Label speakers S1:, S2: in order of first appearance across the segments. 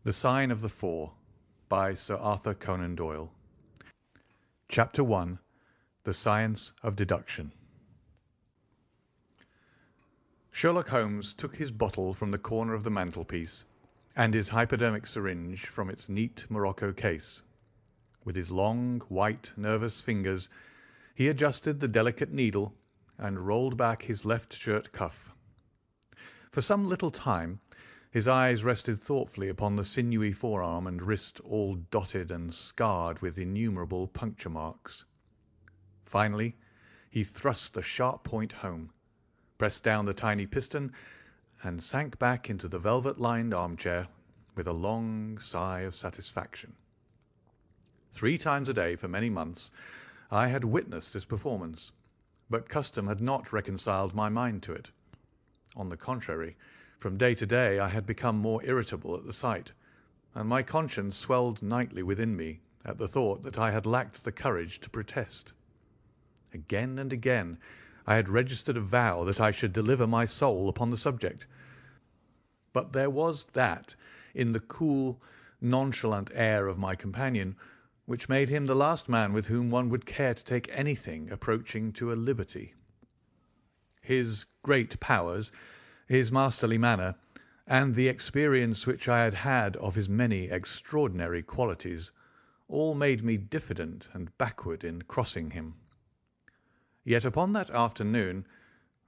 S1: The Sign of the Four by Sir Arthur Conan Doyle. Chapter 1. The Science of Deduction. Sherlock Holmes took his bottle from the corner of the mantelpiece and his hypodermic syringe from its neat morocco case. With his long, white, nervous fingers, he adjusted the delicate needle and rolled back his left shirt cuff. For some little time his eyes rested thoughtfully upon the sinewy forearm and wrist, all dotted and scarred with innumerable puncture marks. Finally he thrust the sharp point home, pressed down the tiny piston, and sank back into the velvet-lined armchair with a long sigh of satisfaction. 3 times a day for many months I had witnessed this performance, but custom had not reconciled my mind to it. On the contrary, from day to day I had become more irritable at the sight, and my conscience swelled nightly within me at the thought that I had lacked the courage to protest. Again and again I had registered a vow that I should deliver my soul upon the subject, but there was that in the cool, nonchalant air of my companion which made him the last man with whom one would care to take anything approaching to a liberty. His great powers, his masterly manner, and the experience which I had had of his many extraordinary qualities, all made me diffident and backward in crossing him. Yet upon that afternoon,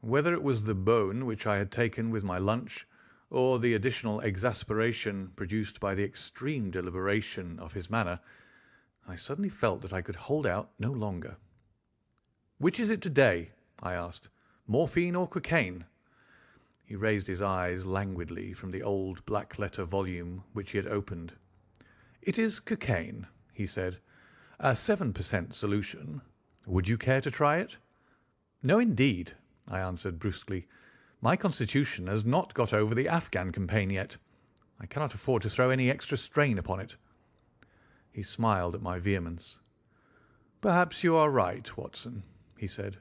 S1: whether it was the bone which I had taken with my lunch, or the additional exasperation produced by the extreme deliberation of his manner, I suddenly felt that I could hold out no longer. "Which is it to-day?" I asked. "Morphine or cocaine?" He raised his eyes languidly from the old black-letter volume which he had opened. "It is cocaine," he said. "A 7% solution. Would you care to try it?" "No, indeed," I answered brusquely. "My constitution has not got over the Afghan campaign yet. I cannot afford to throw any extra strain upon it." He smiled at my vehemence. "Perhaps you are right, Watson," he said.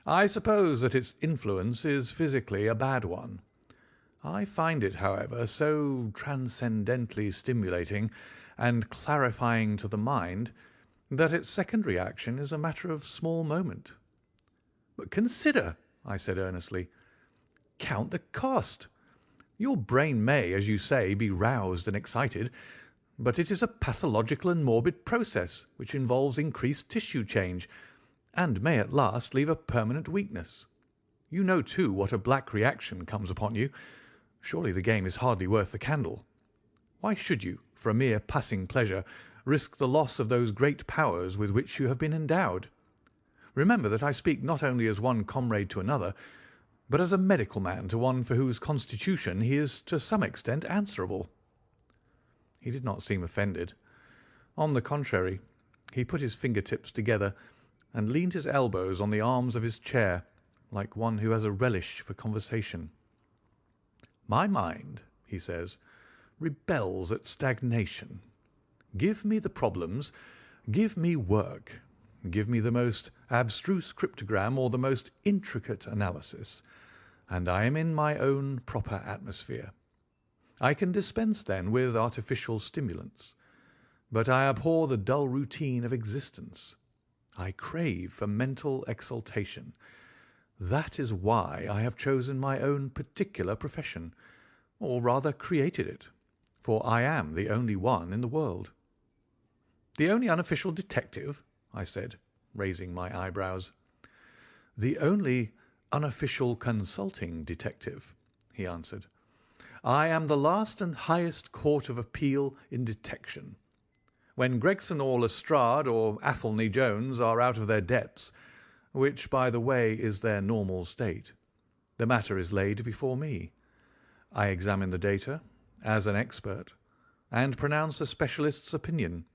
S1: "I suppose that its influence is physically a bad one. I find it, however, so transcendently stimulating and clarifying to the mind that its secondary action is a matter of small moment." "But consider," I said earnestly. "Count the cost. Your brain may, as you say, be roused and excited, but it is a pathological and morbid process which involves increased tissue change, and may at last leave a permanent weakness. You know, too, what a black reaction comes upon you. Surely the game is hardly worth the candle. Why should you, for a mere passing pleasure, risk the loss of those great powers with which you have been endowed? Remember that I speak not only as one comrade to another, but as a medical man to one for whose constitution he is to some extent answerable." He did not seem offended. On the contrary, he put his finger-tips together and leaned his elbows on the arms of his chair, like one who has a relish for conversation. "My mind," he says, "rebels at stagnation. Give me the problems, give me work, give me the most abstruse cryptogram or the most intricate analysis, and I am in my own proper atmosphere. I can dispense then with artificial stimulants, but I abhor the dull routine of existence. I crave for mental exaltation. That is why I have chosen my own particular profession, or rather created it, for I am the only one in the world." "The only unofficial detective?" I said, raising my eyebrows. "The only unofficial consulting detective," he answered. "I am the last and highest court of appeal in detection. When Gregson or Lestrade or Athelney Jones are out of their depths, which, by the way, is their normal state, the matter is laid before me. I examine the data, as an expert, and pronounce a specialist's opinion.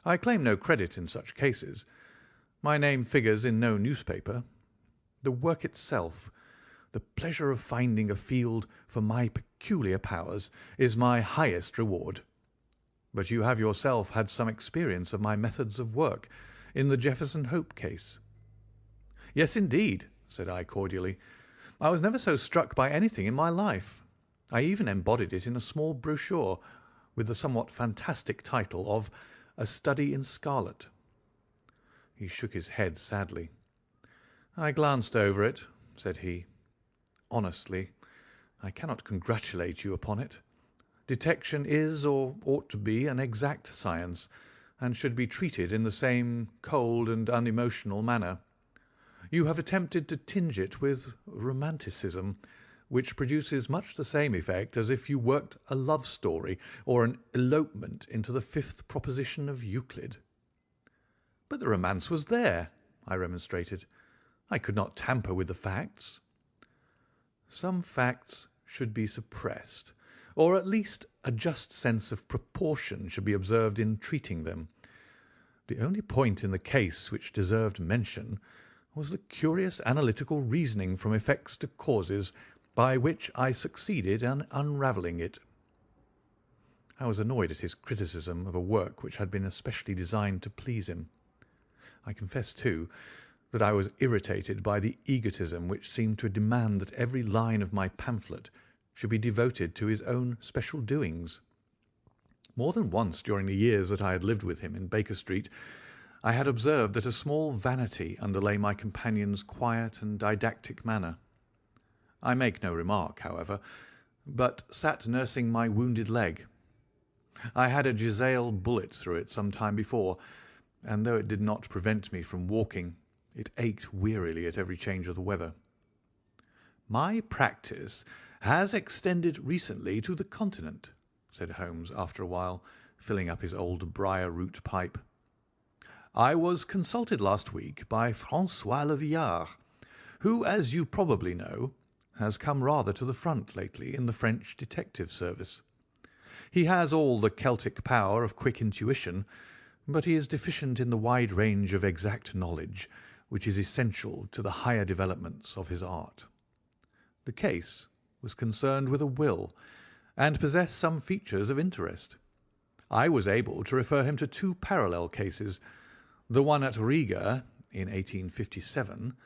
S1: I claim no credit in such cases. My name figures in no newspaper. The work itself, the pleasure of finding a field for my peculiar powers, is my highest reward. But you have yourself had some experience of my methods of work in the Jefferson Hope case." "Yes, indeed," said I cordially. "I was never so struck by anything in my life. I even embodied it in a small brochure, with the somewhat fantastic title of A Study in Scarlet. He shook his head sadly. "I glanced over it," said he. "Honestly, I cannot congratulate you upon it. Detection is, or ought to be, an exact science, and should be treated in the same cold and unemotional manner. You have attempted to tinge it with romanticism, which produces much the same effect as if you worked a love story or an elopement into the fifth proposition of Euclid." "But the romance was there," I remonstrated. "I could not tamper with the facts." "Some facts should be suppressed, or at least a just sense of proportion should be observed in treating them. The only point in the case which deserved mention was the curious analytical reasoning from effects to causes by which I succeeded in unravelling it." I was annoyed at his criticism of a work which had been especially designed to please him. I confess, too, that I was irritated by the egotism which seemed to demand that every line of my pamphlet should be devoted to his own special doings. More than once during the years that I had lived with him in Baker Street, I had observed that a small vanity underlay my companion's quiet and didactic manner. I make no remark, however, but sat nursing my wounded leg. I had a Giselle bullet through it some time before, and though it did not prevent me from walking, it ached wearily at every change of the weather. "My practice has extended recently to the Continent," said Holmes after a while, filling up his old briar-root pipe. "I was consulted last week by François Le Villard, who, as you probably know, has come rather to the front lately in the French detective service. He has all the Celtic power of quick intuition, but he is deficient in the wide range of exact knowledge which is essential to the higher developments of his art. The case was concerned with a will, and possessed some features of interest. I was able to refer him to two parallel cases, the one at Riga in 1857,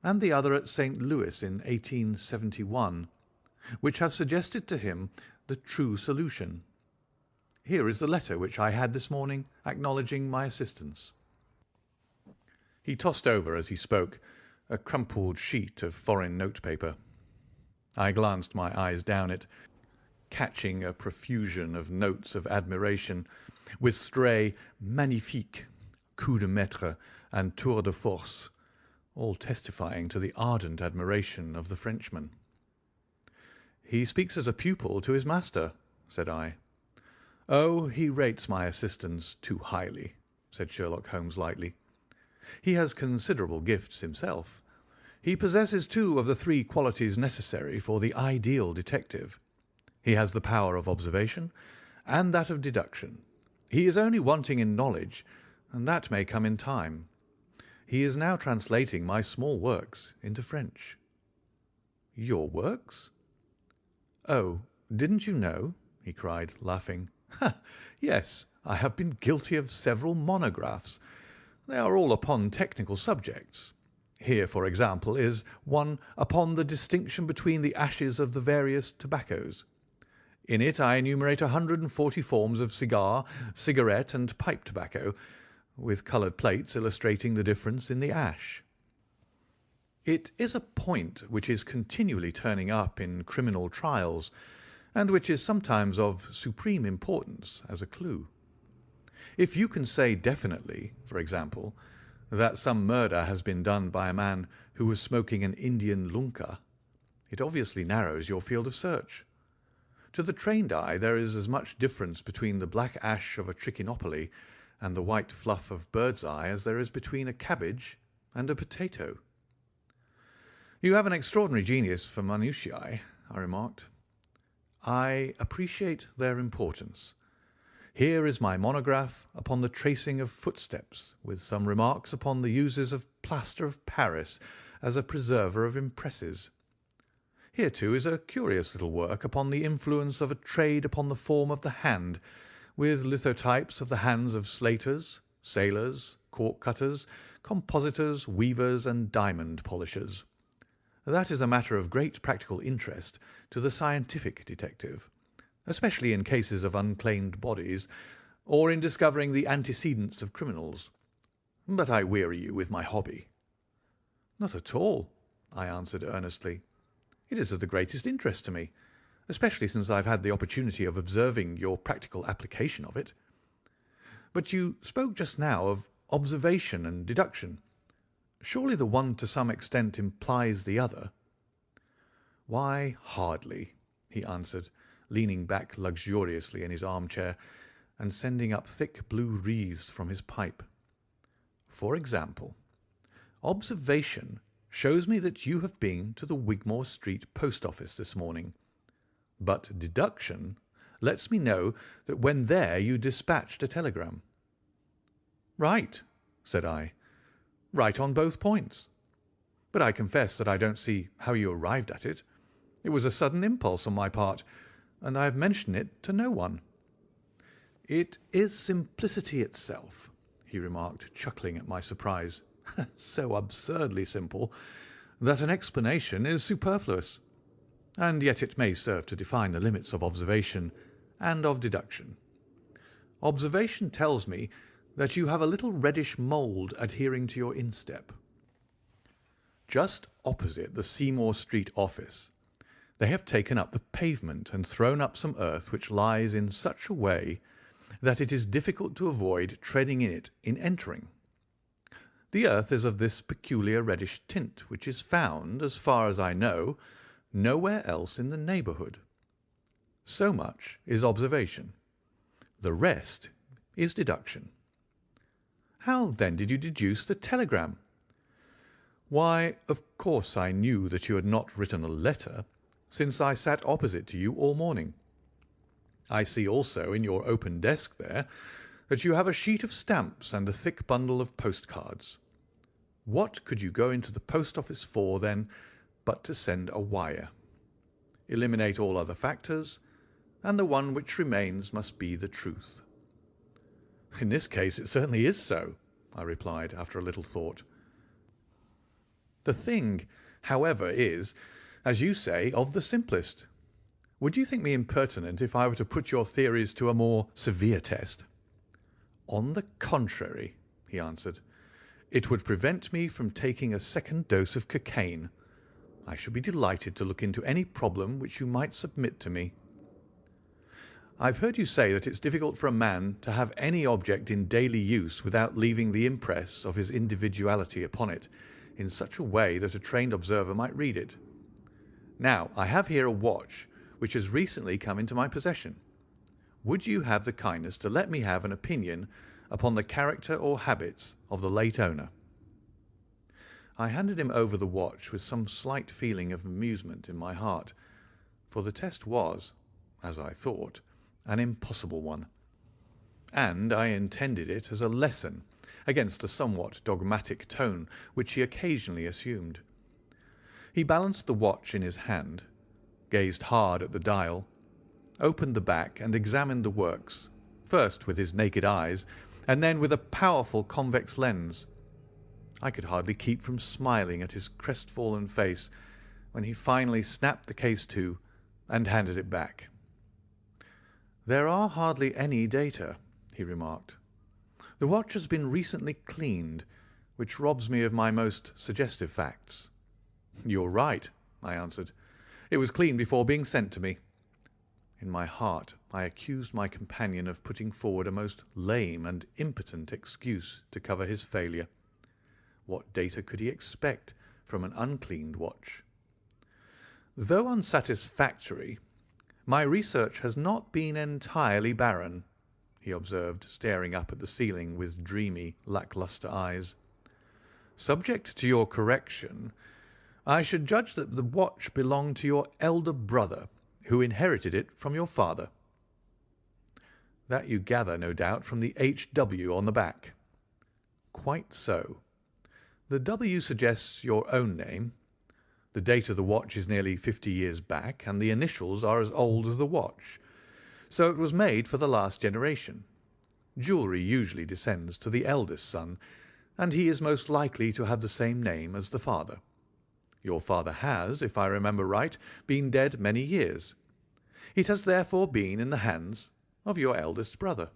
S1: and the other at St. Louis in 1871, which have suggested to him the true solution. Here is the letter which I had this morning acknowledging my assistance." He tossed over, as he spoke, a crumpled sheet of foreign notepaper. I glanced my eyes down it, catching a profusion of notes of admiration, with stray magnifique, coup de maître, and tour de force, all testifying to the ardent admiration of the Frenchman. "He speaks as a pupil to his master," said I. "Oh, he rates my assistance too highly," said Sherlock Holmes lightly. "He has considerable gifts himself. He possesses two of the three qualities necessary for the ideal detective. He has the power of observation and that of deduction. He is only wanting in knowledge, and that may come in time. He is now translating my small works into French." "Your works?" "Oh, didn't you know?" he cried, laughing. "Ha! Yes, I have been guilty of several monographs. They are all upon technical subjects. Here, for example, is one upon the distinction between the ashes of the various tobaccos. In it I enumerate 140 forms of cigar, cigarette, and pipe tobacco, with coloured plates illustrating the difference in the ash. It is a point which is continually turning up in criminal trials, and which is sometimes of supreme importance as a clue. If you can say definitely, for example, that some murder has been done by a man who was smoking an Indian lunka, it obviously narrows your field of search. To the trained eye there is as much difference between the black ash of a trichinopoly and the white fluff of bird's eye as there is between a cabbage and a potato." "You have an extraordinary genius for minutiae," I remarked. "I appreciate their importance. Here is my monograph upon the tracing of footsteps, with some remarks upon the uses of plaster of Paris as a preserver of impresses. Here, too, is a curious little work upon the influence of a trade upon the form of the hand, with lithotypes of the hands of slaters, sailors, cork cutters, compositors, weavers, and diamond polishers. That is a matter of great practical interest to the scientific detective, especially in cases of unclaimed bodies, or in discovering the antecedents of criminals. But I weary you with my hobby." "Not at all," I answered earnestly. "It is of the greatest interest to me, especially since I have had the opportunity of observing your practical application of it. But you spoke just now of observation and deduction. Surely the one to some extent implies the other?" "Why, hardly," he answered, leaning back luxuriously in his armchair and sending up thick blue wreaths from his pipe. "For example, observation shows me that you have been to the Wigmore Street post office this morning, but deduction lets me know that when there you dispatched a telegram." "Right," said I. "Right on both points. But I confess that I don't see how you arrived at it. It was a sudden impulse on my part, and I have mentioned it to no one." "It is simplicity itself," he remarked, chuckling at my surprise. "So absurdly simple that an explanation is superfluous. And yet it may serve to define the limits of observation and of deduction. Observation tells me that you have a little reddish mould adhering to your instep. Just opposite the Seymour Street office they have taken up the pavement and thrown up some earth which lies in such a way that it is difficult to avoid treading in it in entering. The earth is of this peculiar reddish tint, which is found, as far as I know, nowhere else in the neighbourhood. So much is observation. The rest is deduction." "How, then, did you deduce the telegram?" "Why, of course I knew that you had not written a letter, since I sat opposite to you all morning. I see also in your open desk there that you have a sheet of stamps and a thick bundle of postcards. What could you go into the post office for, then, but to send a wire? Eliminate all other factors, and the one which remains must be the truth." "In this case it certainly is so," I replied, after a little thought. "The thing, however, is, as you say, of the simplest. Would you think me impertinent if I were to put your theories to a more severe test?" "On the contrary," he answered, "it would prevent me from taking a second dose of cocaine. I should be delighted to look into any problem which you might submit to me." "I've heard you say that it's difficult for a man to have any object in daily use without leaving the impress of his individuality upon it in such a way that a trained observer might read it. Now, I have here a watch which has recently come into my possession. Would you have the kindness to let me have an opinion upon the character or habits of the late owner?" I handed him over the watch with some slight feeling of amusement in my heart, for the test was, as I thought, an impossible one, and I intended it as a lesson against the somewhat dogmatic tone which he occasionally assumed. He balanced the watch in his hand, gazed hard at the dial, opened the back and examined the works, first with his naked eyes, and then with a powerful convex lens. I could hardly keep from smiling at his crestfallen face when he finally snapped the case to and handed it back. "There are hardly any data," he remarked. "The watch has been recently cleaned, which robs me of my most suggestive facts." "You're right," I answered. "It was cleaned before being sent to me." In my heart I accused my companion of putting forward a most lame and impotent excuse to cover his failure. What data could he expect from an uncleaned watch? "Though unsatisfactory, my research has not been entirely barren," he observed, staring up at the ceiling with dreamy, lack-lustre eyes. "Subject to your correction, I should judge that the watch belonged to your elder brother, who inherited it from your father." "That you gather, no doubt, from the H.W. on the back." "Quite so. The W suggests your own name. The date of the watch is nearly 50 years back, and the initials are as old as the watch. So it was made for the last generation. Jewellery usually descends to the eldest son, and he is most likely to have the same name as the father. Your father has, if I remember right, been dead many years. It has therefore been in the hands of your eldest brother."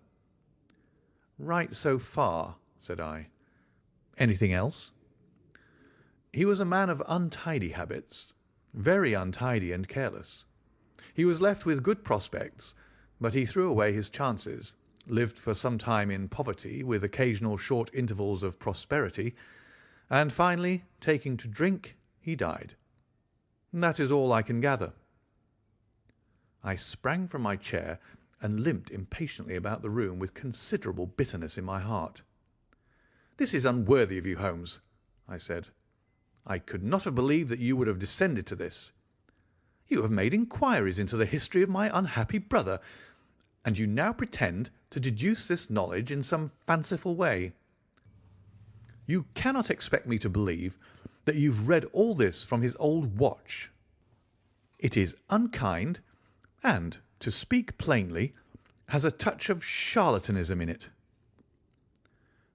S1: "Right so far," said I. "Anything else?" "He was a man of untidy habits, very untidy and careless. He was left with good prospects, but he threw away his chances, lived for some time in poverty with occasional short intervals of prosperity, and finally, taking to drink, he died. That is all I can gather." I sprang from my chair and limped impatiently about the room with considerable bitterness in my heart. "This is unworthy of you, Holmes," I said. "I could not have believed that you would have descended to this. You have made inquiries into the history of my unhappy brother, and you now pretend to deduce this knowledge in some fanciful way. You cannot expect me to believe that you've read all this from his old watch. It is unkind, and, to speak plainly, has a touch of charlatanism in it."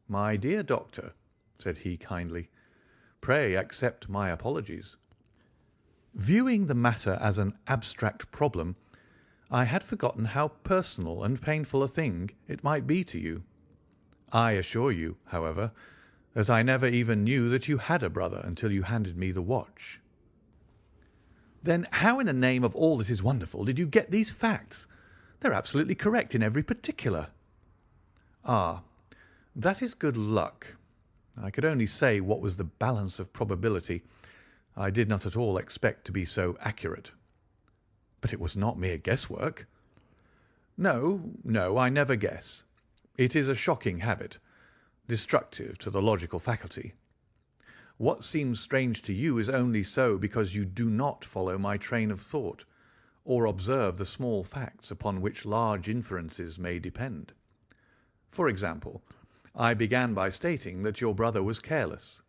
S1: "My dear doctor," said he kindly, "pray accept my apologies. Viewing the matter as an abstract problem, I had forgotten how personal and painful a thing it might be to you. I assure you, however, that I never even knew that you had a brother until you handed me the watch." "Then how in the name of all that is wonderful did you get these facts? They're absolutely correct in every particular." "Ah, that is good luck. I could only say what was the balance of probability. I did not at all expect to be so accurate." "But it was not mere guesswork." "No, no, I never guess. It is a shocking habit, destructive to the logical faculty. What seems strange to you is only so because you do not follow my train of thought, or observe the small facts upon which large inferences may depend. For example, I began by stating that your brother was careless.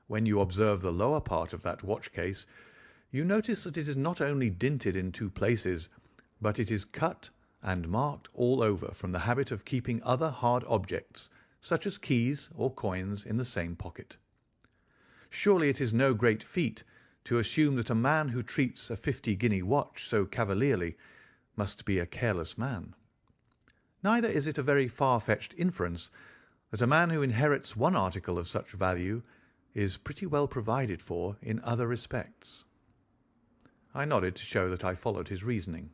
S1: When you observe the lower part of that watch case, you notice that it is not only dinted in 2 places, but it is cut and marked all over from the habit of keeping other hard objects, such as keys or coins, in the same pocket. Surely it is no great feat to assume that a man who treats a 50-guinea watch so cavalierly must be a careless man. Neither is it a very far-fetched inference that a man who inherits one article of such value is pretty well provided for in other respects." I nodded to show that I followed his reasoning.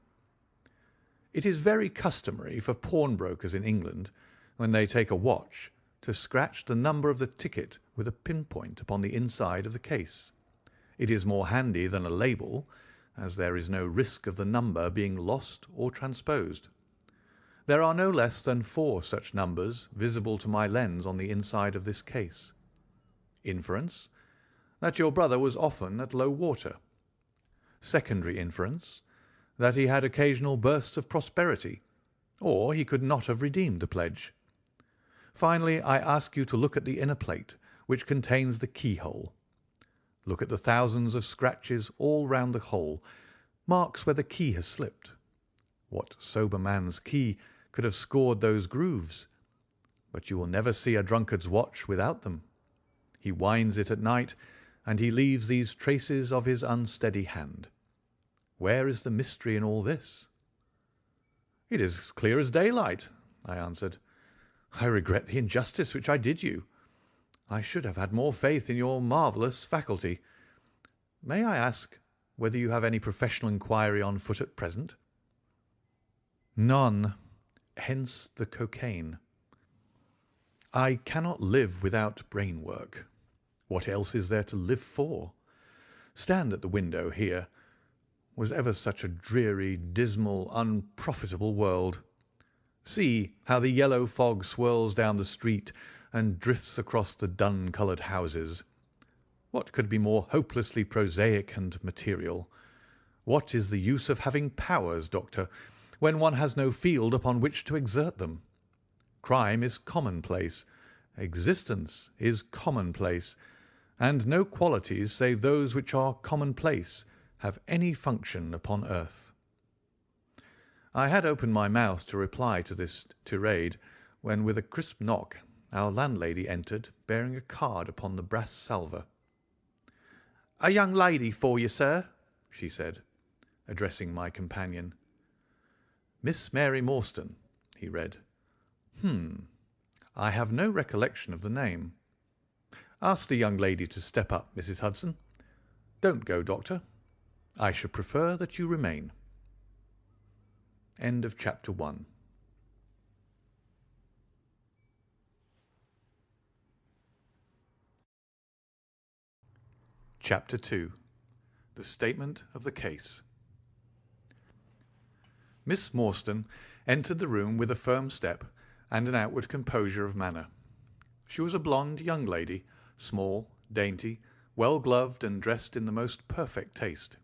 S1: "It is very customary for pawnbrokers in England, when they take a watch, to scratch the number of the ticket with a pinpoint upon the inside of the case. It is more handy than a label, as there is no risk of the number being lost or transposed. There are no less than 4 such numbers visible to my lens on the inside of this case. Inference, that your brother was often at low water. Secondary inference, that he had occasional bursts of prosperity, or he could not have redeemed the pledge. Finally, I ask you to look at the inner plate, which contains the keyhole. Look at the thousands of scratches all round the hole, marks where the key has slipped. What sober man's key could have scored those grooves? But you will never see a drunkard's watch without them. He winds it at night, and he leaves these traces of his unsteady hand. Where is the mystery in all this?" "It is as clear as daylight," I answered. "I regret the injustice which I did you. I should have had more faith in your marvellous faculty. May I ask whether you have any professional inquiry on foot at present?" "None. Hence the cocaine. I cannot live without brain work. What else is there to live for? Stand at the window here. Was ever such a dreary, dismal, unprofitable world? See how the yellow fog swirls down the street and drifts across the dun-coloured houses. What could be more hopelessly prosaic and material? What is the use of having powers, Doctor, when one has no field upon which to exert them? Crime is commonplace. Existence is commonplace, and no qualities save those which are commonplace have any function upon earth." I had opened my mouth to reply to this tirade, when with a crisp knock our landlady entered, bearing a card upon the brass salver. "A young lady for you, sir," she said, addressing my companion. Miss Mary Morstan, he read. I have no recollection of the name. Ask the young lady to step up, Mrs. Hudson. Don't go, Doctor. I should prefer that you remain. End of Chapter 1. Chapter 2. The Statement of the Case. Miss Morstan entered the room with a firm step and an outward composure of manner. She was a blonde young lady, small, dainty, well-gloved and dressed in the most perfect taste.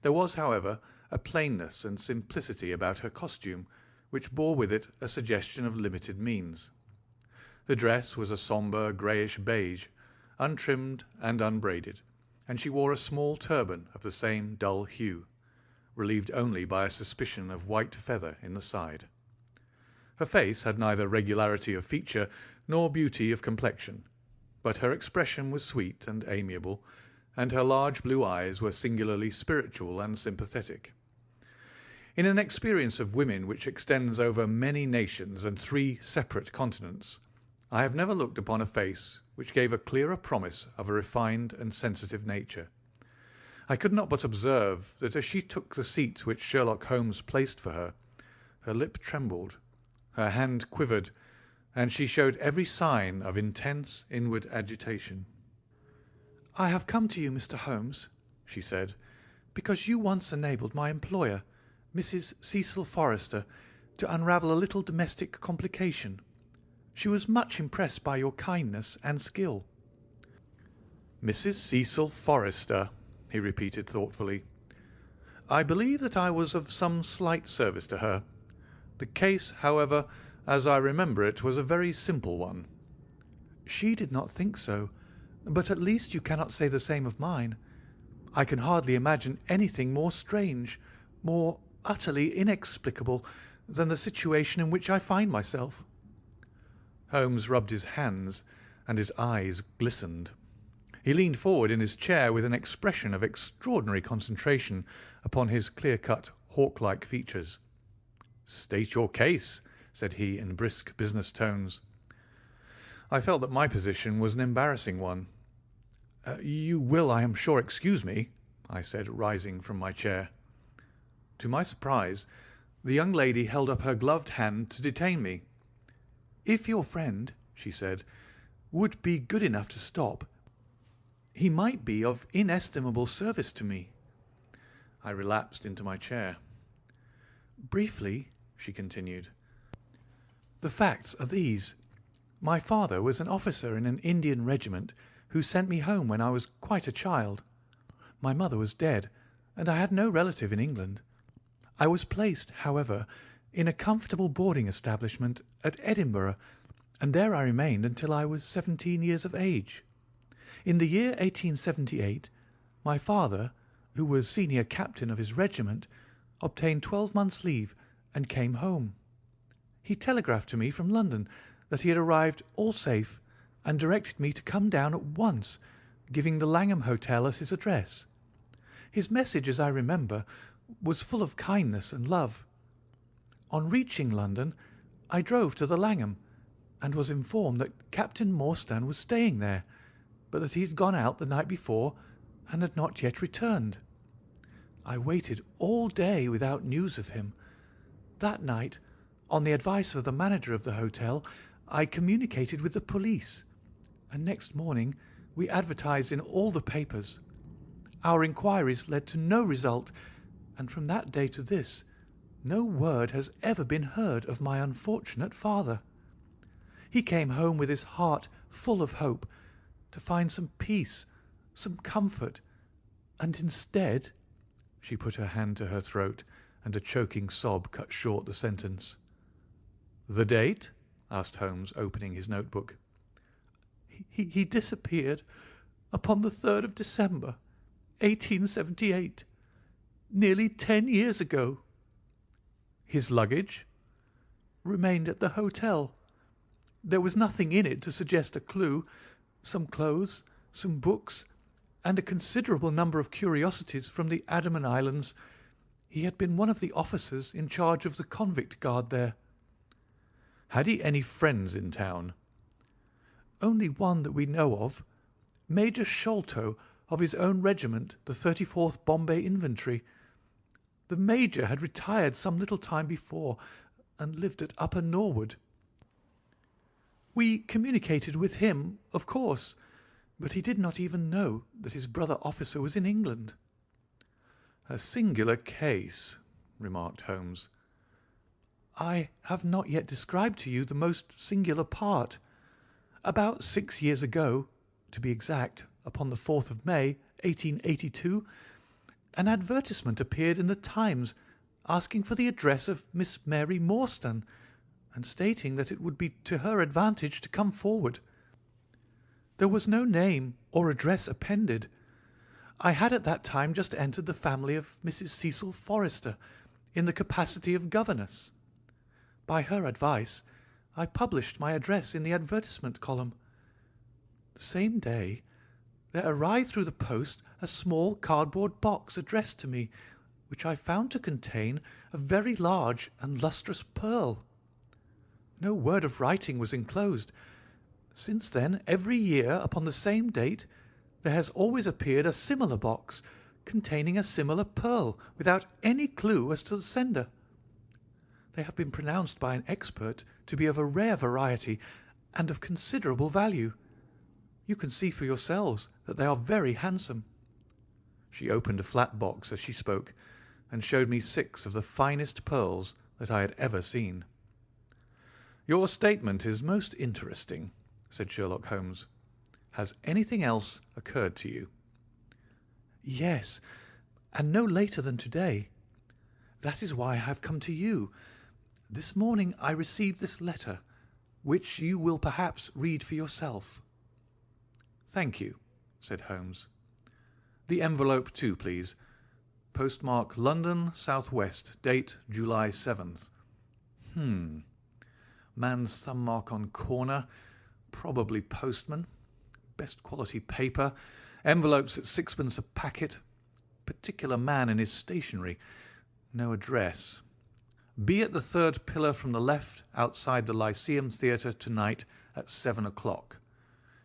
S1: There was, however, a plainness and simplicity about her costume which bore with it a suggestion of limited means. The dress was a sombre greyish beige, untrimmed and unbraided, and she wore a small turban of the same dull hue, relieved only by a suspicion of white feather in the side. Her face had neither regularity of feature nor beauty of complexion, but her expression was sweet and amiable, and her large blue eyes were singularly spiritual and sympathetic. In an experience of women which extends over many nations and 3 separate continents, I have never looked upon a face which gave a clearer promise of a refined and sensitive nature. I could not but observe that as she took the seat which Sherlock Holmes placed for her, her lip trembled, her hand quivered, and she showed every sign of intense inward agitation. "I have come to you, Mr. Holmes," she said, "because you once enabled my employer, Mrs. Cecil Forrester, to unravel a little domestic complication. She was much impressed by your kindness and skill." "Mrs. Cecil Forrester," he repeated thoughtfully. "I believe that I was of some slight service to her. The case, however, as I remember it, was a very simple one." "She did not think so, but at least you cannot say the same of mine. I can hardly imagine anything more strange, more utterly inexplicable than the situation in which I find myself." Holmes rubbed his hands, and his eyes glistened. He leaned forward in his chair with an expression of extraordinary concentration upon his clear-cut, hawk-like features. "State your case," said he in brisk business tones. I felt that my position was an embarrassing one. "You will, I am sure, excuse me," I said, rising from my chair. To my surprise, the young lady held up her gloved hand to detain me. "If your friend," she said, "would be good enough to stop, he might be of inestimable service to me." I relapsed into my chair. "Briefly," she continued, "the facts are these. My father was an officer in an Indian regiment who sent me home when I was quite a child. My mother was dead, and I had no relative in England. I was placed, however, in a comfortable boarding establishment at Edinburgh, and there I remained until I was 17 years of age. In the year 1878, my father, who was senior captain of his regiment, obtained 12 months' leave and came home. He telegraphed to me from London that he had arrived all safe, and directed me to come down at once, giving the Langham Hotel as his address. His message, as I remember, was full of kindness and love. On reaching London, I drove to the Langham, and was informed that Captain Morstan was staying there, but that he had gone out the night before and had not yet returned. I waited all day without news of him. That night, on the advice of the manager of the hotel, I communicated with the police, and next morning we advertised in all the papers. Our inquiries led to no result, and from that day to this, no word has ever been heard of my unfortunate father. He came home with his heart full of hope, to find some peace, some comfort, and instead—" She put her hand to her throat, and a choking sob cut short the sentence. "The date?" asked Holmes, opening his notebook. He disappeared upon the 3rd of December, 1878, nearly 10 years ago." "His luggage?" "Remained at the hotel. There was nothing in it to suggest a clue. Some clothes, some books, and a considerable number of curiosities from the Andaman Islands. He had been one of the officers in charge of the convict guard there.
S2: Had he any friends in town?
S1: Only one that we know of, Major Sholto, of his own regiment, the 34th Bombay Infantry. The Major had retired some little time before and lived at Upper Norwood. We communicated with him, of course, but he did not even know that his brother officer was in England."
S2: "A singular case," remarked Holmes.
S1: "I have not yet described to you the most singular part. About 6 years ago, to be exact, upon the 4th of May, 1882, an advertisement appeared in the Times asking for the address of Miss Mary Morstan, and stating that it would be to her advantage to come forward. There was no name or address appended. I had at that time just entered the family of Mrs. Cecil Forrester in the capacity of governess. By her advice, I published my address in the advertisement column. The same day there arrived through the post a small cardboard box addressed to me, which I found to contain a very large and lustrous pearl. No word of writing was enclosed. Since then, every year, upon the same date, there has always appeared a similar box containing a similar pearl, without any clue as to the sender. They have been pronounced by an expert to be of a rare variety and of considerable value. You can see for yourselves that they are very handsome."
S2: She opened a flat box as she spoke, and showed me 6 of the finest pearls that I had ever seen. "Your statement is most interesting," said Sherlock Holmes. "Has anything else occurred to you?"
S1: "Yes, and no later than today. That is why I have come to you. This morning I received this letter, which you will perhaps read for yourself."
S2: "Thank you," said Holmes. "The envelope too, please. Postmark London, S.W. Date July 7th. Man's thumb mark on corner. Probably postman. Best quality paper. Envelopes at 6pence a packet. Particular man in his stationery. No address. Be at the 3rd pillar from the left outside the Lyceum Theatre tonight at 7 o'clock.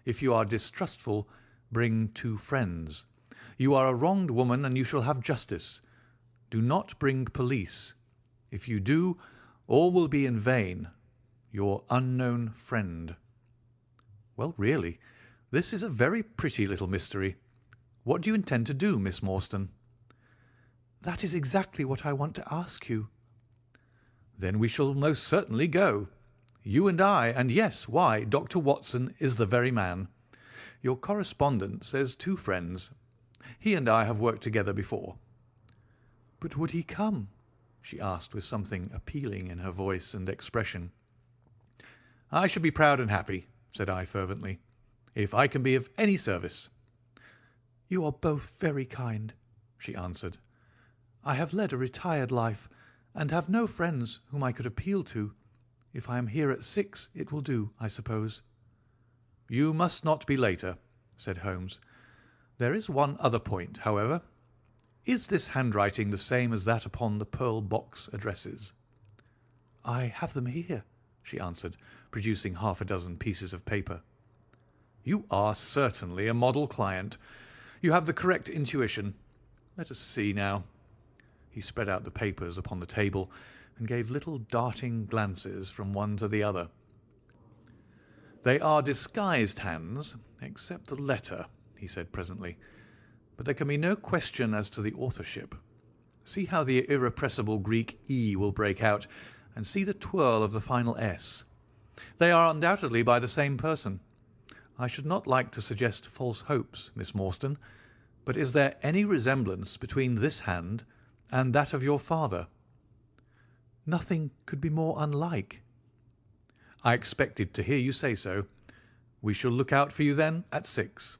S2: If you are distrustful, bring 2 friends. You are a wronged woman, and you shall have justice. Do not bring police. If you do, all will be in vain. Your unknown friend." "Well, really, this is a very pretty little mystery. What do you intend to do, Miss Morstan?"
S1: "That is exactly what I want to ask you."
S2: "Then we shall most certainly go. You and I, and yes, why, Dr. Watson is the very man. Your correspondent says 2 friends. He and I have worked together before."
S1: "But would he come?"
S2: she asked with something appealing in her voice and expression. "I should be proud and happy," said I fervently, "if I can be of any service."
S1: "You are both very kind," she answered. "I have led a retired life, and have no friends whom I could appeal to. If I am here at 6, it will do, I suppose."
S2: "You must not be later," said Holmes. "There is one other point, however. Is this handwriting the same as that upon the pearl box addresses?"
S1: "I have them here,"
S2: she answered, producing 6 pieces of paper. "You are certainly a model client. You have the correct intuition. Let us see now." He spread out the papers upon the table and gave little darting glances from one to the other. "They are disguised hands, except the letter," he said presently, "but there can be no question as to the authorship. See how the irrepressible Greek E will break out, and see the twirl of the final S. They are undoubtedly by the same person. I should not like to suggest false hopes, Miss Morstan, but is there any resemblance between this hand and that of your father?"
S1: "Nothing could be more unlike."
S2: "I expected to hear you say so. We shall look out for you, then, at 6.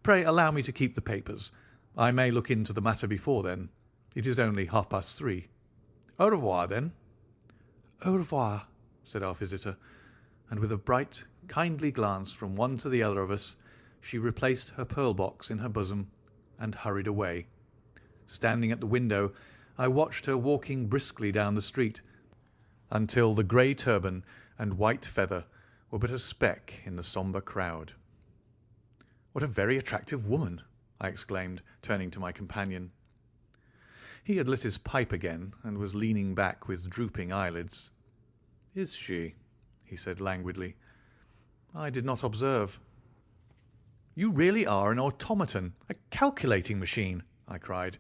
S2: Pray allow me to keep the papers. I may look into the matter before then. It is only 3:30. Au revoir, then."
S1: "Au revoir,"
S2: said our visitor, and with a bright, kindly glance from one to the other of us, she replaced her pearl box in her bosom and hurried away. Standing at the window, I watched her walking briskly down the street until the grey turban and white feather were but a speck in the sombre crowd. "What a very attractive woman!" I exclaimed, turning to my companion. He had lit his pipe again and was leaning back with drooping eyelids. "Is she?" he said languidly. "I did not observe." "You really are an automaton, a calculating machine," I cried.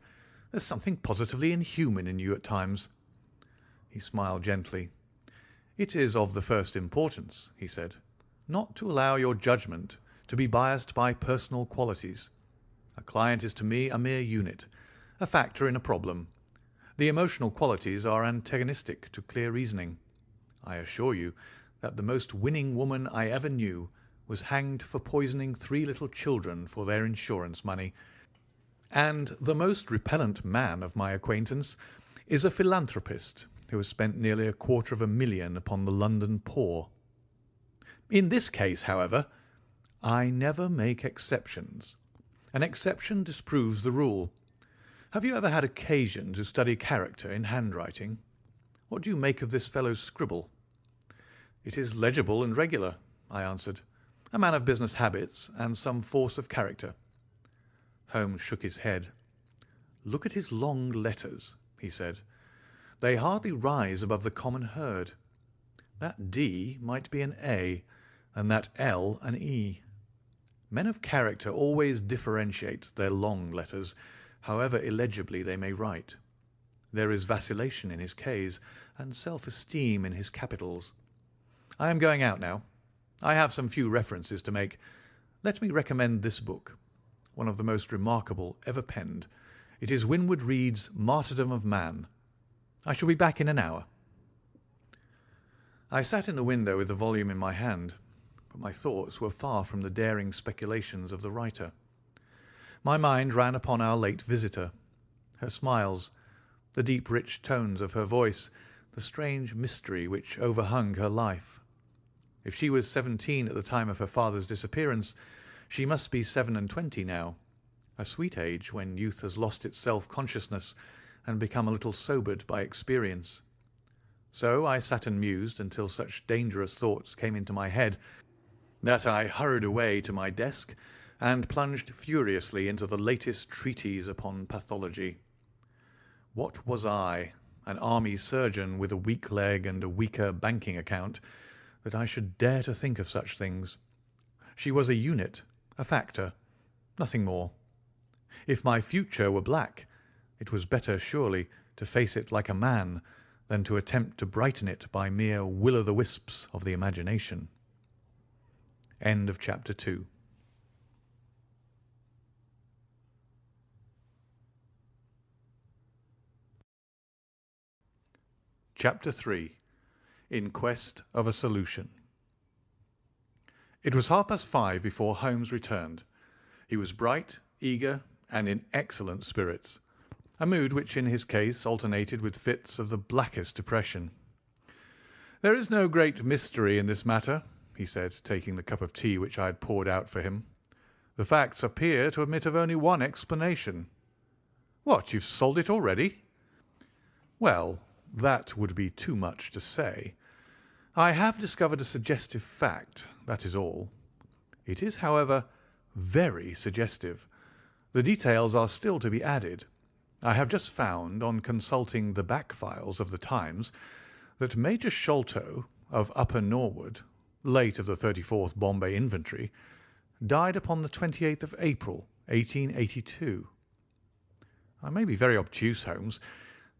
S2: "There's something positively inhuman in you at times." He smiled gently. "It is of the first importance," he said, "not to allow your judgment to be biased by personal qualities. A client is to me a mere unit, a factor in a problem. The emotional qualities are antagonistic to clear reasoning. I assure you that the most winning woman I ever knew was hanged for poisoning 3 little children for their insurance money, and the most repellent man of my acquaintance is a philanthropist who has spent nearly £250,000 upon the London poor. In this case, however, I never make exceptions. An exception disproves the rule. Have you ever had occasion to study character in handwriting? What do you make of this fellow's scribble?" "It is legible and regular," I answered. "A man of business habits and some force of character." Holmes shook his head. "Look at his long letters," he said. "They hardly rise above the common herd. That D might be an A, and that L an E. Men of character always differentiate their long letters, however illegibly they may write. There is vacillation in his Ks, and self-esteem in his capitals. I am going out now. I have some few references to make. Let me recommend this book, one of the most remarkable ever penned. It is Winwood Reade's Martyrdom of Man. I shall be back in an hour." I sat in the window with the volume in my hand, but my thoughts were far from the daring speculations of the writer. My mind ran upon our late visitor, her smiles, the deep rich tones of her voice, the strange mystery which overhung her life. If she was 17 at the time of her father's disappearance, she must be 27 now, a sweet age when youth has lost its self-consciousness and become a little sobered by experience. So I sat and mused until such dangerous thoughts came into my head that I hurried away to my desk and plunged furiously into the latest treatise upon pathology. What was I, an army surgeon with a weak leg and a weaker banking account, that I should dare to think of such things? She was a unit, a factor, nothing more. If my future were black, it was better surely to face it like a man than to attempt to brighten it by mere will-o'-the-wisps of the imagination. End of chapter 2. Chapter 3. In Quest of a Solution. It was 5:30 before Holmes returned. He was bright, eager, and in excellent spirits, a mood which in his case alternated with fits of the blackest depression. "There is no great mystery in this matter," he said, taking the cup of tea which I had poured out for him. "The facts appear to admit of only one explanation." "What, you've solved it already?" "Well, that would be too much to say. I have discovered a suggestive fact, that is all. It is, however, very suggestive. The details are still to be added. I have just found, on consulting the back files of the Times, that Major Sholto, of Upper Norwood, late of the 34th Bombay Infantry, died upon the 28th of April, 1882. I may be very obtuse, Holmes,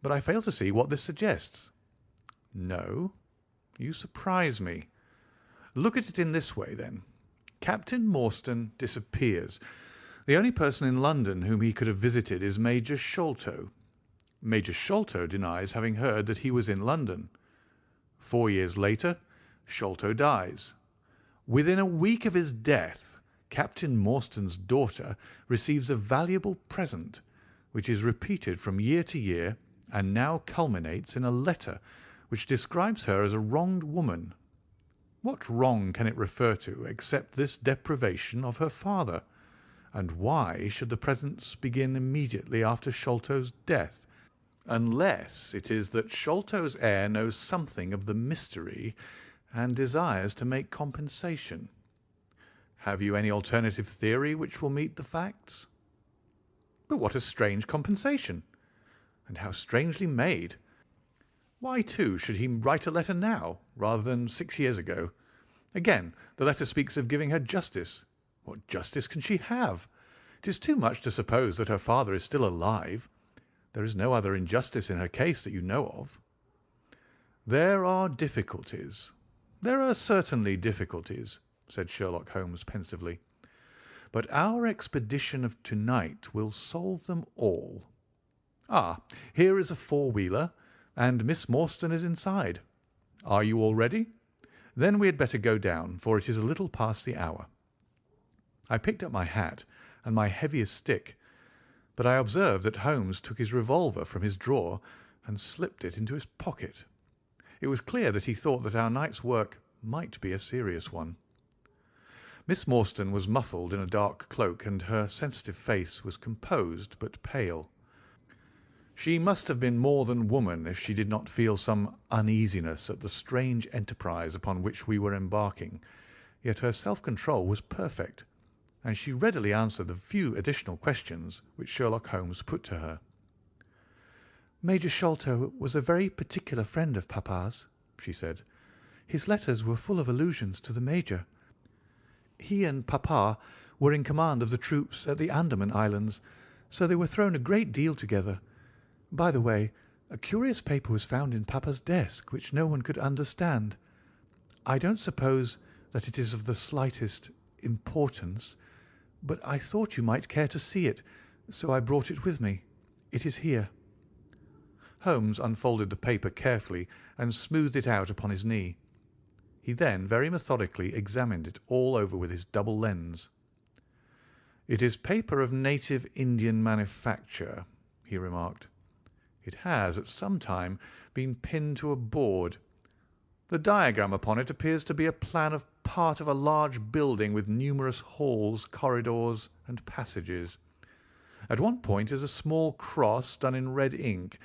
S2: but I fail to see what this suggests." "No? You surprise me. Look at it in this way, then. Captain Morstan disappears. The only person in London whom he could have visited is Major Sholto. Major Sholto denies having heard that he was in London. 4 years later, Sholto dies. Within a week of his death, Captain Morstan's daughter receives a valuable present, which is repeated from year to year, and now culminates in a letter which describes her as a wronged woman. What wrong can it refer to except this deprivation of her father? And why should the presents begin immediately after Sholto's death?
S1: unless it is that Sholto's heir knows something of the mystery and desires to make compensation. Have you any alternative theory which will meet the facts? But what a strange compensation! And how strangely made! Why, too, should he write a letter now, rather than 6 years ago? Again, the letter speaks of giving her justice. What justice can she have? It is too much to suppose that her father is still alive. There is no other injustice in her case that you know of. There are difficulties. There are certainly difficulties, said Sherlock Holmes pensively. But our expedition of tonight will solve them all. Ah, here is a four-wheeler, and Miss Morstan is inside. Are you all ready? Then we had better go down, for it is a little past the hour. I picked up my hat and my heaviest stick, but I observed that Holmes took his revolver from his drawer and slipped it into his pocket. It was clear that he thought that our night's work might be a serious one. Miss Morstan was muffled in a dark cloak, and her sensitive face was composed but pale. She must have been more than woman if she did not feel some uneasiness at the strange enterprise upon which we were embarking, yet her self-control was perfect, and she readily answered the few additional questions which Sherlock Holmes put to her. "Major Sholto was a very particular friend of papa's," she said. "His letters were full of allusions to the Major. He and papa were in command of the troops at the Andaman Islands, so they were thrown a great deal together. By the way, a curious paper was found in papa's desk which no one could understand. I don't suppose that it is of the slightest importance, but I thought you might care to see it, so I brought it with me. It is here." Holmes unfolded the paper carefully and smoothed it out upon his knee. He then very methodically examined it all over with his double lens. "It is paper of native Indian manufacture," he remarked. "It has at some time been pinned to a board. The diagram upon it appears to be a plan of part of a large building with numerous halls, corridors, and passages. At one point is a small cross done in red ink,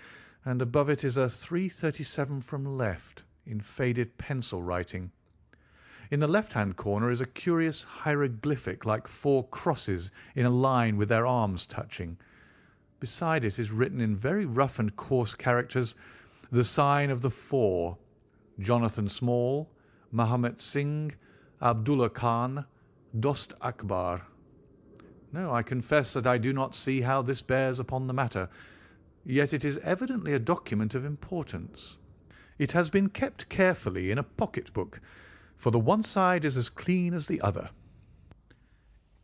S1: and above it is a 337 from left in faded pencil writing. In the left-hand corner is a curious hieroglyphic like 4 crosses in a line with their arms touching. Beside it is written in very rough and coarse characters the sign of the 4, Jonathan Small, Mahomet Singh, Abdullah Khan, Dost Akbar. No, I confess that I do not see how this bears upon the matter, yet it is evidently a document of importance. It has been kept carefully in a pocket-book, for the one side is as clean as the other."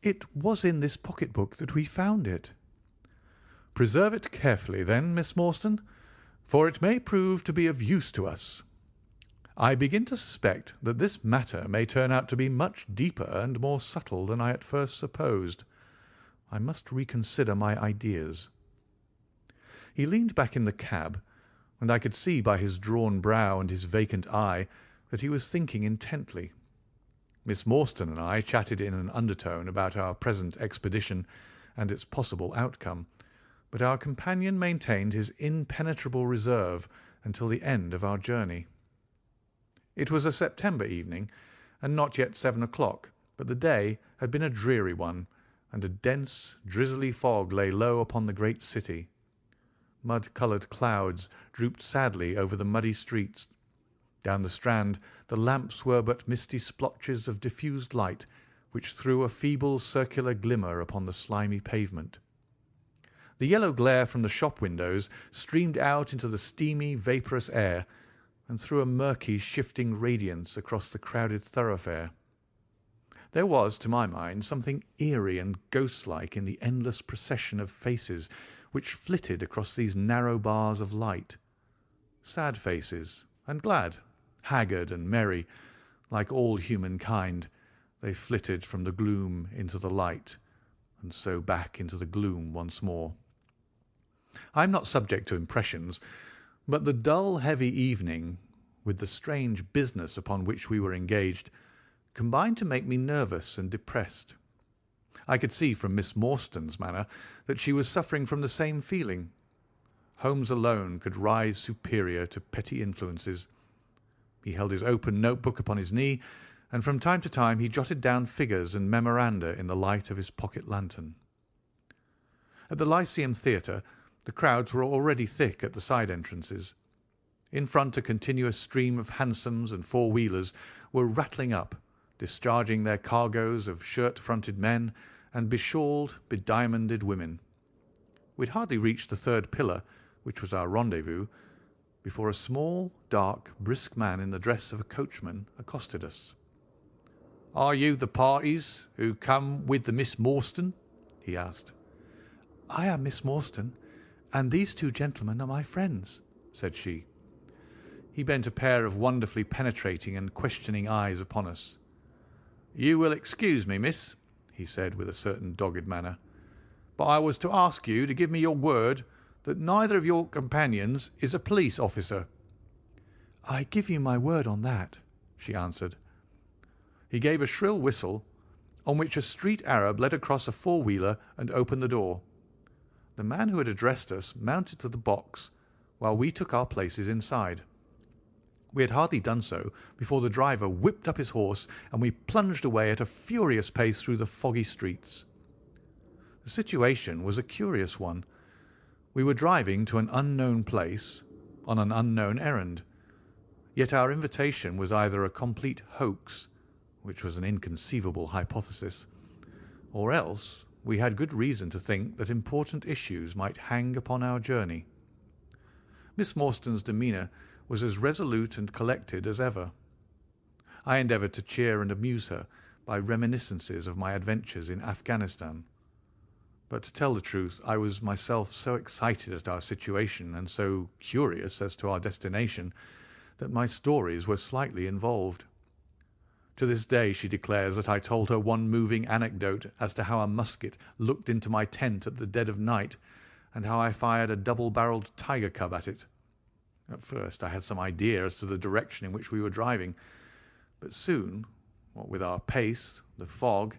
S1: "It was in this pocket-book that we found it." "Preserve it carefully, then, Miss Morstan, for it may prove to be of use to us. I begin to suspect that this matter may turn out to be much deeper and more subtle than I at first supposed. I must reconsider my ideas." He leaned back in the cab, and I could see by his drawn brow and his vacant eye that he was thinking intently. Miss Morstan and I chatted in an undertone about our present expedition and its possible outcome, but our companion maintained his impenetrable reserve until the end of our journey. It was a September evening, and not yet 7 o'clock, but the day had been a dreary one, and a dense, drizzly fog lay low upon the great city. Mud-coloured clouds drooped sadly over the muddy streets. Down the Strand the lamps were but misty splotches of diffused light, which threw a feeble circular glimmer upon the slimy pavement. The yellow glare from the shop windows streamed out into the steamy, vaporous air, and threw a murky, shifting radiance across the crowded thoroughfare. There was, to my mind, something eerie and ghost-like in the endless procession of faces which flitted across these narrow bars of light. Sad faces, and glad, haggard and merry, like all humankind, they flitted from the gloom into the light, and so back into the gloom once more. I am not subject to impressions, but the dull, heavy evening, with the strange business upon which we were engaged, combined to make me nervous and depressed. I could see from Miss Morstan's manner that she was suffering from the same feeling.
S2: Holmes alone could rise superior to petty influences. He held his open notebook upon his knee, and from time to time he jotted down figures and memoranda in the light of his pocket lantern. At the Lyceum Theatre the crowds were already thick at the side entrances. In front a continuous stream of hansoms and four-wheelers were rattling up, discharging their cargoes of shirt-fronted men and beshawled, bediamonded women. We had hardly reached the third pillar, which was our rendezvous, before a small, dark, brisk man in the dress of a coachman accosted us. "Are you the parties who come with the Miss Morstan?" he asked. "I am Miss Morstan, and these two gentlemen are my friends," said she. He bent a pair of wonderfully penetrating and questioning eyes upon us. "You will excuse me, miss," he said with a certain dogged manner, "but I was to ask you to give me your word that neither of your companions is a police officer." "I give you my word on that," she answered. He gave a shrill whistle, on which a street Arab led across a four-wheeler and opened the door. The man who had addressed us mounted to the box, while we took our places inside. We had hardly done so before the driver whipped up his horse, and we plunged away at a furious pace through the foggy streets. The situation was a curious one. We were driving to an unknown place on an unknown errand, yet our invitation was either a complete hoax, which was an inconceivable hypothesis, or else we had good reason to think that important issues might hang upon our journey. Miss Morstan's demeanour was as resolute and collected as ever. I endeavoured to cheer and amuse her by reminiscences of my adventures in Afghanistan. But to tell the truth, I was myself so excited at our situation and so curious as to our destination that my stories were slightly involved. To this day she declares that I told her one moving anecdote as to how a musket looked into my tent at the dead of night, and how I fired a double-barrelled tiger cub at it. At first I had some idea as to the direction in which we were driving, but soon, what with our pace, the fog,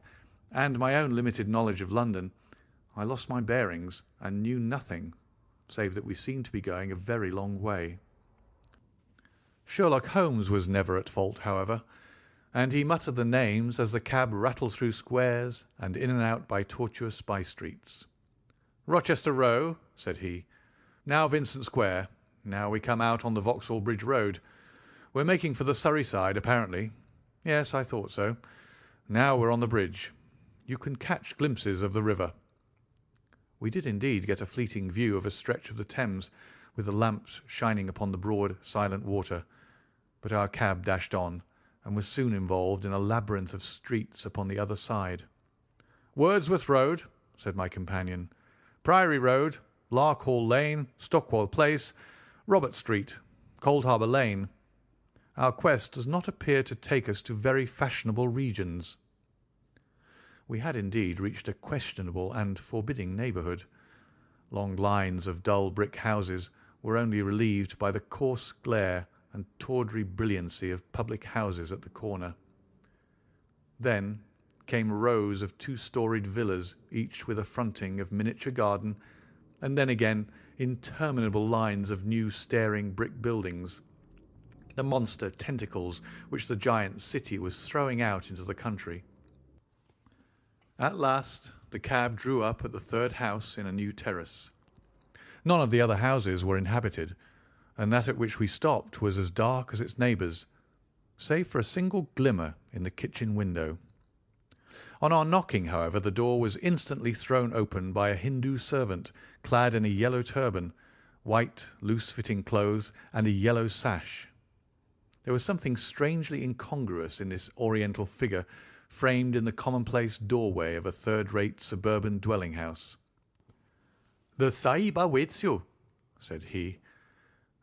S2: and my own limited knowledge of London, I lost my bearings and knew nothing, save that we seemed to be going a very long way. Sherlock Holmes was never at fault, however, and he muttered the names as the cab rattled through squares and in and out by tortuous by-streets. "Rochester Row," said he. "Now Vincent Square. Now we come out on the Vauxhall Bridge Road. We're making for the Surrey side, apparently. Yes, I thought so. Now we're on the bridge. You can catch glimpses of the river." We did indeed get a fleeting view of a stretch of the Thames, with the lamps shining upon the broad, silent water, but our cab dashed on, and was soon involved in a labyrinth of streets upon the other side. "Wordsworth Road," said my companion, "Priory Road, Larkhall Lane, Stockwell Place, Robert Street, Coldharbour Lane. Our quest does not appear to take us to very fashionable regions." We had indeed reached a questionable and forbidding neighbourhood. Long lines of dull brick houses were only relieved by the coarse glare and tawdry brilliancy of public houses at the corner. Then came rows of two-storied villas, each with a fronting of miniature garden, and then again interminable lines of new staring brick buildings, the monster tentacles which the giant city was throwing out into the country. At last the cab drew up at the third house in a new terrace. None of the other houses were inhabited, and that at which we stopped was as dark as its neighbours, save for a single glimmer in the kitchen window. On our knocking, however, the door was instantly thrown open by a Hindu servant clad in a yellow turban, white, loose-fitting clothes, and a yellow sash. There was something strangely incongruous in this oriental figure framed in the commonplace doorway of a third-rate suburban dwelling-house. "The Sahib awaits you," said he,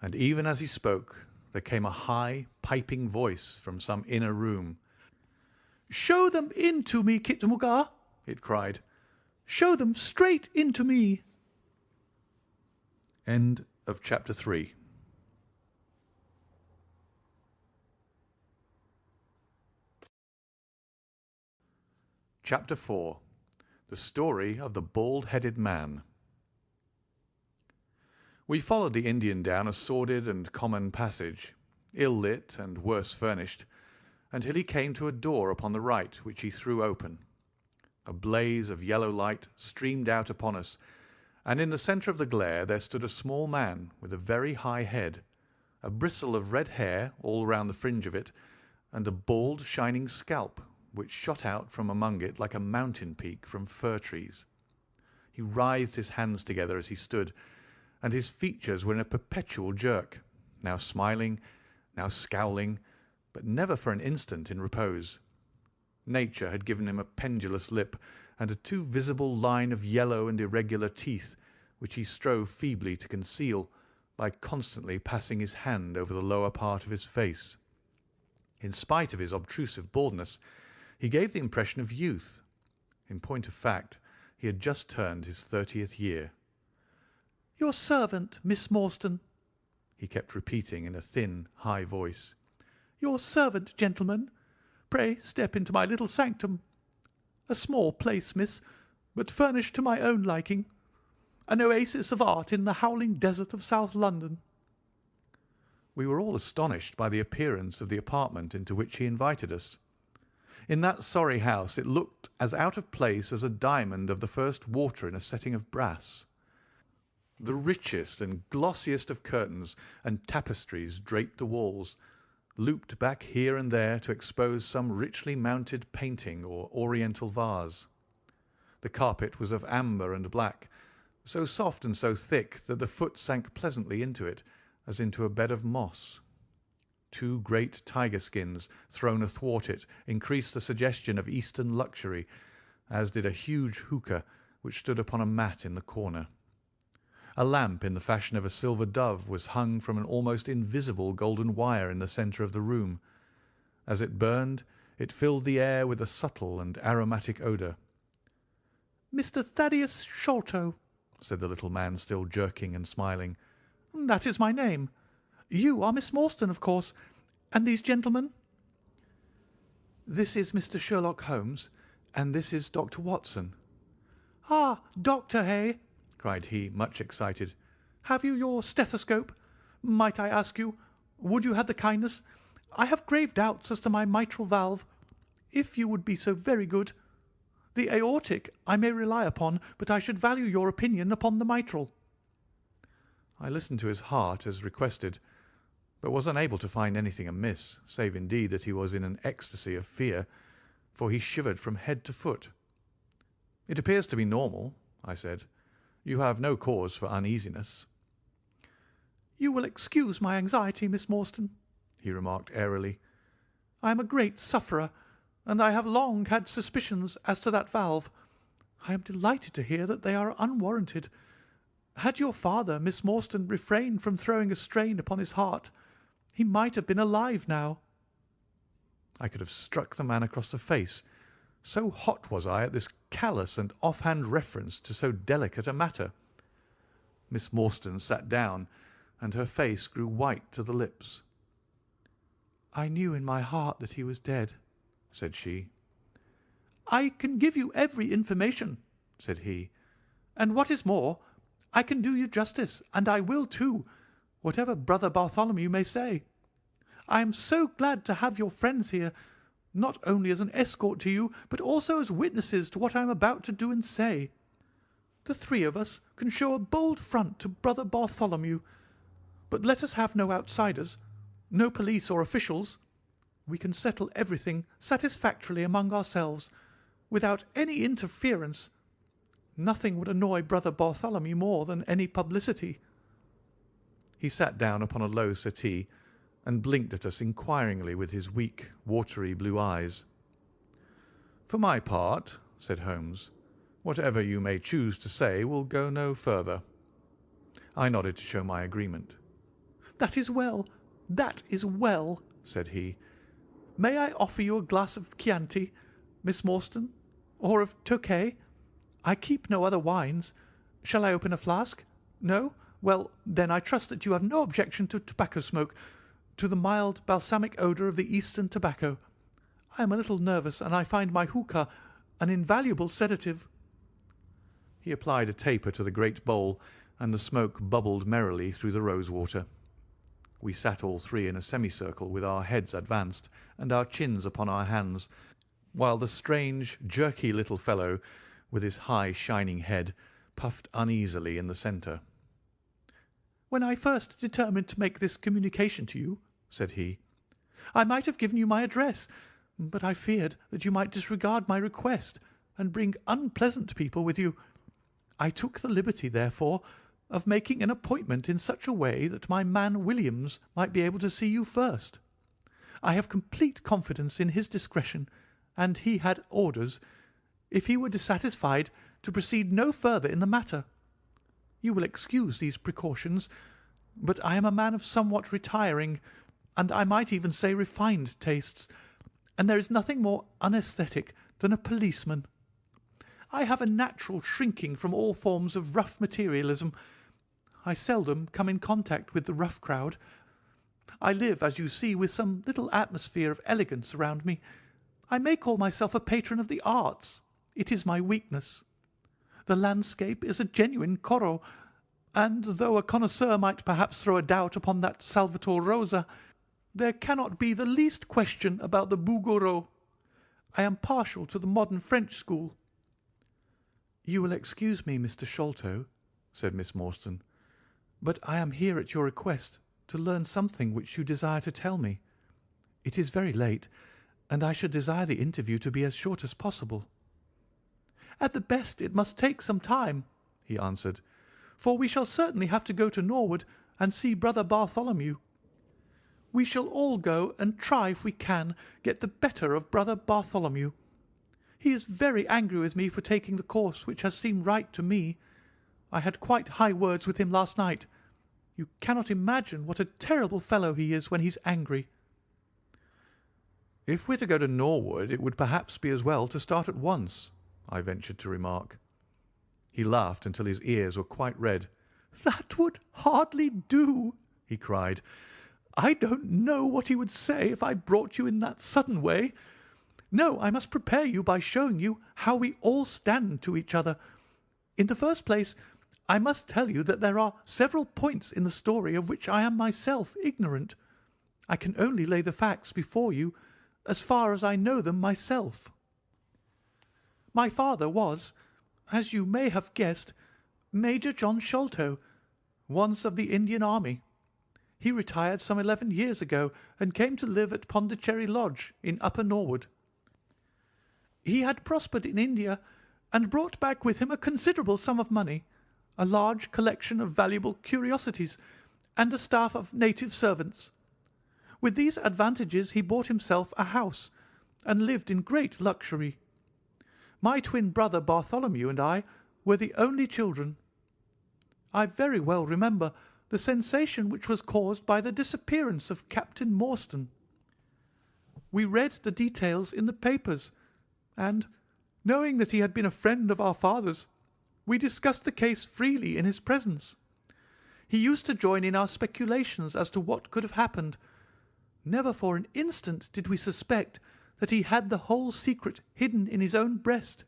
S2: and even as he spoke there came a high, piping voice from some inner room. "Show them in to me, Kitmuga," it cried. "Show them straight into me." End of chapter 3. Chapter 4. The Story of the Bald-Headed Man.
S1: We followed the Indian down a sordid and common passage, ill-lit and worse furnished, until he came to a door upon the right, which he threw open. A blaze of yellow light streamed out upon us, and in the centre of the glare there stood a small man with a very high head, a bristle of red hair all round the fringe of it, and a bald, shining scalp, which shot out from among it like a mountain peak from fir trees. He writhed his hands together as he stood, and his features were in a perpetual jerk, now smiling, now scowling, but never for an instant in repose. Nature had given him a pendulous lip and a too visible line of yellow and irregular teeth, which he strove feebly to conceal by constantly passing his hand over the lower part of his face. In spite of his obtrusive baldness, he gave the impression of youth. In point of fact, he had just turned his 30th year.
S2: "Your servant, Miss Morstan," he kept repeating in a thin, high voice. "Your servant, gentlemen. Pray step into my little sanctum. A small place, miss, but furnished to my own liking. An oasis of art in the howling desert of South London."
S1: We were all astonished by the appearance of the apartment into which he invited us. In that sorry house it looked as out of place as a diamond of the first water in a setting of brass. The richest and glossiest of curtains and tapestries draped the walls, looped back here and there to expose some richly mounted painting or oriental vase. The carpet was of amber and black, so soft and so thick that the foot sank pleasantly into it, as into a bed of moss. Two great tiger skins thrown athwart it increased the suggestion of Eastern luxury, as did a huge hookah which stood upon a mat in the corner. A lamp in the fashion of a silver dove was hung from an almost invisible golden wire in the centre of the room. As it burned, it filled the air with a subtle and aromatic odour.
S2: "Mr. Thaddeus Sholto," said the little man, still jerking and smiling. "That is my name. You are Miss Morstan, of course. And these gentlemen?"
S1: "This is Mr. Sherlock Holmes, and this is Dr. Watson."
S2: "Ah, doctor, hey?" cried he, much excited. "Have you your stethoscope? Might I ask you, would you have the kindness? I have grave doubts as to my mitral valve. If you would be so very good. The aortic I may rely upon, but I should value your opinion upon the mitral."
S1: I listened to his heart as requested, but was unable to find anything amiss, save indeed that he was in an ecstasy of fear, for he shivered from head to foot. "It appears to be normal," I said. "You have no cause for uneasiness."
S2: "You will excuse my anxiety, Miss Morstan," he remarked airily. "I am a great sufferer, and I have long had suspicions as to that valve. I am delighted to hear that they are unwarranted. Had your father, Miss Morstan, refrained from throwing a strain upon his heart, he might have been alive now."
S1: I could have struck the man across the face, so hot was I at this callous and off-hand reference to so delicate a matter. Miss Morstan sat down, and her face grew white to the lips.
S2: "I knew in my heart that he was dead," said she. "I can give you every information," said he, "and what is more, I can do you justice, and I will too, whatever Brother Bartholomew may say. I am so glad to have your friends here, not only as an escort to you, but also as witnesses to what I am about to do and say. The three of us can show a bold front to Brother Bartholomew, but let us have no outsiders, no police or officials. We can settle everything satisfactorily among ourselves, without any interference. Nothing would annoy Brother Bartholomew more than any publicity."
S1: He sat down upon a low settee and blinked at us inquiringly with his weak, watery blue eyes. "For my part," said Holmes, "whatever you may choose to say will go no further." I nodded to show my agreement.
S2: "That is well, said he. "May I offer you a glass of Chianti, Miss Morstan, or of Tokay? I keep no other wines. Shall I open a flask? No? Well, then I trust that you have no objection to tobacco smoke, to the mild balsamic odour of the Eastern tobacco. I am a little nervous, and I find my hookah an invaluable sedative."
S1: He applied a taper to the great bowl and the smoke bubbled merrily through the rose-water. We sat all three in a semicircle with our heads advanced and our chins upon our hands, while the strange, jerky little fellow, with his high, shining head, puffed uneasily in the centre. "When I first determined to make this communication to you," said he, "I might have given you my address, but I feared that you might disregard my request and bring unpleasant people with you. I took the liberty, therefore, of making an appointment in such a way that my man Williams might be able to see you first. I have complete confidence in his discretion, and he had orders, if he were dissatisfied, to proceed no further in the matter. You will excuse these precautions, but I am a man of somewhat retiring, and I might even say refined tastes, and there is nothing more unaesthetic than a policeman. I have a natural shrinking from all forms of rough materialism. I seldom come in contact with the rough crowd. I live, as you see, with some little atmosphere of elegance around me. I may call myself a patron of the arts. It is my weakness. The landscape is a genuine Corot, and though a connoisseur might perhaps throw a doubt upon that Salvator Rosa, there cannot be the least question about the Bouguereau. I am partial to the modern French school." "You will excuse me, Mr. Sholto," said Miss Morstan, "but I am here at your request to learn something which you desire to tell me. It is very late, and I should desire the interview to be as short as possible." "At the best it must take some time," he answered, "for we shall certainly have to go to Norwood and see Brother Bartholomew. We shall all go and try if we can get the better of Brother Bartholomew. He is very angry with me for taking the course which has seemed right to me. I had quite high words with him last night. You cannot imagine what a terrible fellow he is when he's angry." "If we're to go to Norwood, it would perhaps be as well to start at once," I ventured to remark. He laughed until his ears were quite red.
S2: "That would hardly do," he cried. "I don't know what he would say if I brought you in that sudden way. No, I must prepare you by showing you how we all stand to each other. In the first place, I must tell you that there are several points in the story of which I am myself ignorant. I can only lay the facts before you as far as I know them myself. My father was, as you may have guessed, Major John Sholto, once of the Indian Army. He retired some 11 years ago and came to live at Pondicherry Lodge in Upper Norwood. He had prospered in India and brought back with him a considerable sum of money, a large collection of valuable curiosities, and a staff of native servants. With these advantages he bought himself a house and lived in great luxury. My twin brother Bartholomew and I were the only children. I very well remember the sensation which was caused by the disappearance of Captain Morstan. We read the details in the papers, and, knowing that he had been a friend of our father's, we discussed the case freely in his presence. He used to join in our speculations as to what could have happened. Never for an instant did we suspect that he had the whole secret hidden in his own breast,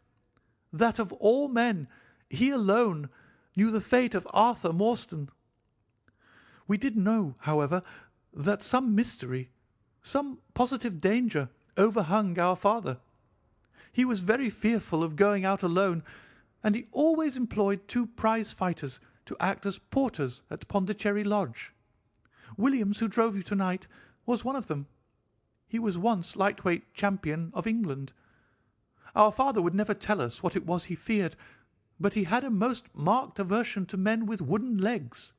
S2: that of all men he alone knew the fate of Arthur Morstan. We did know, however, that some mystery, some positive danger, overhung our father. He was very fearful of going out alone, and he always employed 2 prize fighters to act as porters at Pondicherry Lodge. Williams, who drove you tonight, was one of them. He was once lightweight champion of England. Our father would never tell us what it was he feared, but he had a most marked aversion to men with wooden legs.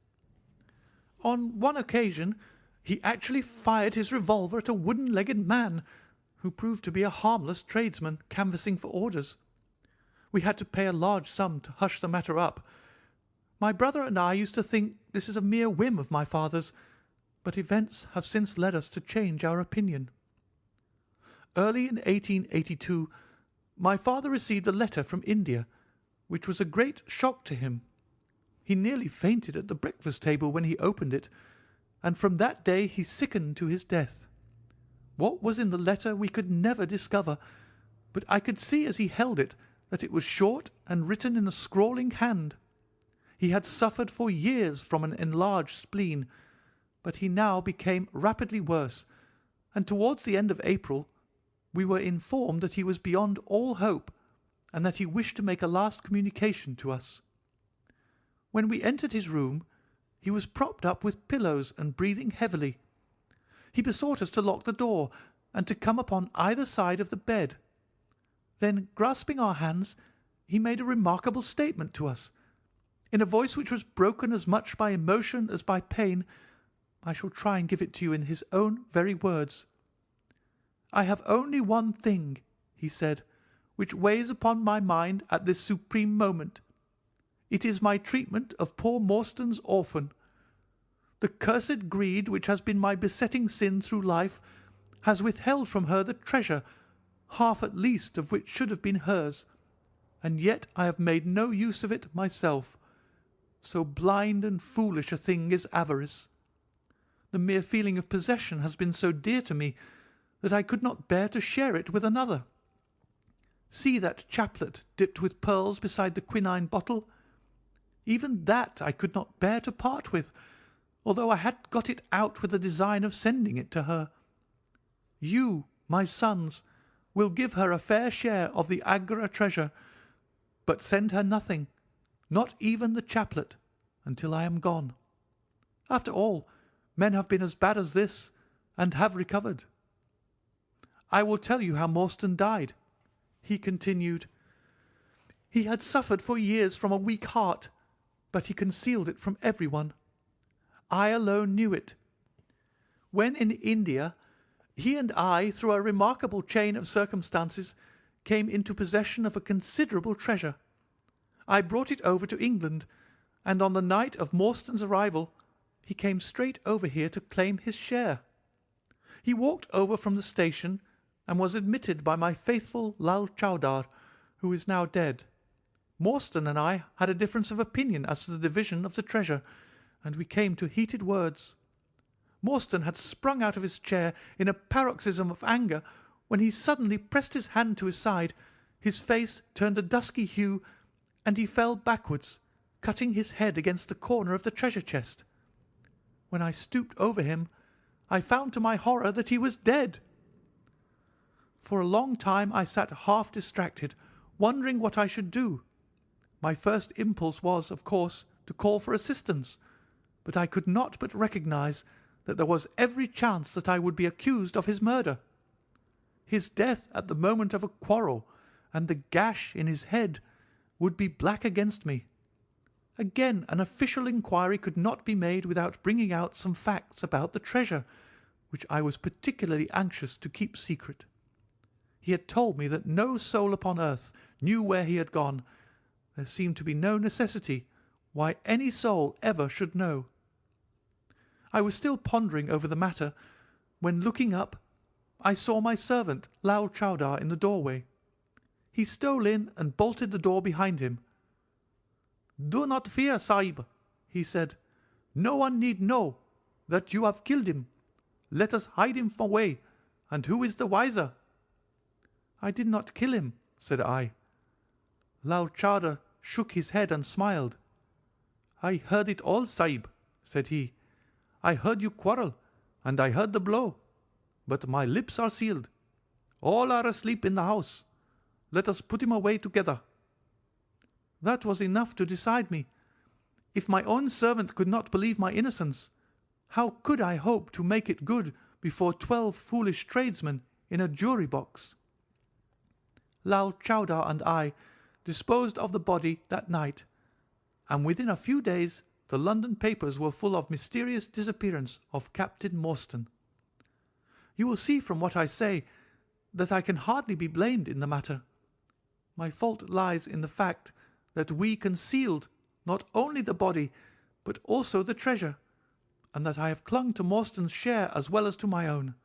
S2: On one occasion he actually fired his revolver at a wooden-legged man, who proved to be a harmless tradesman canvassing for orders. We had to pay a large sum to hush the matter up. My brother and I used to think this is a mere whim of my father's, but events have since led us to change our opinion. Early in 1882 my father received a letter from India, which was a great shock to him. He nearly fainted at the breakfast table when he opened it, and from that day he sickened to his death. What was in the letter we could never discover, but I could see as he held it that it was short and written in a scrawling hand.
S3: He had suffered for years from an enlarged spleen, but he now became rapidly worse, and towards the end of April we were informed that he was beyond all hope, and that he wished to make a last communication to us. When we entered his room, he was propped up with pillows and breathing heavily. He besought us to lock the door and to come upon either side of the bed. Then, grasping our hands, he made a remarkable statement to us. In a voice which was broken as much by emotion as by pain, I shall try and give it to you in his own very words. "I have only one thing," he said, "which weighs upon my mind at this supreme moment. It is my treatment of poor Morstan's orphan. The cursed greed which has been my besetting sin through life has withheld from her the treasure, half at least of which should have been hers, and yet I have made no use of it myself. So blind and foolish a thing is avarice. The mere feeling of possession has been so dear to me that I could not bear to share it with another. See that chaplet dipped with pearls beside the quinine bottle? Even that I could not bear to part with, although I had got it out with the design of sending it to her. You, my sons, will give her a fair share of the Agra treasure, but send her nothing, not even the chaplet, until I am gone. After all, men have been as bad as this, and have recovered. I will tell you how Morstan died," he continued. "He had suffered for years from a weak heart, but he concealed it from everyone. I alone knew it. When in India, he and I, through a remarkable chain of circumstances, came into possession of a considerable treasure. I brought it over to England, and on the night of Morstan's arrival he came straight over here to claim his share. He walked over from the station and was admitted by my faithful Lal Chowdar, who is now dead. Morstan and I had a difference of opinion as to the division of the treasure, and we came to heated words. Morstan had sprung out of his chair in a paroxysm of anger when he suddenly pressed his hand to his side, his face turned a dusky hue, and he fell backwards, cutting his head against the corner of the treasure chest. When I stooped over him, I found to my horror that he was dead. For a long time I sat half distracted, wondering what I should do. My first impulse was, of course, to call for assistance, but I could not but recognize that there was every chance that I would be accused of his murder. His death at the moment of a quarrel, and the gash in his head, would be black against me. Again, an official inquiry could not be made without bringing out some facts about the treasure, which I was particularly anxious to keep secret. He had told me that no soul upon earth knew where he had gone. There seemed to be no necessity why any soul ever should know. I was still pondering over the matter, when, looking up, I saw my servant Lal Chowdar in the doorway. He stole in and bolted the door behind him. "Do not fear, Sahib," he said. "No one need know that you have killed him. Let us hide him away, and who is the wiser?" "I did not kill him," said I. Lal Chowdar shook his head and smiled. "I heard it all, Sahib," said he. "I heard you quarrel, and I heard the blow. But my lips are sealed. All are asleep in the house. Let us put him away together." That was enough to decide me. If my own servant could not believe my innocence, how could I hope to make it good before 12 foolish tradesmen in a jury box? Lal Chowdar and I disposed of the body that night, and within a few days the London papers were full of mysterious disappearance of Captain Morstan. You will see from what I say that I can hardly be blamed in the matter. My fault lies in the fact that we concealed not only the body but also the treasure, and that I have clung to Morstan's share as well as to my own.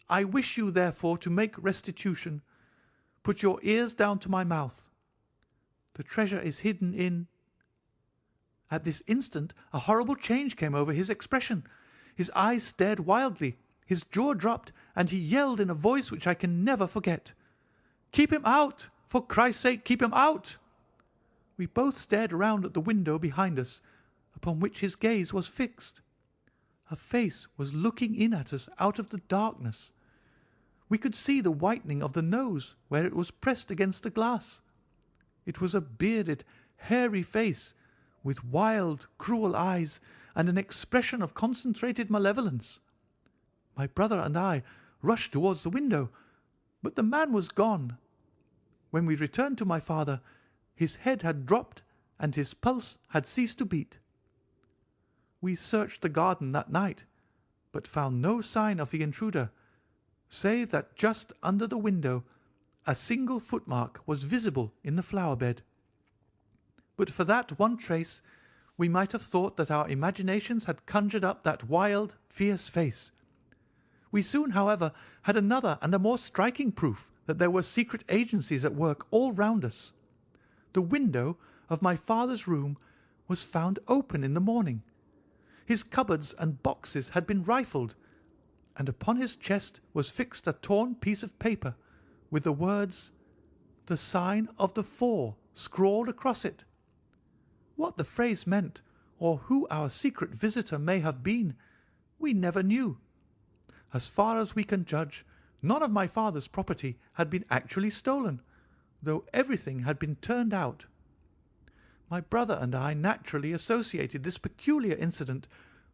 S3: I wish you, therefore, to make restitution. Put your ears down to my mouth. The treasure is hidden in—" At this instant a horrible change came over his expression. His eyes stared wildly, his jaw dropped, and he yelled in a voice which I can never forget, "Keep him out! For Christ's sake, keep him out!" We both stared round at the window behind us, upon which his gaze was fixed. A face was looking in at us out of the darkness. We could see the whitening of the nose where it was pressed against the glass. It was a bearded, hairy face, with wild, cruel eyes and an expression of concentrated malevolence. My brother and I rushed towards the window, but the man was gone. When we returned to my father, his head had dropped and his pulse had ceased to beat. We searched the garden that night, but found no sign of the intruder, save that just under the window a single footmark was visible in the flower-bed. But for that one trace, we might have thought that our imaginations had conjured up that wild, fierce face. We soon, however, had another and a more striking proof that there were secret agencies at work all round us. The window of my father's room was found open in the morning. His cupboards and boxes had been rifled, and upon his chest was fixed a torn piece of paper with the words, "The sign of the 4" scrawled across it. What the phrase meant, or who our secret visitor may have been, we never knew. As far as we can judge, none of my father's property had been actually stolen, though everything had been turned out. My brother and I naturally associated this peculiar incident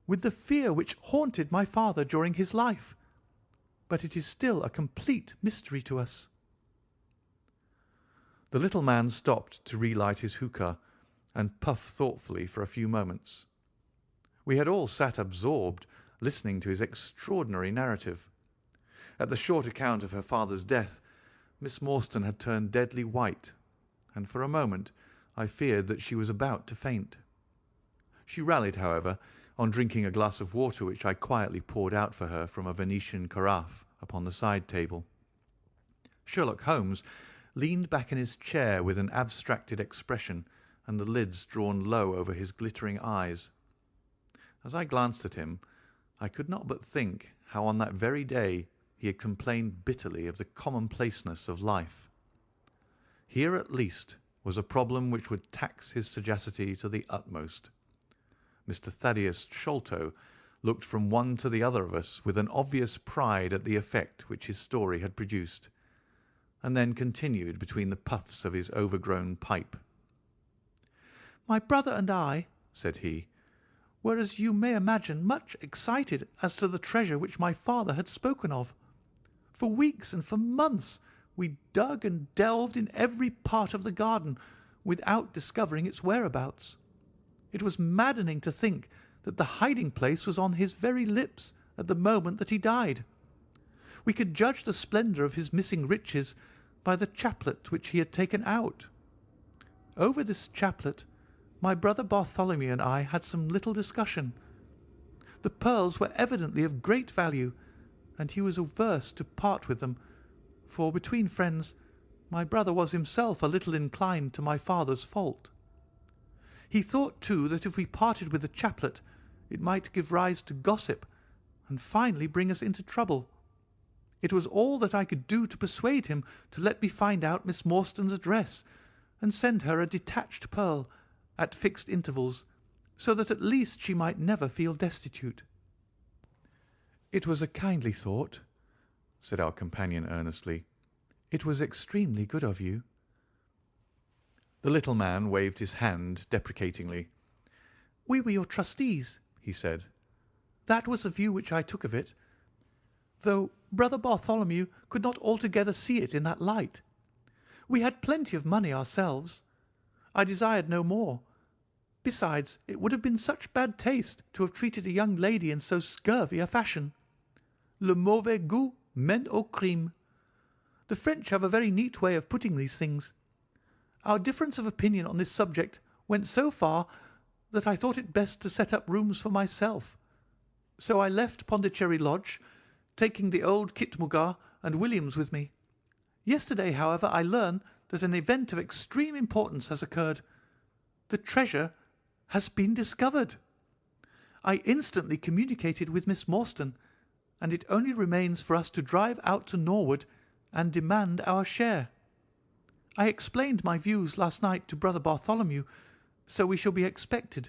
S3: with the fear which haunted my father during his life, but it is still a complete mystery to us.
S2: The little man stopped to relight his hookah and puff thoughtfully for a few moments. We had all sat absorbed, listening to his extraordinary narrative. At the short account of her father's death, Miss Morstan had turned deadly white, and for a moment I feared that she was about to faint. She rallied, however, on drinking a glass of water which I quietly poured out for her from a Venetian carafe upon the side table. Sherlock Holmes leaned back in his chair with an abstracted expression and the lids drawn low over his glittering eyes. As I glanced at him, I could not but think how on that very day he had complained bitterly of the commonplaceness of life. Here at least was a problem which would tax his sagacity to the utmost. Mr. Thaddeus Sholto looked from one to the other of us with an obvious pride at the effect which his story had produced, and then continued between the puffs of his overgrown pipe.
S3: "My brother and I," said he, "were, as you may imagine, much excited as to the treasure which my father had spoken of. For weeks and for months we dug and delved in every part of the garden without discovering its whereabouts. It was maddening to think that the hiding-place was on his very lips at the moment that he died. We could judge the splendour of his missing riches by the chaplet which he had taken out. Over this chaplet my brother Bartholomew and I had some little discussion. The pearls were evidently of great value, and he was averse to part with them, for between friends my brother was himself a little inclined to my father's fault. He thought, too, that if we parted with the chaplet it might give rise to gossip, and finally bring us into trouble. It was all that I could do to persuade him to let me find out Miss Morstan's address, and send her a detached pearl at fixed intervals, so that at least she might never feel destitute."
S2: "It was a kindly thought," said our companion earnestly. "It was extremely good of you." The little man waved his hand deprecatingly.
S3: "We were your trustees," he said. "That was the view which I took of it, though brother Bartholomew could not altogether see it in that light. We had plenty of money ourselves. I desired no more. Besides, it would have been such bad taste to have treated a young lady in so scurvy a fashion. Le mauvais goût mène au crime. The French have a very neat way of putting these things. Our difference of opinion on this subject went so far that I thought it best to set up rooms for myself. So I left Pondicherry Lodge, taking the old Khitmutgar and Williams with me. Yesterday, however, I learn that an event of extreme importance has occurred. The treasure has been discovered. I instantly communicated with Miss Morstan, and it only remains for us to drive out to Norwood and demand our share. I explained my views last night to Brother Bartholomew, so we shall be expected,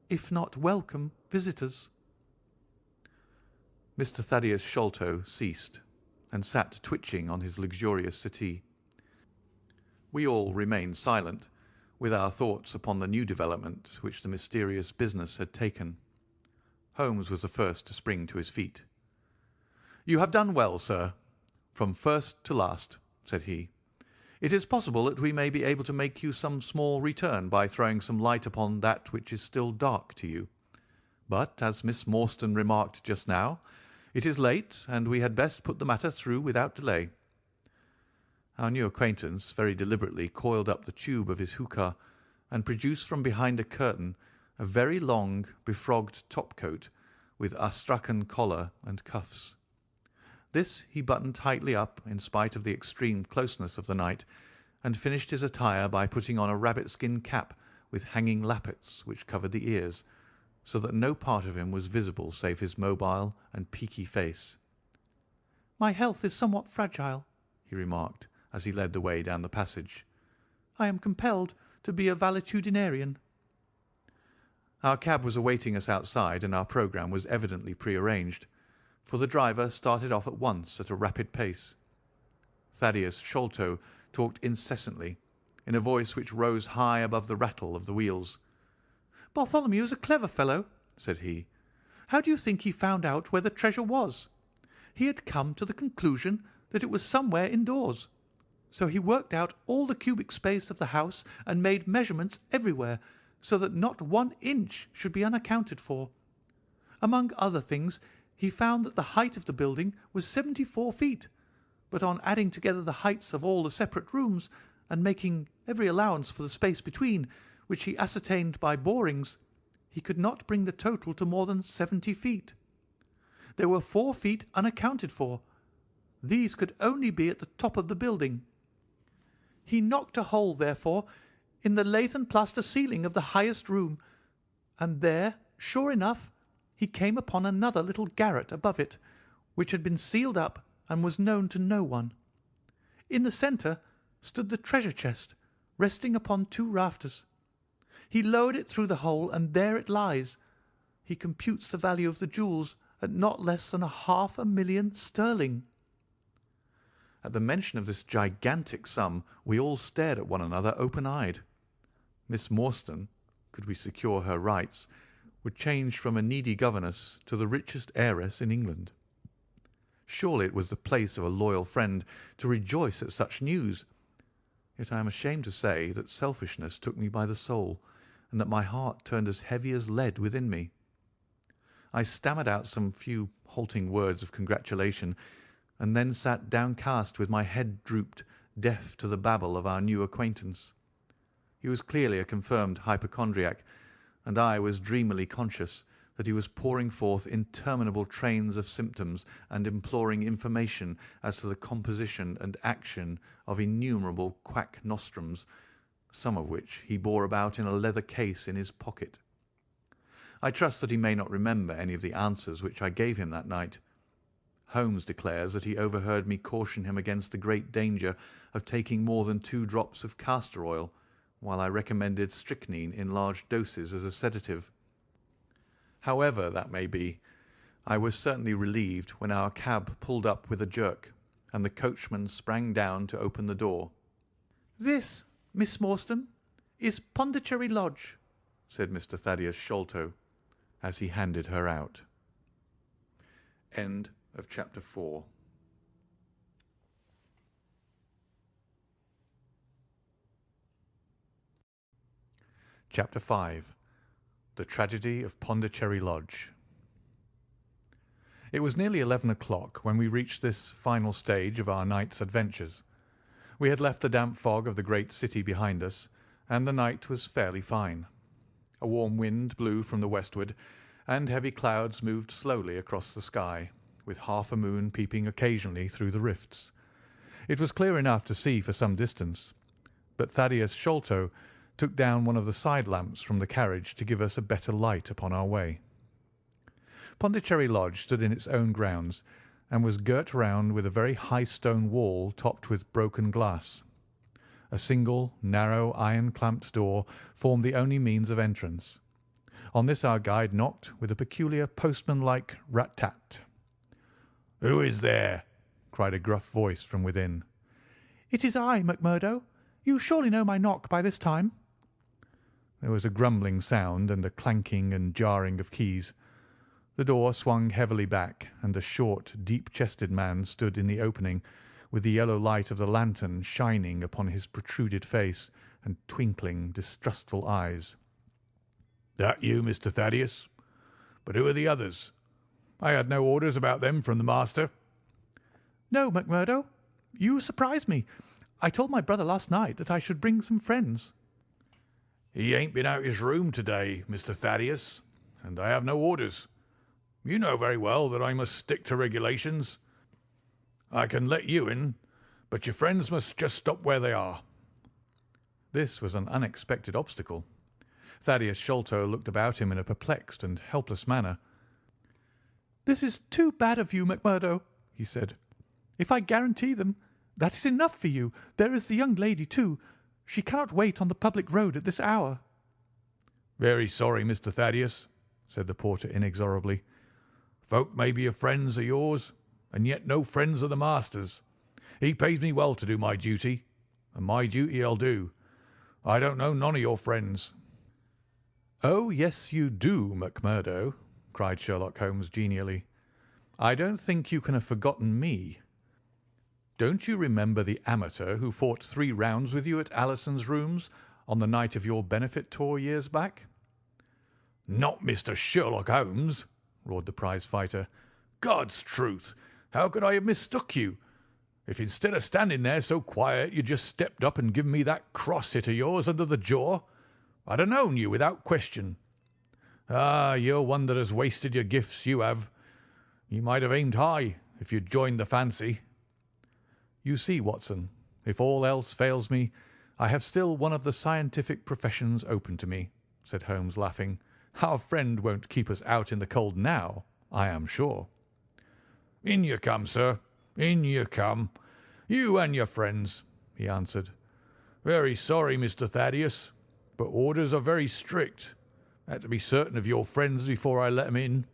S3: if not welcome, visitors."
S2: Mr. Thaddeus Sholto ceased, and sat twitching on his luxurious settee. We all remained silent, with our thoughts upon the new development which the mysterious business had taken. Holmes was the first to spring to his feet. "You have done well, sir, from first to last," said he. "It is possible that we may be able to make you some small return by throwing some light upon that which is still dark to you. But, as Miss Morstan remarked just now, it is late, and we had best put the matter through without delay." Our new acquaintance very deliberately coiled up the tube of his hookah, and produced from behind a curtain a very long, befrogged topcoat with astrakhan collar and cuffs. This he buttoned tightly up in spite of the extreme closeness of the night, and finished his attire by putting on a rabbit-skin cap with hanging lappets which covered the ears, so that no part of him was visible save his mobile and peaky face.
S3: "My health is somewhat fragile,"
S2: he remarked, as he led the way down the passage.
S3: "I am compelled to be a valetudinarian."
S2: Our cab was awaiting us outside, and our programme was evidently prearranged, for the driver started off at once at a rapid pace. Thaddeus Sholto talked incessantly, in a voice which rose high above the rattle of the wheels.
S3: "Bartholomew is a clever fellow," said he. "How do you think he found out where the treasure was? He had come to the conclusion that it was somewhere indoors. So he worked out all the cubic space of the house and made measurements everywhere, so that not 1 inch should be unaccounted for. Among other things, he found that the height of the building was 74 feet, but on adding together the heights of all the separate rooms, and making every allowance for the space between, which he ascertained by borings, he could not bring the total to more than 70 feet. There were 4 feet unaccounted for. These could only be at the top of the building. He knocked a hole, therefore, in the lath and plaster ceiling of the highest room, and there, sure enough, he came upon another little garret above it, which had been sealed up and was known to no one. In the centre stood the treasure chest, resting upon 2 rafters. He lowered it through the hole, and there it lies. He computes the value of the jewels at not less than 500,000 sterling.
S2: At the mention of this gigantic sum, we all stared at one another open-eyed. Miss Morstan, could we secure her rights, would change from a needy governess to the richest heiress in England. Surely it was the place of a loyal friend to rejoice at such news. Yet I am ashamed to say that selfishness took me by the soul, and that my heart turned as heavy as lead within me. I stammered out some few halting words of congratulation, and then sat downcast with my head drooped, deaf to the babble of our new acquaintance. He was clearly a confirmed hypochondriac, and I was dreamily conscious that he was pouring forth interminable trains of symptoms and imploring information as to the composition and action of innumerable quack nostrums, some of which he bore about in a leather case in his pocket. I trust that he may not remember any of the answers which I gave him that night. Holmes declares that he overheard me caution him against the great danger of taking more than 2 drops of castor oil, while I recommended strychnine in large doses as a sedative. However that may be, I was certainly relieved when our cab pulled up with a jerk, and the coachman sprang down to open the door.
S3: "This, Miss Morstan, is Pondicherry Lodge,"
S2: said Mr. Thaddeus Sholto, as he handed her out. End of chapter 4. Chapter 5. The Tragedy of Pondicherry Lodge. It was nearly 11 o'clock when we reached this final stage of our night's adventures. We had left the damp fog of the great city behind us, and the night was fairly fine. A warm wind blew from the westward, and heavy clouds moved slowly across the sky, with half a moon peeping occasionally through the rifts. It was clear enough to see for some distance, but Thaddeus Sholto took down one of the side lamps from the carriage to give us a better light upon our way. Pondicherry Lodge stood in its own grounds, and was girt round with a very high stone wall topped with broken glass.
S1: A single, narrow, iron-clamped door formed the only means of entrance. On this our guide knocked with a peculiar postman-like rat-tat. "Who is there?" cried a gruff voice from within.
S3: "It is I, McMurdo. You surely know my knock by this time."
S1: There was a grumbling sound and a clanking and jarring of keys. The door swung heavily back, and a short, deep-chested man stood in the opening, with the yellow light of the lantern shining upon his protruded face and twinkling, distrustful eyes. "That you, Mr. Thaddeus? But who are the others? I had no orders about them from the master."
S3: "No, McMurdo. You surprise me. I told my brother last night that I should bring some friends."
S2: "He ain't been out his room to-day, Mr. Thaddeus, and I have no orders. You know very well that I must stick to regulations. I can let you in, but your friends must just stop where they are."
S1: This was an unexpected obstacle. Thaddeus Sholto looked about him in a perplexed and helpless manner.
S3: "This is too bad of you, McMurdo," he said. "If I guarantee them, that is enough for you. There is the young lady, too. She cannot wait on the public road at this hour."
S2: "Very sorry, Mr. Thaddeus," said the porter inexorably. "Folk may be friends of yours, and yet no friends of the master's. He pays me well to do my duty, and my duty I'll do. I don't know none of your friends."
S1: "Oh, yes, you do, McMurdo," cried Sherlock Holmes genially. "I don't think you can have forgotten me. Don't you remember the amateur who fought 3 rounds with you at Alison's rooms on the night of your benefit tour years back?"
S2: "Not Mr. Sherlock Holmes!" roared the prize-fighter. "God's truth, how could I have mistook you? If instead of standing there so quiet you just stepped up and given me that cross hit of yours under the jaw, I'd have known you without question. Ah, you're one that has wasted your gifts, you have. You might have aimed high if you'd joined the fancy."
S1: "You see, Watson, if all else fails me, I have still one of the scientific professions open to me," said Holmes, laughing. "Our friend won't keep us out in the cold now, I am sure."
S2: "In you come, sir, in you come. You and your friends," he answered. "Very sorry, Mr. Thaddeus, but orders are very strict. Had to be certain of your friends before I let 'em in."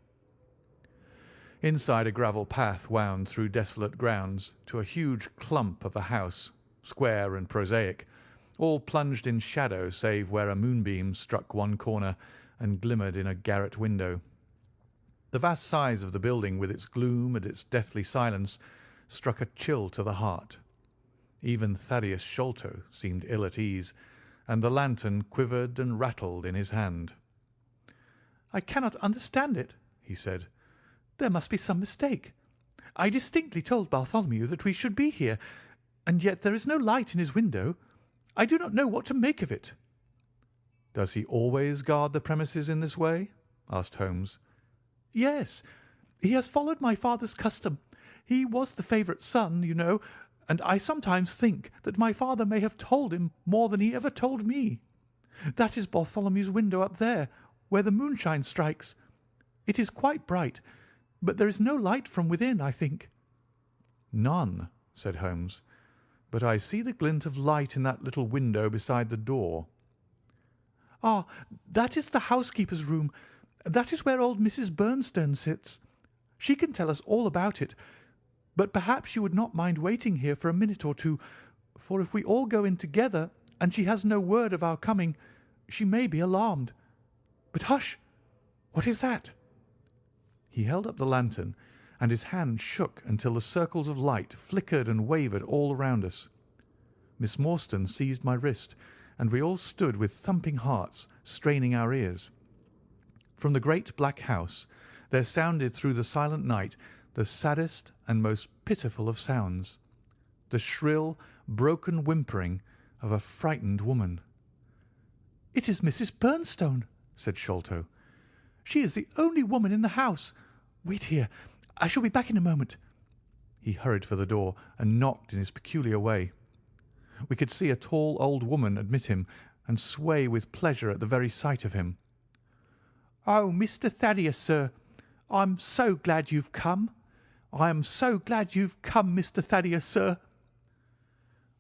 S1: Inside, a gravel path wound through desolate grounds to a huge clump of a house, square and prosaic, all plunged in shadow save where a moonbeam struck one corner and glimmered in a garret window. The vast size of the building, with its gloom and its deathly silence, struck a chill to the heart. Even Thaddeus Sholto seemed ill at ease, and the lantern quivered and rattled in his hand.
S3: "I cannot understand it," he said. "There must be some mistake. I distinctly told Bartholomew that we should be here, and yet there is no light in his window. I do not know what to make of it."
S1: "Does he always guard the premises in this way?" asked Holmes.
S3: "Yes. He has followed my father's custom. He was the favourite son, you know, and I sometimes think that my father may have told him more than he ever told me. That is Bartholomew's window up there, where the moonshine strikes. It is quite bright, but there is no light from within, I think."
S1: "None," said Holmes, "but I see the glint of light in that little window beside the door."
S3: "Ah, that is the housekeeper's room. That is where old Mrs. Bernstone sits. She can tell us all about it. But perhaps you would not mind waiting here for a minute or two, for if we all go in together and she has no word of our coming, she may be alarmed. But hush! What is that?"
S1: He held up the lantern, and his hand shook until the circles of light flickered and wavered all around us. Miss Morstan seized my wrist, and we all stood with thumping hearts, straining our ears. From the great black house there sounded through the silent night the saddest and most pitiful of sounds, the shrill, broken whimpering of a frightened woman.
S3: "It is Mrs. Bernstone," said Sholto. "She is the only woman in the house. Wait here. I shall be back in a moment."
S1: He hurried for the door and knocked in his peculiar way. We could see a tall old woman admit him and sway with pleasure at the very sight of him.
S3: "Oh, Mr. Thaddeus, sir, I'm so glad you've come. I am so glad you've come, Mr. Thaddeus, sir."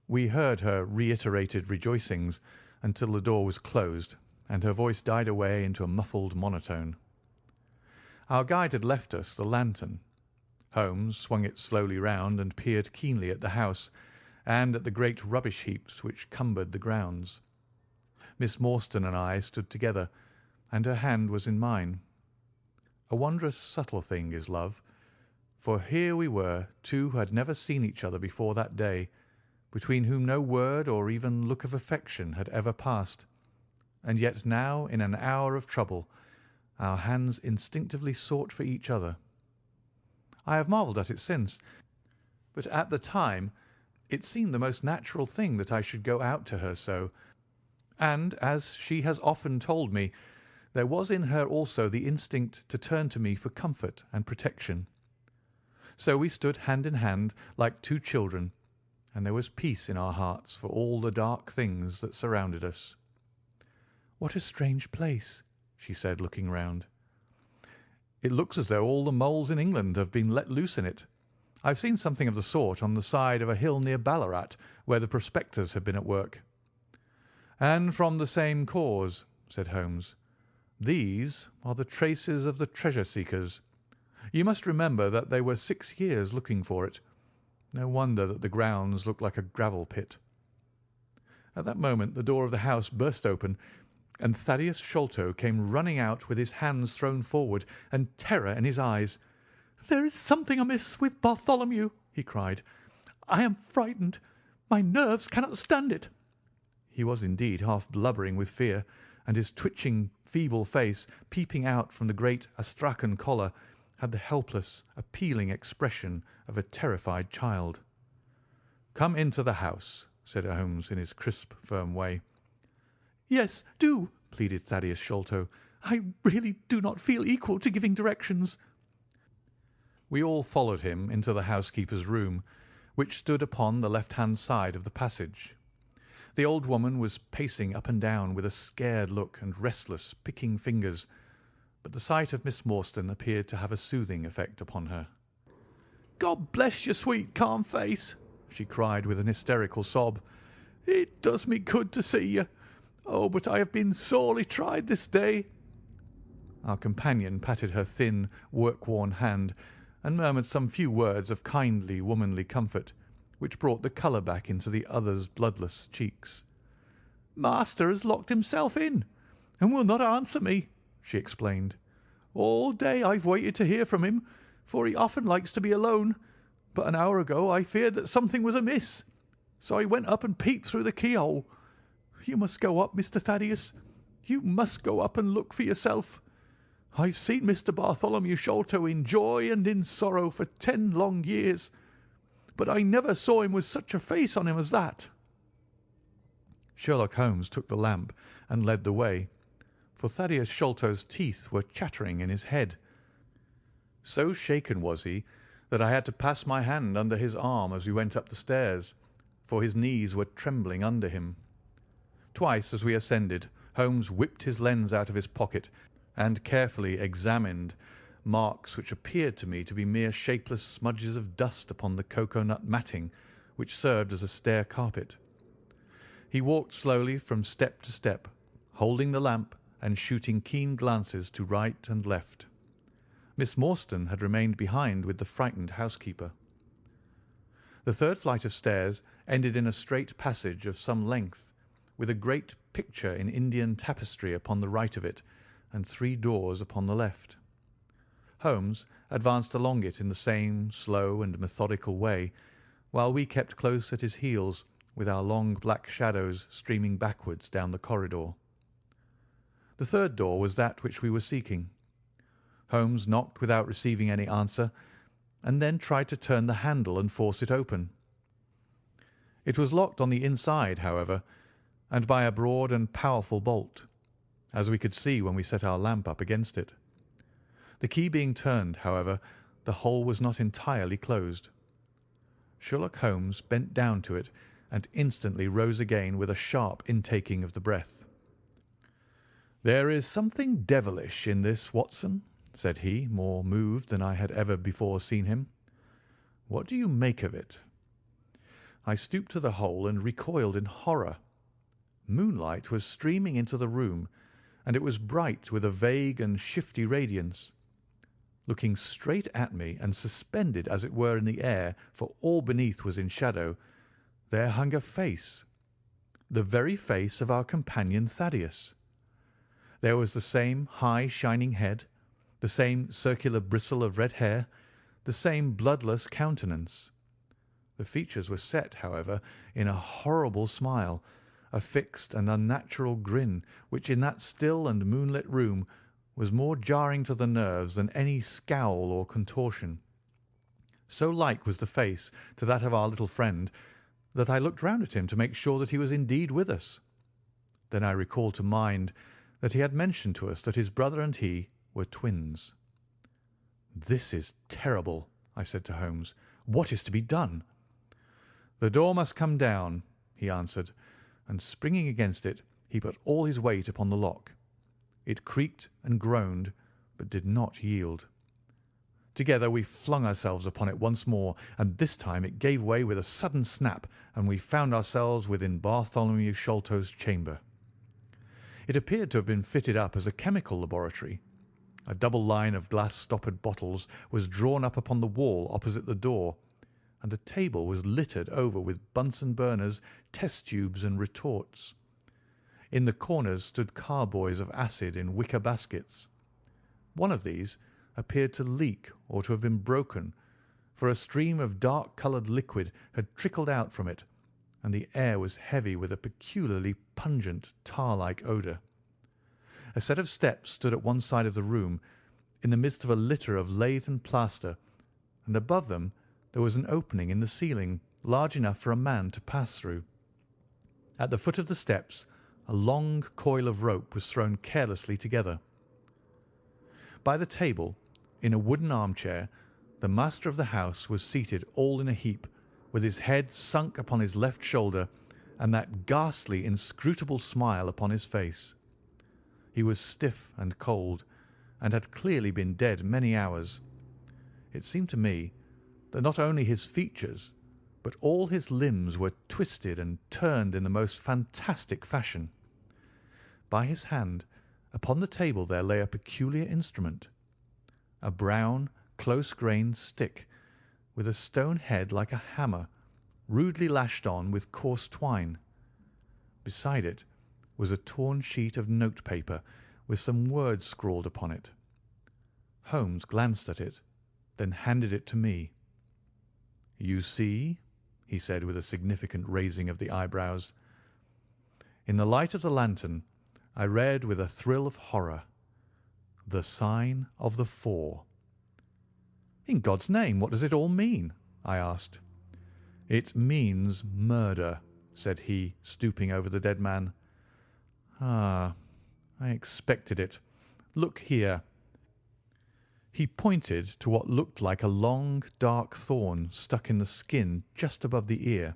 S1: We heard her reiterated rejoicings until the door was closed and her voice died away into a muffled monotone. Our guide had left us the lantern. Holmes swung it slowly round and peered keenly at the house and at the great rubbish heaps which cumbered the grounds. Miss Morstan and I stood together, and her hand was in mine. A wondrous subtle thing is love, for here we were, two who had never seen each other before that day, between whom no word or even look of affection had ever passed, and yet now, in an hour of trouble, our hands instinctively sought for each other. I have marvelled at it since, but at the time it seemed the most natural thing that I should go out to her so, and, as she has often told me, there was in her also the instinct to turn to me for comfort and protection. So we stood hand in hand like two children, and there was peace in our hearts for all the dark things that surrounded us. "What a strange place," she said, looking round. "It looks as though all the moles in England have been let loose in it. I've seen something of the sort on the side of a hill near Ballarat, where the prospectors have been at work." "And from the same cause," said Holmes. "These are the traces of the treasure-seekers. You must remember that they were 6 years looking for it. No wonder that the grounds look like a gravel pit." At that moment the door of the house burst open, and Thaddeus Sholto came running out with his hands thrown forward and terror in his eyes. "There is something amiss with Bartholomew," he cried. "I am frightened. My nerves cannot stand it." He was indeed half blubbering with fear, and his twitching, feeble face, peeping out from the great Astrakhan collar, had the helpless, appealing expression of a terrified child. "Come into the house," said Holmes in his crisp, firm way. "Yes, do," pleaded Thaddeus Sholto. "I really do not feel equal to giving directions." We all followed him into the housekeeper's room, which stood upon the left-hand side of the passage. The old woman was pacing up and down with a scared look and restless, picking fingers, but the sight of Miss Morstan appeared to have a soothing effect upon her. "God bless your sweet, calm face," she cried with an hysterical sob. "It does me good to see you. Oh, but I have been sorely tried this day." Our companion patted her thin, work-worn hand and murmured some few words of kindly, womanly comfort, which brought the colour back into the other's bloodless cheeks. "Master has locked himself in, and will not answer me," she explained. "All day I've waited to hear from him, for he often likes to be alone, but an hour ago I feared that something was amiss, so I went up and peeped through the keyhole. You must go up, Mr. Thaddeus. You must go up and look for yourself. I've seen Mr. Bartholomew Sholto in joy and in sorrow for 10 long years, but I never saw him with such a face on him as that." Sherlock Holmes took the lamp and led the way, for Thaddeus Sholto's teeth were chattering in his head. So shaken was he that I had to pass my hand under his arm as we went up the stairs, for his knees were trembling under him. Twice as we ascended, Holmes whipped his lens out of his pocket and carefully examined marks which appeared to me to be mere shapeless smudges of dust upon the cocoa-nut matting which served as a stair carpet. He walked slowly from step to step, holding the lamp and shooting keen glances to right and left. Miss Morstan had remained behind with the frightened housekeeper. The third flight of stairs ended in a straight passage of some length, with a great picture in Indian tapestry upon the right of it, and 3 doors upon the left. Holmes advanced along it in the same slow and methodical way, while we kept close at his heels, with our long black shadows streaming backwards down the corridor. The third door was that which we were seeking. Holmes knocked without receiving any answer, and then tried to turn the handle and force it open. It was locked on the inside, however, and by a broad and powerful bolt, as we could see when we set our lamp up against it. The key being turned, however, the hole was not entirely closed. Sherlock Holmes bent down to it and instantly rose again with a sharp intaking of the breath. "There is something devilish in this, Watson," said he, more moved than I had ever before seen him. "What do you make of it?" I stooped to the hole and recoiled in horror. Moonlight was streaming into the room, and it was bright with a vague and shifty radiance. Looking straight at me, and suspended as it were in the air, for all beneath was in shadow, there hung a face, the very face of our companion Thaddeus. There was the same high shining head, the same circular bristle of red hair, the same bloodless countenance. The features were set, however, in a horrible smile, a fixed and unnatural grin, which in that still and moonlit room was more jarring to the nerves than any scowl or contortion. So like was the face to that of our little friend that I looked round at him to make sure that he was indeed with us. Then I recalled to mind that he had mentioned to us that his brother and he were twins. "This is terrible," I said to Holmes. "What is to be done?" "The door must come down," he answered, and springing against it, he put all his weight upon the lock. It creaked and groaned, but did not yield. Together we flung ourselves upon it once more, and this time it gave way with a sudden snap, and we found ourselves within Bartholomew Sholto's chamber. It appeared to have been fitted up as a chemical laboratory. A double line of glass-stoppered bottles was drawn up upon the wall opposite the door, and a table was littered over with Bunsen burners, test tubes, and retorts. In the corners stood carboys of acid in wicker baskets. One of these appeared to leak or to have been broken, for a stream of dark-coloured liquid had trickled out from it, and the air was heavy with a peculiarly pungent tar-like odour. A set of steps stood at one side of the room, in the midst of a litter of lath and plaster, and above them there was an opening in the ceiling large enough for a man to pass through. At the foot of the steps a long coil of rope was thrown carelessly together. By the table, in a wooden armchair, the master of the house was seated all in a heap, with his head sunk upon his left shoulder, and that ghastly, inscrutable smile upon his face. He was stiff and cold, and had clearly been dead many hours. It seemed to me that not only his features, but all his limbs were twisted and turned in the most fantastic fashion. By his hand, upon the table there lay a peculiar instrument, a brown, close-grained stick, with a stone head like a hammer, rudely lashed on with coarse twine. Beside it was a torn sheet of note-paper with some words scrawled upon it. Holmes glanced at it, then handed it to me. "You see," he said with a significant raising of the eyebrows. In the light of the lantern I read with a thrill of horror, "The Sign of the Four." "In God's name, what does it all mean?" I asked. "It means murder," said he, stooping over the dead man. "Ah, I expected it. Look here." He pointed to what looked like a long, dark thorn stuck in the skin just above the ear.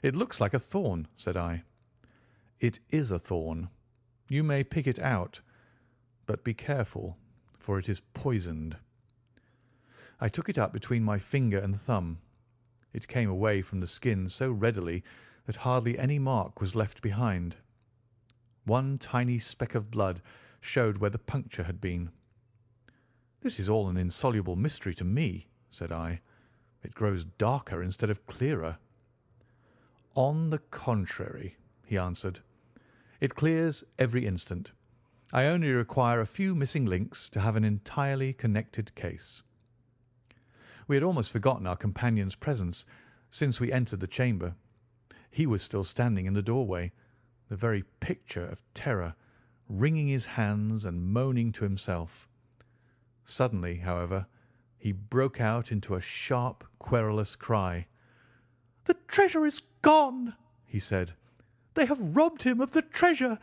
S1: "It looks like a thorn," said I. "It is a thorn. You may pick it out, but be careful, for it is poisoned." I took it up between my finger and thumb. It came away from the skin so readily that hardly any mark was left behind. One tiny speck of blood showed where the puncture had been. "This is all an insoluble mystery to me," said I. "It grows darker instead of clearer." "On the contrary," he answered, "it clears every instant. I only require a few missing links to have an entirely connected case." We had almost forgotten our companion's presence since we entered the chamber. He was still standing in the doorway, the very picture of terror, wringing his hands and moaning to himself. Suddenly, however, he broke out into a sharp, querulous cry. "The treasure is gone," he said. "They have robbed him of the treasure.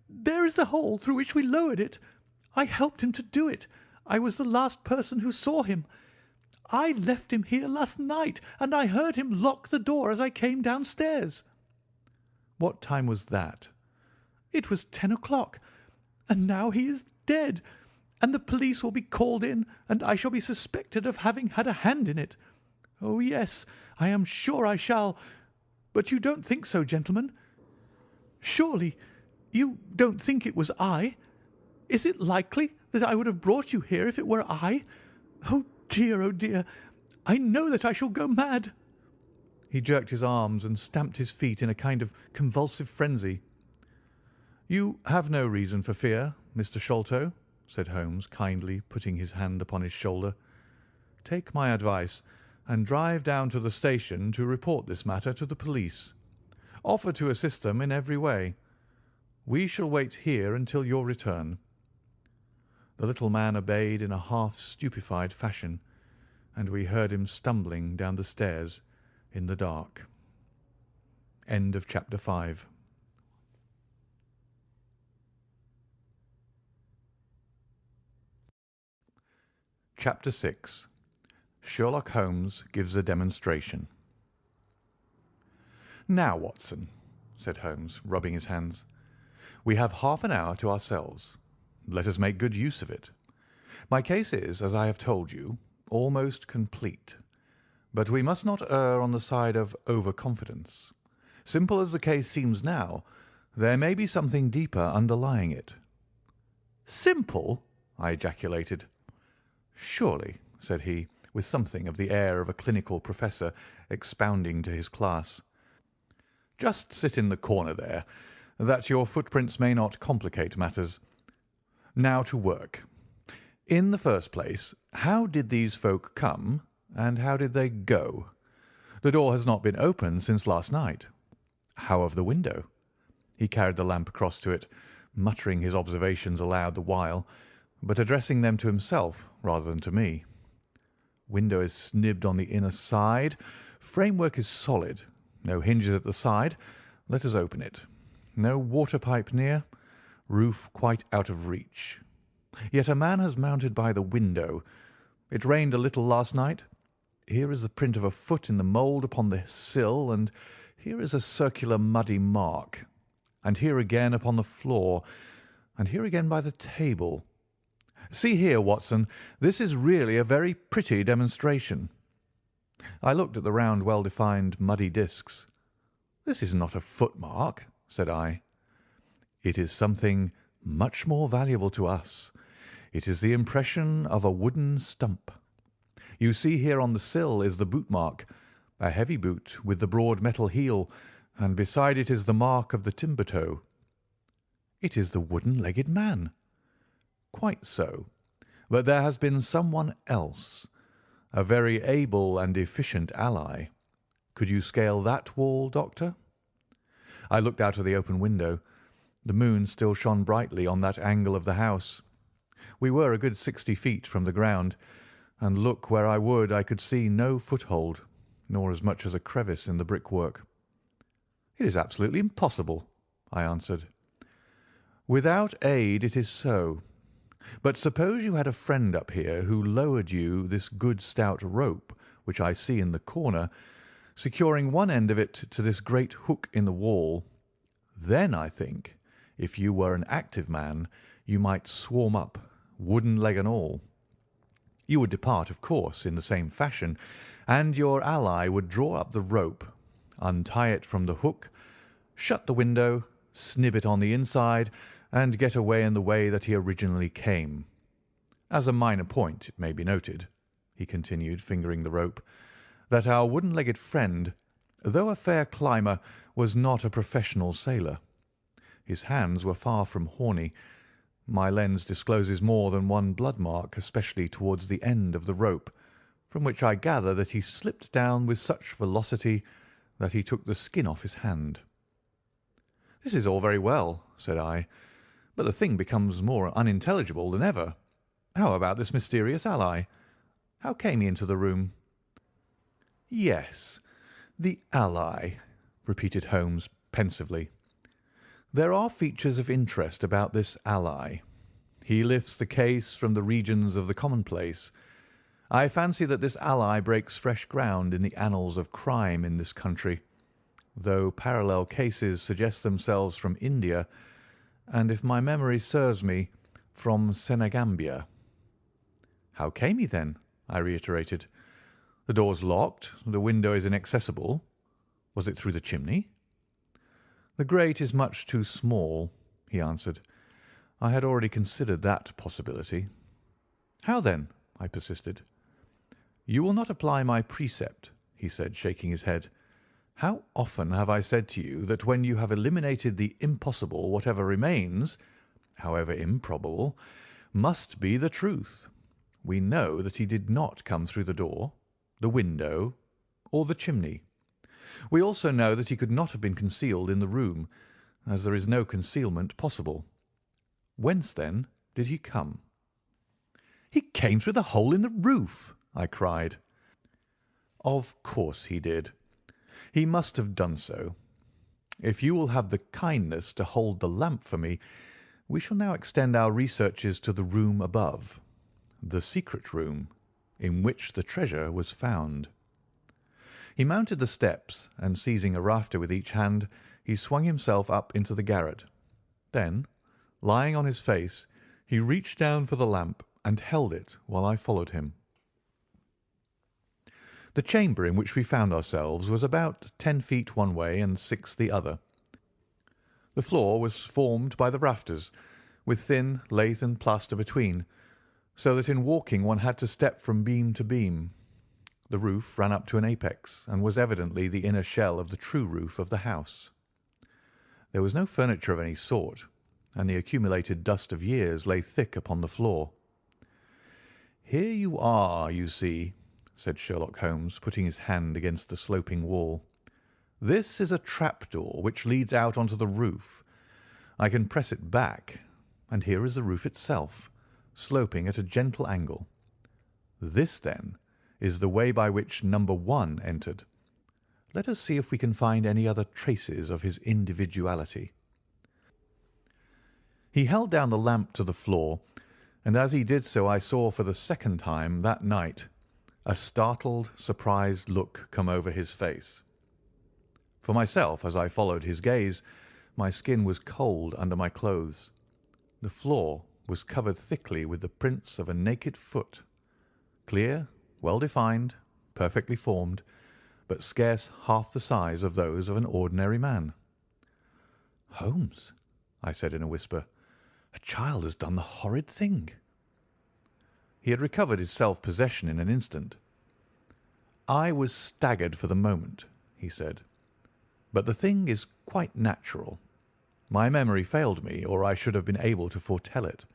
S1: There is the hole through which we lowered it. I helped him to do it. I was the last person who saw him. I left him here last night, and I heard him lock the door as I came downstairs." "What time was that?"
S3: "It was 10 o'clock, and now he is dead, and the police will be called in, and I shall be suspected of having had a hand in it. "Oh, yes, I am sure I shall. But you don't think so, gentlemen? Surely you don't think it was I? Is it likely that I would have brought you here if it were I? Oh, dear, oh, dear! I know that I shall go mad." He jerked his arms and stamped his feet in a kind of convulsive frenzy. "You have no reason for fear, Mr. Sholto," said Holmes, kindly putting his hand upon his shoulder. "Take my advice and drive down to the station to report this matter to the police. Offer to assist them in every way. We shall wait here until your return." The little man obeyed in a half-stupefied fashion, and we heard him stumbling down the stairs in the dark. End of chapter 5. Chapter 6. Sherlock Holmes gives a demonstration. "Now, Watson," said Holmes, rubbing his hands, "we have half an hour to ourselves. Let us make good use of it. My case is, as I have told you, almost complete. But we must not err on the side of over-confidence. Simple as the case seems now, there may be something deeper underlying it." "Simple!" I ejaculated. "Surely," said he, with something of the air of a clinical professor expounding to his class. "Just sit in the corner there, that your footprints may not complicate matters. Now to work. In the first place, how did these folk come, and how did they go? The door has not been opened since last night. How of the window?" He carried the lamp across to it, muttering his observations aloud the while, but addressing them to himself rather than to me. "Window is snibbed on the inner side. Framework is solid. No hinges at the side. Let us open it. No water pipe near. Roof quite out of reach. Yet a man has mounted by the window. It rained a little last night. Here is the print of a foot in the mould upon the sill, and here is a circular muddy mark, and here again upon the floor, and here again by the table. See here, Watson, this is really a very pretty demonstration." I looked at the round, well-defined, muddy discs. "This is not a footmark," said I. "It is something much more valuable to us. It is the impression of a wooden stump. You see here on the sill is the boot mark, a heavy boot with the broad metal heel, and beside it is the mark of the timber toe. It is the wooden-legged man." "Quite so. But there has been someone else, a very able and efficient ally. Could you scale that wall, Doctor?" I looked out of the open window. The moon still shone brightly on that angle of the house. We were a good 60 feet from the ground, and look where I would I could see no foothold, nor as much as a crevice in the brickwork. "It is absolutely impossible," I answered. "Without aid it is so. But suppose you had a friend up here who lowered you this good stout rope which I see in the corner, securing one end of it to this great hook in the wall. Then, I think, if you were an active man, you might swarm up, wooden leg and all. You would depart, of course, in the same fashion, and your ally would draw up the rope, untie it from the hook, shut the window, snib it on the inside, and get away in the way that he originally came. As a minor point, it may be noted," he continued, fingering the rope, "that our wooden-legged friend, though a fair climber, was not a professional sailor. His hands were far from horny. My lens discloses more than one blood mark, especially towards the end of the rope, from which I gather that he slipped down with such velocity that he took the skin off his hand." "This is all very well," said I, "but the thing becomes more unintelligible than ever. How about this mysterious ally? How came he into the room?" "Yes, the ally," repeated Holmes pensively. "There are features of interest about this ally. He lifts the case from the regions of the commonplace. I fancy that this ally breaks fresh ground in the annals of crime in this country, though parallel cases suggest themselves from India, and, if my memory serves me, from Senegambia." "How came he, then?" I reiterated.
S1: The door's locked. The window is inaccessible. Was it through the chimney?" "The grate is much too small," he answered. "I had already considered that possibility." "How then?" I persisted. "You will not apply my precept," he said, shaking his head. "How often have I said to you that when you have eliminated the impossible, whatever remains, however improbable, must be the truth. We know that he did not come through the door, the window, or the chimney. We also know that he could not have been concealed in the room, as there is no concealment possible. Whence, then, did he come?" "He came through the hole in the roof!" I cried. "Of course he did. He must have done so. If you will have the kindness to hold the lamp for me, we shall now extend our researches to the room above, the secret room in which the treasure was found." He mounted the steps, and seizing a rafter with each hand, he swung himself up into the garret. Then, lying on his face, he reached down for the lamp and held it while I followed him. The chamber in which we found ourselves was about 10 feet one way and 6 the other. The floor was formed by the rafters, with thin lath and plaster between, so that in walking one had to step from beam to beam. The roof ran up to an apex, and was evidently the inner shell of the true roof of the house. There was no furniture of any sort, and the accumulated dust of years lay thick upon the floor. "Here you are, you see," said Sherlock Holmes, putting his hand against the sloping wall. "This is a trapdoor which leads out onto the roof. I can press it back, and here is the roof itself, sloping at a gentle angle. This, then, is the way by which number 1 entered. Let us see if we can find any other traces of his individuality." He held down the lamp to the floor, and as he did so I saw for the second time that night a startled, surprised look come over his face. For myself, as I followed his gaze, my skin was cold under my clothes. The floor was covered thickly with the prints of a naked foot, clear, well defined, perfectly formed, but scarce half the size of those of an ordinary man. "Holmes," I said in a whisper, "a child has done the horrid thing." He had recovered his self-possession in an instant. "I was staggered for the moment," he said, "but the thing is quite natural. My memory failed me, or I should have been able to foretell it.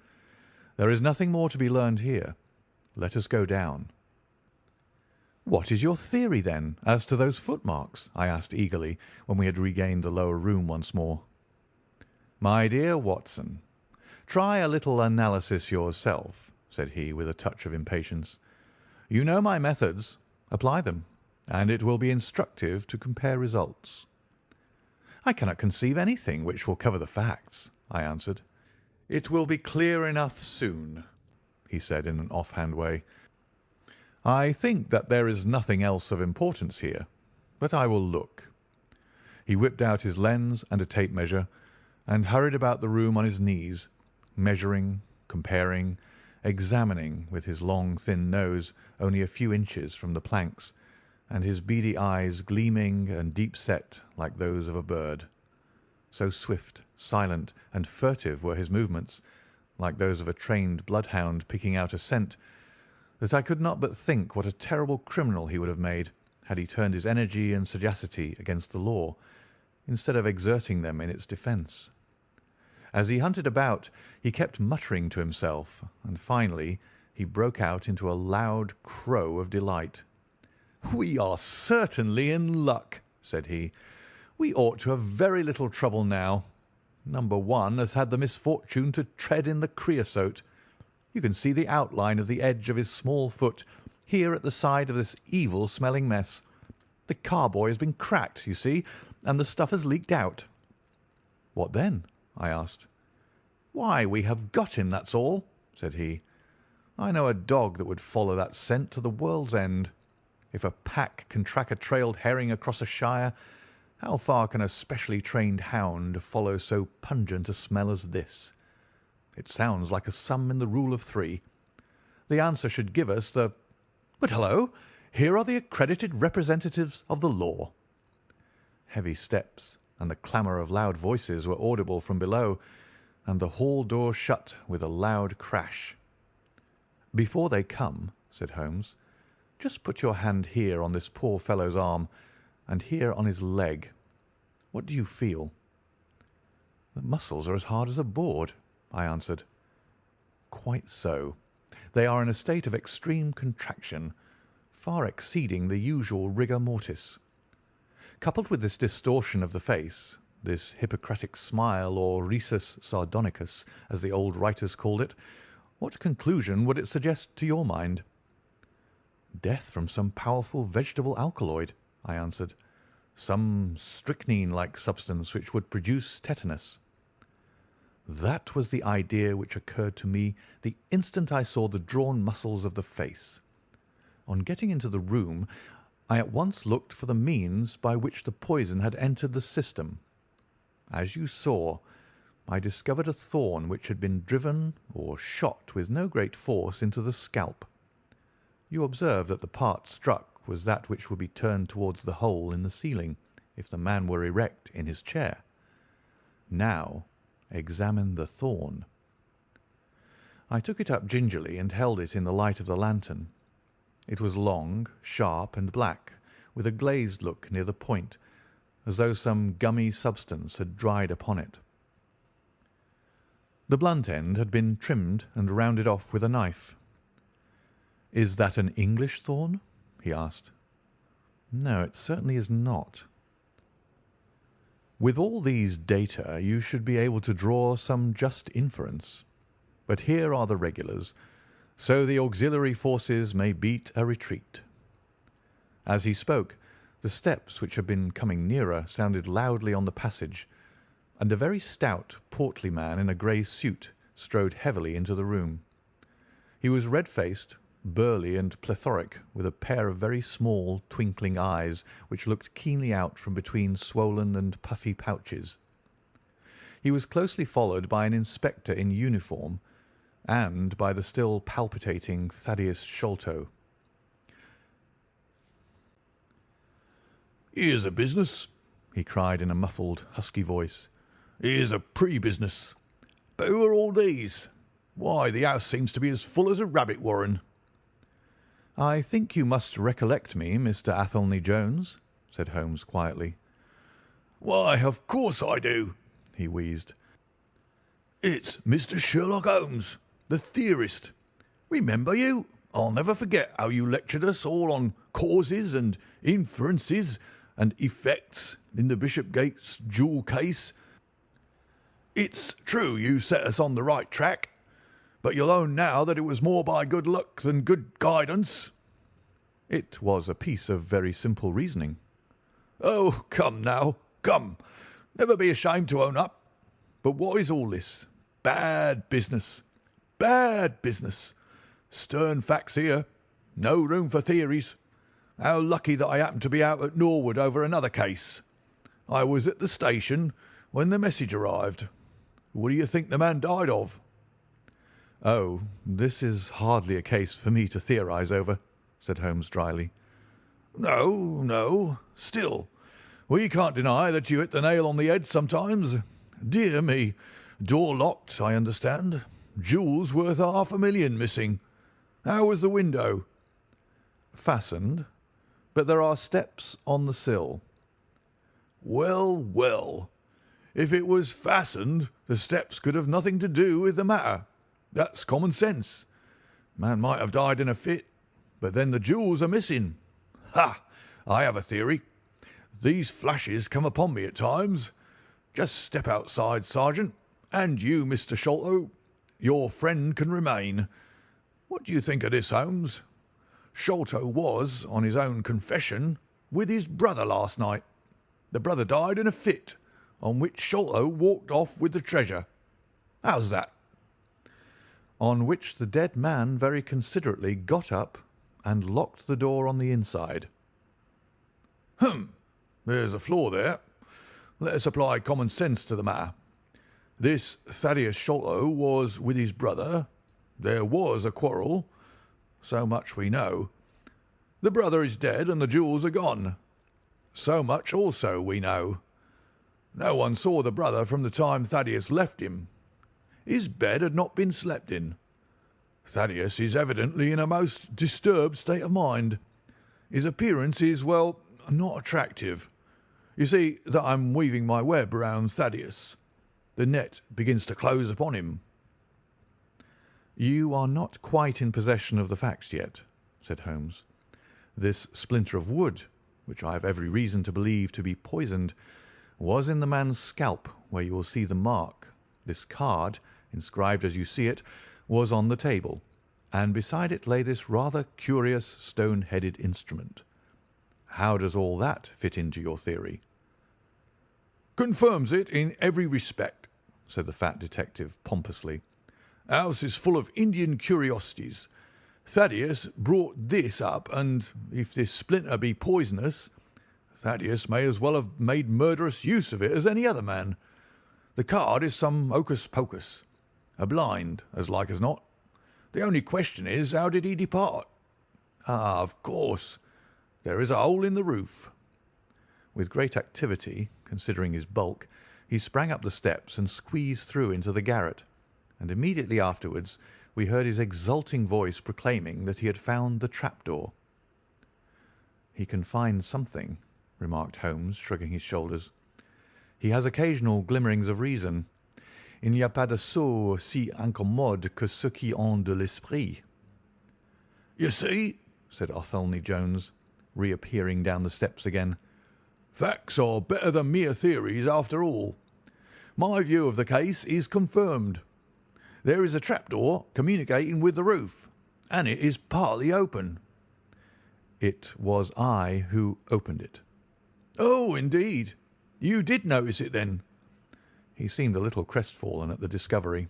S1: There is nothing more to be learned here. Let us go down." "What is your theory, then, as to those footmarks?" I asked eagerly, when we had regained the lower room once more. "My dear Watson, try a little analysis yourself," said he, with a touch of impatience. "You know my methods. Apply them, and it will be instructive to compare results." "I cannot conceive anything which will cover the facts," I answered. "It will be clear enough soon," he said in an offhand way. "I think that there is nothing else of importance here, but I will look." He whipped out his lens and a tape measure, and hurried about the room on his knees, measuring, comparing, examining, with his long, thin nose only a few inches from the planks, and his beady eyes gleaming and deep-set like those of a bird. So swift, silent, and furtive were his movements, like those of a trained bloodhound picking out a scent, that I could not but think what a terrible criminal he would have made had he turned his energy and sagacity against the law, instead of exerting them in its defence. As he hunted about, he kept muttering to himself, and finally he broke out into a loud crow of delight. "We are certainly in luck," said he. "We ought to have very little trouble now. Number 1 has had the misfortune to tread in the creosote. You can see the outline of the edge of his small foot here at the side of this evil-smelling mess. The carboy has been cracked, you see, and the stuff has leaked out." "What then?" I asked. "Why, we have got him, that's all," said he. "I know a dog that would follow that scent to the world's end. If a pack can track a trailed herring across a shire, how far can a specially trained hound follow so pungent a smell as this? It sounds like a sum in the rule of 3. The answer should give us the— But hullo! Here are the accredited representatives of the law." Heavy steps and the clamour of loud voices were audible from below, and the hall door shut with a loud crash. "Before they come," said Holmes, "just put your hand here on this poor fellow's arm, and here on his leg. What do you feel?" "The muscles are as hard as a board," I answered. "Quite so. They are in a state of extreme contraction, far exceeding the usual rigor mortis. Coupled with this distortion of the face, this Hippocratic smile, or risus sardonicus, as the old writers called it, what conclusion would it suggest to your mind?" "Death from some powerful vegetable alkaloid," I answered. "Some strychnine-like substance which would produce tetanus." That was the idea which occurred to me the instant I saw the drawn muscles of the face. On getting into the room, I at once looked for the means by which the poison had entered the system. As you saw, I discovered a thorn which had been driven or shot with no great force into the scalp. You observe that the part struck was that which would be turned towards the hole in the ceiling if the man were erect in his chair. Now examine the thorn." I took it up gingerly and held it in the light of the lantern. It was long, sharp, and black, with a glazed look near the point, as though some gummy substance had dried upon it. The blunt end had been trimmed and rounded off with a knife. "Is that an English thorn?" he asked. "No, it certainly is not." "With all these data you should be able to draw some just inference. But here are the regulars, so the auxiliary forces may beat a retreat." As he spoke, the steps which had been coming nearer sounded loudly on the passage, and a very stout, portly man in a grey suit strode heavily into the room. He was red-faced, burly, and plethoric, with a pair of very small, twinkling eyes which looked keenly out from between swollen and puffy pouches. He was closely followed by an inspector in uniform and by the still palpitating Thaddeus Sholto.
S2: "Here's a business," he cried in a muffled, husky voice. "Here's a pretty business. But who are all these? Why, the house seems to be as full as a rabbit warren."
S1: "I think you must recollect me, Mr. Athelney Jones," said Holmes quietly.
S2: "Why, of course I do," he wheezed. "It's Mr. Sherlock Holmes, the theorist. Remember you? I'll never forget how you lectured us all on causes and inferences and effects in the Bishopgate's jewel case. It's true you set us on the right track, but you'll own now that it was more by good luck than good guidance."
S1: "It was a piece of very simple reasoning."
S2: "Oh, come now, come. Never be ashamed to own up. But what is all this? Bad business. Bad business. Stern facts here. No room for theories. How lucky that I happened to be out at Norwood over another case. I was at the station when the message arrived. What do you think the man died of?"
S1: "Oh, this is hardly a case for me to theorise over," said Holmes dryly.
S2: "No, no. Still, we can't deny that you hit the nail on the head sometimes. Dear me. Door locked, I understand. Jewels worth $500,000 missing. How was the window?"
S1: "Fastened, but there are steps on the sill."
S2: "Well, well. If it was fastened, the steps could have nothing to do with the matter. That's common sense. Man might have died in a fit, but then the jewels are missing. Ha! I have a theory. These flashes come upon me at times. Just step outside, Sergeant, and you, Mr. Sholto, your friend can remain. What do you think of this, Holmes? Sholto was, on his own confession, with his brother last night. The brother died in a fit, on which Sholto walked off with the treasure. How's that?"
S1: On which the dead man very considerately got up and locked the door on the inside.
S2: There's a flaw there. Let us apply common sense to the matter. This Thaddeus Sholto was with his brother. There was a quarrel. So much we know. The brother is dead and the jewels are gone. So much also we know. No one saw the brother from the time Thaddeus left him. His bed had not been slept in. Thaddeus is evidently in a most disturbed state of mind. His appearance is, well, not attractive. You see that I'm weaving my web round Thaddeus. The net begins to close upon him."
S1: "You are not quite in possession of the facts yet," said Holmes. "This splinter of wood, which I have every reason to believe to be poisoned, was in the man's scalp, where you will see the mark. This card, inscribed as you see it, was on the table, and beside it lay this rather curious stone-headed instrument. How does all that fit into your theory?"
S2: "Confirms it in every respect," said the fat detective pompously. "House is full of Indian curiosities. Thaddeus brought this up, and if this splinter be poisonous, Thaddeus may as well have made murderous use of it as any other man. The card is some hocus-pocus. A blind, as like as not. The only question is, how did he depart? Ah, of course, there is a hole in the roof."
S1: With great activity, considering his bulk, he sprang up the steps and squeezed through into the garret, and immediately afterwards we heard his exulting voice proclaiming that he had found the trapdoor. "He can find something," remarked Holmes, shrugging his shoulders. "He has occasional glimmerings of reason. Il n'y a pas de sots si incommodes que ceux qui ont de l'esprit."
S2: "You see," said Athelney Jones, reappearing down the steps again, "facts are better than mere theories after all. My view of the case is confirmed. There is a trapdoor communicating with the roof, and it is partly open."
S1: "It was I who opened it."
S2: "Oh, indeed. You did notice it, then?"
S1: He seemed a little crestfallen at the discovery.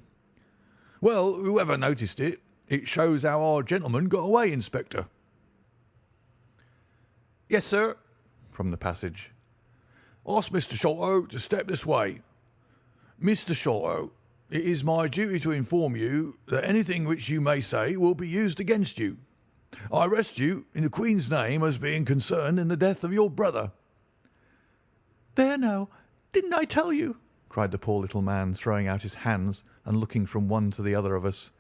S2: "Well, whoever noticed it, it shows how our gentleman got away, Inspector."
S3: "Yes, sir,"
S1: from the passage.
S2: "Ask Mr. Sholto to step this way. Mr. Sholto, it is my duty to inform you that anything which you may say will be used against you. I arrest you in the Queen's name as being concerned in the death of your brother."
S3: "There now, didn't I tell you?"
S1: cried the poor little man, throwing out his hands and looking from one to the other of us.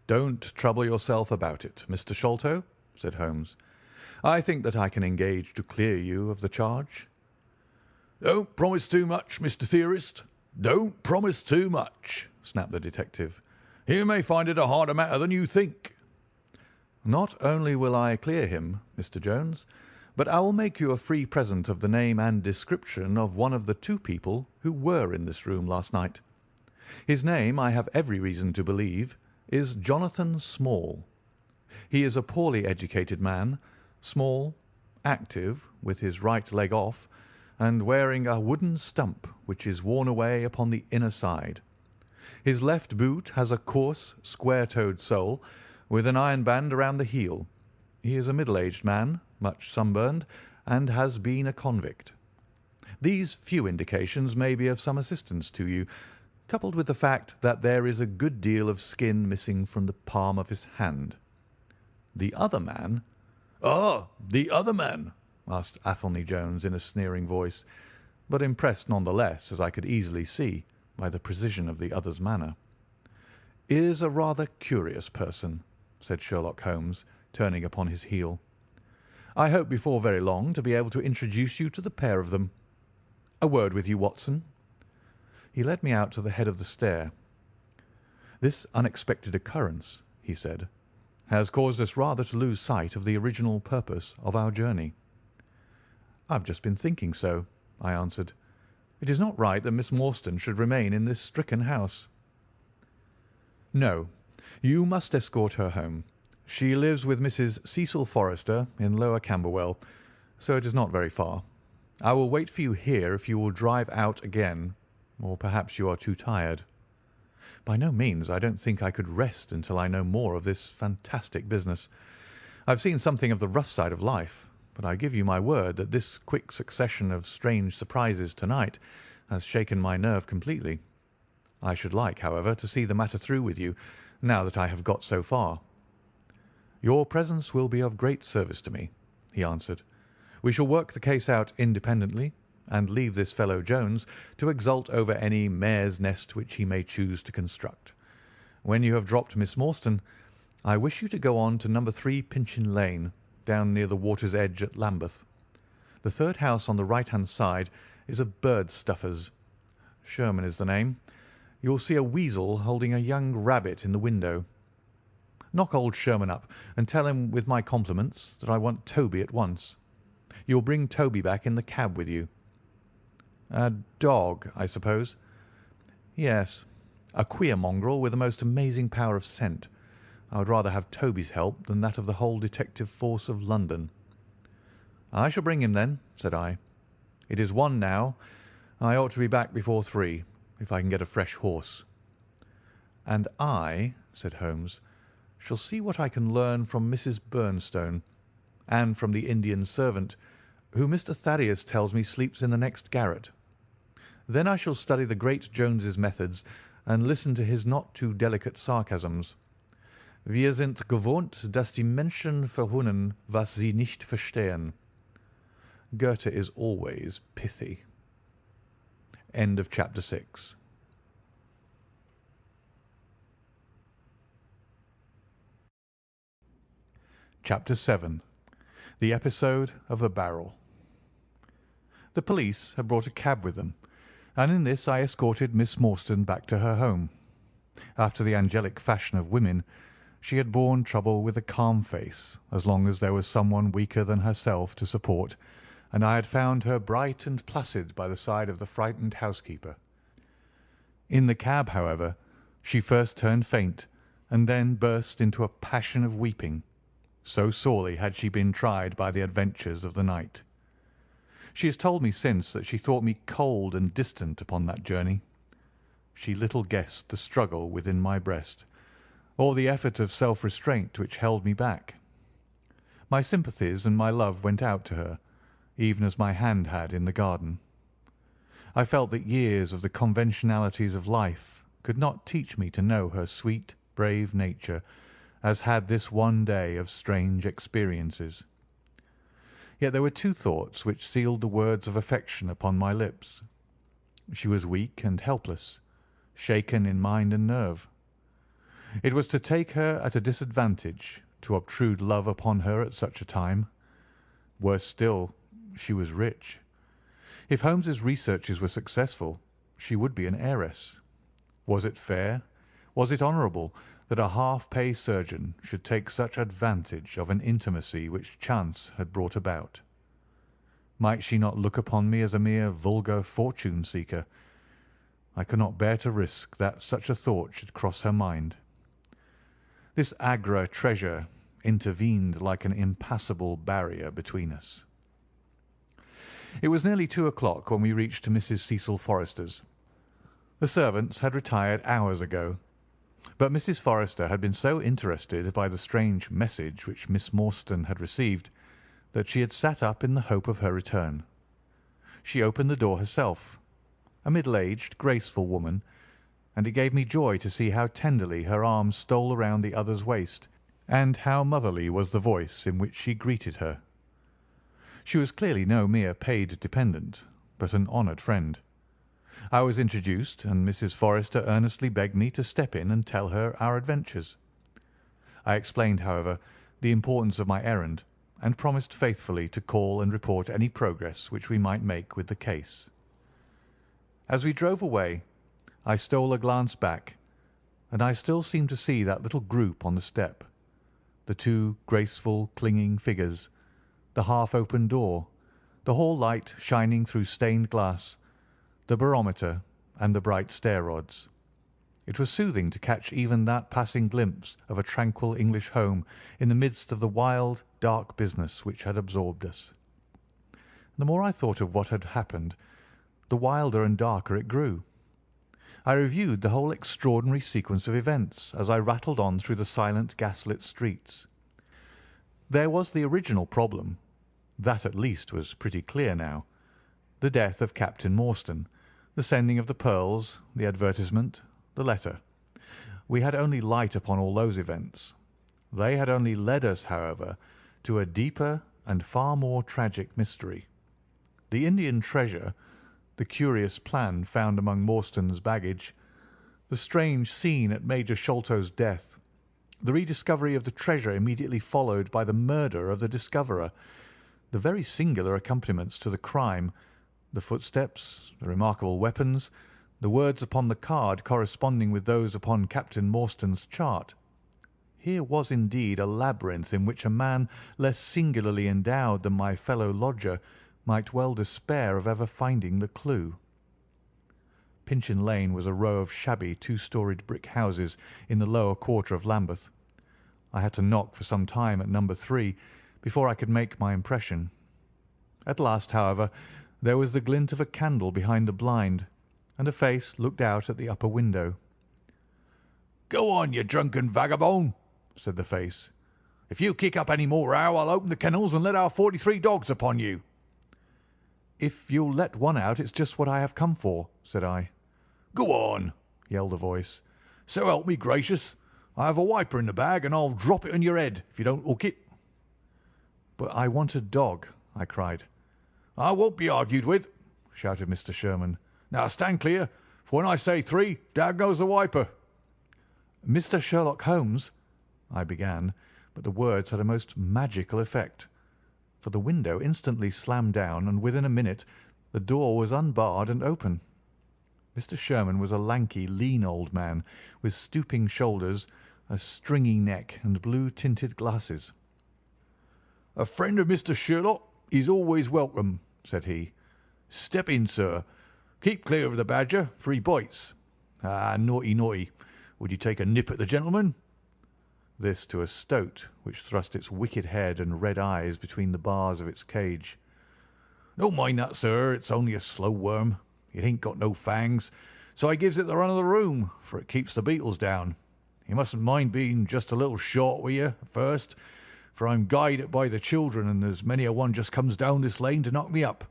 S1: "Don't trouble yourself about it, Mr. Sholto," said Holmes. "I think that I can engage to clear you of the charge."
S2: "Don't promise too much, Mr. Theorist. Don't promise too much," snapped the detective. "You may find it a harder matter than you think."
S1: "Not only will I clear him, Mr. Jones, but I will make you a free present of the name and description of one of the two people who were in this room last night. His name, I have every reason to believe, is Jonathan Small. He is a poorly educated man, small, active, with his right leg off, and wearing a wooden stump which is worn away upon the inner side. His left boot has a coarse, square-toed sole, with an iron band around the heel. He is a middle-aged man, much sunburned, and has been a convict. These few indications may be of some assistance to you, coupled with the fact that there is a good deal of skin missing from the palm of his hand. The other man—"
S2: "Ah, the other man?"
S1: asked Athelney Jones in a sneering voice, but impressed none the less, as I could easily see, by the precision of the other's manner. "Is a rather curious person," said Sherlock Holmes, turning upon his heel. "I hope before very long to be able to introduce you to the pair of them. A word with you, Watson." He led me out to the head of the stair. "This unexpected occurrence," he said, "has caused us rather to lose sight of the original purpose of our journey." "I've just been thinking so," I answered. "It is not right that Miss Morstan should remain in this stricken house." "No, you must escort her home. She lives with Mrs. Cecil Forrester in Lower Camberwell, so it is not very far. I will wait for you here if you will drive out again, or perhaps you are too tired." "By no means. I don't think I could rest until I know more of this fantastic business. I've seen something of the rough side of life, but I give you my word that this quick succession of strange surprises to-night has shaken my nerve completely. I should like, however, to see the matter through with you, now that I have got so far." "Your presence will be of great service to me," he answered. "We shall work the case out independently, and leave this fellow Jones to exult over any mare's nest which he may choose to construct. When you have dropped Miss Morstan, I wish you to go on to No. 3 Pinchin Lane, down near the water's edge at Lambeth. The third house on the right-hand side is a bird stuffer's. Sherman is the name. You will see a weasel holding a young rabbit in the window. Knock old Sherman up and tell him with my compliments that I want Toby at once. You will bring Toby back in the cab with you." "A dog, I suppose?" "Yes, a queer mongrel with a most amazing power of scent. I would rather have Toby's help than that of the whole detective force of London." "I shall bring him then," said I. "It is 1 now. I ought to be back before 3, if I can get a fresh horse." "And I," said Holmes, "shall see what I can learn from Mrs. Bernstone, and from the Indian servant, who Mr. Thaddeus tells me sleeps in the next garret. Then I shall study the great Jones's methods and listen to his not too delicate sarcasms. Wir sind gewohnt, dass die Menschen verhunnen, was sie nicht verstehen. Goethe is always pithy. End of chapter 6. Chapter 7. The Episode of the Barrel. The police had brought a cab with them, and in this I escorted Miss Morstan back to her home. After the angelic fashion of women, she had borne trouble with a calm face as long as there was someone weaker than herself to support, and I had found her bright and placid by the side of the frightened housekeeper. In the cab, however, she first turned faint, and then burst into a passion of weeping, so sorely had she been tried by the adventures of the night. She has told me since that she thought me cold and distant upon that journey. She little guessed the struggle within my breast, or the effort of self-restraint which held me back. My sympathies and my love went out to her, even as my hand had in the garden. I felt that years of the conventionalities of life could not teach me to know her sweet, brave nature, as had this one day of strange experiences. Yet there were 2 thoughts which sealed the words of affection upon my lips. She was weak and helpless, shaken in mind and nerve. It was to take her at a disadvantage to obtrude love upon her at such a time. Worse still, she was rich. If Holmes's researches were successful, she would be an heiress. Was it fair, was it honourable, that a half-pay surgeon should take such advantage of an intimacy which chance had brought about? Might she not look upon me as a mere vulgar fortune-seeker? I could not bear to risk that such a thought should cross her mind. This Agra treasure intervened like an impassable barrier between us. It was nearly 2 o'clock when we reached Mrs. Cecil Forrester's. The servants had retired hours ago, but Mrs. Forrester had been so interested by the strange message which Miss Morstan had received that she had sat up in the hope of her return. She opened the door herself, a middle-aged, graceful woman, and it gave me joy to see how tenderly her arm stole around the other's waist, and how motherly was the voice in which she greeted her. She was clearly no mere paid dependent, but an honoured friend. I was introduced, and Mrs. Forrester earnestly begged me to step in and tell her our adventures. I explained, however, the importance of my errand, and promised faithfully to call and report any progress which we might make with the case. As we drove away, I stole a glance back, and I still seemed to see that little group on the step, the 2 graceful, clinging figures, the half-open door, the hall light shining through stained glass, the barometer, and the bright stair-rods. It was soothing to catch even that passing glimpse of a tranquil English home in the midst of the wild, dark business which had absorbed us. The more I thought of what had happened, the wilder and darker it grew. I reviewed the whole extraordinary sequence of events as I rattled on through the silent gaslit streets. There was the original problem. That at least was pretty clear now. The death of Captain Morstan, the sending of the pearls, the advertisement, the letter. We had only light upon all those events. They had only led us, however, to a deeper and far more tragic mystery. The Indian treasure, the curious plan found among Morstan's baggage, the strange scene at Major Sholto's death, the rediscovery of the treasure immediately followed by the murder of the discoverer, the very singular accompaniments to the crime, the footsteps, the remarkable weapons, the words upon the card corresponding with those upon Captain Morstan's chart. Here was indeed a labyrinth in which a man less singularly endowed than my fellow lodger might well despair of ever finding the clue. Pinchin Lane was a row of shabby two-storied brick houses in the lower quarter of Lambeth. I had to knock for some time at number 3 before I could make my impression. At last, however, there was the glint of a candle behind the blind, and a face looked out at the upper window. "Go on, you drunken vagabond," said the face. "If you kick up any more row, I'll open the kennels and let our 43 dogs upon you." "If you'll let one out, it's just what I have come for," said I. "Go on," yelled a voice. "So help me gracious, I have a wiper in the bag, and I'll drop it on your head if you don't hook it." "But I want a dog," I cried. "I won't be argued with," shouted Mr. Sherman. "Now stand clear, for when I say 3, down goes the wiper." "Mr. Sherlock Holmes," I began, but the words had a most magical effect, for the window instantly slammed down, and within a minute the door was unbarred and open. Mr. Sherman was a lanky, lean old man, with stooping shoulders, a stringy neck, and blue-tinted glasses. "A friend of Mr. Sherlock is always welcome," said he. "Step in, sir. Keep clear of the badger, for he bites. Ah, naughty, naughty. Would you take a nip at the gentleman?" This to a stoat, which thrust its wicked head and red eyes between the bars of its cage. "Don't mind that, sir. It's only a slow worm. It ain't got no fangs, so I gives it the run of the room, for it keeps the beetles down. You mustn't mind being just a little short with you at first, for I'm guided by the children, and there's many a one just comes down this lane to knock me up.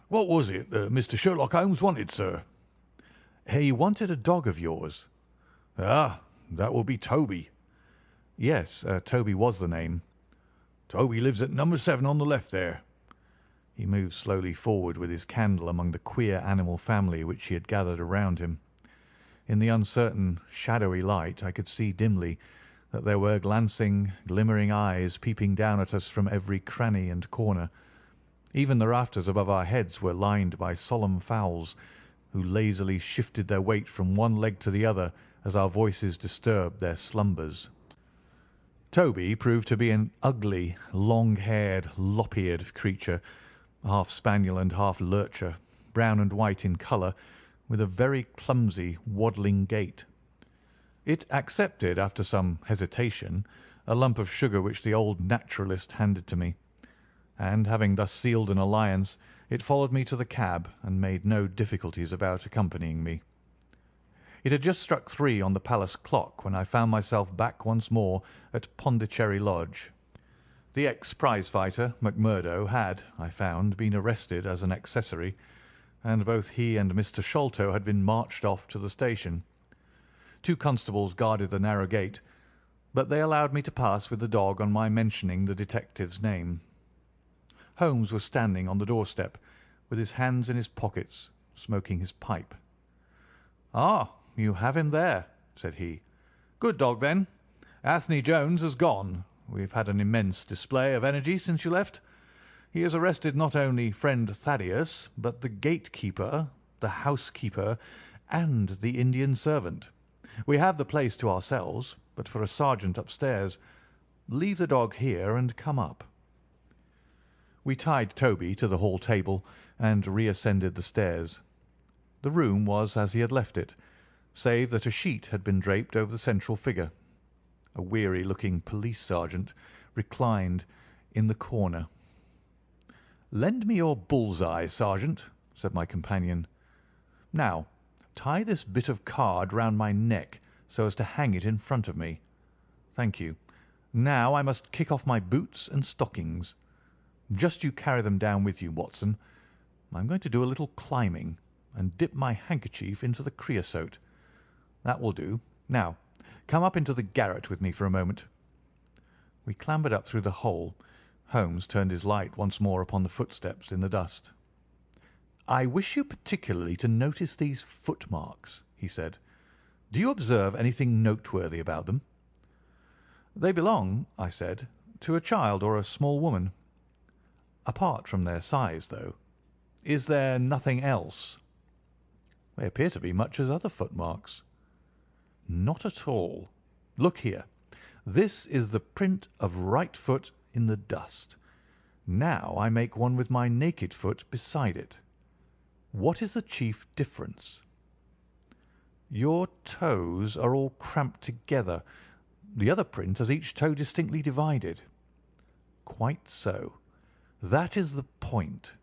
S1: What was it that Mr. Sherlock Holmes wanted, sir?" "He wanted a dog of yours." "Ah, that will be Toby." "Yes, Toby was the name." "Toby lives at number 7 on the left there." He moved slowly forward with his candle among the queer animal family which he had gathered around him. In the uncertain, shadowy light I could see dimly that there were glancing, glimmering eyes peeping down at us from every cranny and corner. Even the rafters above our heads were lined by solemn fowls, who lazily shifted their weight from one leg to the other as our voices disturbed their slumbers. Toby proved to be an ugly, long-haired, lop-eared creature, half spaniel and half lurcher, brown and white in colour, with a very clumsy, waddling gait. It accepted, after some hesitation, a lump of sugar which the old naturalist handed to me, and having thus sealed an alliance, it followed me to the cab and made no difficulties about accompanying me. It had just struck 3 on the palace clock when I found myself back once more at Pondicherry Lodge. The ex-prize-fighter, McMurdo, had, I found, been arrested as an accessory, and both he and Mr. Sholto had been marched off to the station. 2 constables guarded the narrow gate, but they allowed me to pass with the dog on my mentioning the detective's name. Holmes was standing on the doorstep, with his hands in his pockets, smoking his pipe. "Ah, you have him there," said he. "Good dog, then. Anthony Jones has gone. We've had an immense display of energy since you left. He has arrested not only friend Thaddeus, but the gatekeeper, the housekeeper, and the Indian servant. We have the place to ourselves, but for a sergeant upstairs. Leave the dog here and come up." We tied Toby to the hall table and reascended the stairs. The room was as he had left it, save that a sheet had been draped over the central figure. A weary-looking police sergeant reclined in the corner. "Lend me your bull's-eye, sergeant," said my companion. "Now, tie this bit of card round my neck so as to hang it in front of me. Thank you. Now I must kick off my boots and stockings. Just you carry them down with you, Watson. I'm going to do a little climbing, and dip my handkerchief into the creosote. That will do. Now, come up into the garret with me for a moment.
S2: We clambered up through the hole. Holmes turned his light once more upon the footsteps in the dust. "I wish you particularly to notice these footmarks," he said. "Do you observe anything noteworthy about them?" "They belong," I said, "to a child or a small woman." "Apart from their size, though, is there nothing else?" "They appear to be much as other footmarks." "Not at all. Look here. This is the print of right foot in the dust. Now I make one with my naked foot beside it. What is the chief difference?" "Your toes are all cramped together. The other print has each toe distinctly divided." "Quite so. That is the point.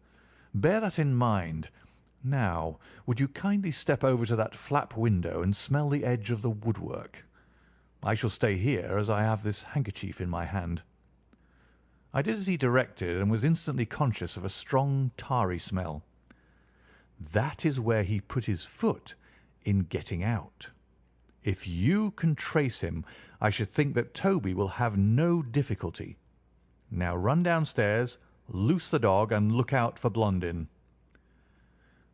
S2: Bear that in mind. Now, would you kindly step over to that flap window and smell the edge of the woodwork? I shall stay here, as I have this handkerchief in my hand." I did as he directed, and was instantly conscious of a strong tarry smell. That is where he put his foot in getting out. If you can trace him, I should think that Toby will have no difficulty. Now run downstairs, loose the dog, and look out for Blondin.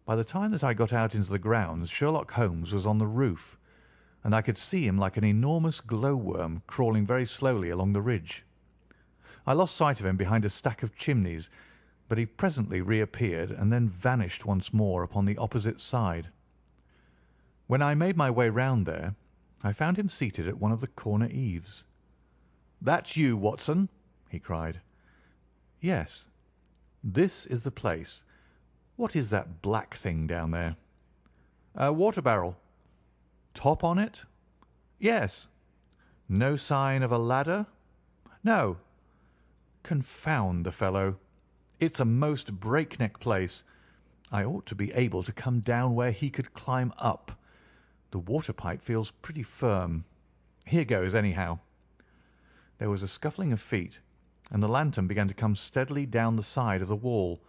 S2: By the time that I got out into the grounds, Sherlock Holmes was on the roof, and I could see him like an enormous glowworm crawling very slowly along the ridge. I lost sight of him behind a stack of chimneys, but he presently reappeared and then vanished once more upon the opposite side. When I made my way round there, I found him seated at one of the corner eaves. "That's you, Watson," he cried. "Yes. This is the place. What is that black thing down there?" "A water barrel." "Top on it?" "Yes." "No sign of a ladder?" "No." "Confound the fellow! It's a most breakneck place. I ought to be able to come down where he could climb up. The water pipe feels pretty firm. Here goes, anyhow." There was a scuffling of feet, and the lantern began to come steadily down the side of the wall.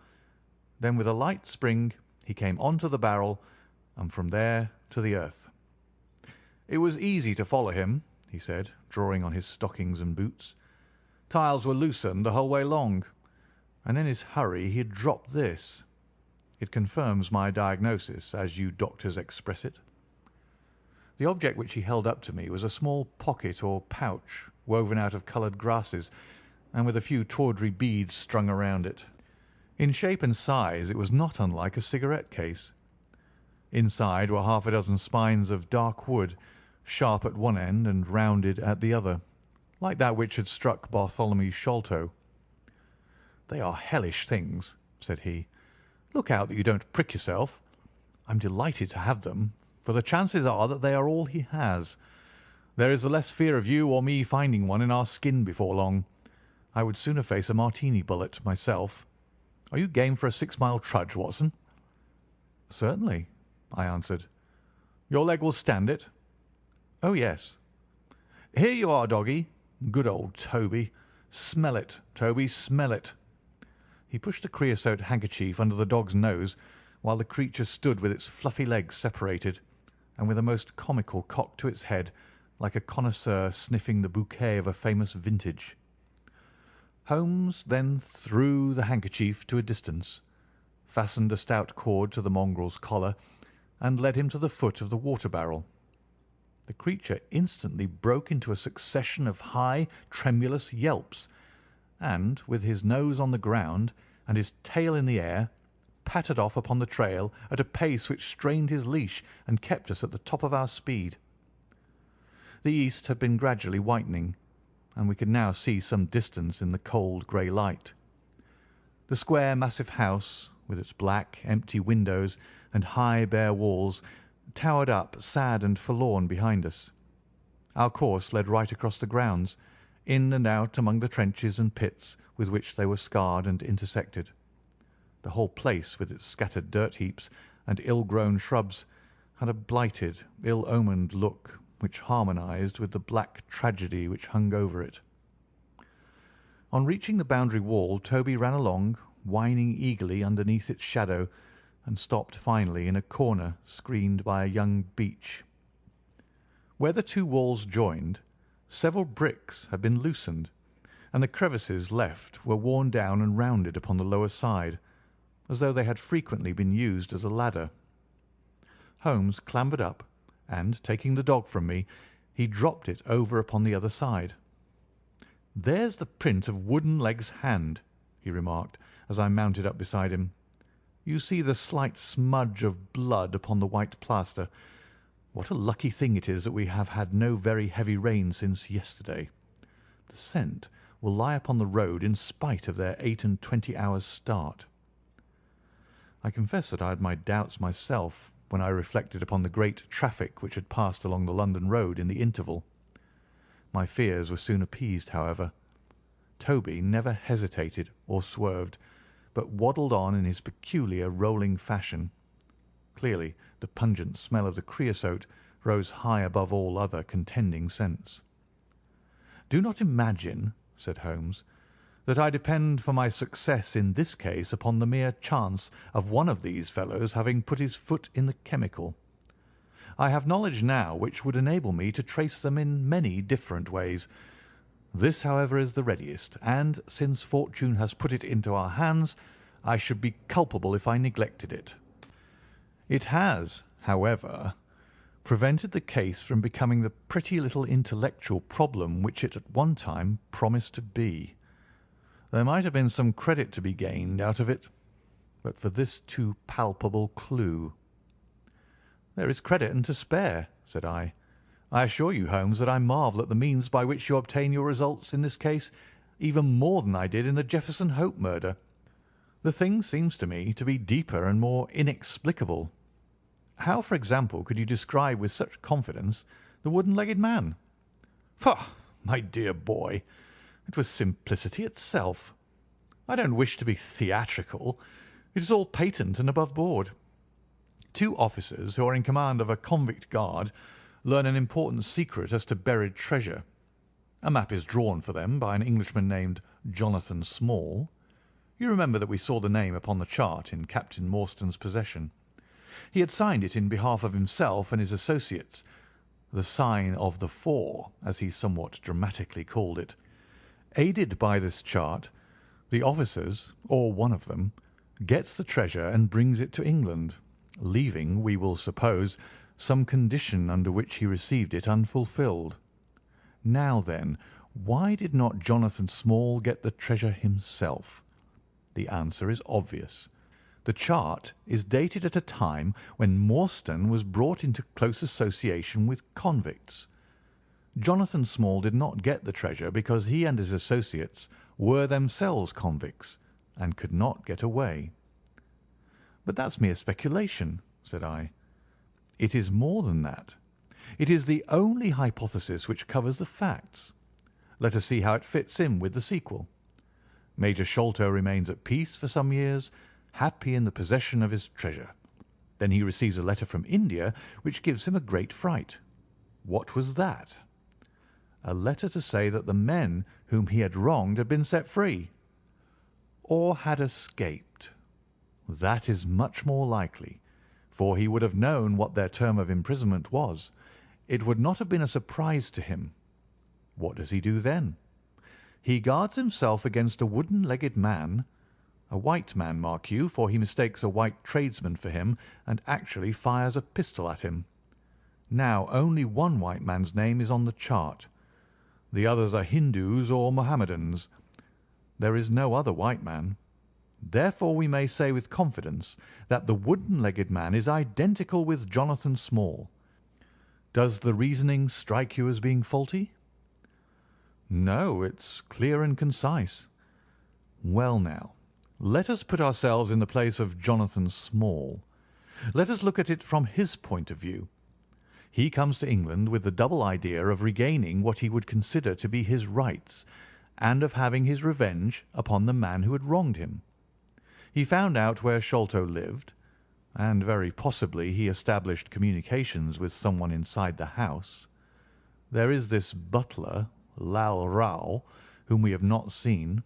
S2: Then with a light spring he came on to the barrel, and from there to the earth. "It was easy to follow him," he said, drawing on his stockings and boots. "Tiles were loosened the whole way along, and in his hurry he had dropped this. It confirms my diagnosis, as you doctors express it." The object which he held up to me was a small pocket or pouch woven out of coloured grasses, and with a few tawdry beads strung around it. In shape and size it was not unlike a cigarette case. Inside were half a dozen spines of dark wood, sharp at one end and rounded at the other, like that which had struck Bartholomew Sholto. "They are hellish things," said he. "Look out that you don't prick yourself. I'm delighted to have them, for the chances are that they are all he has. There is the less fear of you or me finding one in our skin before long. I would sooner face a martini bullet myself. Are you game for a 6-mile trudge, Watson?" "Certainly," I answered. "Your leg will stand it?" "Oh, yes." "Here you are, doggy. Good old Toby. Smell it, Toby, smell it." He pushed the creosote handkerchief under the dog's nose, while the creature stood with its fluffy legs separated, and with a most comical cock to its head, like a connoisseur sniffing the bouquet of a famous vintage. Holmes then threw the handkerchief to a distance, fastened a stout cord to the mongrel's collar, and led him to the foot of the water barrel. The creature instantly broke into a succession of high, tremulous yelps, and, with his nose on the ground and his tail in the air, pattered off upon the trail at a pace which strained his leash and kept us at the top of our speed. The east had been gradually whitening, and we could now see some distance in the cold grey light. The square, massive house, with its black, empty windows and high, bare walls, towered up sad and forlorn behind us. Our course led right across the grounds, in and out among the trenches and pits with which they were scarred and intersected. The whole place, with its scattered dirt heaps and ill-grown shrubs, had a blighted, ill-omened look which harmonized with the black tragedy which hung over it. On reaching the boundary wall, Toby ran along, whining eagerly underneath its shadow, and stopped finally in a corner screened by a young beech. Where the two walls joined, several bricks had been loosened,
S1: and the crevices left were worn down and rounded upon the lower side, as though they had frequently been used as a ladder. Holmes clambered up, and, taking the dog from me, he dropped it over upon the other side. "There's the print of Wooden-leg's hand," he remarked, as I mounted up beside him. "You see the slight smudge of blood upon the white plaster. What a lucky thing it is that we have had no very heavy rain since yesterday. The scent will lie upon the road in spite of their 28 hours' start." I confess that I had my doubts myself when I reflected upon the great traffic which had passed along the London road in the interval. My fears were soon appeased, however. Toby never hesitated or swerved, but waddled on in his peculiar rolling fashion. Clearly the pungent smell of the creosote rose high above all other contending scents. "Do not imagine," said Holmes, "that I depend for my success in this case upon the mere chance of one of these fellows having put his foot in the chemical. I have knowledge now which would enable me to trace them in many different ways. This, however, is the readiest, and, since fortune has put it into our hands, I should be culpable if I neglected it. It has, however, prevented the case from becoming the pretty little intellectual problem which it at one time promised to be. There might have been some credit to be gained out of it, but for this too palpable clue." "There is credit and to spare," said I. "I assure you, Holmes, that I marvel at the means by which you obtain your results in this case even more than I did in the Jefferson Hope murder. The thing seems to me to be deeper and more inexplicable. How, for example, could you describe with such confidence the wooden-legged man?" "Pah, my dear boy, it was simplicity itself. I don't wish to be theatrical. It is all patent and above board. Two officers who are in command of a convict guard learn an important secret as to buried treasure. A map is drawn for them by an Englishman named Jonathan Small. You remember that we saw the name upon the chart in Captain Morstan's possession. He had signed it in behalf of himself and his associates, the sign of the four, as he somewhat dramatically called it. Aided by this chart, the officers, or one of them, gets the treasure and brings it to England, leaving, we will suppose, some condition under which he received it unfulfilled. Now then, why did not Jonathan Small get the treasure himself? The answer is obvious. The chart is dated at a time when Morstan was brought into close association with convicts. Jonathan Small did not get the treasure because he and his associates were themselves convicts and could not get away." "But that's mere speculation," said I. "It is more than that. It is the only hypothesis which covers the facts. Let us see how it fits in with the sequel. Major Sholto remains at peace for some years, happy in the possession of his treasure. Then he receives a letter from India which gives him a great fright. What was that? A letter to say that the men whom he had wronged had been set free, or had escaped. That is much more likely, for he would have known what their term of imprisonment was. It would not have been a surprise to him. What does he do then? He guards himself against a wooden-legged man, a white man, mark you, for he mistakes a white tradesman for him and actually fires a pistol at him. Now only one white man's name is on the chart. The others are Hindus or Mohammedans. There is no other white man. Therefore we may say with confidence that the wooden-legged man is identical with Jonathan Small. Does the reasoning strike you as being faulty?" "No, it's clear and concise." "Well now, let us put ourselves in the place of Jonathan Small. Let us look at it from his point of view. He comes to England with the double idea of regaining what he would consider to be his rights, and of having his revenge upon the man who had wronged him. He found out where Sholto lived, and very possibly he established communications with someone inside the house. There is this butler, Lal Rao, whom we have not seen.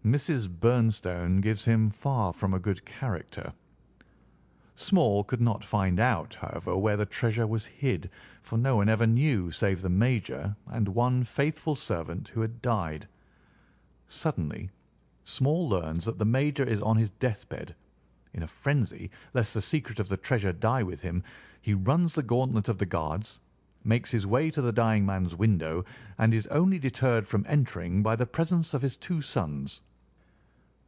S1: Mrs. Bernstone gives him far from a good character. Small could not find out, however, where the treasure was hid, for no one ever knew save the Major and one faithful servant who had died.
S2: Suddenly, Small learns that the Major is on his deathbed. In a frenzy, lest the secret of the treasure die with him, he runs the gauntlet of the guards, makes his way to the dying man's window, and is only deterred from entering by the presence of his 2 sons.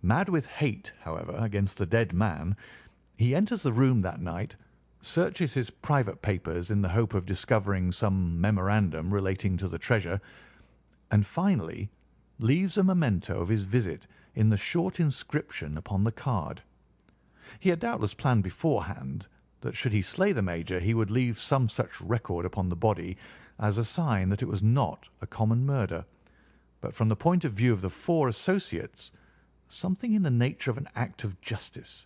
S2: Mad with hate, however, against the dead man, he enters the room that night, searches his private papers in the hope of discovering some memorandum relating to the treasure, and finally leaves a memento of his visit in the short inscription upon the card. He had doubtless planned beforehand that should he slay the Major he would leave some such record upon the body as a sign that it was not a common murder, but from the point of view of the 4 associates, something in the nature of an act of justice.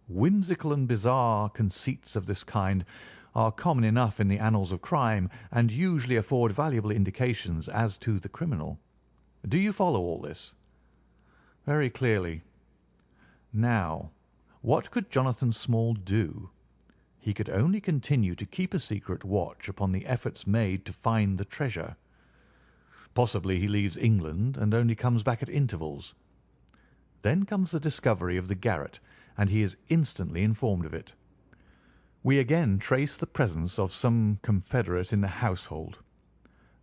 S2: Whimsical and bizarre conceits of this kind are common enough in the annals of crime, and usually afford valuable indications as to the criminal. Do you follow all this? Very clearly. Now, what could Jonathan Small do? He could only continue to keep a secret watch upon the efforts made to find the treasure. Possibly he leaves England and only comes back at intervals. Then comes the discovery of the garret, and he is instantly informed of it. We again trace the presence of some confederate in the household.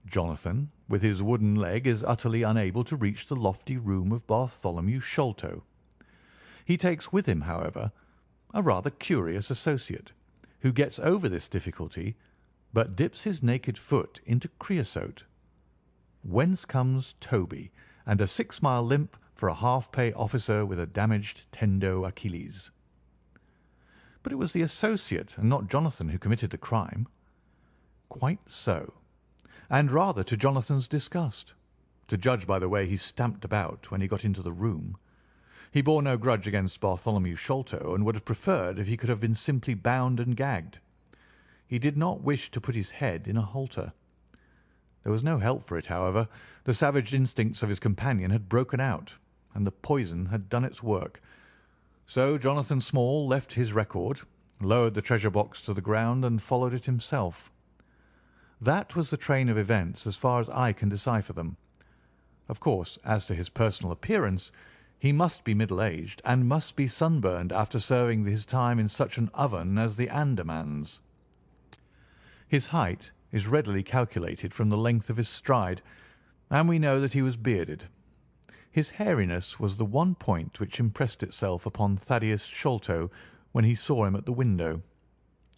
S2: Jonathan, with his wooden leg, is utterly unable to reach the lofty room of Bartholomew Sholto. He takes with him, however, a rather curious associate, who gets over this difficulty, but dips his naked foot into creosote. Whence comes Toby, and a 6-mile limp for a half-pay officer with a damaged tendo Achilles. But it was the associate and not Jonathan who committed the crime. Quite so, and rather to Jonathan's disgust, to judge by the way he stamped about when he got into the room. He bore no grudge against Bartholomew Sholto, and would have preferred if he could have been simply bound and gagged. He did not wish to put his head in a halter. There was no help for it, however. The savage instincts of his companion had broken out, and the poison had done its work. So Jonathan Small left his record, lowered the treasure box to the ground, and followed it himself. That was the train of events as far as I can decipher them. Of course, as to his personal appearance, he must be middle-aged, and must be sunburned after serving his time in such an oven as the Andamans. His height is readily calculated from the length of his stride, and we know that he was bearded. His hairiness was the one point which impressed itself upon Thaddeus Sholto when he saw him at the window.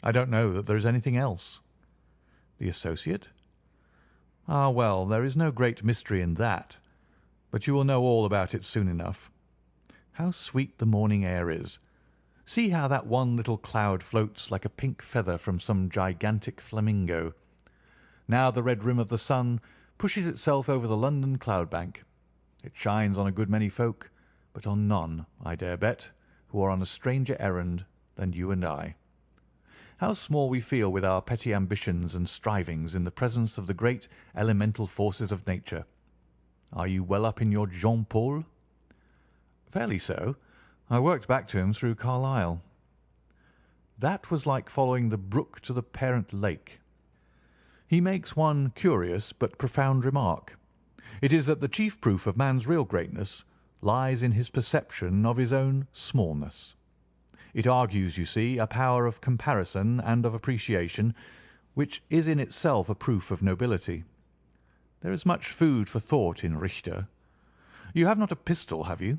S2: I don't know that there is anything else. The associate? Ah, well, there is no great mystery in that, but you will know all about it soon enough. How sweet the morning air is! See how that one little cloud floats like a pink feather from some gigantic flamingo. Now the red rim of the sun pushes itself over the London cloud bank. It shines on a good many folk, but on none, I dare bet, who are on a stranger errand than you and I. How small we feel with our petty ambitions and strivings in the presence of the great elemental forces of nature. Are you well up in your Jean Paul? Fairly so. I worked back to him through Carlyle. That was like following the brook to the parent lake. He makes one curious but profound remark. It is that the chief proof of man's real greatness lies in his perception of his own smallness. It argues, you see, a power of comparison and of appreciation, which is in itself a proof of nobility. There is much food for thought in Richter. You have not a pistol, have you?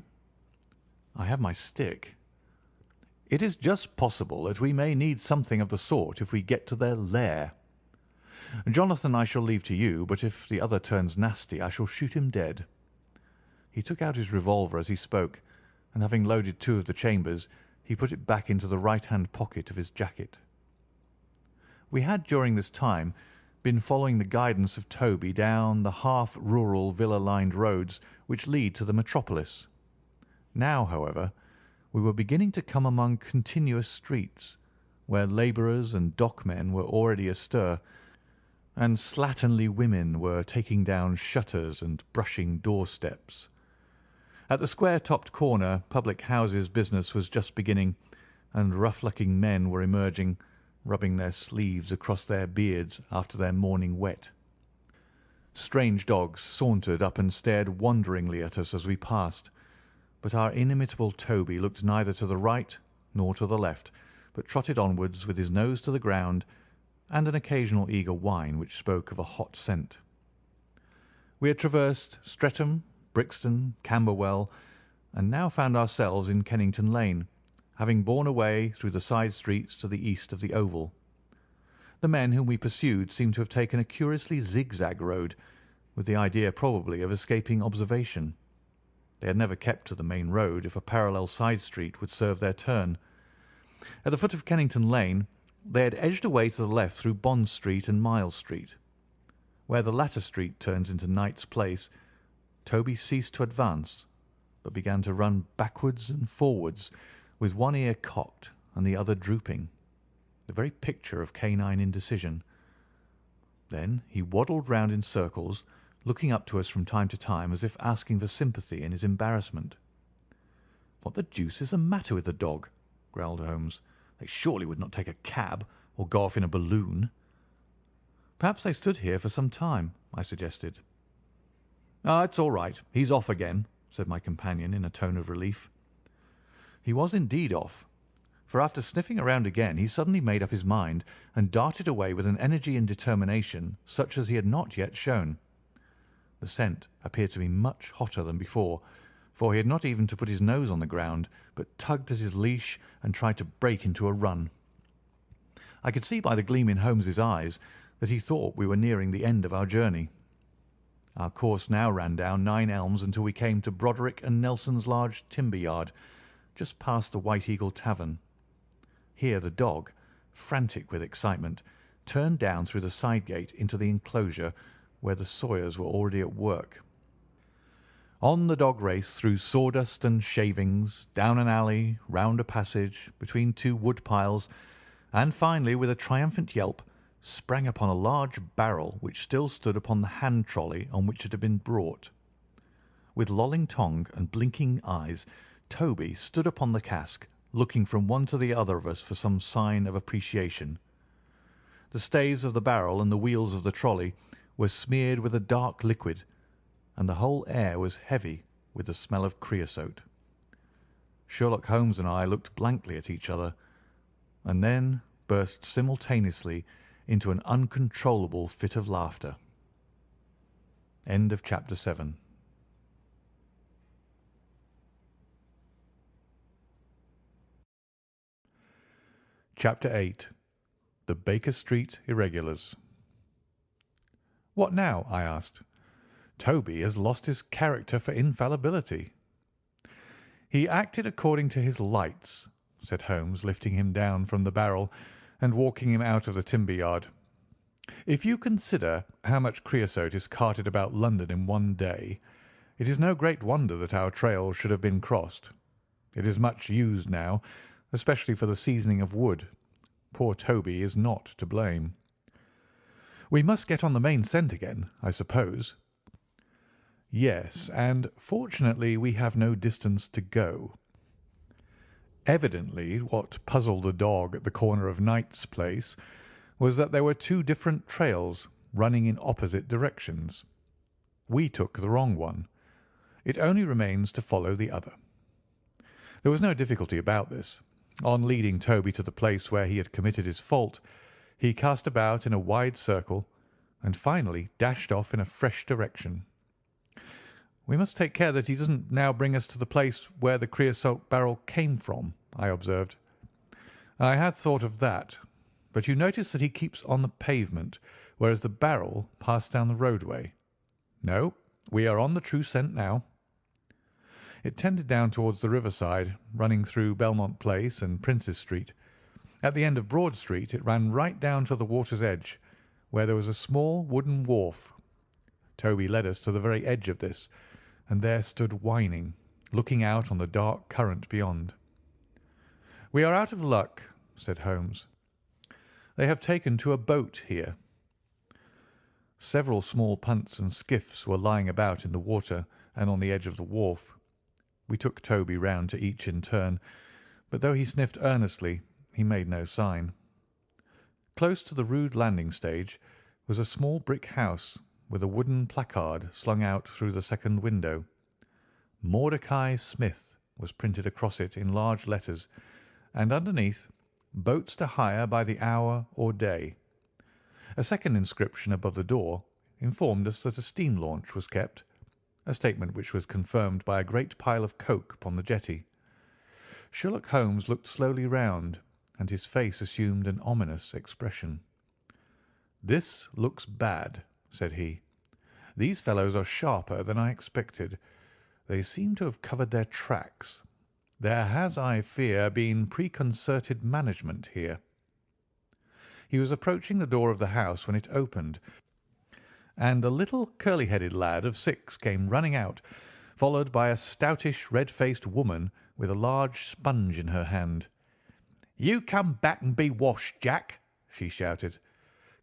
S2: I have my stick. It is just possible that we may need something of the sort if we get to their lair. Jonathan I shall leave to you, but if the other turns nasty I shall shoot him dead. He took out his revolver as he spoke, and having loaded 2 of the chambers, he put it back into the right-hand pocket of his jacket. We had during this time been following the guidance of Toby down the half-rural villa-lined roads which lead to the metropolis. Now, however, we were beginning to come among continuous streets, where labourers and dockmen were already astir, and slatternly women were taking down shutters and brushing doorsteps. At the square-topped corner, public houses business was just beginning, and rough-looking men were emerging, rubbing their sleeves across their beards after their morning wet. Strange dogs sauntered up and stared wonderingly at us as we passed, but our inimitable Toby looked neither to the right nor to the left, but trotted onwards with his nose to the ground and an occasional eager whine which spoke of a hot scent. We had traversed Streatham, Brixton, Camberwell, and now found ourselves in Kennington Lane, having borne away through the side streets to the east of the Oval. The men whom we pursued seemed to have taken a curiously zigzag road, with the idea probably of escaping observation. They had never kept to the main road if a parallel side street would serve their turn. At the foot of Kennington Lane they had edged away to the left through Bond Street and Miles Street. Where the latter street turns into Knight's Place, Toby ceased to advance, but began to run backwards and forwards, with one ear cocked and the other drooping, the very picture of canine indecision. Then he waddled round in circles, looking up to us from time to time as if asking for sympathy in his embarrassment. "What the deuce is the matter with the dog?" growled Holmes. "They surely would not take a cab or go off in a balloon." "Perhaps they stood here for some time," I suggested. "Ah, it's all right. He's off again," said my companion in a tone of relief. He was indeed off, for after sniffing around again he suddenly made up his mind and darted away with an energy and determination such as he had not yet shown. The scent appeared to be much hotter than before, for he had not even to put his nose on the ground, but tugged at his leash and tried to break into a run. I could see by the gleam in Holmes's eyes that he thought we were nearing the end of our journey. Our course now ran down 9 Elms until we came to Broderick and Nelson's large timber yard, just past the White Eagle Tavern. Here the dog, frantic with excitement, turned down through the side gate into the enclosure where the sawyers were already at work. On the dog race through sawdust and shavings, down an alley, round a passage, between 2 wood piles, and finally, with a triumphant yelp, sprang upon a large barrel which still stood upon the hand trolley on which it had been brought. With lolling tongue and blinking eyes, Toby stood upon the cask, looking from one to the other of us for some sign of appreciation. The staves of the barrel and the wheels of the trolley were smeared with a dark liquid, and the whole air was heavy with the smell of creosote. Sherlock Holmes and I looked blankly at each other, and then burst simultaneously into an uncontrollable fit of laughter. End of chapter 7. Chapter 8. The Baker Street Irregulars. "What now?" I asked. "Toby has lost his character for infallibility." "He acted according to his lights," said Holmes, lifting him down from the barrel and walking him out of the timber yard. "If you consider how much creosote is carted about London in one day, it is no great wonder that our trail should have been crossed. It is much used now, especially for the seasoning of wood. Poor Toby is not to blame." "We must get on the main scent again, I suppose." "Yes, and fortunately we have no distance to go." Evidently what puzzled the dog at the corner of Knight's Place was that there were 2 different trails running in opposite directions. We took the wrong one. It only remains to follow the other. There was no difficulty about this. On leading Toby to the place where he had committed his fault, he cast about in a wide circle and finally dashed off in a fresh direction. "We must take care that he doesn't now bring us to the place where the creosote barrel came from," I observed. "I had thought of that, but you notice that he keeps on the pavement, whereas the barrel passed down the roadway. No, we are on the true scent now." It tended down towards the riverside, running through Belmont Place and Princes Street. At the end of Broad Street it ran right down to the water's edge, where there was a small wooden wharf. Toby led us to the very edge of this, and there stood whining, looking out on the dark current beyond. "We are out of luck," said Holmes. "They have taken to a boat here." Several small punts and skiffs were lying about in the water and on the edge of the wharf. We took Toby round to each in turn, but though he sniffed earnestly, he made no sign. Close to the rude landing stage was a small brick house, with a wooden placard slung out through the second window. Mordecai Smith was printed across it in large letters, and underneath, boats to hire by the hour or day. A second inscription above the door informed us that a steam launch was kept, a statement which was confirmed by a great pile of coke upon the jetty. Sherlock Holmes looked slowly round, and his face assumed an ominous expression. "This looks bad," said he. "These fellows are sharper than I expected. They seem to have covered their tracks. There has, I fear, been preconcerted management here." He was approaching the door of the house when it opened, and a little curly-headed lad of 6 came running out, followed by a stoutish, red-faced woman with a large sponge in her hand. "You come back and be washed, Jack," she shouted.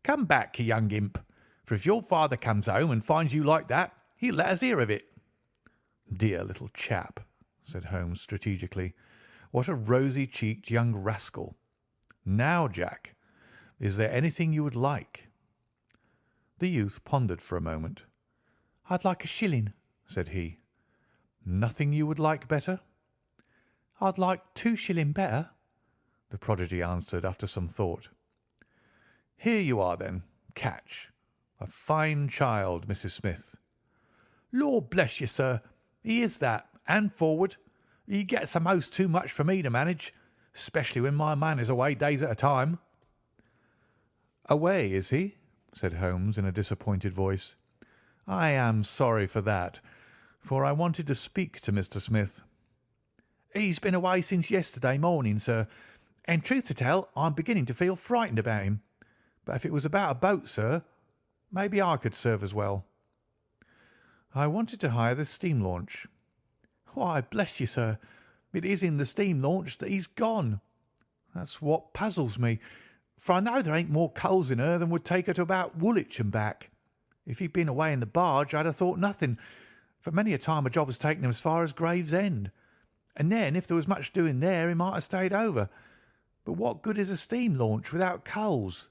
S2: "Come back, you young imp, for if your father comes home and finds you like that, he'll let us hear of it." "Dear little chap," said Holmes strategically. "What a rosy-cheeked young rascal. Now, Jack, is there anything you would like?" The youth pondered for a moment. "I'd like a shilling," said he. "Nothing you would like better?" "I'd like 2 shilling better," the prodigy answered after some thought. "Here you are, then. Catch. A fine child, Mrs. Smith." "Lord bless you, sir, he is that, and forward. He gets a'most too much for me to manage, especially when my man is away days at a time." "Away, is he?" said Holmes in a disappointed voice. "I am sorry for that, for I wanted to speak to Mr. Smith." "He's been away since yesterday morning, sir, and truth to tell, I'm beginning to feel frightened about him. But if it was about a boat, sir, maybe I could serve as well." "I wanted to hire the steam launch." "Why, bless you, sir, it is in the steam launch that he's gone. That's what puzzles me, for I know there ain't more coals in her than would take her to about Woolwich and back. If he'd been away in the barge, I'd have thought nothing, for many a time a job has taken him as far as Gravesend, and then if there was much doing there he might have stayed over. But what good is a steam launch without coals?"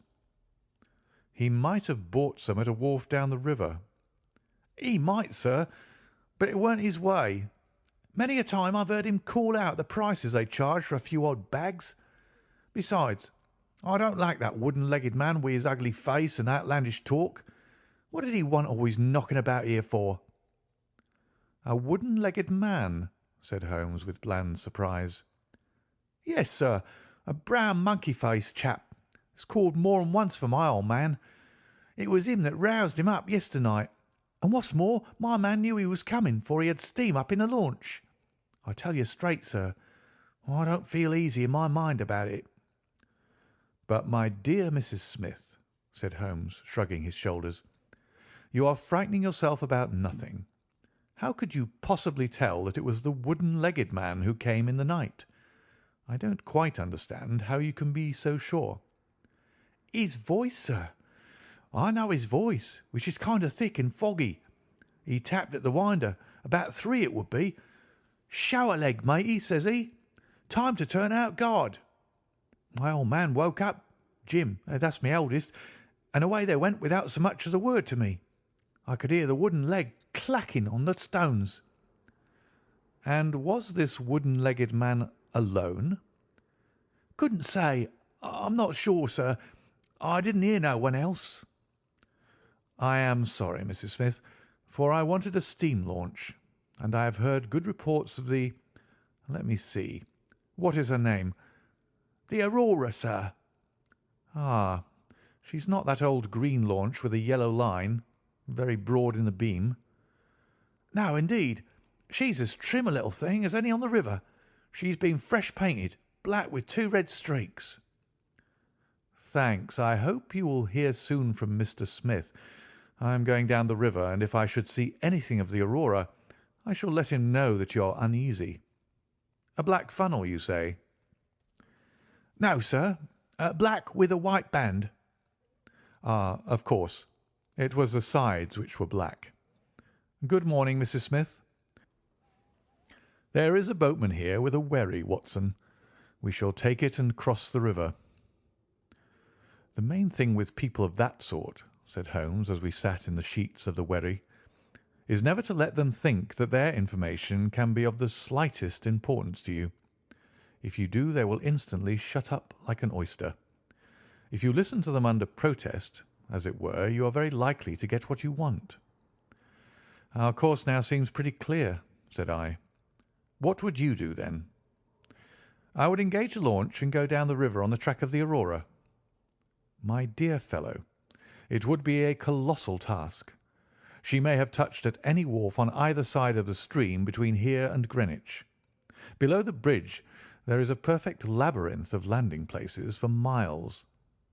S2: "He might have bought some at a wharf down the river." "He might, sir, but it weren't his way. Many a time I've heard him call out the prices they charge for a few odd bags. Besides, I don't like that wooden-legged man with his ugly face and outlandish talk. What did he want always knocking about here for?" "A wooden-legged man?" said Holmes with bland surprise. "Yes, sir, a brown monkey-faced chap. It's called more than once for my old man. It was him that roused him up yesternight, and what's more, my man knew he was coming, for he had steam up in the launch. I tell you straight, sir, I don't feel easy in my mind about it." "But, my dear Mrs. Smith," said Holmes, shrugging his shoulders, "you are frightening yourself about nothing. How could you possibly tell that it was the wooden-legged man who came in the night? I don't quite understand how you can be so sure." "His voice, sir. I know his voice, which is kind of thick and foggy. He tapped at the winder, about 3 it would be. 'Show a leg, matey,' says he. 'Time to turn out guard.' My old man woke up, Jim, that's my eldest, and away they went without so much as a word to me. I could hear the wooden leg clacking on the stones." "And was this wooden-legged man alone?" "Couldn't say. I'm not sure, sir. I didn't hear no one else." "I am sorry, Mrs. Smith, for I wanted a steam launch, and I have heard good reports of the— let me see, what is her name?" "The Aurora, sir." "Ah, she's not that old green launch with a yellow line, very broad in the beam?" "No, indeed. She's as trim a little thing as any on the river. She's been fresh painted, black with 2 red streaks." "Thanks. I hope you will hear soon from Mr. Smith. I am going down the river, and if I should see anything of the Aurora, I shall let him know that you are uneasy. A black funnel, you say?" "No, sir. Black with a white band." "Ah, of course. It was the sides which were black. Good morning, Mrs. Smith. There is a boatman here with a wherry, Watson. We shall take it and cross the river." The main thing with people of that sort said Holmes, as we sat in the sheets of the wherry, "is never to let them think that their information can be of the slightest importance to you. If you do, they will instantly shut up like an oyster. If you listen to them under protest, as it were, you are very likely to get what you want." "Our course now seems pretty clear," said I. "What would you do, then?" "I would engage a launch and go down the river on the track of the Aurora." "My dear fellow, it would be a colossal task. She may have touched at any wharf on either side of the stream between here and Greenwich. Below the bridge there is a perfect labyrinth of landing places for miles.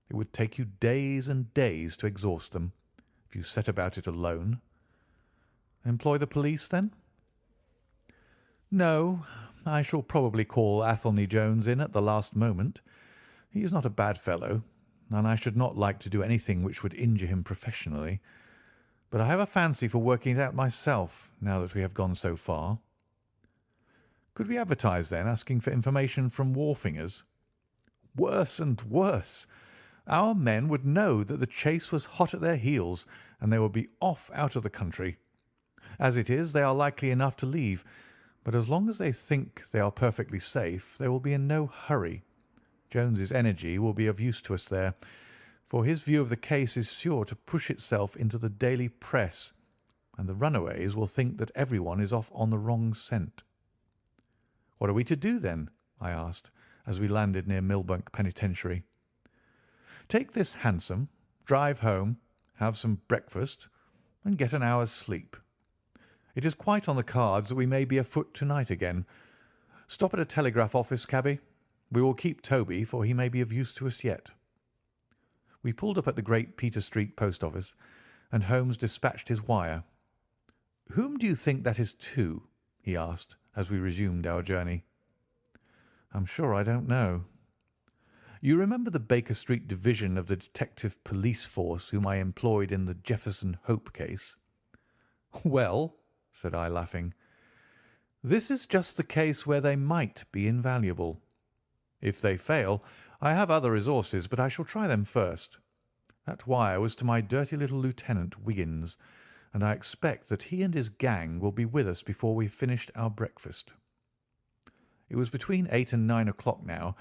S2: It would take you days and days to exhaust them, if you set about it alone." "Employ the police, then?" "No, I shall probably call Athelney Jones in at the last moment. He is not a bad fellow, and I should not like to do anything which would injure him professionally. But I have a fancy for working it out myself, now that we have gone so far." "Could we advertise, then, asking for information from wharfingers?" "Worse and worse. Our men would know that the chase was hot at their heels, and they would be off out of the country. As it is, they are likely enough to leave, but as long as they think they are perfectly safe, they will be in no hurry. Jones's energy will be of use to us there, for his view of the case is sure to push itself into the daily press, and the runaways will think that everyone is off on the wrong scent." "What are we to do, then?" I asked, as we landed near Millbank Penitentiary. "Take this hansom, drive home, have some breakfast, and get an hour's sleep. It is quite on the cards that we may be afoot to-night again. Stop at a telegraph office, cabby. We will keep Toby, for he may be of use to us yet." We pulled up at the Great Peter Street post office, and Holmes dispatched his wire. "Whom do you think that is to?" he asked, as we resumed our journey. "I'm sure I don't know." "You remember the Baker Street division of the detective police force whom I employed in the Jefferson Hope case?" "Well," said I, laughing, "this is just the case where they might be invaluable. If they fail, I have other resources, but I shall try them first. That wire was to my dirty little lieutenant, Wiggins, and I expect that he and his gang will be with us before we have finished our breakfast." It was between 8 and 9 o'clock now,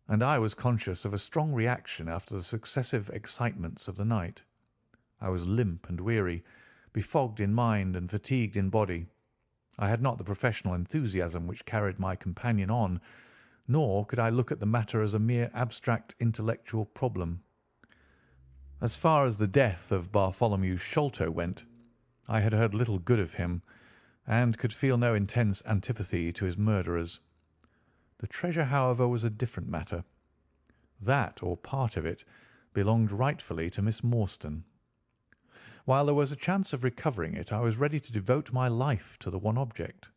S2: and I was conscious of a strong reaction after the successive excitements of the night. I was limp and weary, befogged in mind and fatigued in body. I had not the professional enthusiasm which carried my companion on, nor could I look at the matter as a mere abstract intellectual problem. As far as the death of Bartholomew Sholto went, I had heard little good of him, and could feel no intense antipathy to his murderers. The treasure, however, was a different matter. That, or part of it, belonged rightfully to Miss Morstan. While there was a chance of recovering it, I was ready to devote my life to the one object.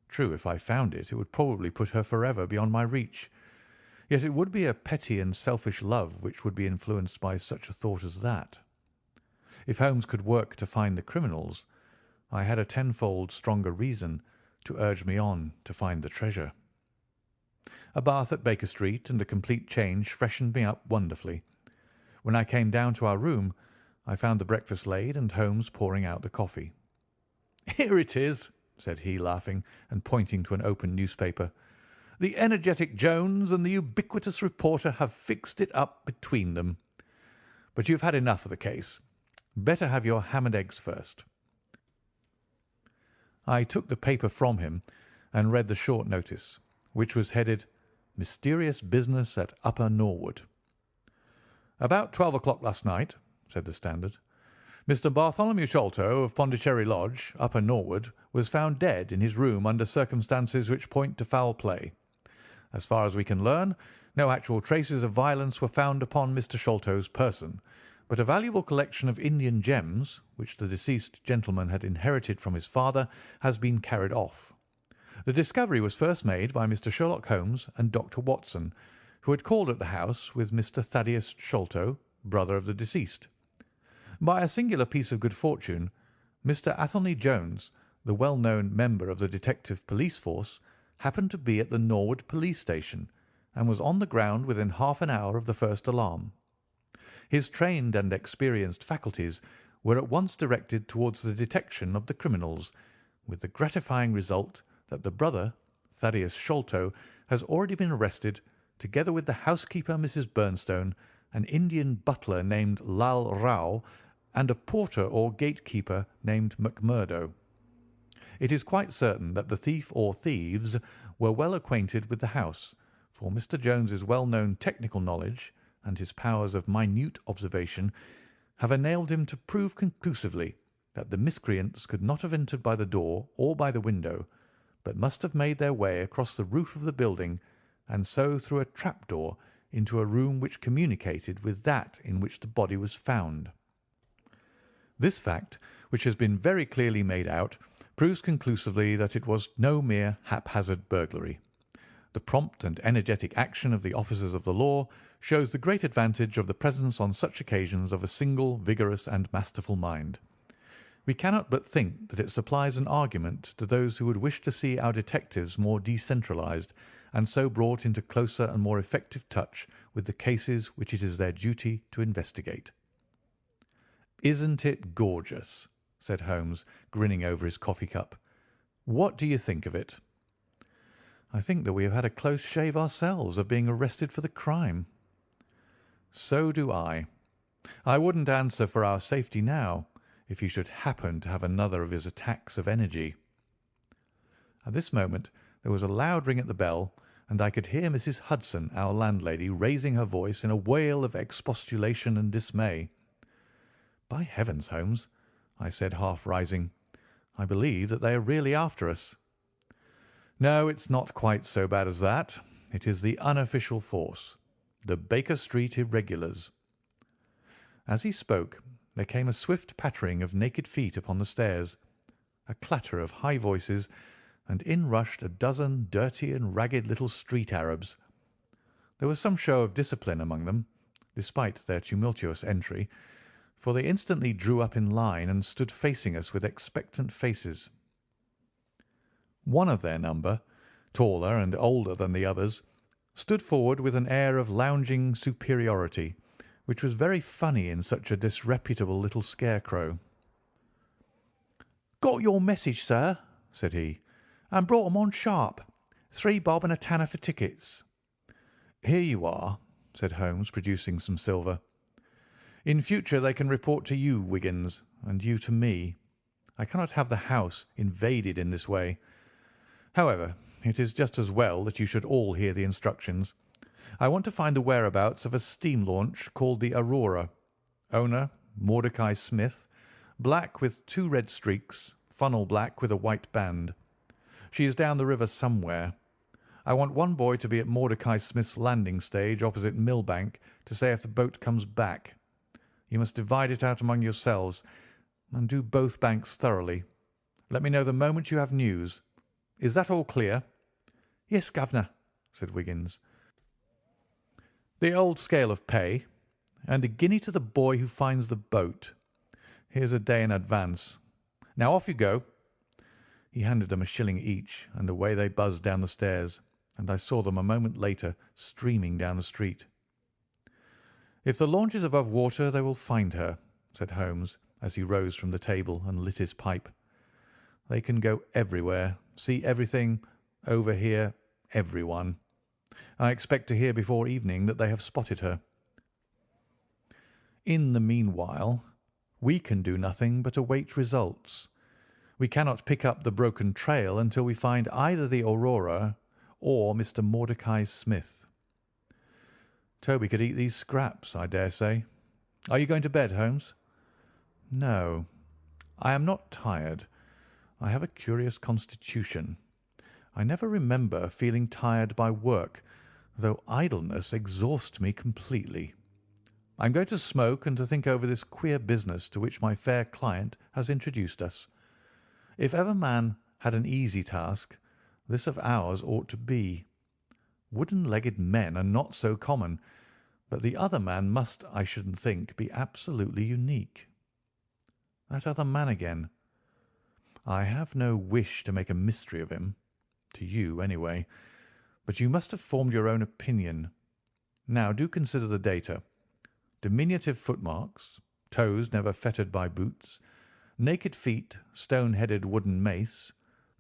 S2: True, if I found it, it would probably put her forever beyond my reach. Yet it would be a petty and selfish love which would be influenced by such a thought as that. If Holmes could work to find the criminals, I had a tenfold stronger reason to urge me on to find the treasure. A bath at Baker Street and a complete change freshened me up wonderfully. When I came down to our room, I found the breakfast laid and Holmes pouring out the coffee. "Here it is," said he, laughing, and pointing to an open newspaper. "The energetic Jones and the ubiquitous reporter have fixed it up between them. But you have had enough of the case. Better have your ham and eggs first." I took the paper from him and read the short notice, which was headed "Mysterious Business at Upper Norwood." "About 12 o'clock last night," said the Standard, "Mr. Bartholomew Sholto of Pondicherry Lodge, Upper Norwood, was found dead in his room under circumstances which point to foul play. As far as we can learn, no actual traces of violence were found upon Mr. Sholto's person, but a valuable collection of Indian gems, which the deceased gentleman had inherited from his father, has been carried off. The discovery was first made by Mr. Sherlock Holmes and Dr. Watson, who had called at the house with Mr. Thaddeus Sholto, brother of the deceased. By a singular piece of good fortune, Mr. Athelney Jones, the well-known member of the detective police force, happened to be at the Norwood police station, and was on the ground within half an hour of the first alarm. His trained and experienced faculties were at once directed towards the detection of the criminals, with the gratifying result that the brother, Thaddeus Sholto, has already been arrested, together with the housekeeper, Mrs. Bernstone, an Indian butler named Lal Rao, and a porter or gatekeeper named McMurdo. It is quite certain that the thief or thieves were well acquainted with the house, for Mr. Jones's well-known technical knowledge and his powers of minute observation have enabled him to prove conclusively that the miscreants could not have entered by the door or by the window, but must have made their way across the roof of the building, and so through a trap-door into a room which communicated with that in which the body was found. This fact, which has been very clearly made out, proves conclusively that it was no mere haphazard burglary. The prompt and energetic action of the officers of the law shows the great advantage of the presence on such occasions of a single, vigorous, and masterful mind. We cannot but think that it supplies an argument to those who would wish to see our detectives more decentralized, and so brought into closer and more effective touch with the cases which it is their duty to investigate. "Isn't it gorgeous?" said Holmes, grinning over his coffee cup. "What do you think of it?" "I think that we have had a close shave ourselves of being arrested for the crime." "So do I. I wouldn't answer for our safety now, if he should happen to have another of his attacks of energy." At this moment there was a loud ring at the bell, and I could hear Mrs. Hudson, our landlady, raising her voice in a wail of expostulation and dismay. "By heavens, Holmes," I said, half rising, "I believe that they are really after us." "No, it's not quite so bad as that. It is the unofficial force, the Baker Street Irregulars." As he spoke there came a swift pattering of naked feet upon the stairs, a clatter of high voices, and in rushed a dozen dirty and ragged little street Arabs. There was some show of discipline among them, despite their tumultuous entry, for they instantly drew up in line and stood facing us with expectant faces. One of their number, taller and older than the others, stood forward with an air of lounging superiority, which was very funny in such a disreputable little scarecrow. "Got your message, sir," said he, "and brought 'em on sharp. 3 bob and a tanner for tickets." "Here you are," said Holmes, producing some silver. "In future they can report to you, Wiggins, and you to me. I cannot have the house invaded in this way. However, it is just as well that you should all hear the instructions. I want to find the whereabouts of a steam launch called the Aurora. Owner, Mordecai Smith, black with 2 red streaks, funnel black with a white band. She is down the river somewhere. I want one boy to be at Mordecai Smith's landing stage opposite Millbank to say if the boat comes back. You must divide it out among yourselves, and do both banks thoroughly. Let me know the moment you have news. Is that all clear?" "Yes, governor," said Wiggins. "The old scale of pay, and a guinea to the boy who finds the boat. Here's a day in advance. Now off you go." He handed them a shilling each, and away they buzzed down the stairs, and I saw them a moment later streaming down the street. "If the launch is above water they will find her," said Holmes, as he rose from the table and lit his pipe. "They can go everywhere, see everything, overhear everyone. I expect to hear before evening that they have spotted her. In the meanwhile, we can do nothing but await results. We cannot pick up the broken trail until we find either the Aurora or Mr. Mordecai Smith. Toby could eat these scraps, I dare say. Are you going to bed, Holmes?" "No, I am not tired. I have a curious constitution. I never remember feeling tired by work, though idleness exhausts me completely. I am going to smoke and to think over this queer business to which my fair client has introduced us. If ever man had an easy task, this of ours ought to be. Wooden-legged men are not so common, but the other man must, I shouldn't think, be absolutely unique. That other man again. I have no wish to make a mystery of him, to you anyway, but you must have formed your own opinion. Now do consider the data. diminutive footmarks, toes never fettered by boots, naked feet, stone-headed wooden mace,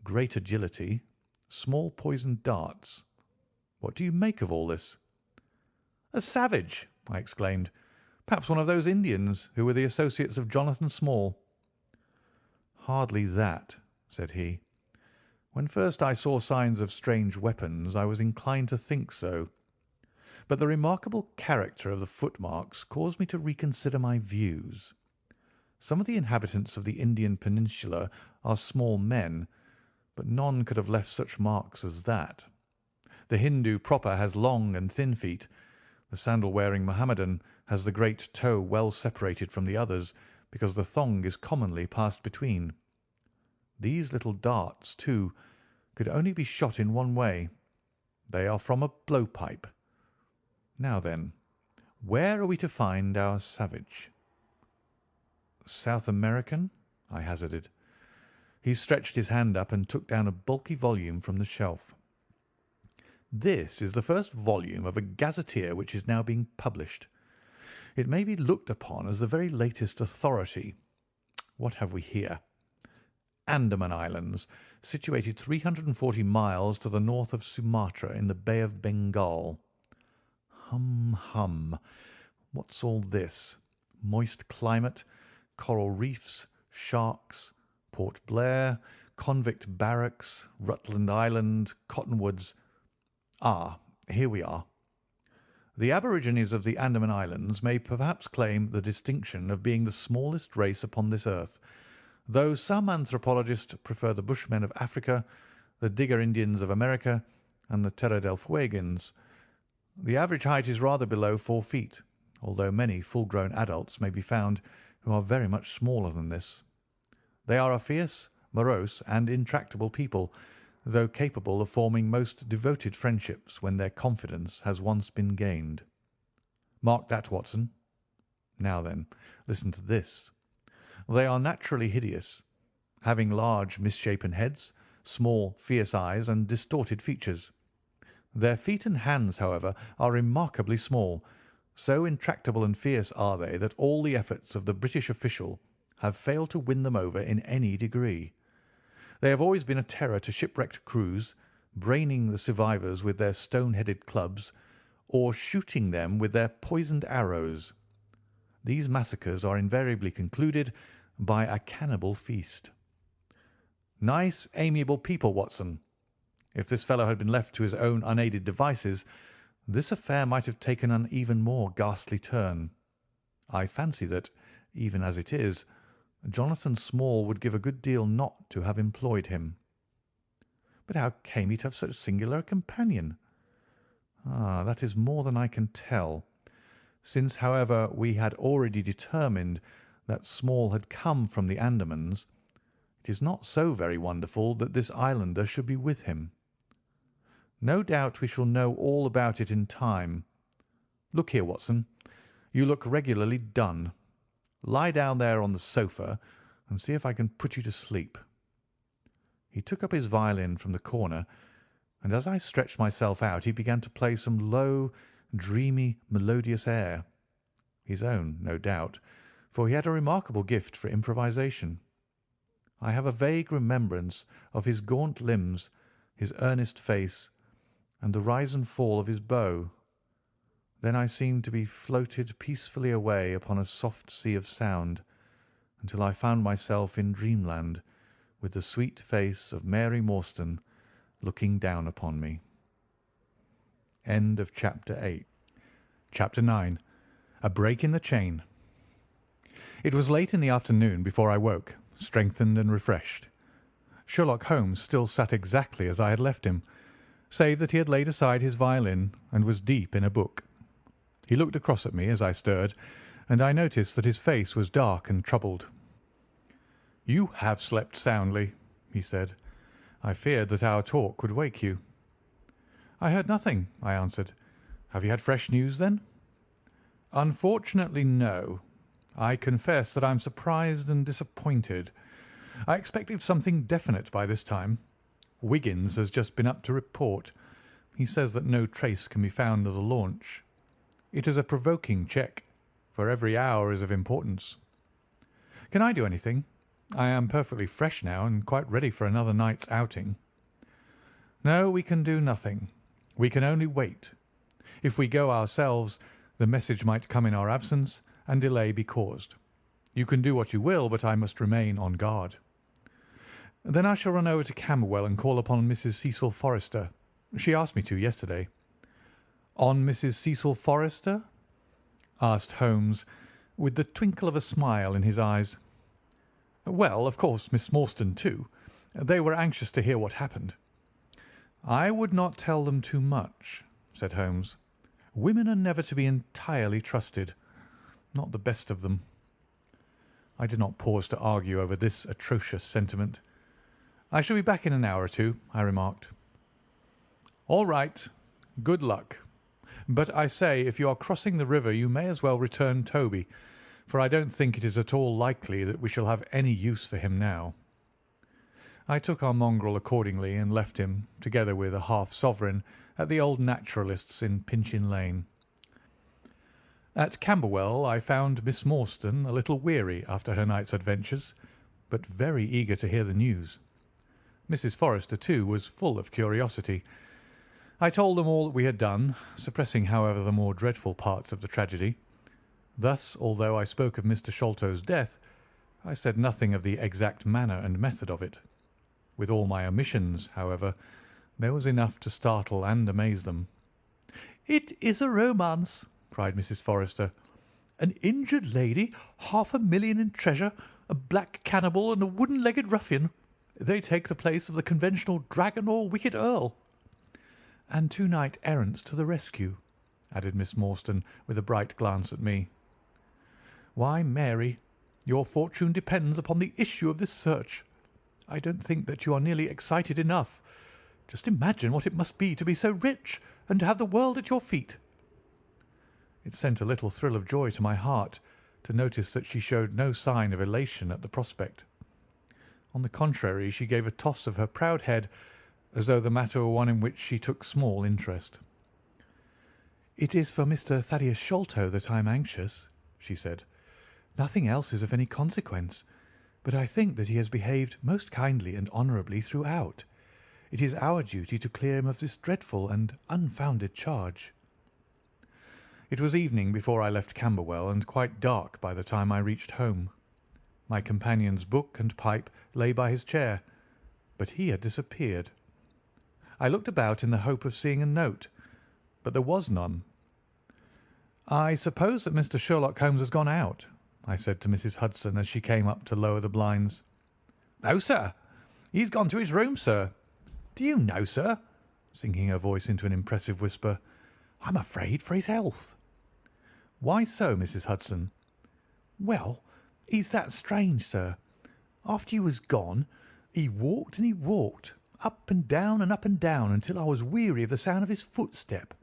S2: great agility, small poisoned darts. What do you make of all this?" "A savage!" I exclaimed. "Perhaps one of those Indians who were the associates of Jonathan Small." "Hardly that," said he. "When first I saw signs of strange weapons I was inclined to think so. But the remarkable character of the footmarks caused me to reconsider my views. Some of the inhabitants of the Indian Peninsula are small men, but none could have left such marks as that. The Hindu proper has long and thin feet. The sandal-wearing Mohammedan has the great toe well separated from the others, because the thong is commonly passed between. These little darts, too, could only be shot in one way. They are from a blowpipe. Now then, where are we to find our savage?" "South American?" I hazarded. He stretched his hand up and took down a bulky volume from the shelf. "This is the first volume of a gazetteer which is now being published. It may be looked upon as the very latest authority. What have we here? Andaman Islands, situated 340 miles to the north of Sumatra in the Bay of Bengal. Hum, hum. What's all this? Moist climate, coral reefs, sharks, Port Blair, convict barracks, Rutland Island, cottonwoods. Ah, here we are. The aborigines of the Andaman Islands may perhaps claim the distinction of being the smallest race upon this earth, though some anthropologists prefer the Bushmen of Africa, the Digger Indians of America, and the Terra del Fuegans. The average height is rather below 4 feet, although many full-grown adults may be found who are very much smaller than this. They are a fierce, morose, and intractable people, though capable of forming most devoted friendships when their confidence has once been gained. Mark that, Watson. Now then, listen to this. They are naturally hideous, having large misshapen heads, small fierce eyes, and distorted features. Their feet and hands, however, are remarkably small. So intractable and fierce are they that all the efforts of the British official have failed to win them over in any degree. They have always been a terror to shipwrecked crews, braining the survivors with their stone-headed clubs, or shooting them with their poisoned arrows. These massacres are invariably concluded by a cannibal feast. Nice, amiable people, Watson. If this fellow had been left to his own unaided devices, this affair might have taken an even more ghastly turn. I fancy that, even as it is, Jonathan Small would give a good deal not to have employed him. But how came he to have such singular a companion? Ah, that is more than I can tell. Since, however, we had already determined that Small had come from the Andamans, it is not so very wonderful that this islander should be with him. No doubt we shall know all about it in time. Look here, Watson, you look regularly done. Lie down there on the sofa and see if I can put you to sleep." He took up his violin from the corner, and as I stretched myself out he began to play some low, dreamy, melodious air. His own, no doubt, for he had a remarkable gift for improvisation. I have a vague remembrance of his gaunt limbs, his earnest face, and the rise and fall of his bow. Then I seemed to be floated peacefully away upon a soft sea of sound, until I found myself in dreamland, with the sweet face of Mary Morstan looking down upon me. End of Chapter 8.
S1: Chapter 9. A break in the chain. It was late in the afternoon before I woke, strengthened and refreshed. Sherlock Holmes still sat exactly as I had left him, save that he had laid aside his violin and was deep in a book. He looked across at me as I stirred, and I noticed that his face was dark and troubled. "You have slept soundly," he said. "I feared that our talk would wake you." "I heard nothing," I answered. "Have you had fresh news, then?" "Unfortunately, no. I confess that I am surprised and disappointed. I expected something definite by this time. Wiggins has just been up to report. He says that no trace can be found of the launch. It is a provoking check."
S2: for every hour is of importance. Can I do anything? I am perfectly fresh now and quite ready for another night's outing." "No, we can do nothing. We can only wait. If we go ourselves, the message might come in our absence and delay be caused. You can do what you will, but I must remain on guard." "Then I shall run over to Camberwell and call upon Mrs. Cecil Forrester. She asked me to yesterday." "On Mrs. Cecil Forrester?" asked Holmes, with the twinkle of a smile in his eyes. "Well, of course, Miss Morstan too. They were anxious to hear what happened." "I would not tell them too much," said Holmes. "Women are never to be entirely trusted. Not the best of them." I did not pause to argue over this atrocious sentiment. "I shall be back in an hour or two," I remarked. "All right. Good luck. But I say, if you are crossing the river you may as well return Toby, for I don't think it is at all likely that we shall have any use for him now." I took our mongrel accordingly and left him, together with a half-sovereign, at the old naturalist's in Pinchin Lane. At Camberwell I found Miss Morstan a little weary after her night's adventures, but very eager to hear the news. Mrs. Forrester, too, was full of curiosity. I told them all that we had done, suppressing, however, the more dreadful parts of the tragedy. Thus, although I spoke of Mr. Sholto's death, I said nothing of the exact manner and method of it. With all my omissions, however, there was enough to startle and amaze them.
S3: "It is a romance," cried Mrs. Forrester. "An injured lady, 500,000 in treasure, a black cannibal, and a wooden-legged ruffian. They take the place of the conventional dragon or wicked earl." "And 2 knight-errants to the rescue," added Miss Morstan, with a bright glance at me. "Why, Mary, your fortune depends upon the issue of this search. I don't think that you are nearly excited enough. Just imagine what it must be to be so rich and to have the world at your feet." It sent a little thrill of joy to my heart to notice that she showed no sign of elation at the prospect. On the contrary, she gave a toss of her proud head, as though the matter were one in which she took small interest. "It is for Mr. Thaddeus Sholto that I am anxious," she said. "Nothing else is of any consequence, but I think that he has behaved most kindly and honourably throughout. It is our duty to clear him of this dreadful and unfounded charge." It was evening before I left Camberwell, and quite dark by the time I reached home. My companion's book and pipe lay by his chair, but he had disappeared. I looked about in the hope of seeing a note, but there was none. "I suppose that Mr. Sherlock Holmes has gone out," I said to Mrs. Hudson as she came up to lower the blinds. "No, sir. He's gone to his room, sir. Do you know, sir," sinking her voice into an impressive whisper, "I'm afraid for his health." "Why so, Mrs. Hudson?" "Well, he's that strange, sir. After you was gone, he walked and he walked, up and down until I was weary of the sound of his footstep.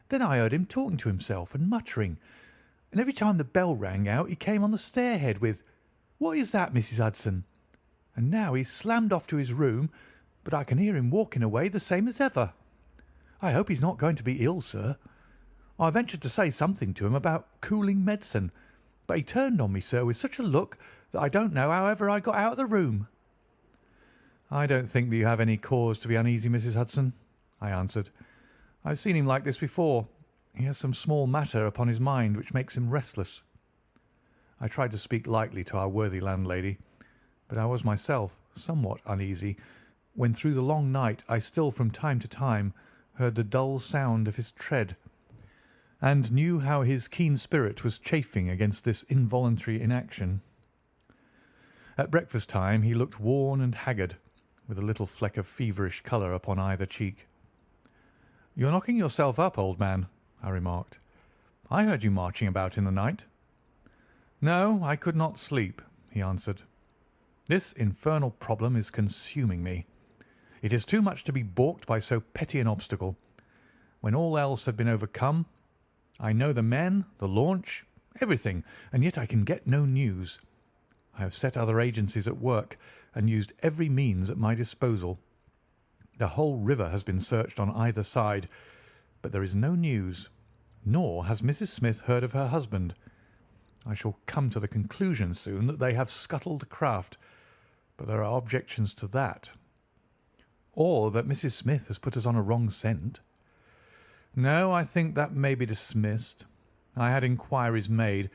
S3: Then I heard him talking to himself and muttering, and every time the bell rang out he came on the stairhead with, 'What is that, Mrs. Hudson?' And now he's slammed off to his room, but I can hear him walking away the same as ever. I hope he's not going to be ill, sir. I ventured to say something to him about cooling medicine, but he turned on me, sir, with such a look that I don't know how ever I got out of the room."
S2: "I don't think that you have any cause to be uneasy, Mrs. Hudson," I answered. "I've seen him like this before. He has some small matter upon his mind which makes him restless." I tried to speak lightly to our worthy landlady, but I was myself somewhat uneasy when through the long night I still from time to time heard the dull sound of his tread, and knew how his keen spirit was chafing against this involuntary inaction. At breakfast time he looked worn and haggard, with a little fleck of feverish colour upon either cheek. "You're knocking yourself up, old man," I remarked. "I heard you marching about in the night." "No, I could not sleep," he answered. "This infernal problem is consuming me. It is too much to be balked by so petty an obstacle. When all else had been overcome, I know the men, the launch, everything, and yet I can get no news. I have set other agencies at work and used every means at my disposal. The whole river has been searched on either side, but there is no news, nor has Mrs. Smith heard of her husband. I shall come to the conclusion soon that they have scuttled the craft, but there are objections to that. Or that Mrs. Smith has put us on a wrong scent. No, I think that may be dismissed. I had inquiries made,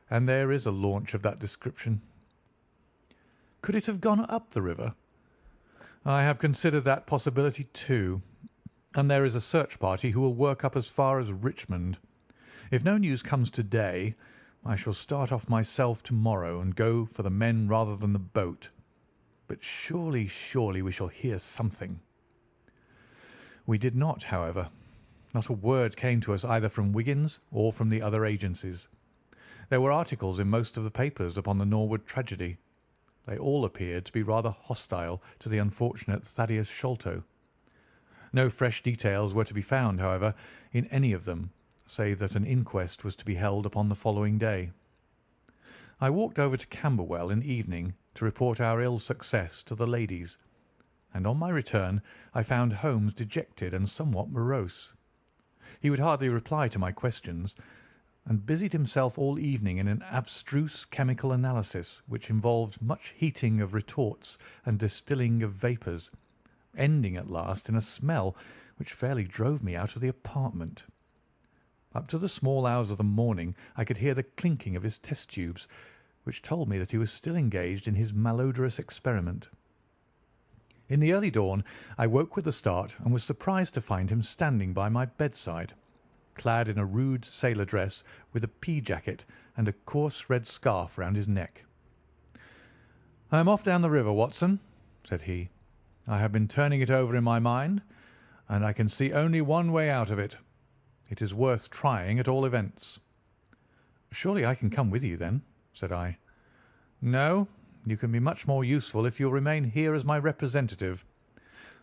S2: and there is a launch of that description. Could it have gone up the river? I have considered that possibility too, and there is a search party who will work up as far as Richmond. If no news comes to-day, I shall start off myself to-morrow and go for the men rather than the boat. But surely we shall hear something. We did not, however. Not a word came to us either from Wiggins or from the other agencies. There were articles in most of the papers upon the Norwood tragedy. They all appeared to be rather hostile to the unfortunate Thaddeus Sholto. No fresh details were to be found, however, in any of them, save that an inquest was to be held upon the following day. I walked over to Camberwell in the evening to report our ill success to the ladies, and on my return I found Holmes dejected and somewhat morose. He would hardly reply to my questions, and busied himself all evening in an abstruse chemical analysis which involved much heating of retorts and distilling of vapours, ending at last in a smell which fairly drove me out of the apartment. Up to the small hours of the morning I could hear the clinking of his test tubes, which told me that he was still engaged in his malodorous experiment. In the early dawn I woke with a start and was surprised to find him standing by my bedside, clad in a rude sailor dress with a pea jacket and a coarse red scarf round his neck. "I am off down the river, Watson," said he. "I have been turning it over in my mind, and I can see only one way out of it. It is worth trying at all events." "Surely I can come with you, then?" said I. "No, you can be much more useful if you will remain here as my representative.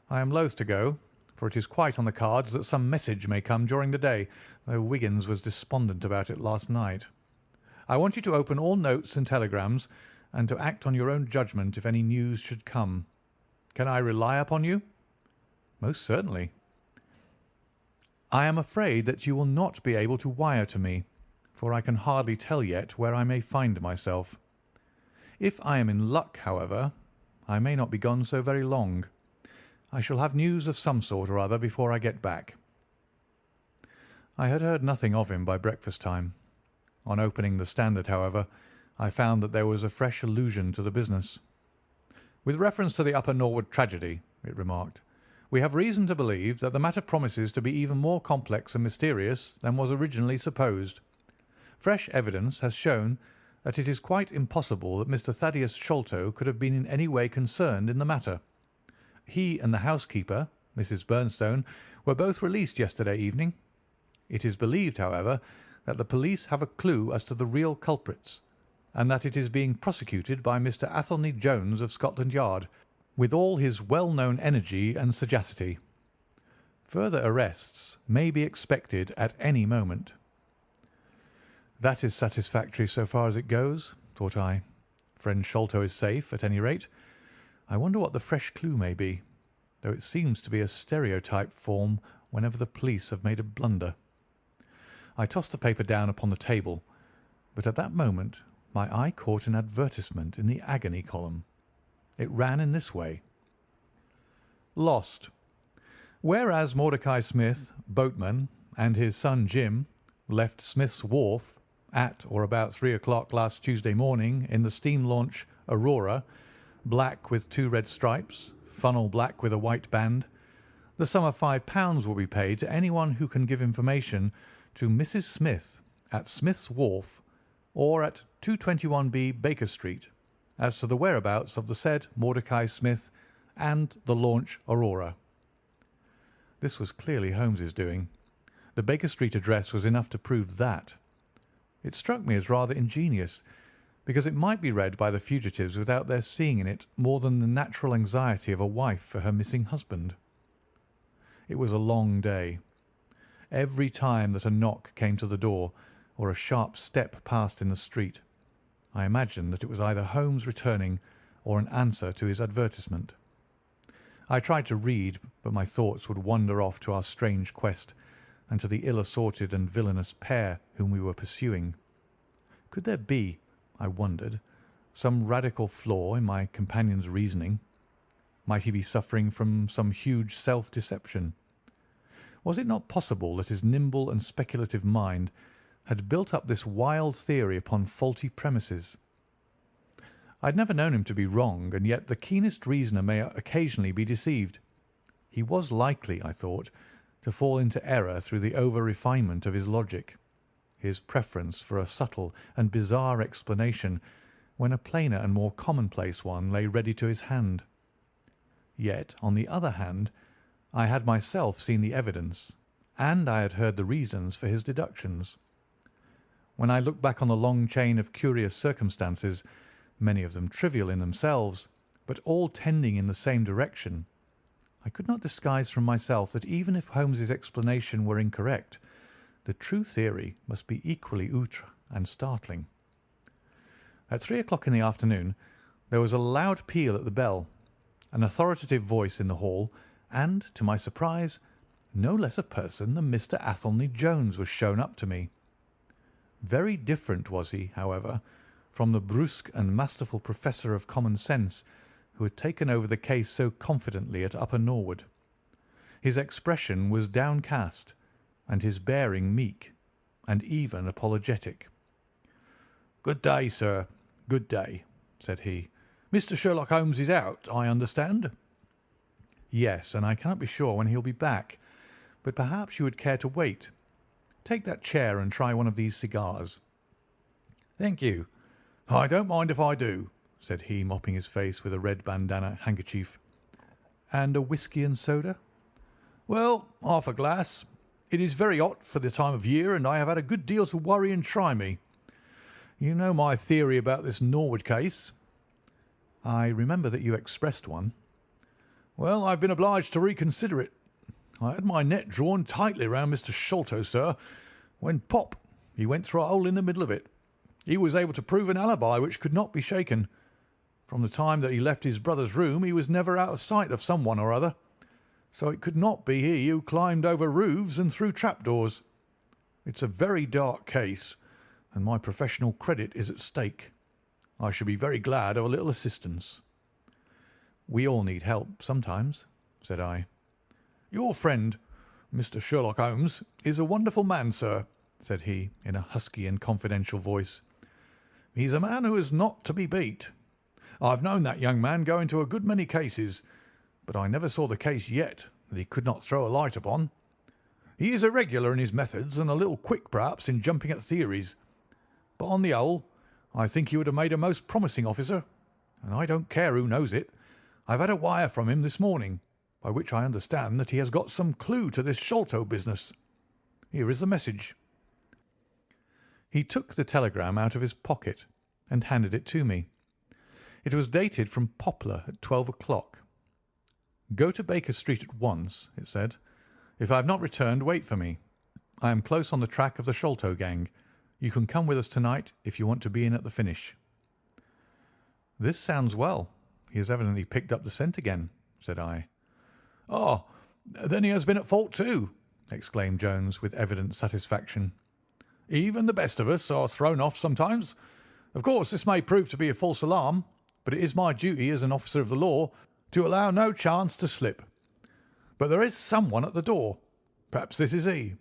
S2: I am loath to go, for it is quite on the cards that some message may come during the day, though Wiggins was despondent about it last night. I want you to open all notes and telegrams, and to act on your own judgment if any news should come. Can I rely upon you?" "Most certainly." "I am afraid that you will not be able to wire to me, for I can hardly tell yet where I may find myself. If I am in luck, however, I may not be gone so very long. I shall have news of some sort or other before I get back." I had heard nothing of him by breakfast time. On opening the Standard, however, I found that there was a fresh allusion to the business. "With reference to the Upper Norwood tragedy," it remarked, "we have reason to believe that the matter promises to be even more complex and mysterious than was originally supposed. Fresh evidence has shown that it is quite impossible that Mr. Thaddeus Sholto could have been in any way concerned in the matter. He and the housekeeper, Mrs. Bernstone, were both released yesterday evening. It is believed, however, that the police have a clue as to the real culprits, and that it is being prosecuted by Mr. Athelney Jones of Scotland Yard, with all his well-known energy and sagacity. Further arrests may be expected at any moment." "That is satisfactory so far as it goes," thought I. "Friend Sholto is safe, at any rate. I wonder what the fresh clue may be, though it seems to be a stereotype form whenever the police have made a blunder." I tossed the paper down upon the table, but at that moment my eye caught an advertisement in the agony column. It ran in this way: "Lost. Whereas Mordecai Smith, boatman, and his son Jim left Smith's Wharf at or about 3 o'clock last Tuesday morning in the steam launch Aurora, black with 2 red stripes, funnel black with a white band, the sum of £5 will be paid to anyone who can give information to Mrs. Smith at Smith's Wharf or at 221B Baker Street as to the whereabouts of the said Mordecai Smith and the launch Aurora." This was clearly Holmes's doing. The Baker Street address was enough to prove that. It struck me as rather ingenious, because it might be read by the fugitives without their seeing in it more than the natural anxiety of a wife for her missing husband. It was a long day. Every time that a knock came to the door or a sharp step passed in the street, I imagined that it was either Holmes returning or an answer to his advertisement. I tried to read, but my thoughts would wander off to our strange quest and to the ill-assorted and villainous pair whom we were pursuing. Could there be, I wondered, some radical flaw in my companion's reasoning? Might he be suffering from some huge self-deception? Was it not possible that his nimble and speculative mind had built up this wild theory upon faulty premises? I had never known him to be wrong, and yet the keenest reasoner may occasionally be deceived. He was likely, I thought, to fall into error through the over-refinement of his logic, his preference for a subtle and bizarre explanation when a plainer and more commonplace one lay ready to his hand. Yet, on the other hand, I had myself seen the evidence, and I had heard the reasons for his deductions. When I looked back on the long chain of curious circumstances, many of them trivial in themselves, but all tending in the same direction, I could not disguise from myself that even if Holmes's explanation were incorrect, the true theory must be equally outre and startling. At 3 o'clock in the afternoon there was a loud peal at the bell, an authoritative voice in the hall, and, to my surprise, no less a person than Mr. Athelney Jones was shown up to me. Very different was he, however, from the brusque and masterful professor of common sense who had taken over the case so confidently at Upper Norwood. His expression was downcast, and his bearing meek, and even apologetic. "Good day, sir, good day," said he. "Mr. Sherlock Holmes is out, I understand?" "Yes, and I cannot be sure when he'll be back, but perhaps you would care to wait. Take that chair and try one of these cigars." "Thank you. I don't mind if I do," said he, mopping his face with a red bandana handkerchief. "And a whisky and soda?" "Well, half a glass. It is very hot for the time of year, and I have had a good deal to worry and try me. You know my theory about this Norwood case?" "I remember that you expressed one." "Well, I've been obliged to reconsider it. I had my net drawn tightly round Mr. Sholto, sir, when pop, he went through a hole in the middle of it. He was able to prove an alibi which could not be shaken. From the time that he left his brother's room he was never out of sight of some one or other, so it could not be he who climbed over roofs and through trapdoors. It's a very dark case, and my professional credit is at stake. I should be very glad of a little assistance." "We all need help sometimes," said I. "Your friend, Mr. Sherlock Holmes, is a wonderful man, sir," said he, in a husky and confidential voice. "He's a man who is not to be beat. I've known that young man go into a good many cases, but I never saw the case yet that he could not throw a light upon. He is irregular in his methods and a little quick, perhaps, in jumping at theories, but on the whole I think he would have made a most promising officer, and I don't care who knows it. I've had a wire from him this morning, by which I understand that he has got some clue to this Sholto business. Here is the message." He took the telegram out of his pocket and handed it to me. It was dated from Poplar at 12 o'clock. "Go to Baker Street at once," it said. "If I have not returned, wait for me. I am close on the track of the Sholto gang. You can come with us tonight if you want to be in at the finish." "This sounds well. He has evidently picked up the scent again," said I. "Ah, then he has been at fault too," exclaimed Jones, with evident satisfaction. "Even the best of us are thrown off sometimes. Of course this may prove to be a false alarm, but it is my duty as an officer of the law to allow no chance to slip. But there is someone at the door. Perhaps this is he."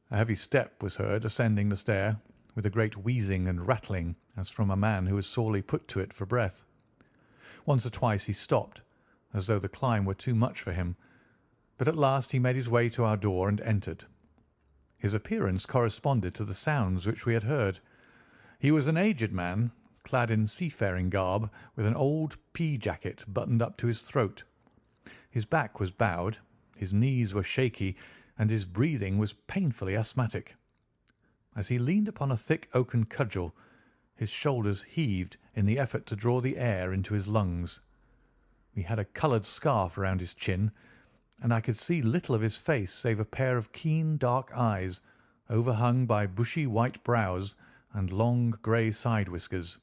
S2: A heavy step was heard ascending the stair, with a great wheezing and rattling as from a man who was sorely put to it for breath. Once or twice he stopped, as though the climb were too much for him, but at last he made his way to our door and entered. His appearance corresponded to the sounds which we had heard. He was an aged man, clad in seafaring garb, with an old pea-jacket buttoned up to his throat. His back was bowed, his knees were shaky, and his breathing was painfully asthmatic. As he leaned upon a thick oaken cudgel, his shoulders heaved in the effort to draw the air into his lungs. He had a coloured scarf round his chin, and I could see little of his face save a pair of keen dark eyes, overhung by bushy white brows and long grey side whiskers.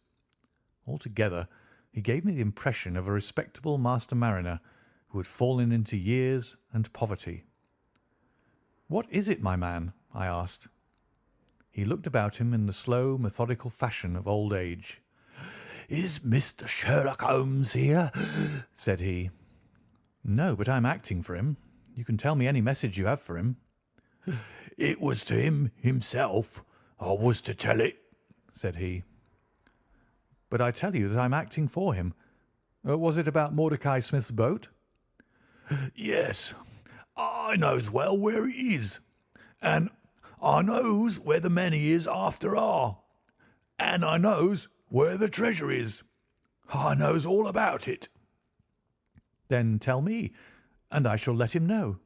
S2: Altogether he gave me the impression of a respectable master mariner who had fallen into years and poverty. "What is it, my man?" I asked. He looked about him in the slow, methodical fashion of old age. "Is Mr. Sherlock Holmes here?" said he. "No, but I am acting for him. You can tell me any message you have for him." "It was to him himself I was to tell it," said he. "But I tell you that I am acting for him. Was it about Mordecai Smith's boat?" "Yes. I knows well where it is, and I knows where the men he is after are, and I knows where the treasure is. I knows all about it." "Then tell me, and I shall let him know."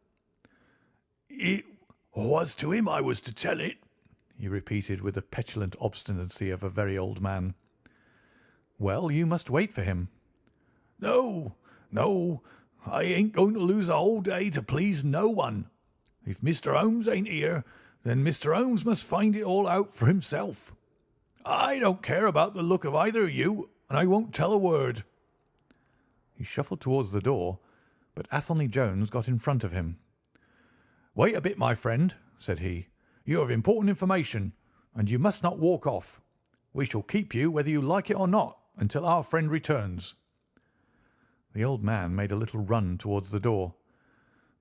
S2: "It was to him I was to tell it," he repeated with the petulant obstinacy of a very old man. "Well, you must wait for him." "No, no, I ain't going to lose a whole day to please no one. If Mr. Holmes ain't here, then Mr. Holmes must find it all out for himself. I don't care about the look of either of you, and I won't tell a word." He shuffled towards the door, but Athelney Jones got in front of him. "Wait a bit, my friend," said he. "You have important information, and you must not walk off. We shall keep you whether you like it or not until our friend returns." The old man made a little run towards the door,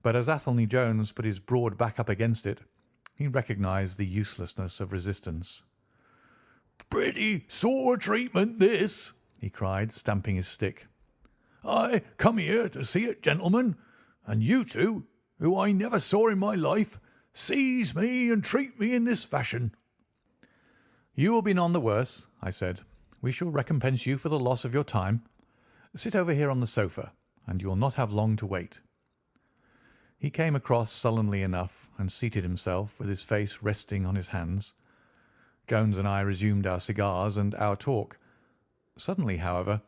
S2: but as Athelney Jones put his broad back up against it, he recognised the uselessness of resistance. "Pretty sore treatment, this," he cried, stamping his stick. "I come here to see it, gentlemen, and you two, who I never saw in my life, seize me and treat me in this fashion." "You will be none the worse," I said. "We shall recompense you for the loss of your time. Sit over here on the sofa, and you will not have long to wait." He came across sullenly enough and seated himself with his face resting on his hands. Jones and I resumed our cigars and our talk. Suddenly, however,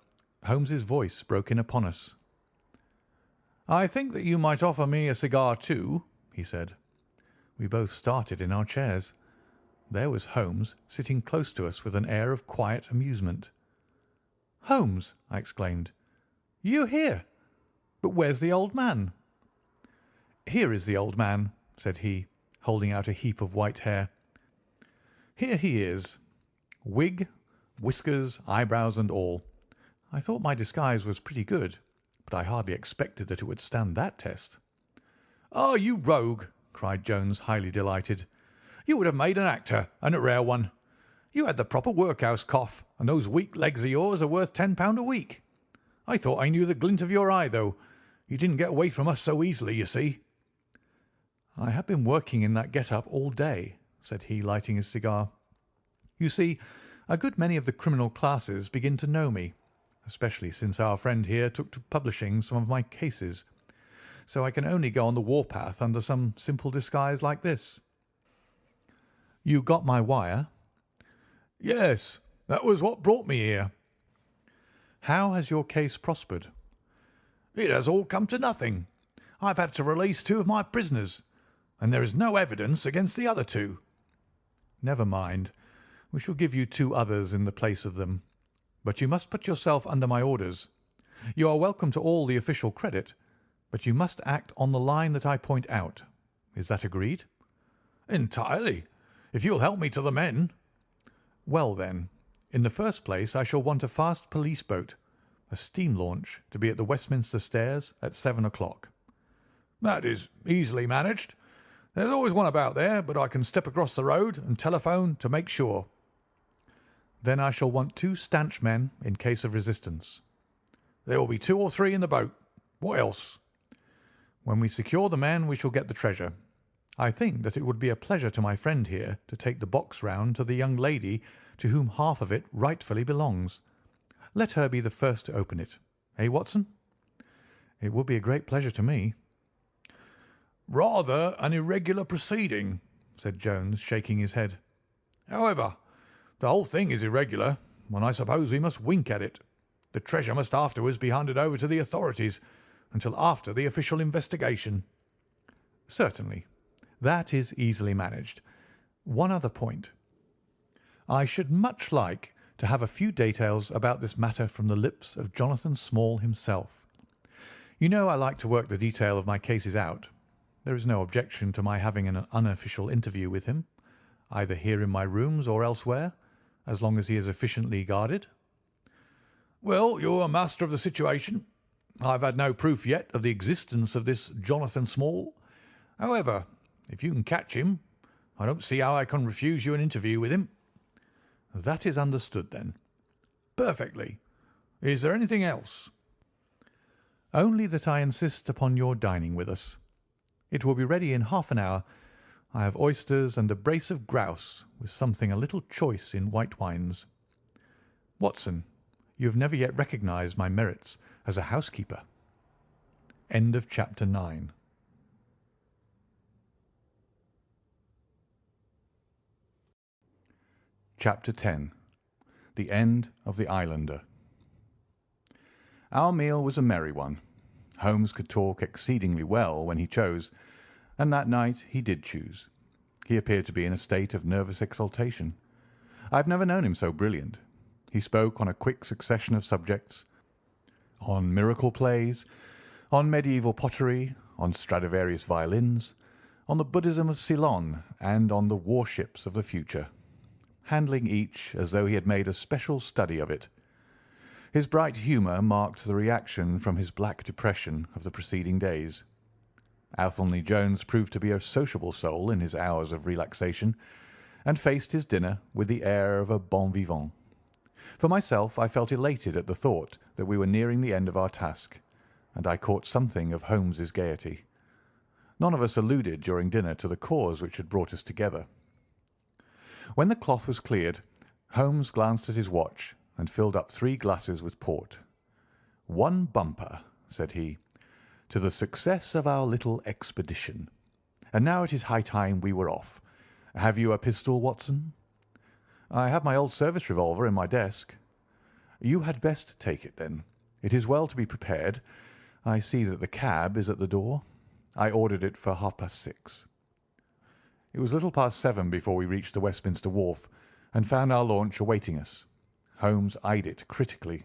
S2: Holmes's voice broke in upon us. "I think that you might offer me a cigar too," he said. We both started in our chairs. There was Holmes sitting close to us with an air of quiet amusement. "Holmes!" I exclaimed. "You here? But where's the old man?" "Here is the old man," said he, holding out a heap of white hair. "Here he is. Wig, whiskers, eyebrows and all. I thought my disguise was pretty good, but I hardly expected that it would stand that test." "Ah, you rogue!" cried Jones, highly delighted. "You would have made an actor, and a rare one. You had the proper workhouse cough, and those weak legs of yours are worth £10 a week. I thought I knew the glint of your eye, though. You didn't get away from us so easily, you see." "I have been working in that get-up all day," said he, lighting his cigar. "You see, a good many of the criminal classes begin to know me, especially since our friend here took to publishing some of my cases, so I can only go on the warpath under some simple disguise like this." "You got my wire?" "Yes, that was what brought me here." "How has your case prospered?" "It has all come to nothing. I've had to release 2 of my prisoners, and there is no evidence against the other 2. "Never mind. We shall give you 2 others in the place of them. But you must put yourself under my orders. You are welcome to all the official credit, but you must act on the line that I point out. Is that agreed?" "Entirely, if you'll help me to the men." "Well, then, in the first place I shall want a fast police boat, a steam launch, to be at the Westminster Stairs at 7 o'clock." "That is easily managed. There's always one about there, but I can step across the road and telephone to make sure." "Then I shall want 2 stanch men in case of resistance." "There will be 2 or 3 in the boat. What else?" "When we secure the men we shall get the treasure. I think that it would be a pleasure to my friend here to take the box round to the young lady to whom half of it rightfully belongs. Let her be the first to open it. Eh, Watson?" "It would be a great pleasure to me." "Rather an irregular proceeding," said Jones, shaking his head. "However, the whole thing is irregular, and I suppose we must wink at it. The treasure must afterwards be handed over to the authorities until after the official investigation."
S3: "Certainly. That is easily managed. One other point. I should much like to have a few details about this matter from the lips of Jonathan Small himself. You know I like to work the detail of my cases out. There is no objection to my having an unofficial interview with him.
S2: either here in my rooms or elsewhere, as long as he is efficiently guarded?" "Well, you're a master of the situation. I've had no proof yet of the existence of this Jonathan Small. However, if you can catch him, I don't see how I can refuse you an interview with him." "That is understood, then." "Perfectly. Is there anything else?" "Only that I insist upon your dining with us. It will be ready in half an hour. I have oysters and a brace of grouse, with something a little choice in white wines. Watson, you have never yet recognised my merits as a housekeeper." End of chapter 9. Chapter 10. The End of the Islander. Our meal was a merry one. Holmes could talk exceedingly well when he chose, and that night he did choose. He appeared to be in a state of nervous exaltation. I have never known him so brilliant. He spoke on a quick succession of subjects, on miracle plays, on medieval pottery, on Stradivarius violins, on the Buddhism of Ceylon, and on the warships of the future, handling each as though he had made a special study of it. His bright humour marked the reaction from his black depression of the preceding days. Athelney Jones proved to be a sociable soul in his hours of relaxation, and faced his dinner with the air of a bon vivant. For myself, I felt elated at the thought that we were nearing the end of our task, and I caught something of Holmes's gaiety. None of us alluded during dinner to the cause which had brought us together. When the cloth was cleared, Holmes glanced at his watch and filled up 3 glasses with port. "One bumper," said he, "to the success of our little expedition. And now it is high time we were off. Have you a pistol, Watson?" "I have my old service revolver in my desk." "You had best take it, then. It is well to be prepared. I see that the cab is at the door. I ordered it for 6:30. It was little past 7 before we reached the Westminster Wharf and found our launch awaiting us. Holmes eyed it critically.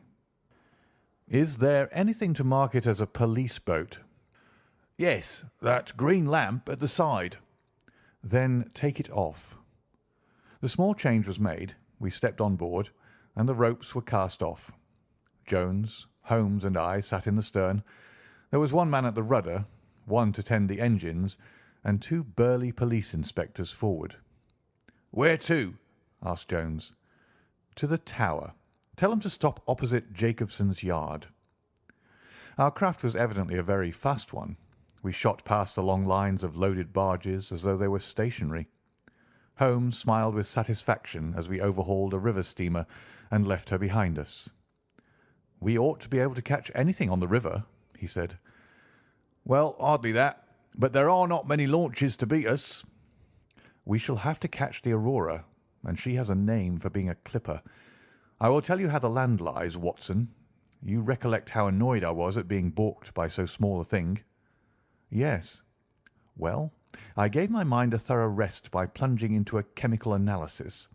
S2: "Is there anything to mark it as a police boat?" "Yes, that green lamp at the side." "Then take it off." The small change was made, we stepped on board, and the ropes were cast off. Jones, Holmes, and I sat in the stern. There was one man at the rudder, one to tend the engines, and 2 burly police inspectors forward. "Where to?" asked Jones. "To the Tower. Tell them to stop opposite Jacobson's Yard." Our craft was evidently a very fast one. We shot past the long lines of loaded barges as though they were stationary. Holmes smiled with satisfaction as we overhauled a river steamer and left her behind us. "We ought to be able to catch anything on the river," he said. "Well, hardly that, but there are not many launches to beat us." "We shall have to catch the Aurora, and she has a name for being a clipper. I will tell you how the land lies, Watson. You recollect how annoyed I was at being balked by so small a thing?" "Yes." "Well, I gave my mind a thorough rest by plunging into a chemical analysis.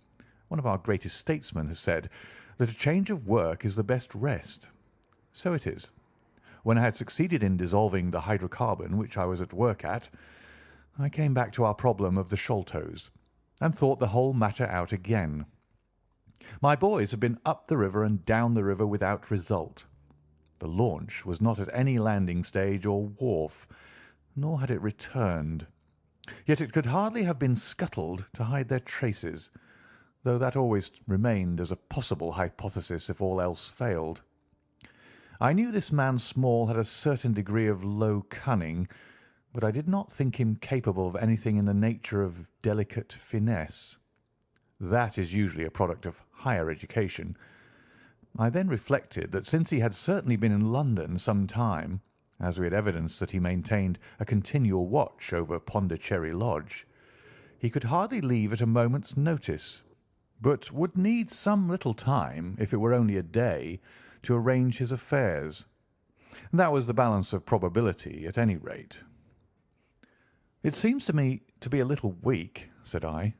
S2: One of our greatest statesmen has said that a change of work is the best rest. So it is. When I had succeeded in dissolving the hydrocarbon which I was at work at, I came back to our problem of the Sholtos, and thought the whole matter out again. My boys had been up the river and down the river without result. The launch was not at any landing stage or wharf, nor had it returned. Yet it could hardly have been scuttled to hide their traces, though that always remained as a possible hypothesis if all else failed. I knew this man Small had a certain degree of low cunning, but I did not think him capable of anything in the nature of delicate finesse. That is usually a product of higher education. I then reflected that since he had certainly been in London some time, as we had evidence that he maintained a continual watch over Pondicherry Lodge, he could hardly leave at a moment's notice, but would need some little time, if it were only a day, to arrange his affairs. That was the balance of probability, at any rate. "It seems to me to be a little weak," said I.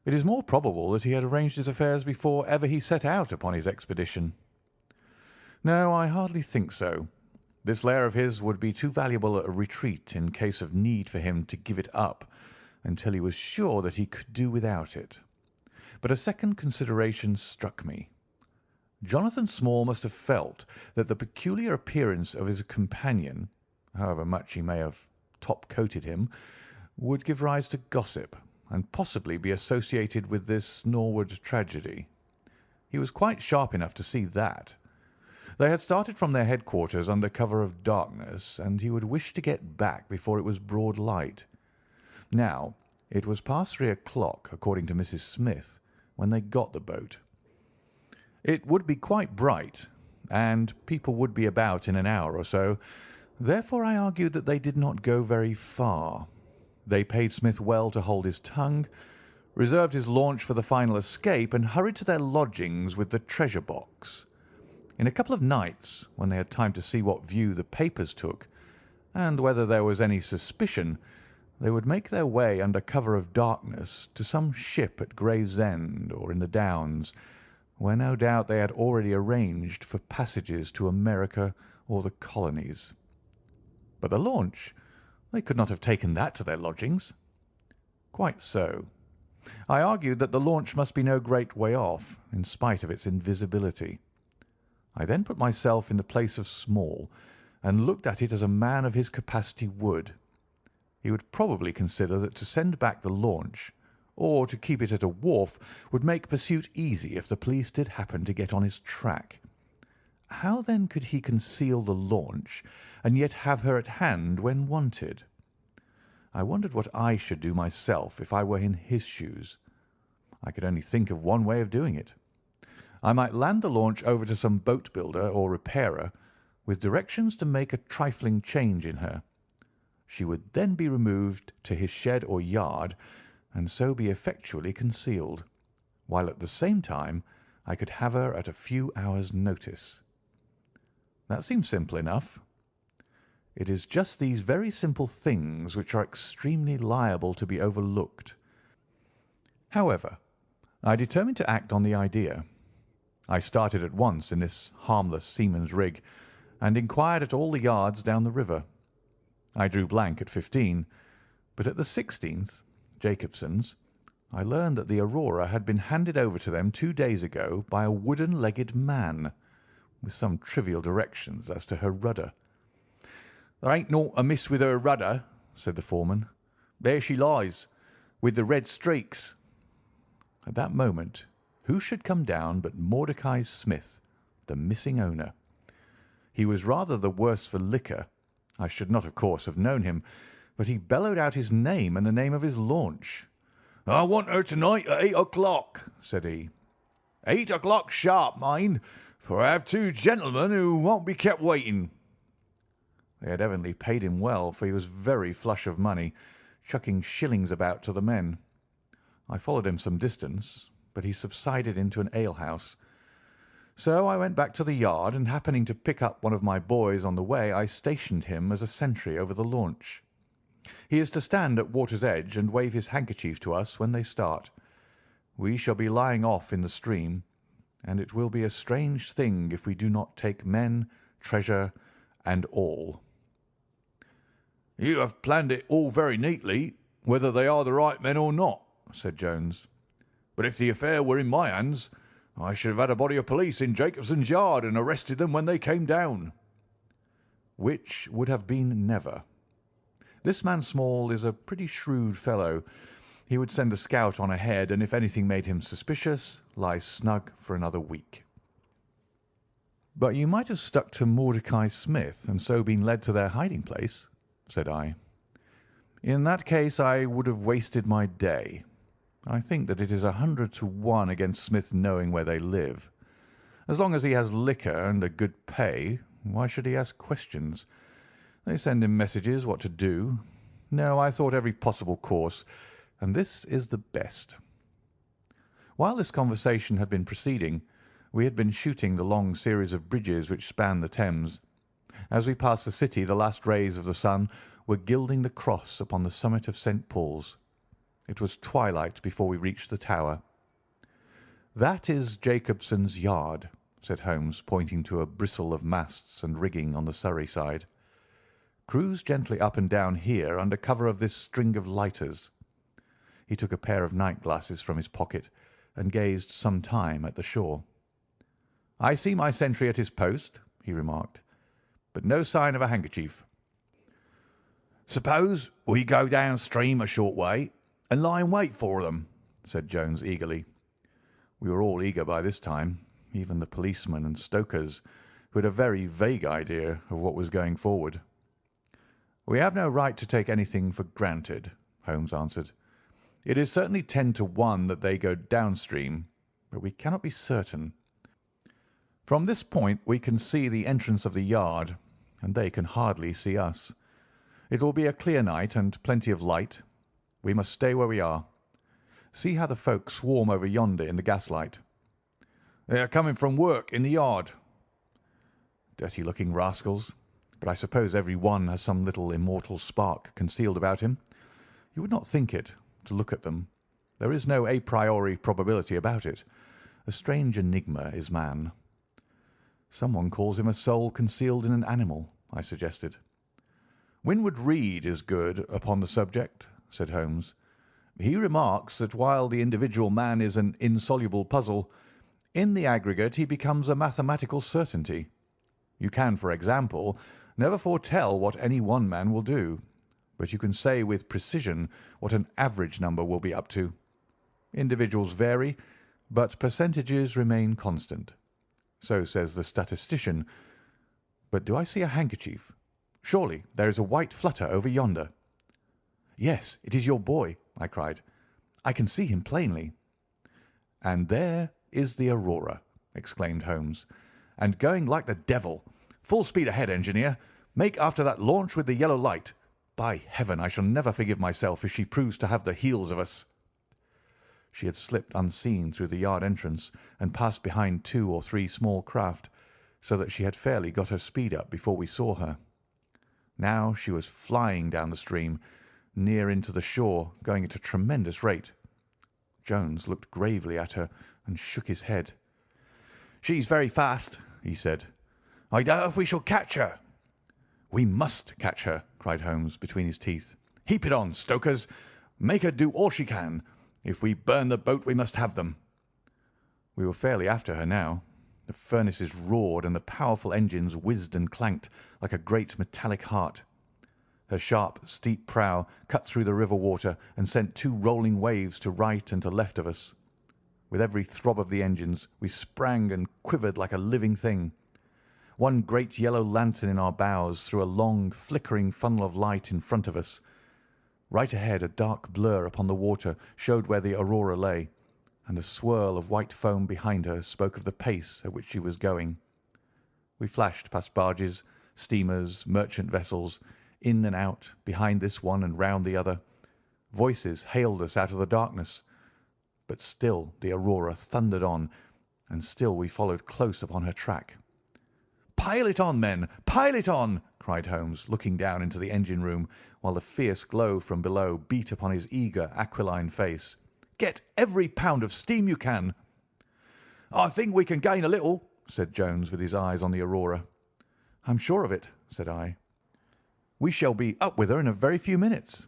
S2: "It is more probable that he had arranged his affairs before ever he set out upon his expedition." "No, I hardly think so. This lair of his would be too valuable a retreat in case of need for him to give it up,
S1: until he was sure that he could do without it. But a second consideration struck me. Jonathan Small must have felt that the peculiar appearance of his companion, however much he may have top-coated him, would give rise to gossip, and possibly be associated with this Norwood tragedy. He was quite sharp enough to see that. They had started from their headquarters under cover of darkness, and he would wish to get back before it was broad light. Now, it was past 3 o'clock, according to Mrs. Smith, when they got the boat. It would be quite bright, and people would be about in an hour or so. Therefore I argued that they did not go very far. They paid Smith well to hold his tongue, reserved his launch for the final escape, and hurried to their lodgings with the treasure box. In a couple of nights, when they had time to see what view the papers took, and whether there was any suspicion, they would make their way under cover of darkness to some ship at Gravesend or in the Downs, where no doubt they had already arranged for passages to America or the colonies. But the launch, they could not have taken that to their lodgings. Quite so. I argued that the launch must be no great way off, in spite of its invisibility. I then put myself in the place of Small, and looked at it as a man of his capacity would. He would probably consider that to send back the launch, or to keep it at a wharf, would make pursuit easy if the police did happen to get on his track. How then could he conceal the launch, and yet have her at hand when wanted? I wondered what I should do myself if I were in his shoes. I could only think of one way of doing it. I might land the launch over to some boat builder or repairer, with directions to make a trifling change in her. She would then be removed to his shed or yard, and so be effectually concealed, while at the same time I could have her at a few hours' notice. That seems simple enough. It is just these very simple things which are extremely liable to be overlooked. However, I determined to act on the idea. I started at once in this harmless seaman's rig, and inquired at all the yards down the river. I drew blank at 15, but at the 16th, Jacobson's, I learned that the Aurora had been handed over to them 2 days ago by a wooden-legged man, with some trivial directions as to her rudder. "There ain't naught amiss with her rudder," said the foreman. "There she lies, with the red streaks." At that moment, who should come down but Mordecai Smith, the missing owner. He was rather the worse for liquor. I should not, of course, have known him, but he bellowed out his name and the name of his launch. "I want her to-night at 8 o'clock," said he. 8 o'clock sharp, mind, for I have 2 gentlemen who won't be kept waiting." They had evidently paid him well, for he was very flush of money, chucking shillings about to the men. I followed him some distance, but he subsided into an alehouse. So I went back to the yard, and happening to pick up one of my boys on the way, I stationed him as a sentry over the launch. He is to stand at water's edge and wave his handkerchief to us when they start. We shall be lying off in the stream, and it will be a strange thing if we do not take men, treasure, and all. "You have planned it all very neatly, whether they are the right men or not," said Jones. "But if the affair were in my hands, I should have had a body of police in Jacobson's yard and arrested them when they came down." Which would have been never. This man Small is a pretty shrewd fellow. He would send a scout on ahead, and if anything made him suspicious, lie snug for another week. "But you might have stuck to Mordecai Smith, and so been led to their hiding-place," said I. "In that case I would have wasted my day. I think that it is 100 to 1 against Smith knowing where they live. As long as he has liquor and a good pay, why should he ask questions? They send him messages what to do. No, I thought every possible course, and this is the best." While this conversation had been proceeding, we had been shooting the long series of bridges which span the Thames. As we passed the city, the last rays of the sun were gilding the cross upon the summit of St. Paul's. It was twilight before we reached the tower. "That is Jacobson's yard," said Holmes, pointing to a bristle of masts and rigging on the Surrey side. "Cruise gently up and down here under cover of this string of lighters.
S2: He took a pair of night glasses from his pocket and gazed some time at the shore. "I see my sentry at his post," he remarked, "but no sign of a handkerchief." "Suppose we go downstream a short way and lie in wait for them," said Jones eagerly. We were all eager by this time, even the policemen and stokers, who had a very vague idea of what was going forward. "We have no right to take anything for granted," Holmes answered. "It is certainly 10 to 1 that they go downstream, but we cannot be certain. From this point we can see the entrance of the yard, and they can hardly see us. It will be a clear night and plenty of light. We must stay where we are. See how the folk swarm over yonder in the gaslight. They are coming from work in the yard. Dirty-looking rascals, but I suppose every one has some little immortal spark concealed about him. You would not think it, to look at them. There is no a priori probability about it. A strange enigma is man. Someone calls him a soul concealed in an animal, I suggested. Winwood Reade is good upon the subject, said Holmes. He remarks that while the individual man is an insoluble puzzle, in the aggregate he becomes a mathematical certainty. You can, for example, never foretell what any one man will do, but you can say with precision what an average number will be up to. Individuals vary, but percentages remain constant. So says the statistician. But do I see a handkerchief? Surely there is a white flutter over yonder. Yes, it is your boy, I cried. I can see him plainly. And there is the Aurora, exclaimed Holmes, and going like the devil. Full speed ahead, engineer. Make after that launch with the yellow light. By heaven, I shall never forgive myself if she proves to have the heels of us. She had slipped unseen through the yard entrance and passed behind 2 or 3 small craft, so that she had fairly got her speed up before we saw her. Now she was flying down the stream, near into the shore, going at a tremendous rate. Jones looked gravely at her and shook his head. "She's very fast," he said. "I doubt if we shall catch her." "We must catch her," cried Holmes between his teeth. "Heap it on, stokers. Make her do all she can. If we burn the boat, we must have them." We were fairly after her now. The furnaces roared and the powerful engines whizzed and clanked like a great metallic heart. Her sharp, steep prow cut through the river water and sent 2 rolling waves to right and to left of us. With every throb of the engines we sprang and quivered like a living thing. One great yellow lantern in our bows threw a long, flickering funnel of light in front of us. Right ahead a dark blur upon the water showed where the Aurora lay, and a swirl of white foam behind her spoke of the pace at which she was going. We flashed past barges, steamers, merchant vessels, in and out, behind this one and round the other. Voices hailed us out of the darkness, but still the Aurora thundered on, and still we followed close upon her track. "Pile it on, men! Pile it on!" cried Holmes, looking down into the engine-room, while the fierce glow from below beat upon his eager, aquiline face. "Get every pound of steam you can." "I think we can gain a little," said Jones, with his eyes on the Aurora. "I'm sure of it," said I. "We shall be up with her in a very few minutes."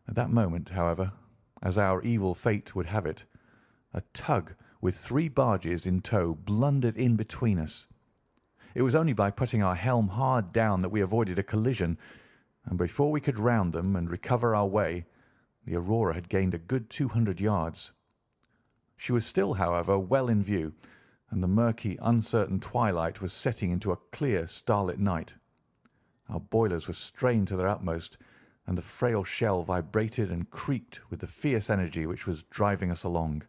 S2: At that moment, however, as our evil fate would have it, a tug with 3 barges in tow blundered in between us. It was only by putting our helm hard down that we avoided a collision, and before we could round them and recover our way, the Aurora had gained a good 200 yards. She was still, however, well in view, and the murky, uncertain twilight was setting into a clear, starlit night. Our boilers were strained to their utmost, and the frail shell vibrated and creaked with the fierce energy which was driving us along.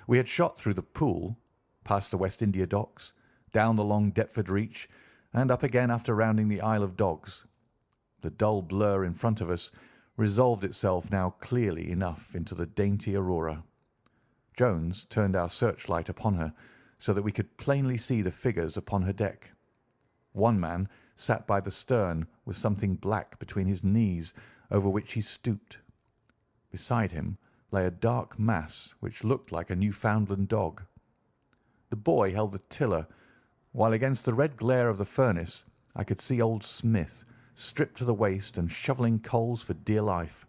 S2: We had shot through the Pool, past the West India Docks, down the long Deptford Reach, and up again after rounding the Isle of Dogs. The dull blur in front of us resolved itself now clearly enough into the dainty Aurora. Jones turned our searchlight upon her, so that we could plainly see the figures upon her deck. One man sat by the stern with something black between his knees, over which he stooped. Beside him lay a dark mass which looked like a Newfoundland dog. The boy held the tiller, while against the red glare of the furnace I could see old Smith, stripped to the waist and shovelling coals for dear life.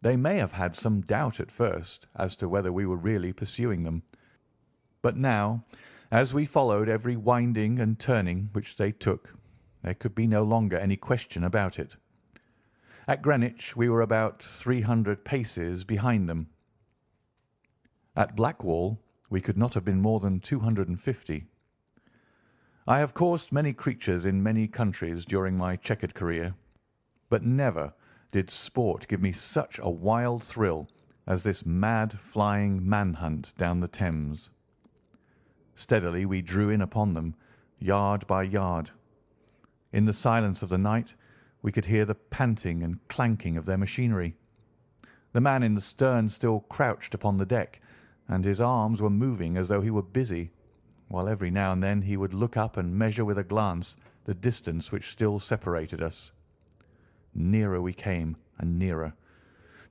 S1: They may have had some doubt at first as to whether we were really pursuing them, but now, as we followed every winding and turning which they took, there could be no longer any question about it. At Greenwich we were about 300 paces behind them. At Blackwall we could not have been more than 250. I have coursed many creatures in many countries during my checkered career, but never did sport give me such a wild thrill as this mad flying manhunt down the Thames. Steadily we drew in upon them, yard by yard. In the silence of the night we could hear the panting and clanking of their machinery. The man in the stern still crouched upon the deck, and his arms were moving as though he were busy, while every now and then he would look up and measure with a glance the distance which still separated us. Nearer we came, and nearer.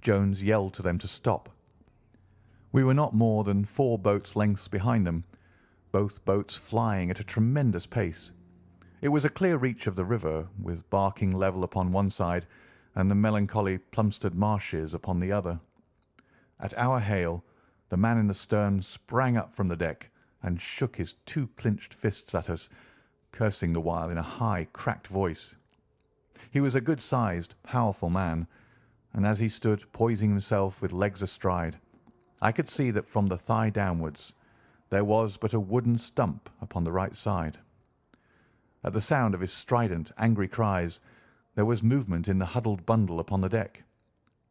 S1: Jones yelled to them to stop. We were not more than 4 boats' lengths behind them, both boats flying at a tremendous pace. It was a clear reach of the river, with Barking level upon one side and the melancholy Plumstead marshes upon the other. At our hail, the man in the stern sprang up from the deck and shook his 2 clenched fists at us, cursing the while in a high, cracked voice. He was a good-sized, powerful man, and as he stood poising himself with legs astride, I could see that from the thigh downwards there was but a wooden stump upon the right side. At the sound of his strident, angry cries, there was movement in the huddled bundle upon the deck.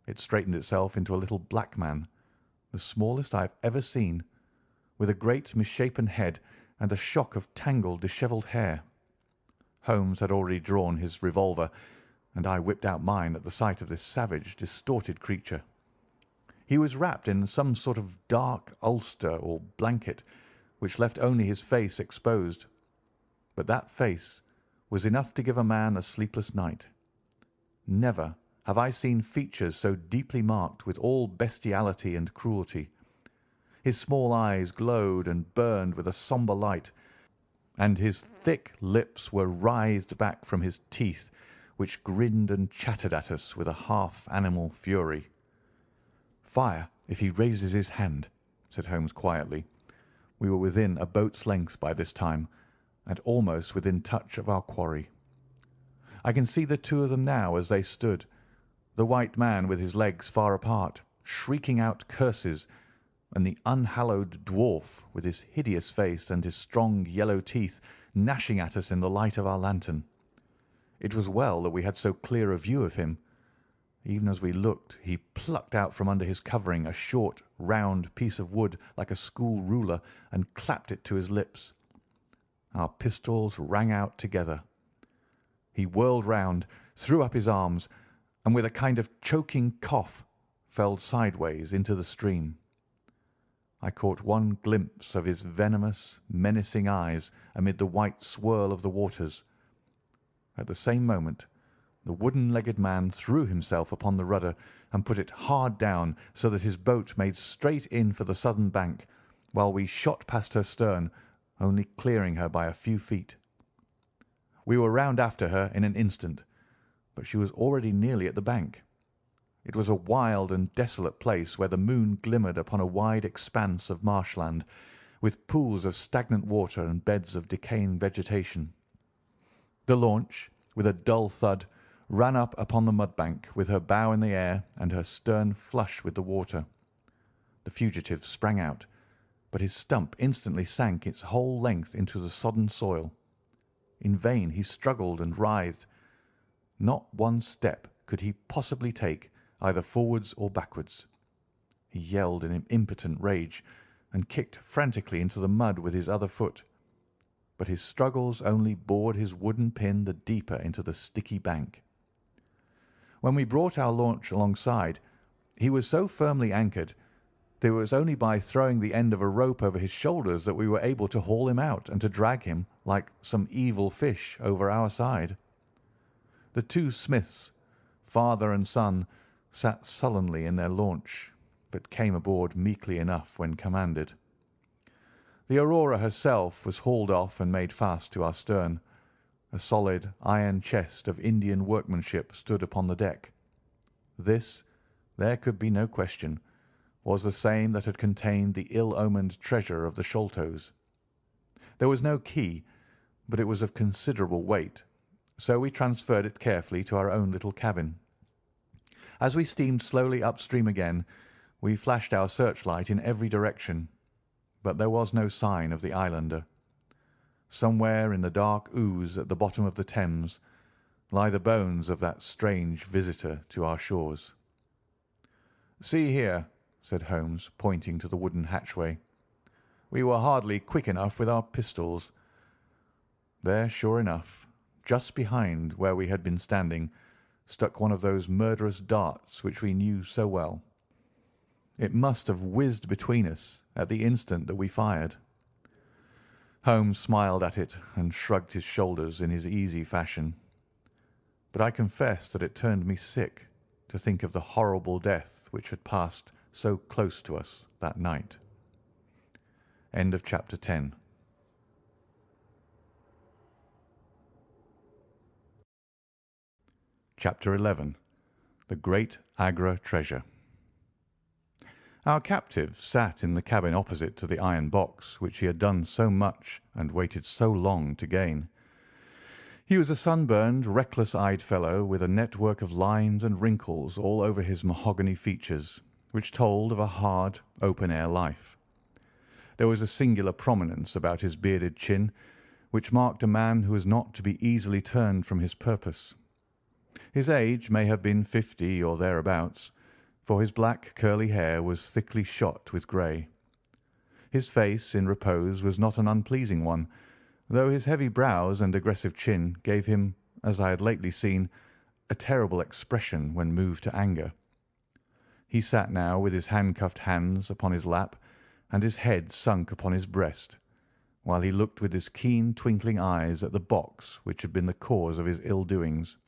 S1: It straightened itself into a little black man, the smallest I have ever seen, with a great misshapen head and a shock of tangled, dishevelled hair. Holmes had already drawn his revolver, and I whipped out mine at the sight of this savage, distorted creature. He was wrapped in some sort of dark ulster or blanket, which left only his face exposed. But that face was enough to give a man a sleepless night. Never have I seen features so deeply marked with all bestiality and cruelty. His small eyes glowed and burned with a sombre light, and his thick lips were writhed back from his teeth, which grinned and chattered at us with a half-animal fury. "Fire if he raises his hand," said Holmes quietly. We were within a boat's length by this time, and almost within touch of our quarry. I can see the 2 of them now as they stood, the white man with his legs far apart, shrieking out curses, and the unhallowed dwarf with his hideous face and his strong yellow teeth gnashing at us in the light of our lantern. It was well that we had so clear a view of him. Even as we looked, he plucked out from under his covering a short, round piece of wood like a school ruler and clapped it to his lips. Our pistols rang out together. He whirled round, threw up his arms, and with a kind of choking cough fell sideways into the stream. I caught one glimpse of his venomous, menacing eyes amid the white swirl of the waters. At the same moment the wooden-legged man threw himself upon the rudder and put it hard down, so that his boat made straight in for the southern bank, while we shot past her stern, only clearing her by a few feet. We were round after her in an instant, but she was already nearly at the bank. It was a wild and desolate place where the moon glimmered upon a wide expanse of marshland, with pools of stagnant water and beds of decaying vegetation. The launch, with a dull thud, ran up upon the mudbank with her bow in the air and her stern flush with the water. The fugitive sprang out, but his stump instantly sank its whole length into the sodden soil. In vain he struggled and writhed. Not one step could he possibly take, either forwards or backwards. He yelled in impotent rage and kicked frantically into the mud with his other foot, but his struggles only bored his wooden pin the deeper into the sticky bank. When we brought our launch alongside, he was so firmly anchored that it was only by throwing the end of a rope over his shoulders that we were able to haul him out and to drag him, like some evil fish, over our side. The 2 Smiths, father and son, sat sullenly in their launch, but came aboard meekly enough when commanded. The Aurora herself was hauled off and made fast to our stern. A solid iron chest of Indian workmanship stood upon the deck. This there could be no question, was the same that had contained the ill-omened treasure of the Sholtos. There was no key, but it was of considerable weight, so we transferred it carefully to our own little cabin. As we steamed slowly upstream again, we flashed our searchlight in every direction, but there was no sign of the islander. Somewhere in the dark ooze at the bottom of the Thames lie the bones of that strange visitor to our shores. "See here," said Holmes, pointing to the wooden hatchway. "We were hardly quick enough with our pistols." There, sure enough, just behind where we had been standing, stuck one of those murderous darts which we knew so well. It must have whizzed between us at the instant that we fired. Holmes smiled at it and shrugged his shoulders in his easy fashion. But I confess that it turned me sick to think of the horrible death which had passed so close to us that night. End of chapter 10. Chapter 11. The Great Agra Treasure. Our captive sat in the cabin opposite to the iron box which he had done so much and waited so long to gain. He was a sunburned, reckless-eyed fellow with a network of lines and wrinkles all over his mahogany features, which told of a hard, open-air life. There was a singular prominence about his bearded chin, which marked a man who was not to be easily turned from his purpose. His age may have been 50 or thereabouts, for his black curly hair was thickly shot with grey. His face in repose was not an unpleasing one, though his heavy brows and aggressive chin gave him, as I had lately seen, a terrible expression when moved to anger. He sat now with his handcuffed hands upon his lap and his head sunk upon his breast, while he looked with his keen twinkling eyes at the box which had been the cause of his ill-doings.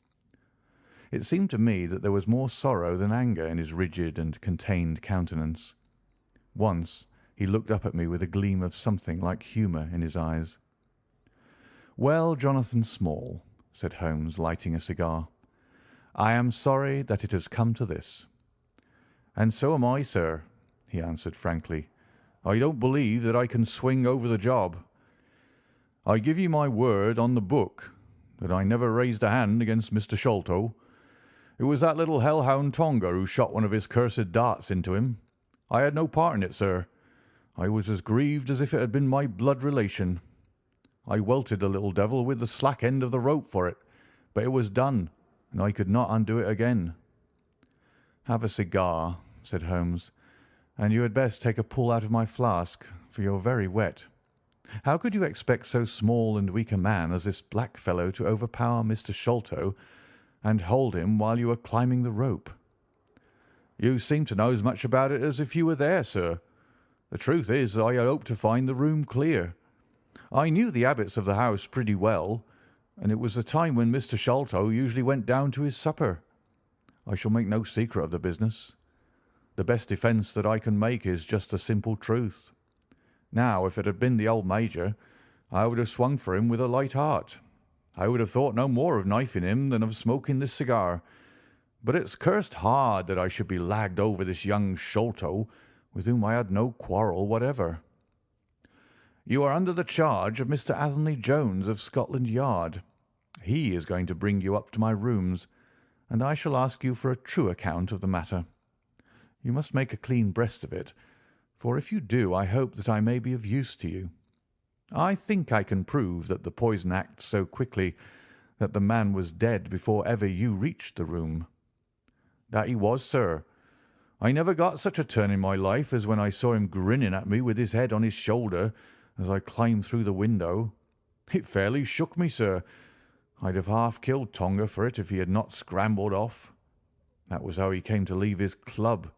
S1: It seemed to me that there was more sorrow than anger in his rigid and contained countenance. Once he looked up at me with a gleam of something like humour in his eyes. "Well, Jonathan Small," said Holmes, lighting a cigar, "I am sorry that it has come to this." "And so am I, sir," he answered frankly. "I don't believe that I can swing over the job. I give you my word on the book that I never raised a hand against Mr. Sholto. It was that little hellhound Tonga who shot one of his cursed darts into him. I had no part in it, sir. I was as grieved as if it had been my blood relation. I welted the little devil with the slack end of the rope for it, but it was done, and I could not undo it again." "Have a cigar," said Holmes, "and you had best take a pull out of my flask, for you're very wet. How could you expect so small and weak a man as this black fellow to overpower Mr. Sholto and hold him while you were climbing the rope?" "You seem to know as much about it as if you were there, sir. The truth is I had hoped to find the room clear. I knew the habits of the house pretty well, and it was the time when Mr. Sholto usually went down to his supper. I shall make no secret of the business. The best defence that I can make is just the simple truth. Now, if it had been the old Major, I would have swung for him with a light heart. I would have thought no more of knifing him than of smoking this cigar. But it's cursed hard that I should be lagged over this young Sholto, with whom I had no quarrel whatever." "You are under the charge of Mr. Athelney Jones of Scotland Yard. He is going to bring you up to my rooms, and I shall ask you for a true account of the matter. You must make a clean breast of it, for if you do I hope that I may be of use to you. I think I can prove that the poison acts so quickly that the man was dead before ever you reached the room." "That he was, sir. I never got such a turn in my life as when I saw him grinning at me with his head on his shoulder as I climbed through the window. It fairly shook me, sir. I'd have half killed Tonga for it if he had not scrambled off. That was how he came to leave his club,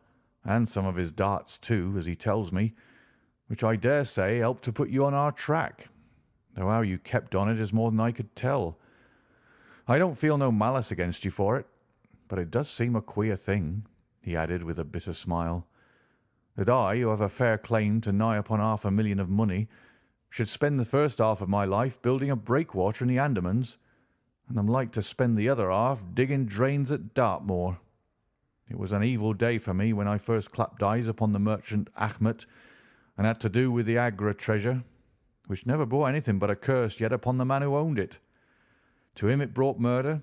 S1: and some of his darts too, as he tells me, which I dare say helped to put you on our track, though how you kept on it is more than I could tell. I don't feel no malice against you for it, but it does seem a queer thing," he added with a bitter smile, "that I, who have a fair claim to nigh upon £500,000 of money, should spend the first half of my life building a breakwater in the Andamans, and am like to spend the other half digging drains at Dartmoor."
S2: It was an evil day for me when I first clapped eyes upon the merchant Achmet and had to do with the Agra treasure, which never brought anything but a curse yet upon the man who owned it. To him it brought murder.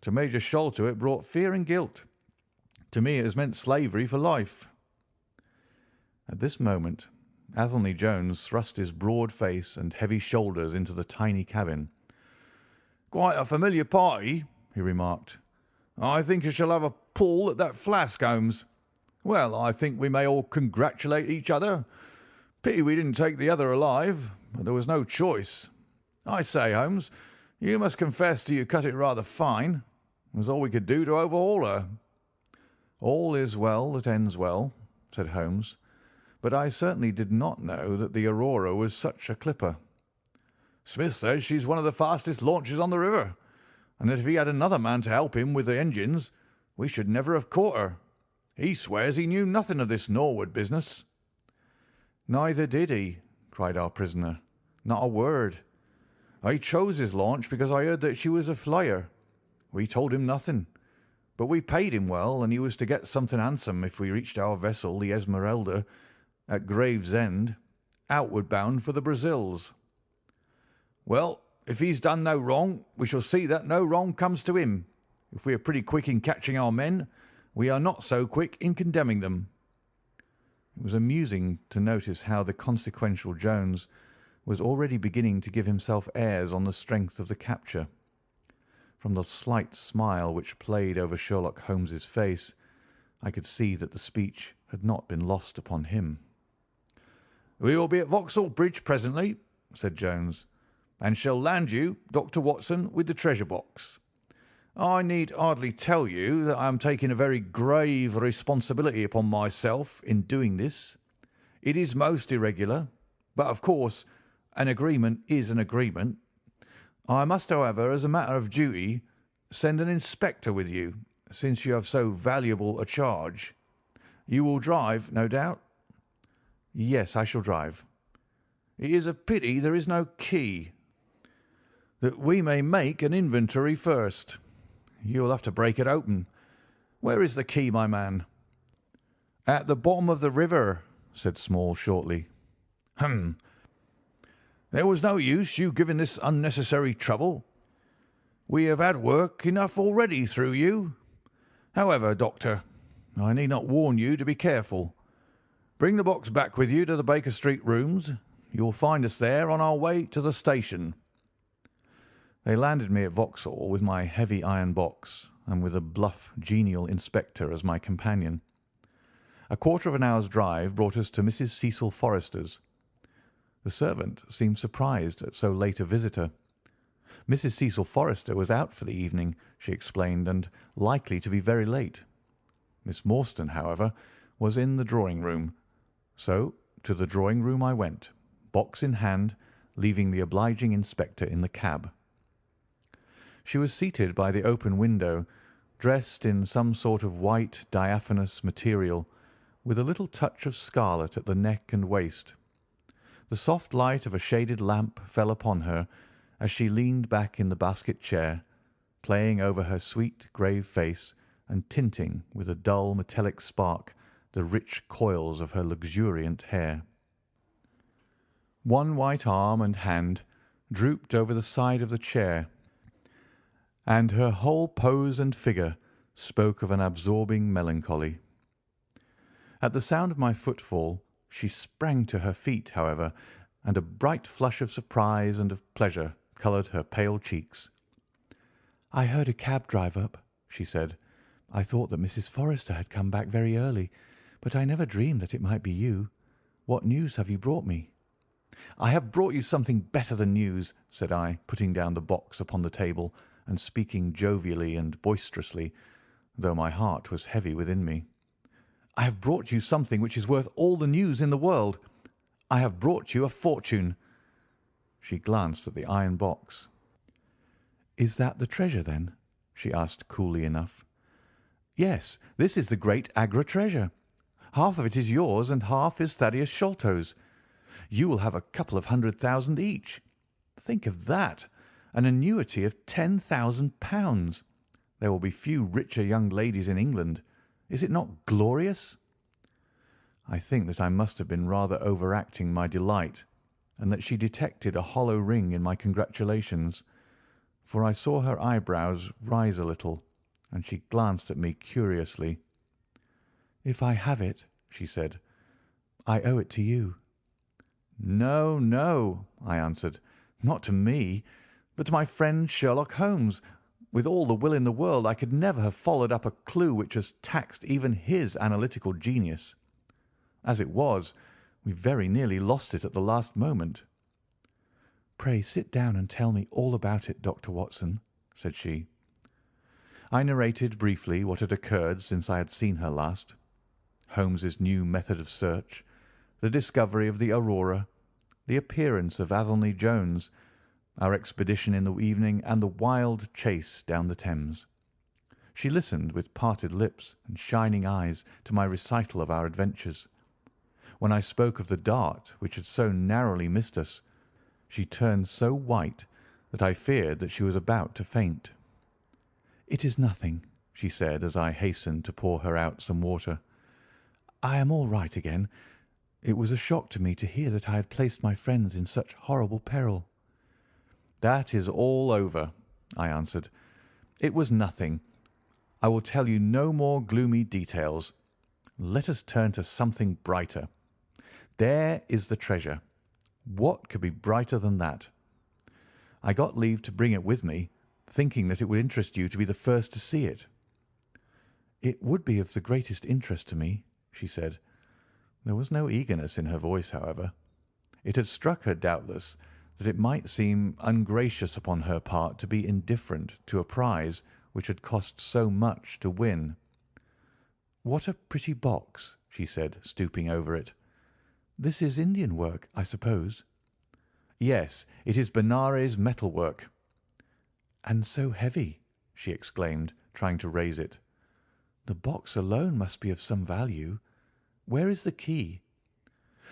S2: To Major Sholto it brought fear and guilt. To me it has meant slavery for life." At this moment Athelney Jones thrust his broad face and heavy shoulders into the tiny cabin. "Quite a familiar party," he remarked. "I think I shall have a pull at that flask, Holmes. Well, I think we may all congratulate each other. Pity we didn't take the other alive, but there was no choice. I say, Holmes, you must confess that you cut it rather fine. It was all we could do to overhaul her." "All is well that ends well," said Holmes, "but I certainly did not know that the Aurora was such a clipper." "Smith says she's one of the fastest launches on the river, and that if he had another man to help him with the engines, we should never have caught her. He swears he knew nothing of this Norwood business." "Neither did he," cried our prisoner. "Not a word. I chose his launch because I heard that she was a flyer. We told him nothing, but we paid him well, and he was to get something handsome if we reached our vessel, the Esmeralda, at Gravesend, outward bound for the Brazils." "Well, if he's done no wrong, we shall see that no wrong comes to him. If we are pretty quick in catching our men, we are not so quick in condemning them." It was amusing to notice how the consequential Jones was already beginning to give himself airs on the strength of the capture. From the slight smile which played over Sherlock Holmes's face, I could see that the speech had not been lost upon him. "We will be at Vauxhall Bridge presently," said Jones, "and shall land you, Dr. Watson, with the treasure box. I need hardly tell you that I am taking a very grave responsibility upon myself in doing this. It is most irregular, but, of course, an agreement is an agreement. I must, however, as a matter of duty, send an inspector with you, since you have so valuable a charge. You will drive, no doubt?" "Yes, I shall drive." "It is a pity there is no key, that we may make an inventory first. You will have to break it open. Where is the key, my man?" "At the bottom of the river," said Small shortly. "Hum! There was no use you giving this unnecessary trouble. We have had work enough already through you. However, Doctor, I need not warn you to be careful. Bring the box back with you to the Baker Street rooms. You will find us there on our way to the station." They landed me at Vauxhall with my heavy iron box, and with a bluff, genial inspector as my companion. A quarter of an hour's drive brought us to Mrs. Cecil Forrester's. The servant seemed surprised at so late a visitor. Mrs. Cecil Forrester was out for the evening, she explained, and likely to be very late. Miss Morstan, however, was in the drawing-room, so to the drawing-room I went, box in hand, leaving the obliging inspector in the cab. She was seated by the open window, dressed in some sort of white diaphanous material, with a little touch of scarlet at the neck and waist. The soft light of a shaded lamp fell upon her as she leaned back in the basket chair, playing over her sweet grave face and tinting with a dull metallic spark the rich coils of her luxuriant hair. One white arm and hand drooped over the side of the chair, and her whole pose and figure spoke of an absorbing melancholy. At the sound of my footfall she sprang to her feet, however, and a bright flush of surprise and of pleasure coloured her pale cheeks. "I heard a cab drive up," she said. "I thought that Mrs. Forrester had come back very early, but I never dreamed that it might be you. What news have you brought me?" "I have brought you something better than news," said I, putting down the box upon the table and speaking jovially and boisterously, though my heart was heavy within me. "I have brought you something which is worth all the news in the world. I have brought you a fortune." She glanced at the iron box. "Is that the treasure, then?" she asked coolly enough. "Yes, this is the great Agra treasure. Half of it is yours and half is Thaddeus Sholto's. You will have a couple of 100,000 each. Think of that! An annuity of £10,000. There will be few richer young ladies in England.
S1: Is it not glorious?" I think that I must have been rather overacting my delight, and that she detected a hollow ring in my congratulations, for I saw her eyebrows rise a little, and she glanced at me curiously. "If I have it," she said, "I owe it to you." "No, no," I answered, "not to me, but to my friend Sherlock Holmes. With all the will in the world I could never have followed up a clue which has taxed even his analytical genius. As it was, we very nearly lost it at the last moment." "Pray sit down and tell me all about it, Dr. Watson," said she. I narrated briefly what had occurred since I had seen her last. Holmes's new method of search, the discovery of the Aurora, the appearance of Athelney Jones, our expedition in the evening, and the wild chase down the Thames. She listened with parted lips and shining eyes to my recital of our adventures. When I spoke of the dart which had so narrowly missed us, she turned so white that I feared that she was about to faint. "It is nothing," she said, as I hastened to pour her out some water. "I am all right again. It was a shock to me to hear that I had placed my friends in such horrible peril." "That is all over," I answered. "It was nothing. I will tell you no more gloomy details. Let us turn to something brighter. There is the treasure. What could be brighter than that? I got leave to bring it with me, thinking that it would interest you to be the first to see it." "It would be of the greatest interest to me," she said. There was no eagerness in her voice, however. It had struck her, doubtless, that it might seem ungracious upon her part to be indifferent to a prize which had cost so much to win. "What a pretty box," she said, stooping over it. "This is Indian work, I suppose?" "Yes, it is Benares metalwork." "And so heavy!" she exclaimed, trying to raise it. "The box alone must be of some value. Where is the key?"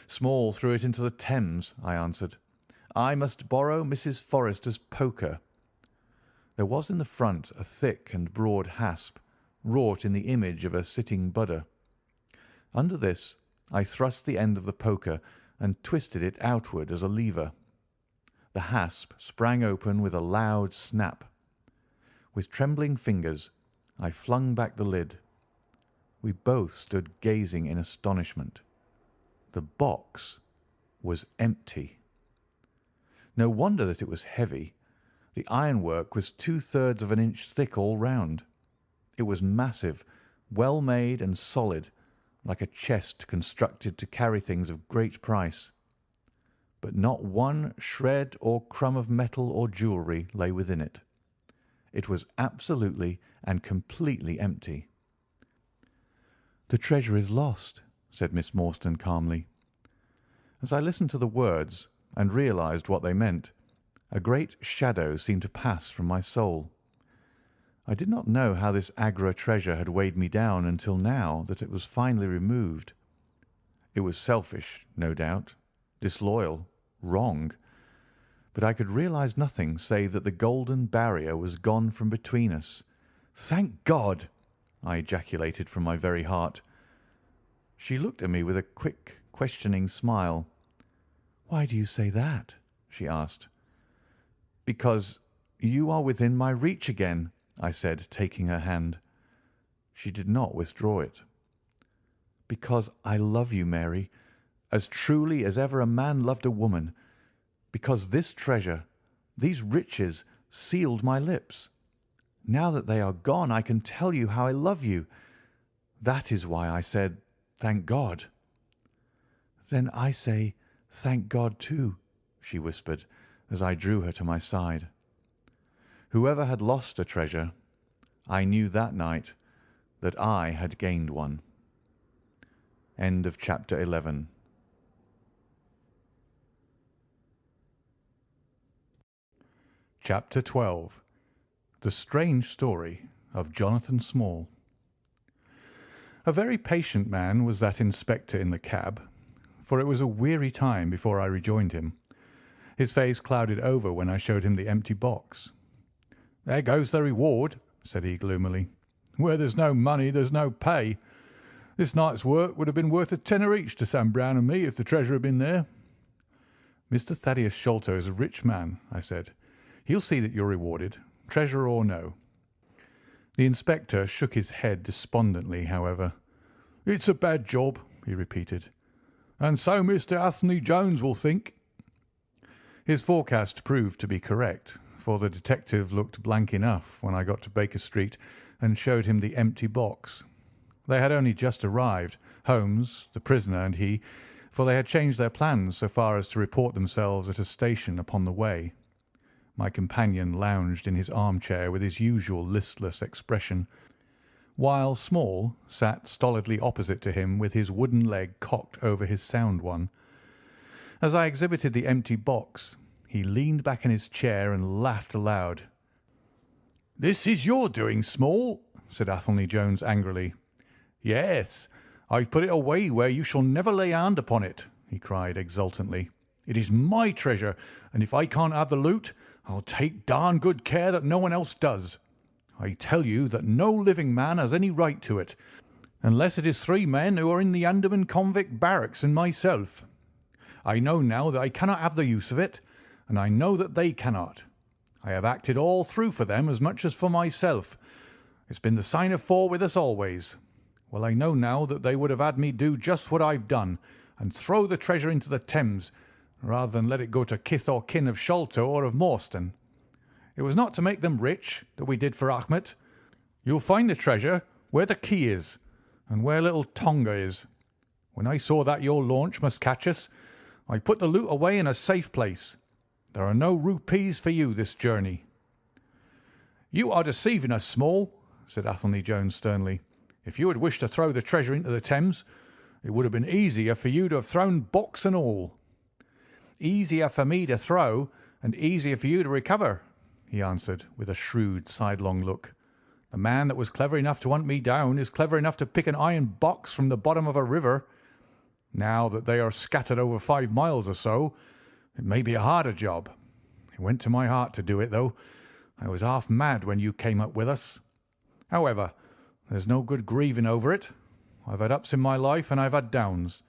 S1: "Small threw it into the Thames," I answered. "I must borrow Mrs. Forrester's poker." There was in the front a thick and broad hasp, wrought in the image of a sitting Buddha. Under this I thrust the end of the poker and twisted it outward as a lever. The hasp sprang open with a loud snap. With trembling fingers I flung back the lid. We both stood gazing in astonishment. The box was empty. No wonder that it was heavy. The ironwork was 2/3 of an inch thick all round. It was massive, well made and solid, like a chest constructed to carry things of great price. But not one shred or crumb of metal or jewellery lay within it. It was absolutely and completely empty. "The treasure is lost," said Miss Morstan calmly. As I listened to the words and realized what they meant, a great shadow seemed to pass from my soul. I did not know how this Agra treasure had weighed me down until now that it was finally removed. It was selfish, no doubt, disloyal, wrong, but I could realize nothing save that the golden barrier was gone from between us. "Thank God!" I ejaculated from my very heart. She looked at me with a quick, questioning smile. "Why do you say that?" she asked. "Because you are within my reach again," I said, taking her hand. She did not withdraw it. "Because I love you, Mary, as truly as ever a man loved a woman. Because this treasure, these riches, sealed my lips. Now that they are gone, I can tell you how I love you. That is why I said, 'Thank God.'" "Then I say, 'Thank God,' too," she whispered, as I drew her to my side. Whoever had lost a treasure, I knew that night that I had gained one. End of chapter 11. Chapter 12. The Strange Story of Jonathan Small. A very patient man was that inspector in the cab, for it was a weary time before I rejoined him. His face clouded over when I showed him the empty box. "There goes the reward," said he gloomily. "Where there's no money there's no pay. This night's work would have been worth a tenner each to Sam Brown and me if the treasure had been there." "Mr. Thaddeus Sholto is a rich man," I said. "He'll see that you're rewarded, treasure or no." The inspector shook his head despondently, however. "It's a bad job," he repeated, "and so Mr. Anthony Jones will think." His forecast proved to be correct, for the detective looked blank enough when I got to Baker Street and showed him the empty box. They had only just arrived, Holmes, the prisoner, and he, for they had changed their plans so far as to report themselves at a station upon the way. My companion lounged in his armchair with his usual listless expression, while Small sat stolidly opposite to him with his wooden leg cocked over his sound one. As I exhibited the empty box, he leaned back in his chair and laughed aloud. "This is your doing, Small," said Athelney Jones angrily. "Yes, I've put it away where you shall never lay hand upon it," he cried exultantly. "It is my treasure, and if I can't have the loot, I'll take darn good care that no one else does. I tell you that no living man has any right to it, unless it is 3 men who are in the Andaman convict barracks and myself. I know now that I cannot have the use of it, and I know that they cannot. I have acted all through for them as much as for myself. It's been the sign of 4 with us always. Well, I know now that they would have had me do just what I've done, and throw the treasure into the Thames, rather than let it go to kith or kin of Sholto or of Morstan. It was not to make them rich that we did for Achmet. You'll find the treasure where the key is, and where little Tonga is. When I saw that your launch must catch us, I put the loot away in a safe place. There are no rupees for you this journey." "You are deceiving us, Small," said Athelney Jones sternly. "If you had wished to throw the treasure into the Thames, it would have been easier for you to have thrown box and all." "Easier for me to throw, and easier for you to recover," he answered, with a shrewd, sidelong look. "The man that was clever enough to hunt me down is clever enough to pick an iron box from the bottom of a river. Now that they are scattered over 5 miles or so, it may be a harder job. It went to my heart to do it, though. I was half mad when you came up with us. However, there's no good grieving over it. I've had ups in my life and I've had downs,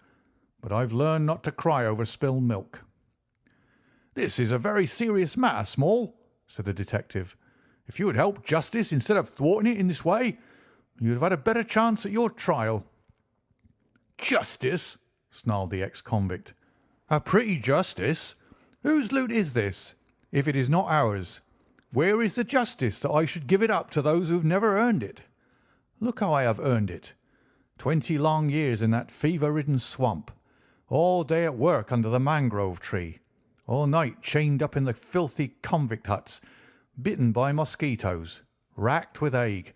S1: but I've learned not to cry over spilled milk." "This is a very serious matter, Small," said the detective. "If you had helped justice instead of thwarting it in this way, you'd have had a better chance at your trial." "Justice!" snarled the ex-convict. "A pretty justice! Whose loot is this, if it is not ours? Where is the justice that I should give it up to those who have never earned it? Look how I have earned it. 20 long years in that fever-ridden swamp, all day at work under the mangrove tree, all night chained up in the filthy convict huts, bitten by mosquitoes, racked with ague,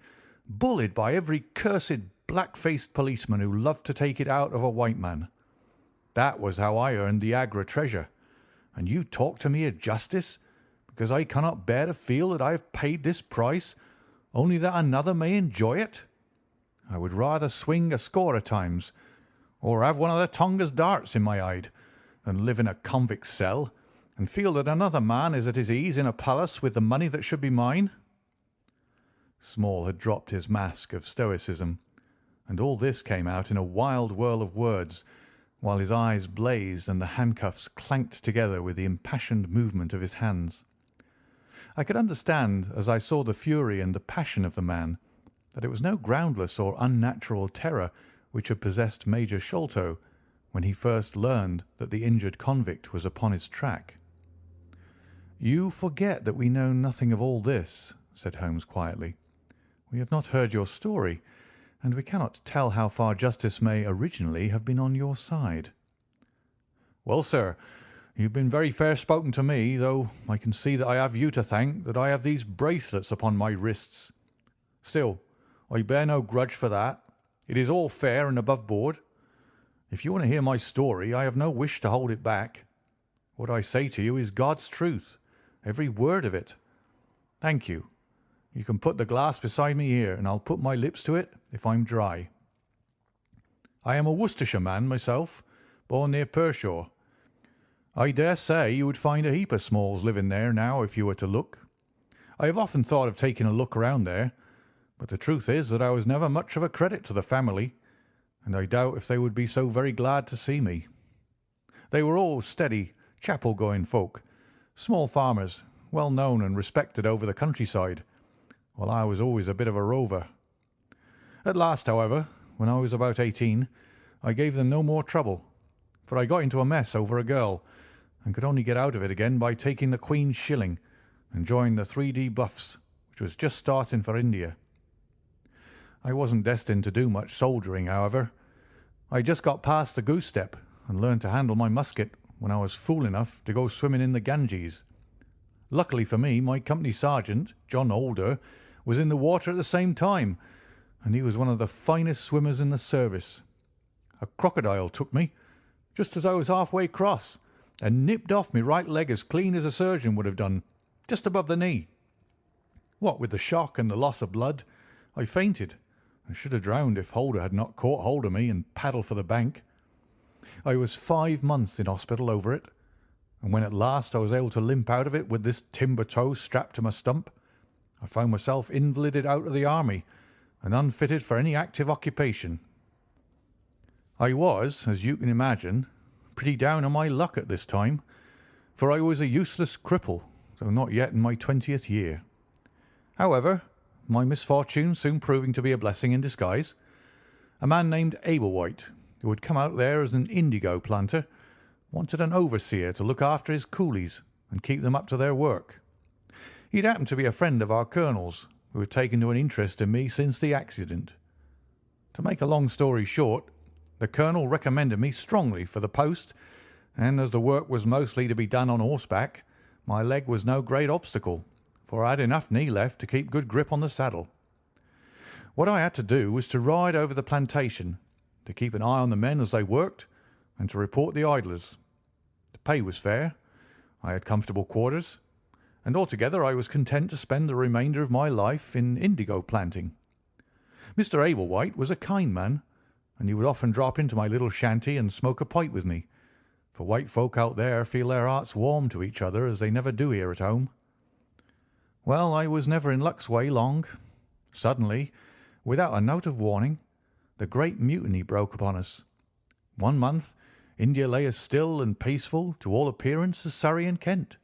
S1: bullied by every cursed black-faced policeman who loved to take it out of a white man. That was how I earned the Agra treasure. And you talk to me of justice, because I cannot bear to feel that I have paid this price, only that another may enjoy it. I would rather swing a score of times, or have one of the Tonga's darts in my hide, than live in a convict cell and feel that another man is at his ease in a palace with the money that should be mine." Small had dropped his mask of stoicism, and all this came out in a wild whirl of words, while his eyes blazed and the handcuffs clanked together with the impassioned movement of his hands. I could understand, as I saw the fury and the passion of the man, that it was no groundless or unnatural terror which had possessed Major Sholto when he first learned that the injured convict was upon his track. "You forget that we know nothing of all this," said Holmes quietly. "We have not heard your story, and we cannot tell how far justice may originally have been on your side." "Well, sir, you've been very fair spoken to me, though I can see that I have you to thank that I have these bracelets upon my wrists. Still, I bear no grudge for that. It is all fair and above board. If you want to hear my story, I have no wish to hold it back. What I say to you is God's truth, every word of it. Thank you. You can put the glass beside me here, and I'll put my lips to it if I'm dry. I am a Worcestershire man myself, born near Pershore. I dare say you would find a heap of Smalls living there now if you were to look. I have often thought of taking a look around there, but the truth is that I was never much of a credit to the family,
S2: and I doubt if they would be so very glad to see me. They were all steady, chapel-going folk, small farmers, well known and respected over the countryside, while I was always a bit of a rover. At last, however, when I was about 18, I gave them no more trouble, for I got into a mess over a girl, and could only get out of it again by taking the Queen's shilling and joining the 3D Buffs, which was just starting for India. I wasn't destined to do much soldiering, however. I just got past the goose step and learned to handle my musket when I was fool enough to go swimming in the Ganges. Luckily for me, my company sergeant, John Alder, was in the water at the same time, and he was one of the finest swimmers in the service. A crocodile took me, just as I was halfway across, and nipped off my right leg as clean as a surgeon would have done, just above the knee. What with the shock and the loss of blood, I fainted, and should have drowned if Holder had not caught hold of me and paddled for the bank. I was 5 months in hospital over it, and when at last I was able to limp out of it with this timber toe strapped to my stump, I found myself invalided out of the army and unfitted for any active occupation. I was, as you can imagine, pretty down on my luck at this time, for I was a useless cripple, though not yet in my 20th year. However, my misfortune soon proving to be a blessing in disguise, a man named Ablewhite, who had come out there as an indigo planter, wanted an overseer to look after his coolies and keep them up to their work. He'd happened to be a friend of our colonel's, who had taken to an interest in me since the accident. To make a long story short, the colonel recommended me strongly for the post, and as the work was mostly to be done on horseback, my leg was no great obstacle, for I had enough knee left to keep good grip on the saddle. What I had to do was to ride over the plantation, to keep an eye on the men as they worked, and to report the idlers. The pay was fair, I had comfortable quarters, and altogether I was content to spend the remainder of my life in indigo planting. Mr. Ablewhite was a kind man, and he would often drop into my little shanty and smoke a pipe with me, for white folk out there feel their hearts warm to each other as they never do here at home. Well, I was never in luck's way long. Suddenly, without a note of warning, the Great Mutiny broke upon us. 1 month, India lay as still and peaceful to all appearance as Surrey and Kent.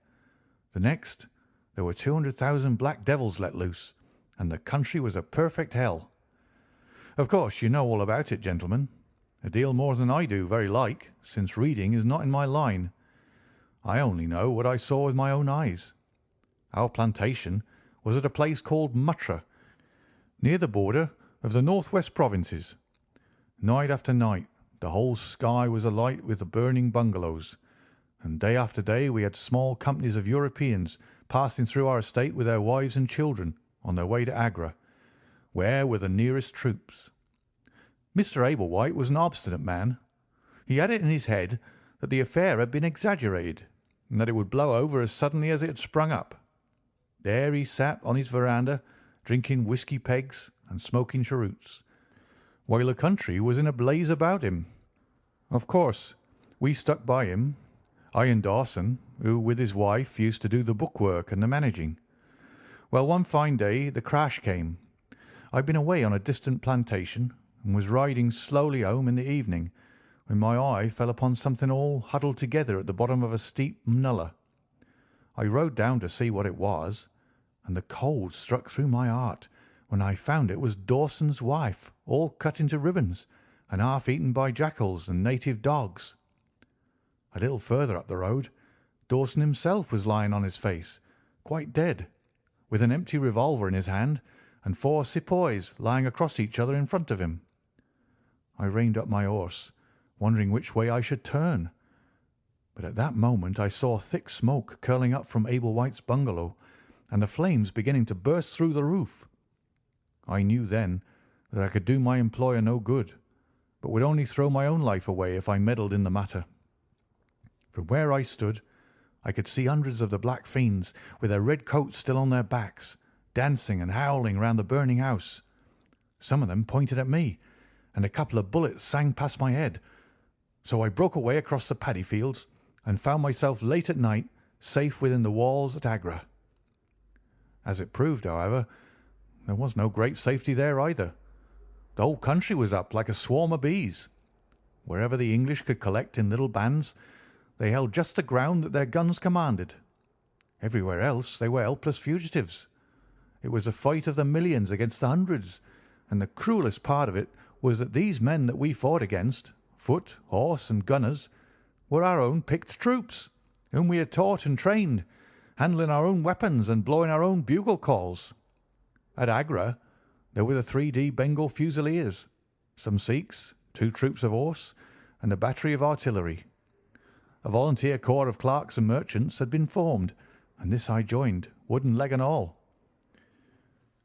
S2: The next, there were 200,000 black devils let loose, and the country was a perfect hell. Of course, you know all about it, gentlemen. A deal more than I do, very like, since reading is not in my line. I only know what I saw with my own eyes. Our plantation was at a place called Muttra, near the border of the northwest provinces. Night after night, the whole sky was alight with the burning bungalows, and day after day we had small companies of Europeans passing through our estate with their wives and children on their way to Agra, where were the nearest troops. Mr. Ablewhite was an obstinate man. He had it in his head that the affair had been exaggerated, and that it would blow over as suddenly as it had sprung up. There he sat on his veranda, drinking whisky pegs and smoking cheroots, while the country was in a blaze about him. Of course, we stuck by him, I and Dawson, who with his wife used to do the bookwork and the managing. Well, one fine day the crash came. I'd been away on a distant plantation, and was riding slowly home in the evening, when my eye fell upon something all huddled together at the bottom of a steep nullah. I rode down to see what it was, and the cold struck through my heart when I found it was Dawson's wife, all cut into ribbons and half eaten by jackals and native dogs. A little further up the road, Dawson himself was lying on his face, quite dead, with an empty revolver in his hand and 4 sepoys lying across each other in front of him. I reined up my horse, wondering which way I should turn, but at that moment I saw thick smoke curling up from Ablewhite's bungalow, and the flames beginning to burst through the roof. I knew then that I could do my employer no good, but would only throw my own life away if I meddled in the matter. From where I stood, I could see hundreds of the black fiends, with their red coats still on their backs, dancing and howling round the burning house. Some of them pointed at me, and a couple of bullets sang past my head. So I broke away across the paddy fields and found myself late at night safe within the walls at Agra. As it proved, however, there was no great safety there either, The whole country was up like a swarm of bees. Wherever the English could collect in little bands, they held just the ground that their guns commanded. Everywhere else they were helpless fugitives. It was a fight of the millions against the hundreds, and the cruellest part of it was that these men that we fought against, foot, horse, and gunners, were our own picked troops, whom we had taught and trained, handling our own weapons and blowing our own bugle calls. At Agra there were the 3D Bengal Fusiliers, some Sikhs, 2 troops of horse, and a battery of artillery. A volunteer corps of clerks and merchants had been formed, and this I joined, wooden leg and all.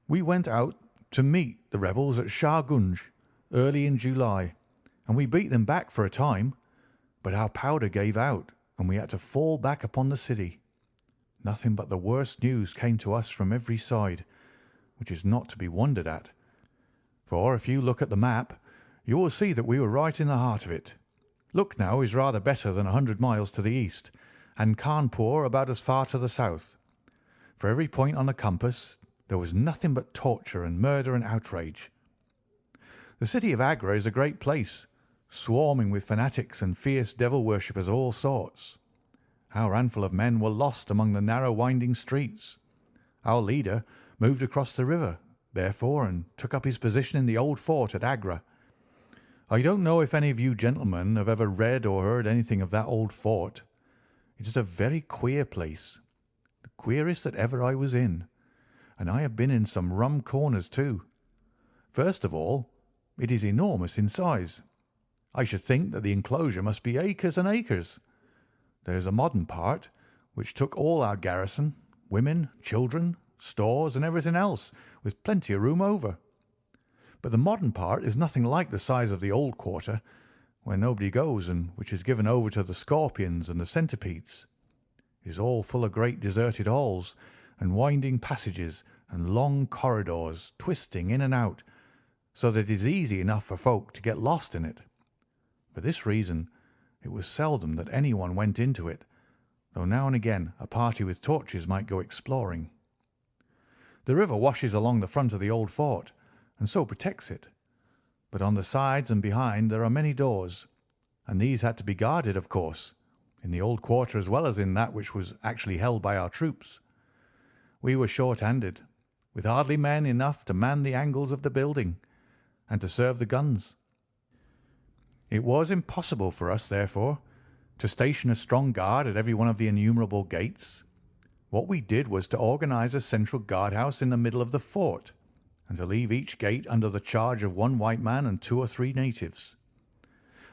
S2: We went out to meet the rebels at Shahgunj early in July, and we beat them back for a time, but our powder gave out, and we had to fall back upon the city. Nothing but the worst news came to us from every side, which is not to be wondered at, for if you look at the map, you will see that we were right in the heart of it. Lucknow is rather better than 100 miles to the east, and Cawnpore about as far to the south. For every point on the compass there was nothing but torture and murder and outrage. The city of Agra is a great place, swarming with fanatics and fierce devil worshippers of all sorts. Our handful of men were lost among the narrow winding streets. Our leader moved across the river, therefore, and took up his position in the old fort at Agra. I don't know if any of you gentlemen have ever read or heard anything of that old fort. It is a very queer place, the queerest that ever I was in, and I have been in some rum corners too. First of all, it is enormous in size. I should think that the enclosure must be acres and acres. There is a modern part, which took all our garrison, women, children, stores, and everything else, with plenty of room over. But the modern part is nothing like the size of the old quarter, where nobody goes, and which is given over to the scorpions and the centipedes. It is all full of great deserted halls, and winding passages, and long corridors, twisting in and out, so that it is easy enough for folk to get lost in it. For this reason, it was seldom that anyone went into it, though now and again a party with torches might go exploring. The river washes along the front of the old fort, and so protects it. But on the sides and behind there are many doors, and these had to be guarded, of course, in the old quarter as well as in that which was actually held by our troops. We were short-handed, with hardly men enough to man the angles of the building, and to serve the guns. It was impossible for us, therefore, to station a strong guard at every one of the innumerable gates. What we did was to organize a central guardhouse in the middle of the fort, and to leave each gate under the charge of one white man and 2 or 3 natives.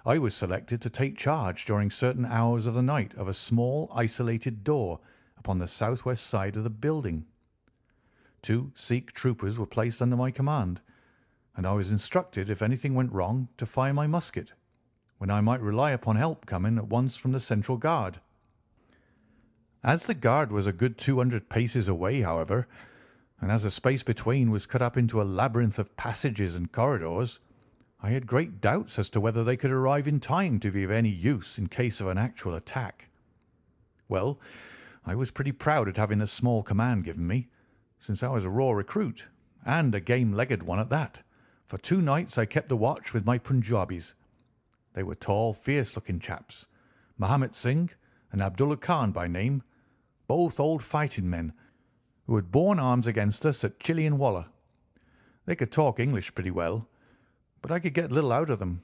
S2: I was selected to take charge during certain hours of the night of a small isolated door upon the southwest side of the building. 2 Sikh troopers were placed under my command, and I was instructed if anything went wrong to fire my musket, when I might rely upon help coming at once from the central guard. As the guard was a good 200 paces away, however, and as the space between was cut up into a labyrinth of passages and corridors, I had great doubts as to whether they could arrive in time to be of any use in case of an actual attack. Well, I was pretty proud at having a small command given me, since I was a raw recruit, and a game-legged one at that. For 2 nights I kept the watch with my Punjabis. They were tall, fierce-looking chaps, Mahomet Singh and Abdullah Khan by name, both old fighting men, who had borne arms against us at Chilianwalla. They could talk English pretty well, but I could get little out of them.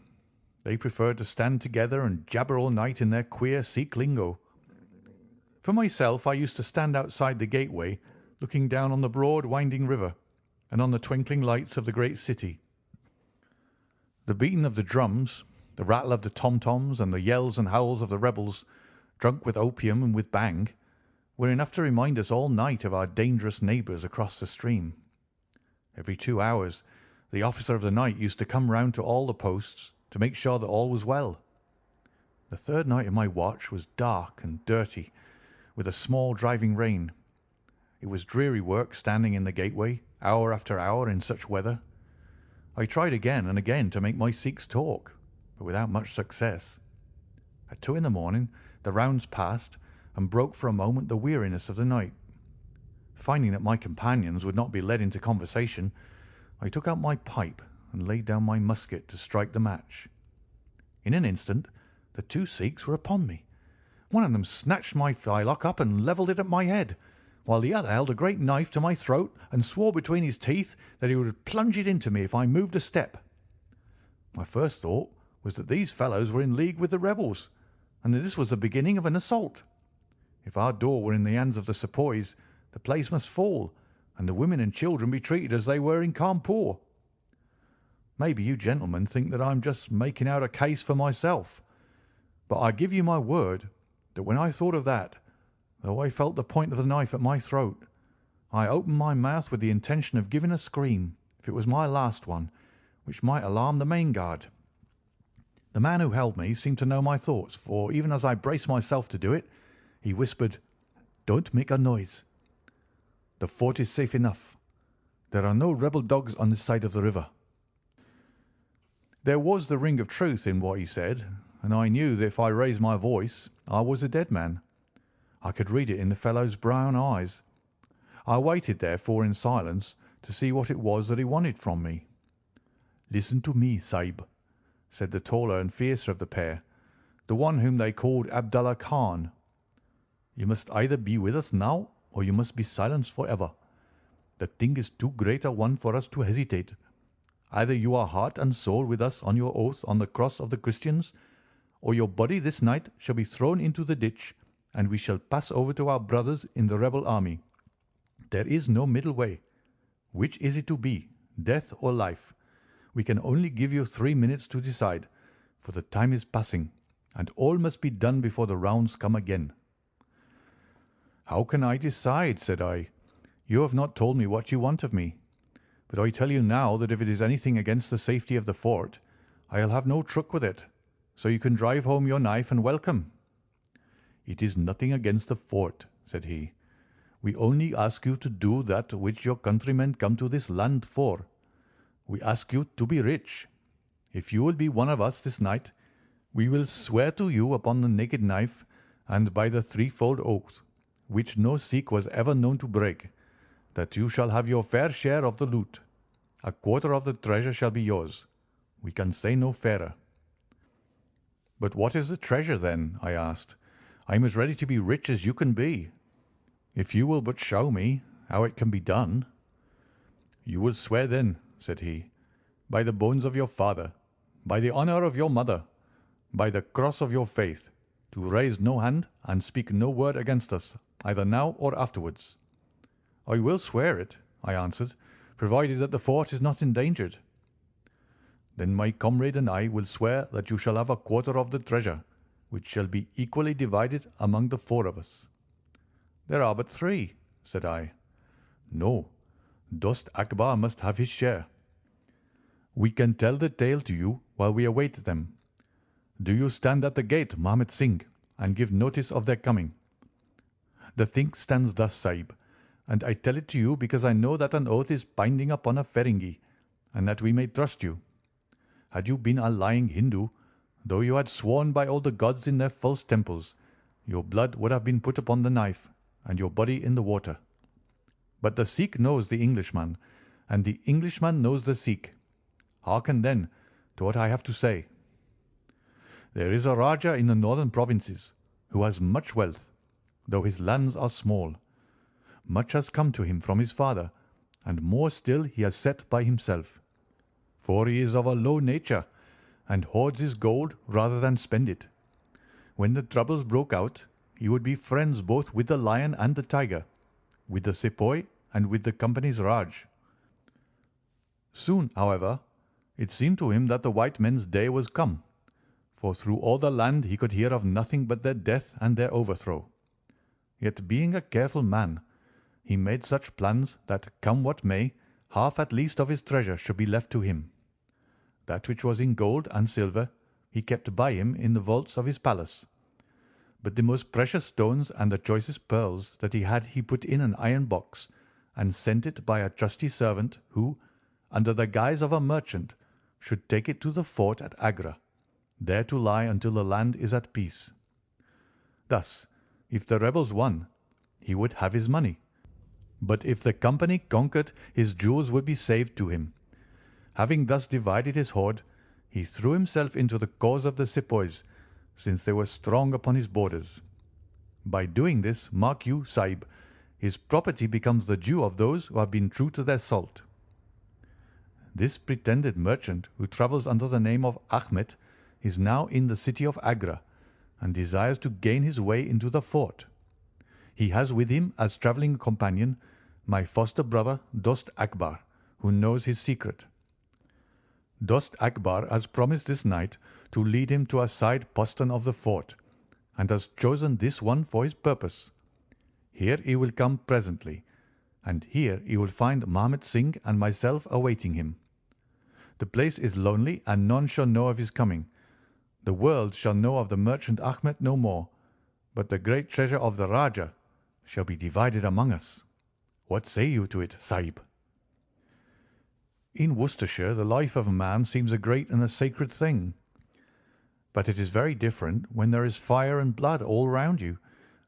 S2: They preferred to stand together and jabber all night in their queer Sikh lingo. For myself, I used to stand outside the gateway, looking down on the broad winding river and on the twinkling lights of the great city. The beating of the drums, the rattle of the tom-toms, and the yells and howls of the rebels, drunk with opium and with bang, were enough to remind us all night of our dangerous neighbours across the stream. Every 2 hours the officer of the night used to come round to all the posts to make sure that all was well. The 3rd night of my watch was dark and dirty, with a small driving rain. It was dreary work standing in the gateway, hour after hour, in such weather. I tried again and again to make my Sikhs talk, but without much success. At 2 in the morning the rounds passed, and broke for a moment the weariness of the night. Finding that my companions would not be led into conversation, I took out my pipe
S1: and laid down my musket to strike the match. In an instant the two Sikhs were upon me. One of them snatched my firelock up and levelled it at my head, while the other held a great knife to my throat and swore between his teeth that he would plunge it into me if I moved a step. My first thought was that these fellows were in league with the rebels, and that this was the beginning of an assault. If our door were in the hands of the sepoys, the place must fall, and the women and children be treated as they were in Cawnpore. Maybe you gentlemen think that I am just making out a case for myself, but I give you my word that when I thought of that, though I felt the point of the knife at my throat, I opened my mouth with the intention of giving a scream, if it was my last one, which might alarm the main guard. The man who held me seemed to know my thoughts, for even as I braced myself to do it, he whispered, "Don't make a noise. The fort is safe enough. There are no rebel dogs on this side of the river." There was the ring of truth in what he said, and I knew that if I raised my voice I was a dead man. I could read it in the fellow's brown eyes. I waited, therefore, in silence to see what it was that he wanted from me. "Listen to me, Sahib," said the taller and fiercer of the pair, the one whom they called Abdullah Khan. "You must either be with us now, or you must be silenced for ever. The thing is too great a one for us to hesitate. Either you are heart and soul with us on your oath on the cross of the Christians, or your body this night shall be thrown into the ditch, and we shall pass over to our brothers in the rebel army. There is no middle way. Which is it to be, death or life? We can only give you 3 minutes to decide, for the time is passing, and all must be done before the rounds come again." "How can I decide?" said I. "You have not told me what you want of me. But I tell you now that if it is anything against the safety of the fort, I'll have no truck with it, so you can drive home your knife and welcome." "It is nothing against the fort," said he. "We only ask you to do that which your countrymen come to this land for. We ask you to be rich. If you will be one of us this night, we will swear to you upon the naked knife and by the threefold oath, which no Sikh was ever known to break, that you shall have your fair share of the loot. A quarter of the treasure shall be yours. We can say no fairer." "But what is the treasure, then?" I asked. "I am as ready to be rich as you can be, if you will but show me how it can be done." "You will swear, then," said he, "by the bones of your father, by the honour of your mother, by the cross of your faith, to raise no hand and speak no word against us, either now or afterwards." "I will swear it," I answered, "provided that the fort is not endangered." "Then my comrade and I will swear that you shall have a quarter of the treasure, which shall be equally divided among the 4 of us." "There are but 3," said I. "No, Dost Akbar must have his share." "We can tell the tale to you while we await them. Do you stand at the gate, Mahmud Singh, and give notice of their coming." "The thing stands thus, Sahib, and I tell it to you because I know that an oath is binding upon a Feringi, and that we may trust you. Had you been a lying Hindu, though you had sworn by all the gods in their false temples, your blood would have been put upon the knife, and your body in the water. But the Sikh knows the Englishman, and the Englishman knows the Sikh. Hearken, then, to what I have to say. There is a Rajah in the northern provinces who has much wealth, though his lands are small. Much has come to him from his father, and more still he has set by himself. For he is of a low nature, and hoards his gold rather than spend it. When the troubles broke out, he would be friends both with the lion and the tiger, with the sepoy and with the company's Raj. Soon, however, it seemed to him that the white men's day was come, for through all the land he could hear of nothing but their death and their overthrow. Yet being a careful man, he made such plans that, come what may, half at least of his treasure should be left to him. That which was in gold and silver he kept by him in the vaults of his palace. But the most precious stones and the choicest pearls that he had he put in an iron box, and sent it by a trusty servant who, under the guise of a merchant, should take it to the fort at Agra, there to lie until the land is at peace. Thus, if the rebels won, he would have his money, but if the company conquered, his jewels would be saved to him.
S2: Having thus divided his hoard, he threw himself into the cause of the sepoys, since they were strong upon his borders. By doing this, mark you, Sahib, his property becomes the due of those who have been true to their salt. This pretended merchant, who travels under the name of Ahmed, is now in the city of Agra, and desires to gain his way into the fort. He has with him as travelling companion my foster brother Dost Akbar, who knows his secret. Dost Akbar has promised this night to lead him to a side postern of the fort, and has chosen this one for his purpose. Here he will come presently, and here he will find Mahmud Singh and myself awaiting him. The place is lonely, and none shall know of his coming. The world shall know of the merchant Ahmed no more, but the great treasure of the Rajah shall be divided among us. What say you to it, Sahib?" In Worcestershire the life of a man seems a great and a sacred thing. But it is very different when there is fire and blood all round you,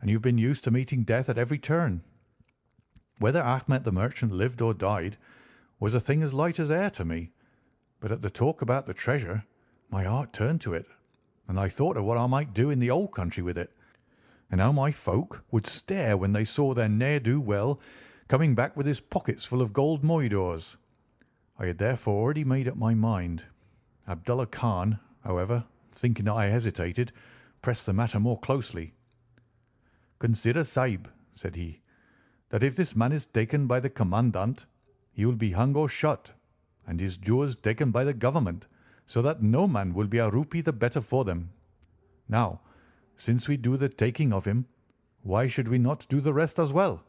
S2: and you have been used to meeting death at every turn. Whether Ahmed the merchant lived or died was a thing as light as air to me, but at the talk about the treasure my heart turned to it, and I thought of what I might do in the old country with it, and how my folk would stare when they saw their ne'er-do-well coming back with his pockets full of gold moidores. I had therefore already made up my mind. Abdullah Khan, however, thinking that I hesitated, pressed the matter more closely. "Consider, Sahib," said he, "that if this man is taken by the commandant, he will be hung or shot, and his jewels taken by the government, so that no man will be a rupee the better for them. Now, since we do the taking of him, why should we not do the rest as well?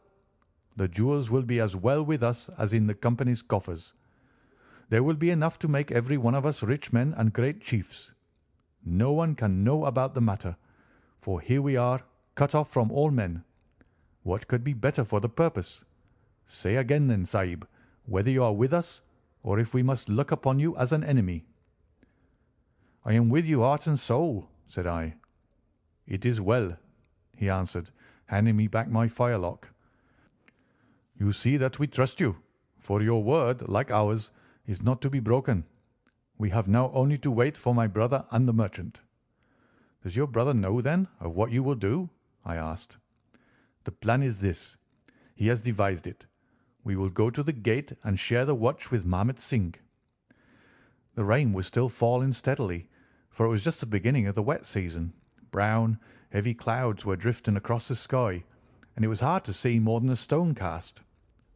S2: The jewels will be as well with us as in the company's coffers. There will be enough to make every one of us rich men and great chiefs. No one can know about the matter, for here we are, cut off from all men. What could be better for the purpose? Say again then, Sahib, whether you are with us, or if we must look upon you as an enemy." "I am with you heart and soul," said I. "It is well," he answered, handing me back my firelock. "You see that we trust you, for your word, like ours, is not to be broken. We have now only to wait for my brother and the merchant." "Does your brother know, then, of what you will do?" I asked. "The plan is this. He has devised it. We will go to the gate and share the watch with Mahmud Singh." The rain was still falling steadily, for it was just the beginning of the wet season. Brown, heavy clouds were drifting across the sky, and it was hard to see more than a stone cast.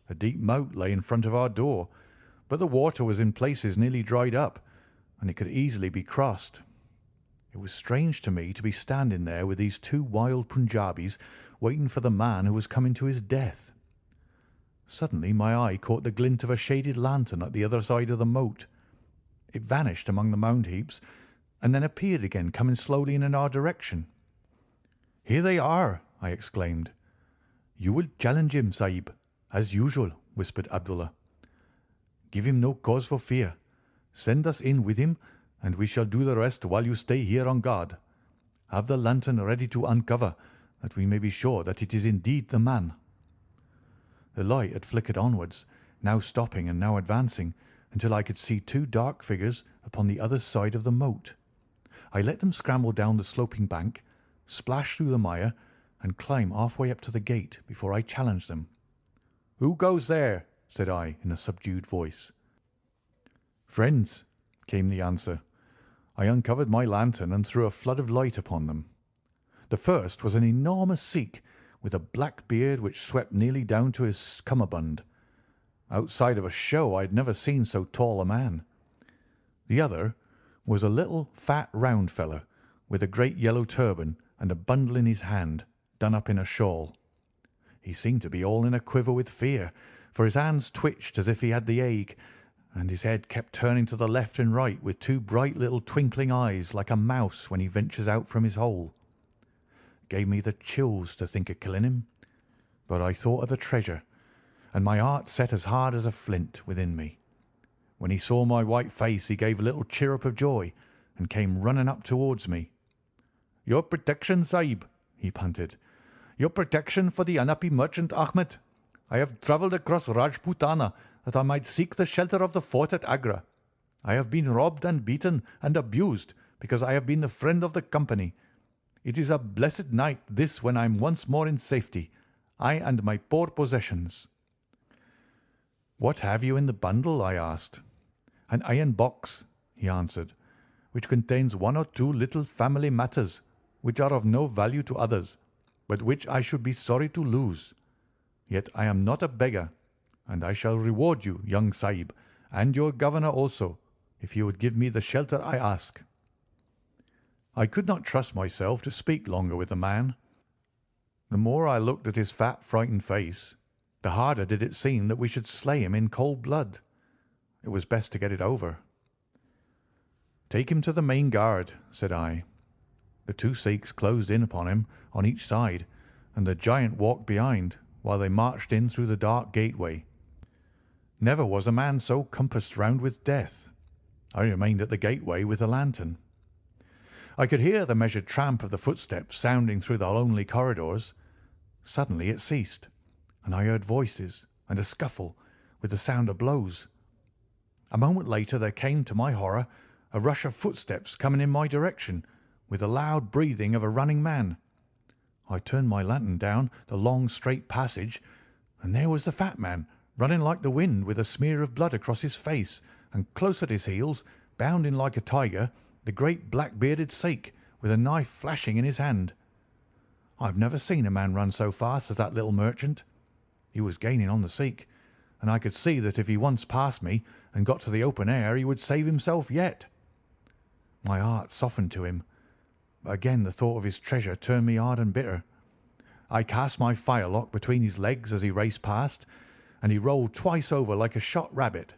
S2: A deep moat lay in front of our door, but the water was in places nearly dried up, and it could easily be crossed. It was strange to me to be standing there with these two wild Punjabis waiting for the man who was coming to his death. Suddenly my eye caught the glint of a shaded lantern at the other side of the moat. It vanished among the mound heaps, and then appeared again, coming slowly in our direction. "Here they are!" I exclaimed. "You will challenge him, Sahib, as usual," whispered Abdullah. "Give him no cause for fear. Send us in with him, and we shall do the rest while you stay here on guard. Have the lantern ready to uncover, that we may be sure that it is indeed the man." The light had flickered onwards, now stopping and now advancing, until I could see two dark figures upon the other side of the moat. I let them scramble down the sloping bank, splash through the mire, and climb halfway up to the gate before I challenged them. "Who goes there?" said I in a subdued voice. "Friends," came the answer. I uncovered my lantern and threw a flood of light upon them. The first was an enormous Sikh with a black beard which swept nearly down to his cummerbund. Outside of a show I had never seen so tall a man. The other was a little fat round fellow with a great yellow turban and a bundle in his hand, done up in a shawl. He seemed to be all in a quiver with fear, for his hands twitched as if he had the ague, and his head kept turning to the left and right with two bright little twinkling eyes like a mouse when he ventures out from his hole. It gave me the chills to think of killing him, but I thought of the treasure, and my heart set as hard as a flint within me. When he saw my white face he gave a little chirrup of joy and came running up towards me. "Your protection, Sahib," he panted. "Your protection for the unhappy merchant Ahmed. I have travelled across Rajputana that I might seek the shelter of the fort at Agra.
S3: I have been robbed and beaten and abused because I have been the friend of the company. It is a blessed night this when I am once more in safety, I and my poor possessions." "What have you in the bundle?" I asked. "An iron box," he answered, "which contains one or two little family matters which are of no value to others, but which I should be sorry to lose. Yet I am not a beggar, and I shall reward you, young Sahib, and your governor also, if you would give me the shelter I ask." I could not trust myself to speak longer with the man. The more I looked at his fat, frightened face, the harder did it seem that we should slay him in cold blood. It was best to get it over. "Take him to the main guard," said I. The two Sikhs closed in upon him on each side, and the giant walked behind, while they marched in through the dark gateway. Never was a man so compassed round with death. I remained at the gateway with the lantern. I could hear the measured tramp of the footsteps sounding through the lonely corridors. Suddenly it ceased, and I heard voices and a scuffle with the sound of blows. A moment later there came, to my horror, a rush of footsteps coming in my direction, with the loud breathing of a running man. I turned my lantern down the long straight passage, and there was the fat man, running like the wind, with a smear of blood across his face, and close at his heels, bounding like a tiger, the great black-bearded Sikh, with a knife flashing in his hand. I have never seen a man run so fast as that little merchant. He was gaining on the Sikh, and I could see that if he once passed me and got to the open air he would save himself yet. My heart softened to him, but again the thought of his treasure turned me hard and bitter. I cast my firelock between his legs as he raced past, and he rolled twice over like a shot rabbit.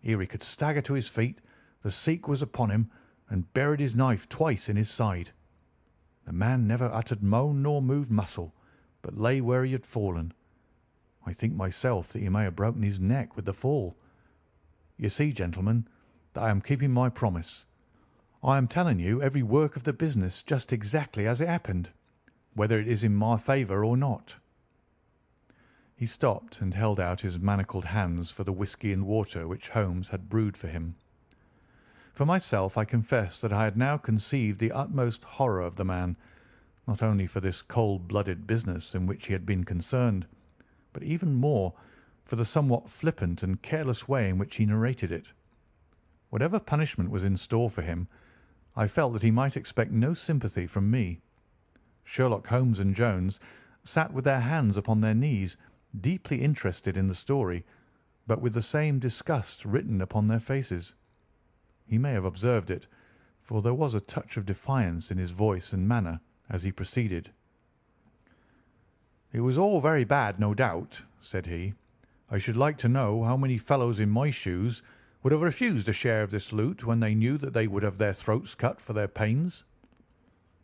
S3: Ere he could stagger to his feet, the Sikh was upon him and buried his knife twice in his side. The man never uttered moan nor moved muscle, but lay where he had fallen. I think myself that he may have broken his neck with the fall. You see, gentlemen, that I am keeping my promise. I am telling you every work of the business just exactly as it happened, whether it is in my favour or not." He stopped and held out his manacled hands for the whisky and water which Holmes had brewed for him. For myself, I confess that I had now conceived the utmost horror of the man, not only for this cold-blooded business in which he had been concerned, but even more for the somewhat flippant and careless way in which he narrated it. Whatever punishment was in store for him, I felt that he might expect no sympathy from me. Sherlock Holmes and Jones sat with their hands upon their knees, deeply interested in the story, but with the same disgust written upon their faces. He may have observed it, for there was a touch of defiance in his voice and manner as he proceeded. "It was all very bad, no doubt," said he. "I should like to know how many fellows in my shoes would have refused a share of this loot when they knew that they would have their throats cut for their pains.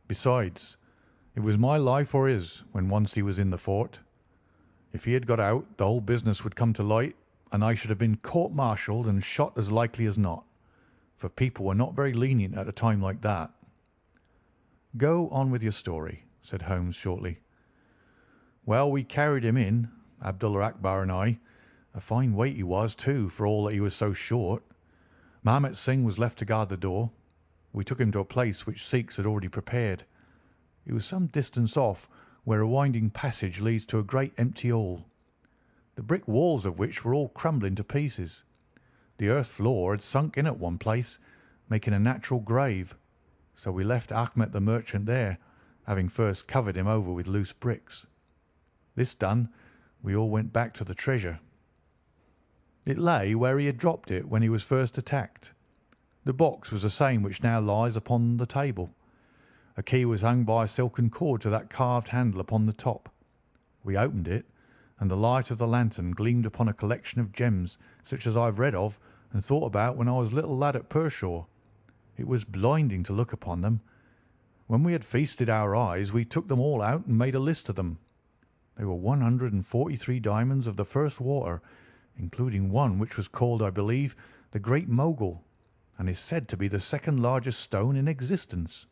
S3: Besides, it was my life or his when once he was in the fort. If he had got out, the whole business would come to light, and I should have been court-martialed and shot as likely as not, for people were not very lenient at a time like that." "Go on with your story," said Holmes shortly. "Well, we carried him in, Abdullah Akbar and I. A fine weight he was, too, for all that he was so short. Mahomet Singh was left to guard the door. We took him to a place which Sikhs had already prepared. It was some distance off, where a winding passage leads to a great empty hall, the brick walls of which were all crumbling to pieces. The earth floor had sunk in at one place, making a natural grave, so we left Ahmet the merchant there, having first covered him over with loose bricks. This done, we all went back to the treasure. It lay where he had dropped it when he was first attacked. The box was the same which now lies upon the table. A key was hung by a silken cord to that carved handle upon the top. We opened it, and the light of the lantern gleamed upon a collection of gems such as I have read of and thought about when I was a little lad at Pershore. It was blinding to look upon them. When we had feasted our eyes, we took them all out and made a list of them. They were 143 diamonds of the first water, including one which was called, I believe, the Great Mogul, and is said to be the second largest stone in existence.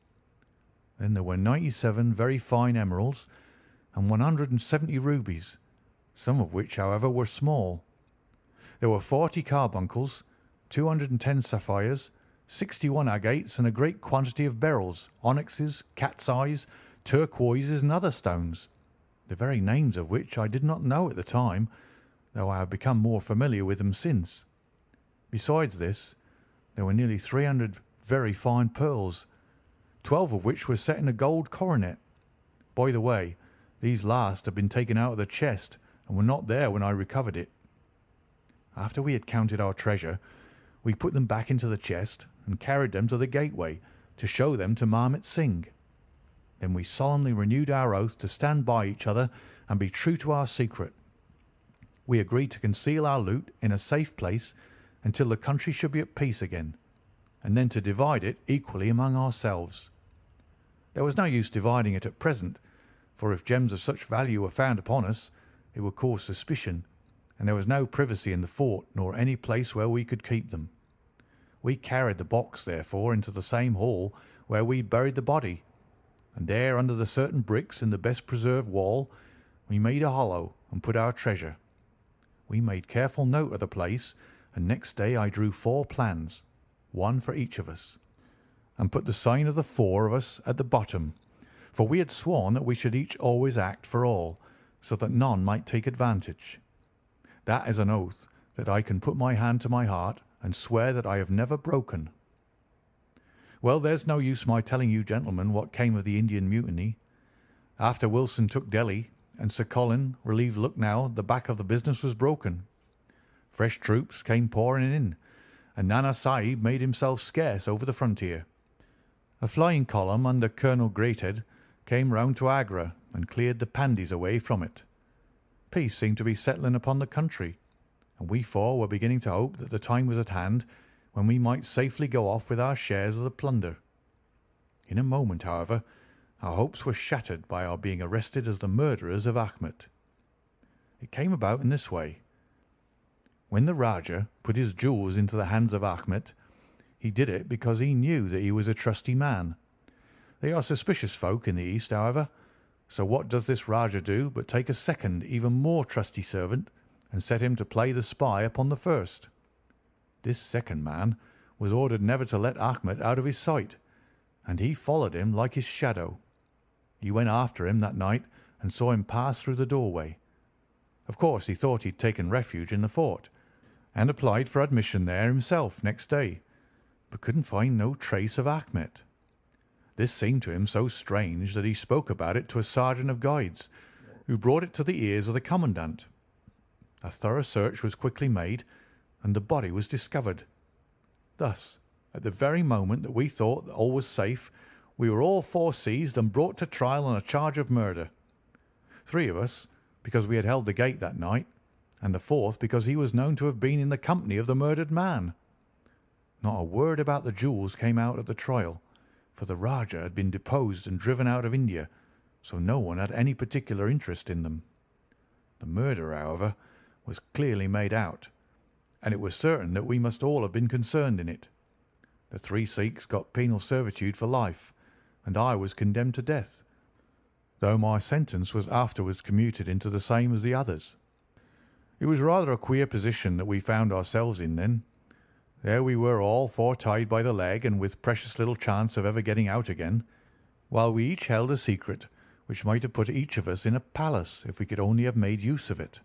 S3: Then there were 97 very fine emeralds and 170 rubies, some of which, however, were small. There were 40 carbuncles,
S1: 210 sapphires, 61 agates, and a great quantity of beryls, onyxes, cat's eyes, turquoises, and other stones, the very names of which I did not know at the time, though I have become more familiar with them since. Besides this, there were nearly 300 very fine pearls, 12 of which were set in a gold coronet. By the way, these last had been taken out of the chest and were not there when I recovered it. After we had counted our treasure, we put them back into the chest and carried them to the gateway to show them to Marmot Singh. Then we solemnly renewed our oath to stand by each other and be true to our secret. We agreed to conceal our loot in a safe place until the country should be at peace again, and then to divide it equally among ourselves. There was no use dividing it at present, for if gems of such value were found upon us, it would cause suspicion, and there was no privacy in the fort nor any place where we could keep them. We carried the box, therefore, into the same hall where we buried the body, and there, under the certain bricks in the best preserved wall, we made a hollow and put our treasure. We made careful note of the place, and next day I drew 4 plans, one for each of us, and put the sign of the 4 of us at the bottom, for we had sworn that we should each always act for all, so that none might take advantage. That is an oath that I can put my hand to my heart and swear that I have never broken. Well, there's no use my telling you gentlemen what came of the Indian mutiny. After Wilson took Delhi and Sir Colin relieved Lucknow, the back of the business was broken. Fresh troops came pouring in, and Nana Sahib made himself scarce over the frontier. A flying column under Colonel Greathed came round to Agra and cleared the Pandis away from it. Peace seemed to be settling upon the country, and we 4 were beginning to hope that the time was at hand when we might safely go off with our shares of the plunder. In a moment, however, our hopes were shattered by our being arrested as the murderers of Achmet. It came about in this way. When the Rajah put his jewels into the hands of Achmet, he did it because he knew that he was a trusty man. They are suspicious folk in the East, however, so what does this Rajah do but take a second, even more trusty servant and set him to play the spy upon the first? This second man was ordered never to let Achmet out of his sight, and he followed him like his shadow. He went after him that night and saw him pass through the doorway. Of course, he thought he'd taken refuge in the fort, and applied for admission there himself next day, but couldn't find no trace of Achmet. This seemed to him so strange that he spoke about it to a sergeant of guides, who brought it to the ears of the commandant. A thorough search was quickly made, and the body was discovered. Thus, at the very moment that we thought that all was safe, we were all 4 seized and brought to trial on a charge of murder. 3 of us, because we had held the gate that night, and the 4th because he was known to have been in the company of the murdered man. Not a word about the jewels came out at the trial, for the Rajah had been deposed and driven out of India, so no one had any particular interest in them. The murder, however, was clearly made out, and it was certain that we must all have been concerned in it. The 3 Sikhs got penal servitude for life, and I was condemned to death, though my sentence was afterwards commuted into the same as the others. It was rather a queer position that we found ourselves in then. There we were all 4 tied by the leg and with precious little chance of ever getting out again, while we each held a secret which might have put each of us in a palace if we could only have made use of it.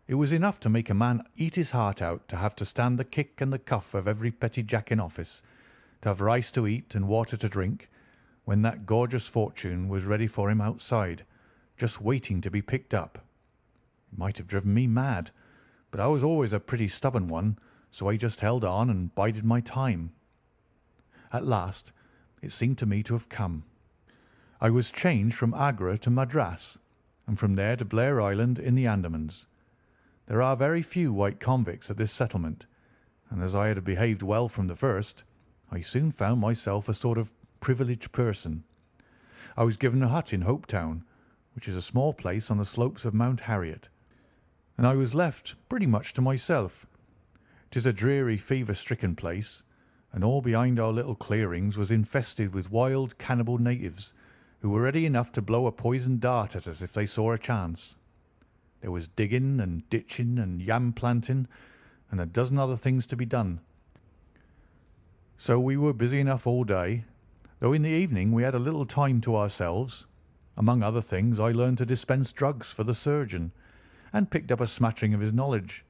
S1: It was enough to make a man eat his heart out to have to stand the kick and the cuff of every petty jack in office, to have rice to eat and water to drink, when that gorgeous fortune was ready for him outside, just waiting to be picked up. It might have driven me mad, but I was always a pretty stubborn one, so I just held on and bided my time. At last it seemed to me to have come. I was changed from Agra to Madras, and from there to Blair Island in the Andamans. There are very few white convicts at this settlement, and as I had behaved well from the first, I soon found myself a sort of privileged person. I was given a hut in Hopetown, which is a small place on the slopes of Mount Harriet, and I was left pretty much to myself. 'Tis a dreary, fever-stricken place, and all behind our little clearings was infested with wild, cannibal natives, who were ready enough to blow a poisoned dart at us if they saw a chance. There was digging and ditching and yam planting, and a dozen other things to be done. So we were busy enough all day, though in the evening we had a little time to ourselves. Among other things, I learned to dispense drugs for the surgeon, and picked up a smattering of his knowledge.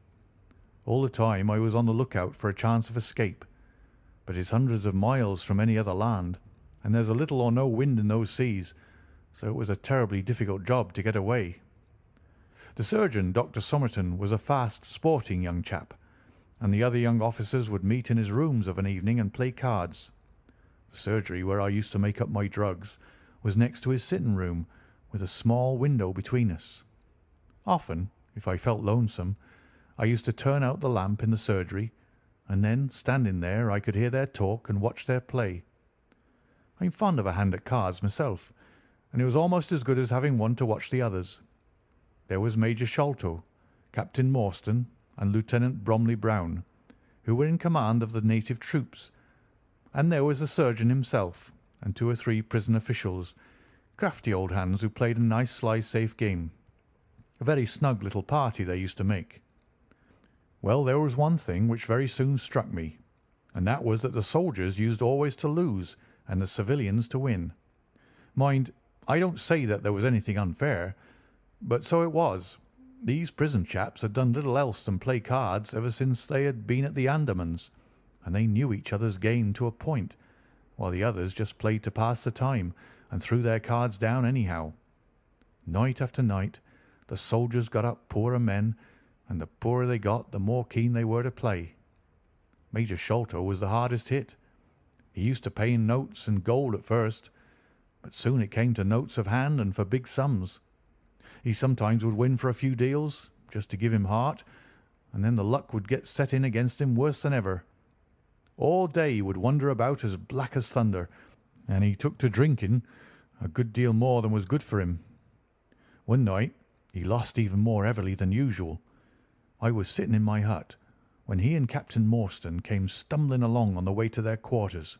S1: All the time I was on the lookout for a chance of escape, but it's hundreds of miles from any other land, and there's a little or no wind in those seas, so it was a terribly difficult job to get away. The surgeon, Dr. Somerton, was a fast, sporting young chap, and the other young officers would meet in his rooms of an evening and play cards. The surgery, where I used to make up my drugs, was next to his sitting room, with a small window between us. Often, if I felt lonesome, I used to turn out the lamp in the surgery, and then, standing there, I could hear their talk and watch their play. I'm fond of a hand at cards myself, and it was almost as good as having one to watch the others. There was Major Sholto, Captain Morstan, and Lieutenant Bromley Brown, who were in command of the native troops, and there was the surgeon himself, and 2 or 3 prison officials, crafty old hands who played a nice sly safe game. A very snug little party they used to make. Well, there was one thing which very soon struck me, and that was that the soldiers used always to lose and the civilians to win. Mind, I don't say that there was anything unfair, but so it was. These prison chaps had done little else than play cards ever since they had been at the Andamans, and they knew each other's game to a point, while the others just played to pass the time and threw their cards down anyhow. Night after night the soldiers got up poorer men, and the poorer they got, the more keen they were to play. Major Sholto was the hardest hit. He used to pay in notes and gold at first, but soon it came to notes of hand and for big sums. He sometimes would win for a few deals, just to give him heart, and then the luck would get set in against him worse than ever. All day he would wander about as black as thunder, and he took to drinking a good deal more than was good for him. One night he lost even more heavily than usual. I was sitting in my hut when he and Captain Morstan came stumbling along on the way to their quarters.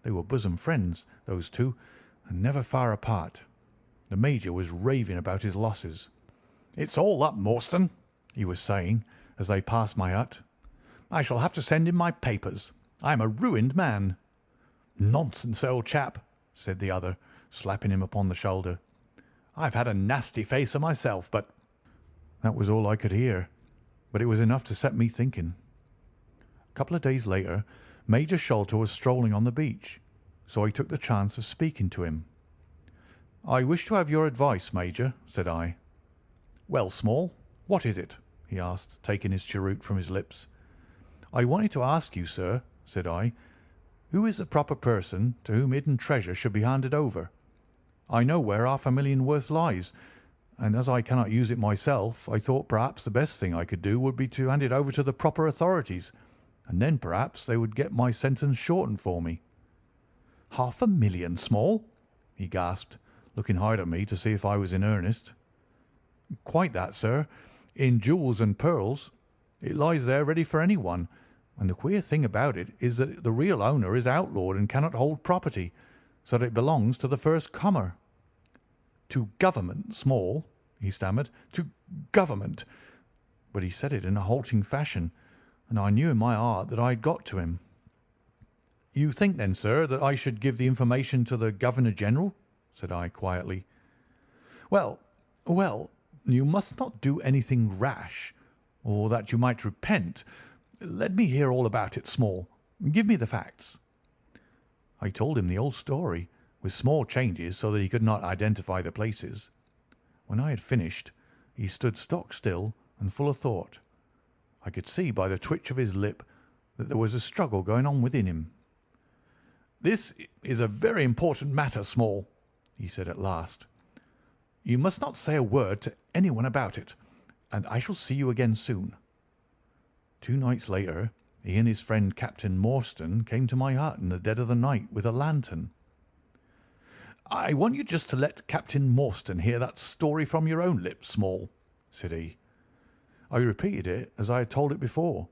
S1: They were bosom friends, those two, and never far apart. The Major was raving about his losses. "It's all up, Morstan," he was saying, as they passed my hut. "I shall have to send in my papers. I am a ruined man." "Nonsense, old chap," said the other, slapping him upon the shoulder. "I've had a nasty facer myself, but—" That was all I could hear, but it was enough to set me thinking. A couple of days later, Major Sholto was strolling on the beach, so I took the chance of speaking to him. "I wish to have your advice, Major," said I. "Well, Small, what is it?" he asked, taking his cheroot from his lips. "I wanted to ask you, sir," said I, "who is the proper person to whom hidden treasure should be handed over? I know where £500,000 worth lies, and as I cannot use it myself, I thought perhaps the best thing I could do would be to hand it over to the proper authorities, and then perhaps they would get my sentence shortened for me." "£500,000, Small!" he gasped, looking hard at me to see if I was in earnest. "Quite that, sir, in jewels and pearls. It lies there ready for anyone, and the queer thing about it is that the real owner is outlawed and cannot hold property, so that it belongs to the first comer." "To Government, Small," he stammered, "to Government." But he said it in a halting fashion, and I knew in my heart that I had got to him. "You think then, sir, that I should give the information to the Governor-General?" said I quietly. Well, you must not do anything rash, or that you might repent. Let me hear all about it, Small. Give me the facts." I told him the old story, with small changes so that he could not identify the places. When I had finished, he stood stock still and full of thought. I could see by the twitch of his lip that there was a struggle going on within him. "This is a very important matter, Small," he said at last. "You must not say a word to anyone about it, and I shall see you again soon." 2 nights later, he and his friend Captain Morstan came to my hut in the dead of the night with a lantern. "I want you just to let Captain Morstan hear that story from your own lips, Small," said he. I repeated it as I had told it before.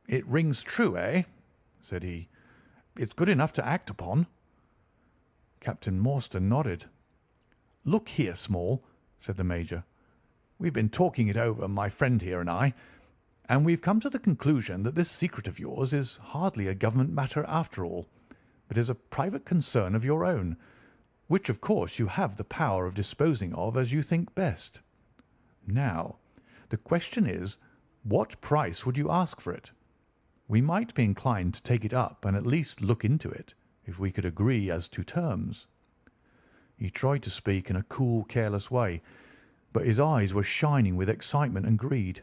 S1: "It rings true, eh?" said he. "It's good enough to act upon." Captain Morstan nodded. "Look here, Small," said the Major. "We've been talking it over, my friend here and I, and we've come to the conclusion that this secret of yours is hardly a government matter after all, but is a private concern of your own, which of course you have the power of disposing of as you think best. Now, the question is, what price would you ask for it? We might be inclined to take it up and at least look into it, if we could agree as to terms." He tried to speak in a cool, careless way, but his eyes were shining with excitement and greed.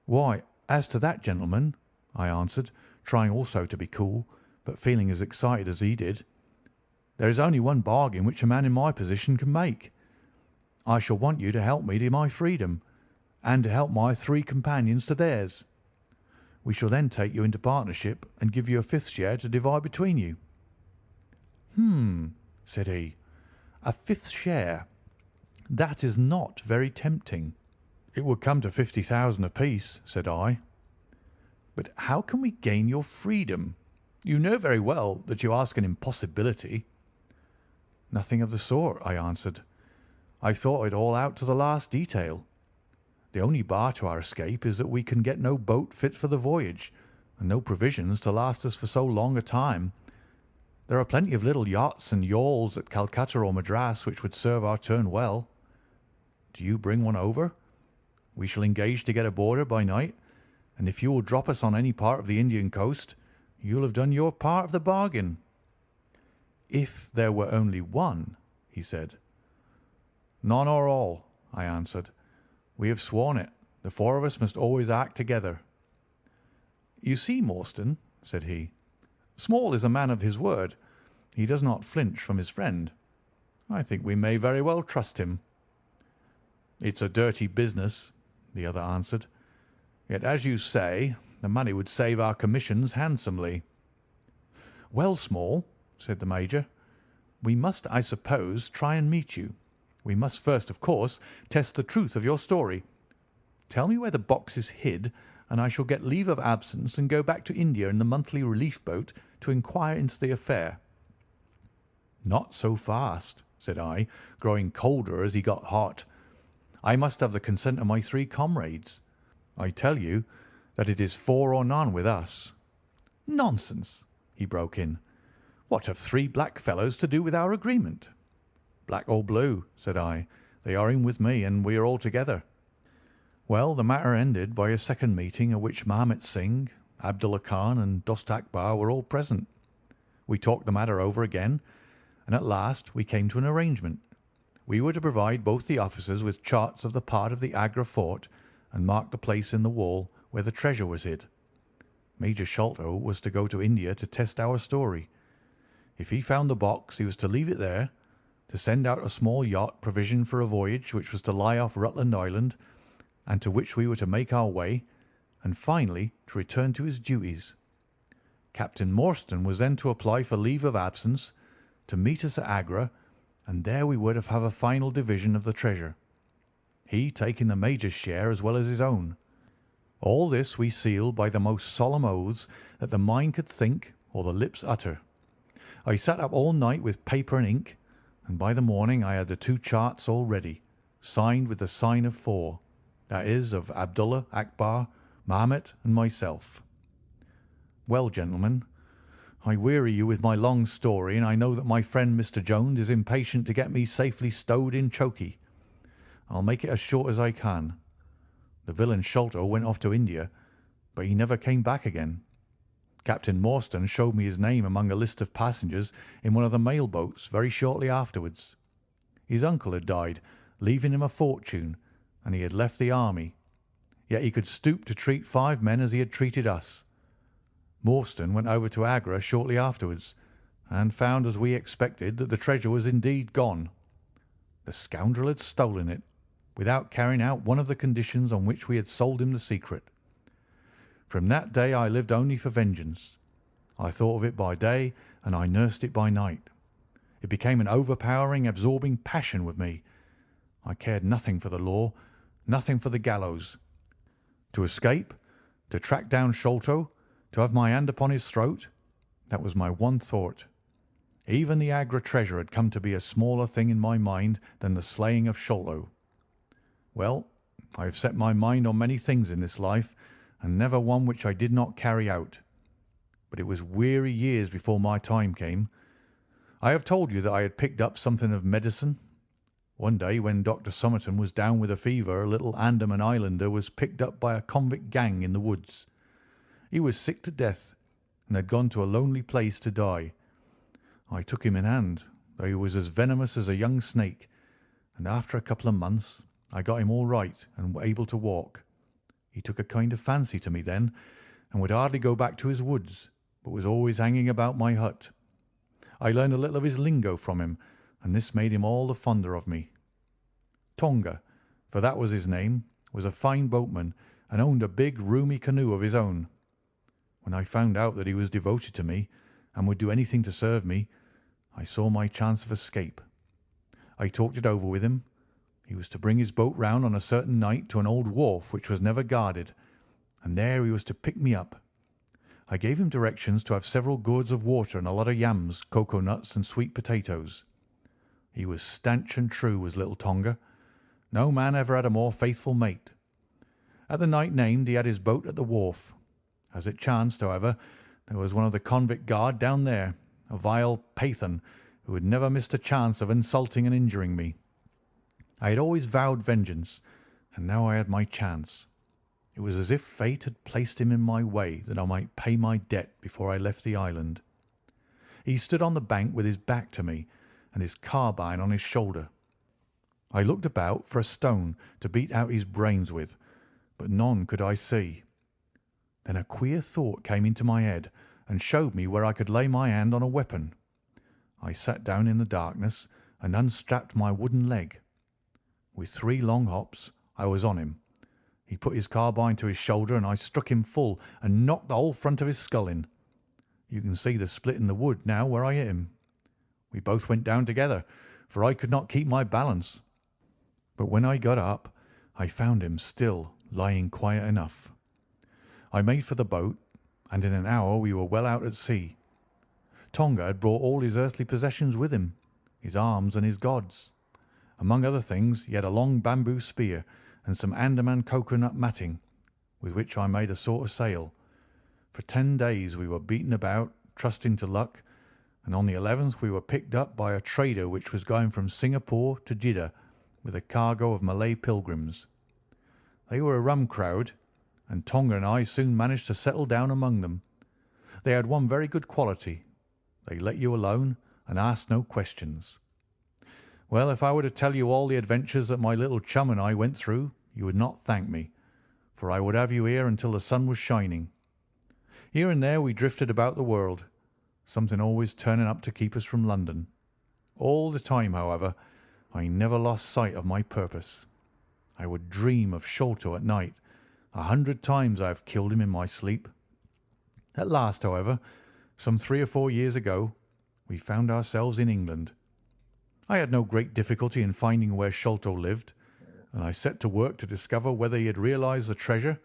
S1: "Why, as to that, gentlemen," I answered, trying also to be cool, but feeling as excited as he did, "there is only one bargain which a man in my position can make. I shall want you to help me to my freedom, and to help my 3 companions to theirs. We shall then take you into partnership and give you a 5th share to divide between you." Said he. "A 5th share. That is not very tempting." "It would come to 50,000 apiece," said I. "But how can we gain your freedom? You know very well that you ask an impossibility." "Nothing of the sort," I answered. "I've thought it all out to the last detail. The only bar to our escape is that we can get no boat fit for the voyage, and no provisions to last us for so long a time. There are plenty of little yachts and yawls at Calcutta or Madras which would serve our turn well. Do you bring one over? We shall engage to get aboard her by night, and if you will drop us on any part of the Indian coast, you'll have done your part of the bargain." "If there were only one," he said. "None or all," I answered. "We have sworn it. The 4 of us must always act together." "You see, Morstan," said he, "Small is a man of his word. He does not flinch from his friend. I think we may very well trust him." "It's a dirty business," the other answered. "Yet, as you say, the money would save our commissions handsomely." "Well, Small," said the Major, "we must, I suppose, try and meet you. We must first, of course, test the truth of your story. Tell me where the box is hid, and I shall get leave of absence and go back to India in the monthly relief boat to inquire into the affair." "Not so fast," said I, growing colder as he got hot. "I must have the consent of my 3 comrades. I tell you that it is 4 or none with us." "Nonsense!" he broke in. "What have 3 black fellows to do with our agreement?" "Black or blue," said I, "they are in with me, and we are all together." Well, the matter ended by a second meeting at which Mahomet Singh, Abdullah Khan, and Dost Akbar were all present. We talked the matter over again, and at last we came to an arrangement. We were to provide both the officers with charts of the part of the Agra fort and mark the place in the wall where the treasure was hid. Major Sholto was to go to India to test our story. If he found the box, he was to leave it there, to send out a small yacht provisioned for a voyage which was to lie off Rutland Island, and to which we were to make our way, and finally to return to his duties. Captain Morstan was then to apply for leave of absence, to meet us at Agra, and there we were to have a final division of the treasure, he taking the major's share as well as his own. All this we sealed by the most solemn oaths that the mind could think or the lips utter. I sat up all night with paper and ink, and by the morning I had the 2 charts all ready, signed with the sign of 4. That is, of Abdullah, Akbar, Mahomet, and myself. Well, gentlemen, I weary you with my long story, and I know that my friend Mr. Jones is impatient to get me safely stowed in chokey. I'll make it as short as I can. The villain Sholto went off to India, but he never came back again. Captain Morstan showed me his name among a list of passengers in one of the mail boats very shortly afterwards. His uncle had died, leaving him a fortune, and he had left the army. Yet he could stoop to treat 5 men as he had treated us. Morstan went over to Agra shortly afterwards, and found, as we expected, that the treasure was indeed gone. The scoundrel had stolen it, without carrying out one of the conditions on which we had sold him the secret. From that day I lived only for vengeance. I thought of it by day, and I nursed it by night. It became an overpowering, absorbing passion with me. I cared nothing for the law, nothing for the gallows. To escape, to track down Sholto, to have my hand upon his throat, that was my one thought. Even the Agra treasure had come to be a smaller thing in my mind than the slaying of Sholto. Well, I have set my mind on many things in this life, and never one which I did not carry out. But it was weary years before my time came. I have told you that I had picked up something of medicine. One day, when Dr. Somerton was down with a fever, a little Andaman islander was picked up by a convict gang in the woods. He was sick to death, and had gone to a lonely place to die. I took him in hand, though he was as venomous as a young snake, and after a couple of months I got him all right and able to walk. He took a kind of fancy to me then, and would hardly go back to his woods, but was always hanging about my hut. I learned a little of his lingo from him, and this made him all the fonder of me. Tonga, for that was his name, was a fine boatman, and owned a big, roomy canoe of his own. When I found out that he was devoted to me, and would do anything to serve me, I saw my chance of escape. I talked it over with him. He was to bring his boat round on a certain night to an old wharf which was never guarded, and there he was to pick me up. I gave him directions to have several gourds of water and a lot of yams, cocoa nuts, and sweet potatoes. He was stanch and true, was little Tonga. No man ever had a more faithful mate. At the night named he had his boat at the wharf. As it chanced, however, there was one of the convict guard down there, a vile Pathan, who had never missed a chance of insulting and injuring me. I had always vowed vengeance, and now I had my chance. It was as if fate had placed him in my way that I might pay my debt before I left the island. He stood on the bank with his back to me and his carbine on his shoulder. I looked about for a stone to beat out his brains with, but none could I see. Then a queer thought came into my head and showed me where I could lay my hand on a weapon. I sat down in the darkness and unstrapped my wooden leg. With 3 long hops I was on him. He put his carbine to his shoulder, and I struck him full and knocked the whole front of his skull in. You can see the split in the wood now where I hit him. We both went down together, for I could not keep my balance. But when I got up, I found him still lying quiet enough. I made for the boat, and in an hour we were well out at sea. Tonga had brought all his earthly possessions with him, his arms and his gods. Among other things, he had a long bamboo spear and some Andaman cocoa-nut matting, with which I made a sort of sail. For 10 days we were beaten about, trusting to luck, and on the 11th we were picked up by a trader which was going from Singapore to Jeddah with a cargo of Malay pilgrims. They were a rum crowd, and Tonga and I soon managed to settle down among them. They had one very good quality. They let you alone and asked no questions. Well, if I were to tell you all the adventures that my little chum and I went through, you would not thank me, for I would have you here until the sun was shining. Here and there we drifted about the world, something always turning up to keep us from London. All the time, however, I never lost sight of my purpose. I would dream of Sholto at night. 100 times I have killed him in my sleep. At last, however, some 3 or 4 years ago, we found ourselves in England. I had no great difficulty in finding where Sholto lived, and I set to work to discover whether he had realized the treasure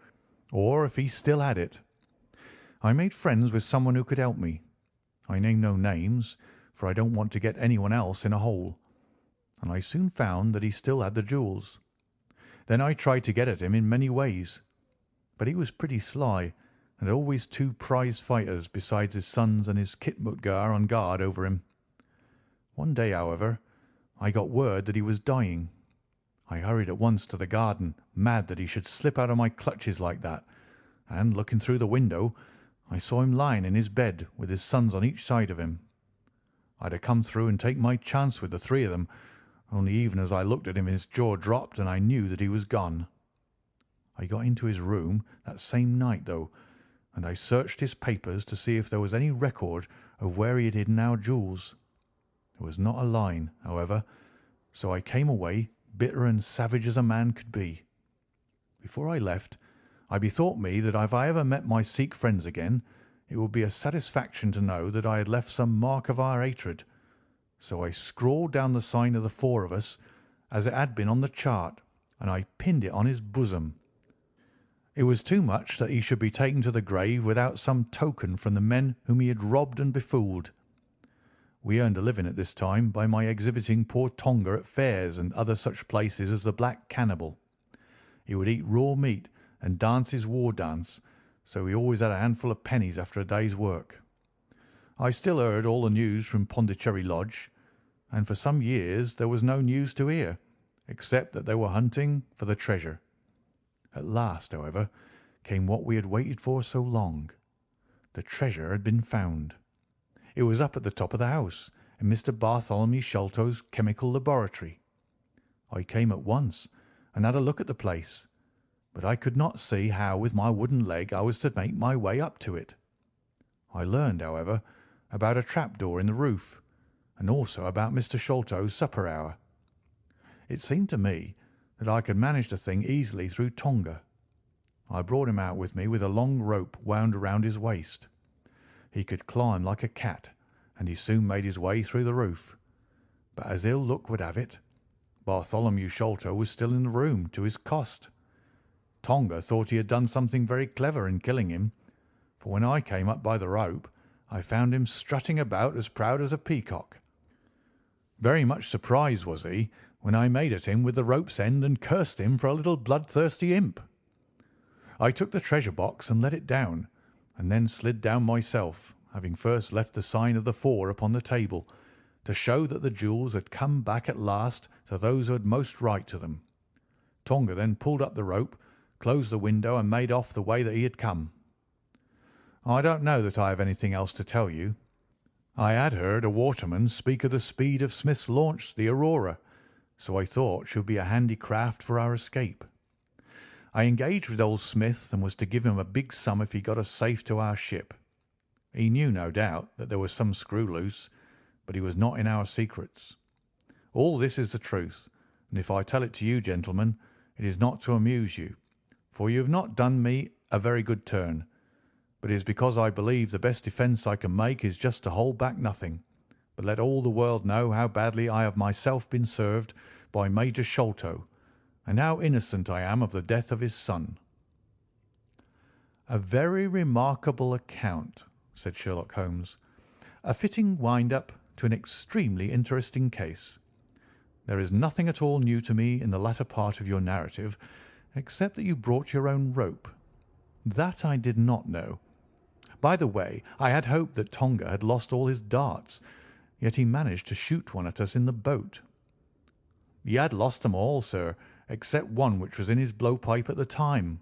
S1: or if he still had it. I made friends with someone who could help me. I name no names, for I don't want to get anyone else in a hole, and I soon found that he still had the jewels. Then I tried to get at him in many ways, but he was pretty sly, and had always 2 prize fighters besides his sons and his Khitmutgar on guard over him. One day, however, I got word that he was dying. I hurried at once to the garden, mad that he should slip out of my clutches like that, and, looking through the window, I saw him lying in his bed with his sons on each side of him. I'd have come through and take my chance with the 3 of them, only even as I looked at him his jaw dropped and I knew that he was gone. I got into his room that same night, though, and I searched his papers to see if there was any record of where he had hidden our jewels. There was not a line, however, so I came away bitter and savage as a man could be. Before I left, I bethought me that if I ever met my Sikh friends again, it would be a satisfaction to know that I had left some mark of our hatred. So I scrawled down the sign of the 4 of us, as it had been on the chart, and I pinned it on his bosom. It was too much that he should be taken to the grave without some token from the men whom he had robbed and befooled. We earned a living at this time by my exhibiting poor Tonga at fairs and other such places as the Black Cannibal. He would eat raw meat and dance his war dance, so he always had a handful of pennies after a day's work. I still heard all the news from Pondicherry Lodge, and for some years there was no news to hear, except that they were hunting for the treasure. At last, however, came what we had waited for so long. The treasure had been found. It was up at the top of the house, in Mr. Bartholomew Sholto's chemical laboratory. I came at once and had a look at the place, but I could not see how with my wooden leg I was to make my way up to it. I learned, however, about a trapdoor in the roof, and also about Mr. Sholto's supper hour. It seemed to me that I could manage the thing easily through Tonga. I brought him out with me with a long rope wound around his waist. He could climb like a cat, and he soon made his way through the roof. But as ill luck would have it, Bartholomew Sholto was still in the room, to his cost. Tonga thought he had done something very clever in killing him, for when I came up by the rope, I found him strutting about as proud as a peacock. Very much surprised was he when I made at him with the rope's end and cursed him for a little bloodthirsty imp. I took the treasure box and let it down, and then slid down myself, having first left the sign of the 4 upon the table, to show that the jewels had come back at last to those who had most right to them. Tonga then pulled up the rope, closed the window, and made off the way that he had come. I don't know that I have anything else to tell you. I had heard a waterman speak of the speed of Smith's launch, the Aurora, so I thought she would be a handy craft for our escape. I engaged with old Smith and was to give him a big sum if he got us safe to our ship. He knew, no doubt, that there was some screw loose, but he was not in our secrets. All this is the truth, and if I tell it to you, gentlemen, it is not to amuse you, for you have not done me a very good turn, but it is because I believe the best defence I can make is just to hold back nothing, but let all the world know how badly I have myself been served by Major Sholto, and how innocent I am of the death of his son." "A very remarkable account," said Sherlock Holmes. "A fitting wind-up to an extremely interesting case. There is nothing at all new to me in the latter part of your narrative, except that you brought your own rope. That I did not know. By the way, I had hoped that Tonga had lost all his darts, yet he managed to shoot one at us in the boat." "He had lost them all, sir, except one which was in his blowpipe at the time."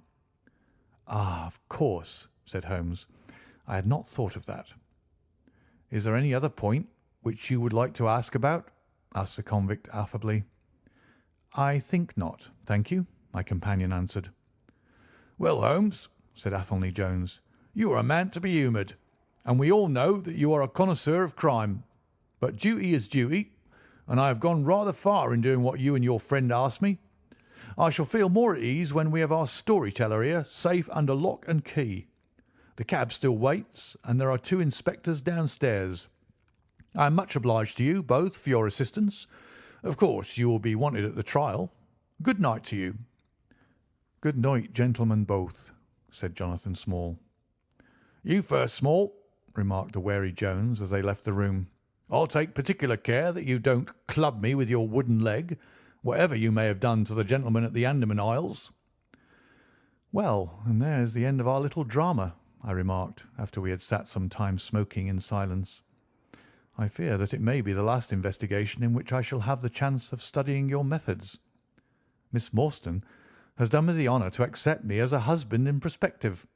S1: "Ah, of course," said Holmes. "I had not thought of that." "Is there any other point which you would like to ask about?" asked the convict affably. "I think not, thank you," my companion answered. "Well, Holmes," said Athelney Jones, "you are a man to be humoured, and we all know that you are a connoisseur of crime. But duty is duty, and I have gone rather far in doing what you and your friend asked me. I shall feel more at ease when we have our story-teller here safe under lock and key. The cab still waits, and there are 2 inspectors downstairs. I am much obliged to you both for your assistance. Of course, you will be wanted at the trial. Good night to you." "Good night, gentlemen both," said Jonathan Small. "You first, Small," remarked the wary Jones as they left the room. "I'll take particular care that you don't club me with your wooden leg, whatever you may have done to the gentleman at the Andaman Isles." "Well, and there's the end of our little drama," I remarked, after we had sat some time smoking in silence. "I fear that it may be the last investigation in which I shall have the chance of studying your methods. Miss Morstan has done me the honour to accept me as a husband in prospective."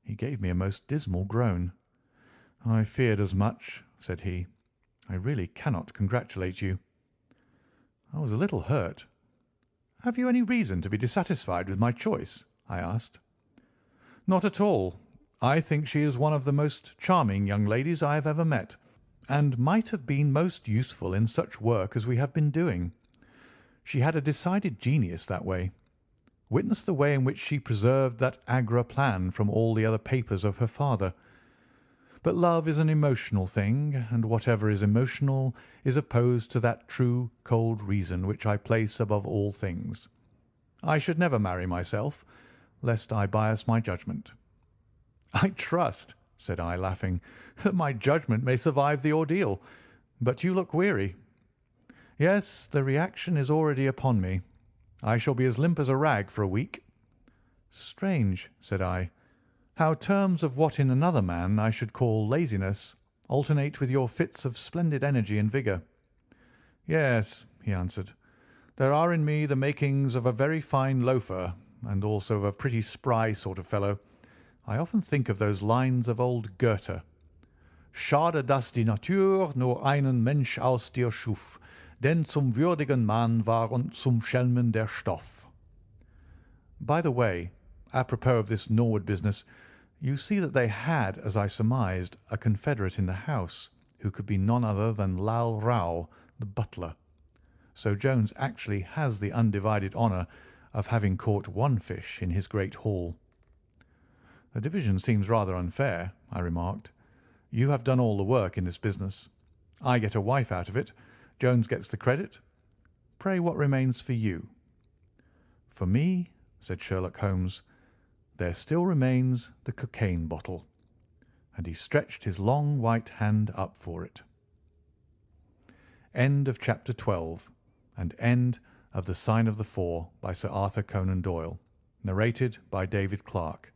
S1: He gave me a most dismal groan. "I feared as much," said he. "I really cannot congratulate you." I was a little hurt. "Have you any reason to be dissatisfied with my choice?" I asked. "Not at all. I think she is one of the most charming young ladies I have ever met, and might have been most useful in such work as we have been doing. She had a decided genius that way. Witness the way in which she preserved that Agra plan from all the other papers of her father. But love is an emotional thing, and whatever is emotional is opposed to that true, cold reason which I place above all things. I should never marry myself, lest I bias my judgment." "I trust," said I, laughing, "that my judgment may survive the ordeal. But you look weary." "Yes, the reaction is already upon me. I shall be as limp as a rag for a week." "Strange," said I, "how terms of what in another man I should call laziness alternate with your fits of splendid energy and vigour." "Yes," he answered, "there are in me the makings of a very fine loafer, and also of a pretty spry sort of fellow. I often think of those lines of old Goethe: Schade, dass die Natur nur einen Mensch aus dir schuf, denn zum würdigen Mann war und zum Schelmen der Stoff." By the way, apropos of this Norwood business, you see that they had, as I surmised, a confederate in the house, who could be none other than Lal Rao, the butler. So Jones actually has the undivided honour of having caught one fish in his great haul. "The division seems rather unfair," I remarked. "You have done all the work in this business. I get a wife out of it. Jones gets the credit. Pray, what remains for you?" "For me," said Sherlock Holmes, "there still remains the cocaine bottle." And he stretched his long white hand up for it. End of chapter 12, and end of The Sign of the Four by Sir Arthur Conan Doyle. Narrated by David Clarke.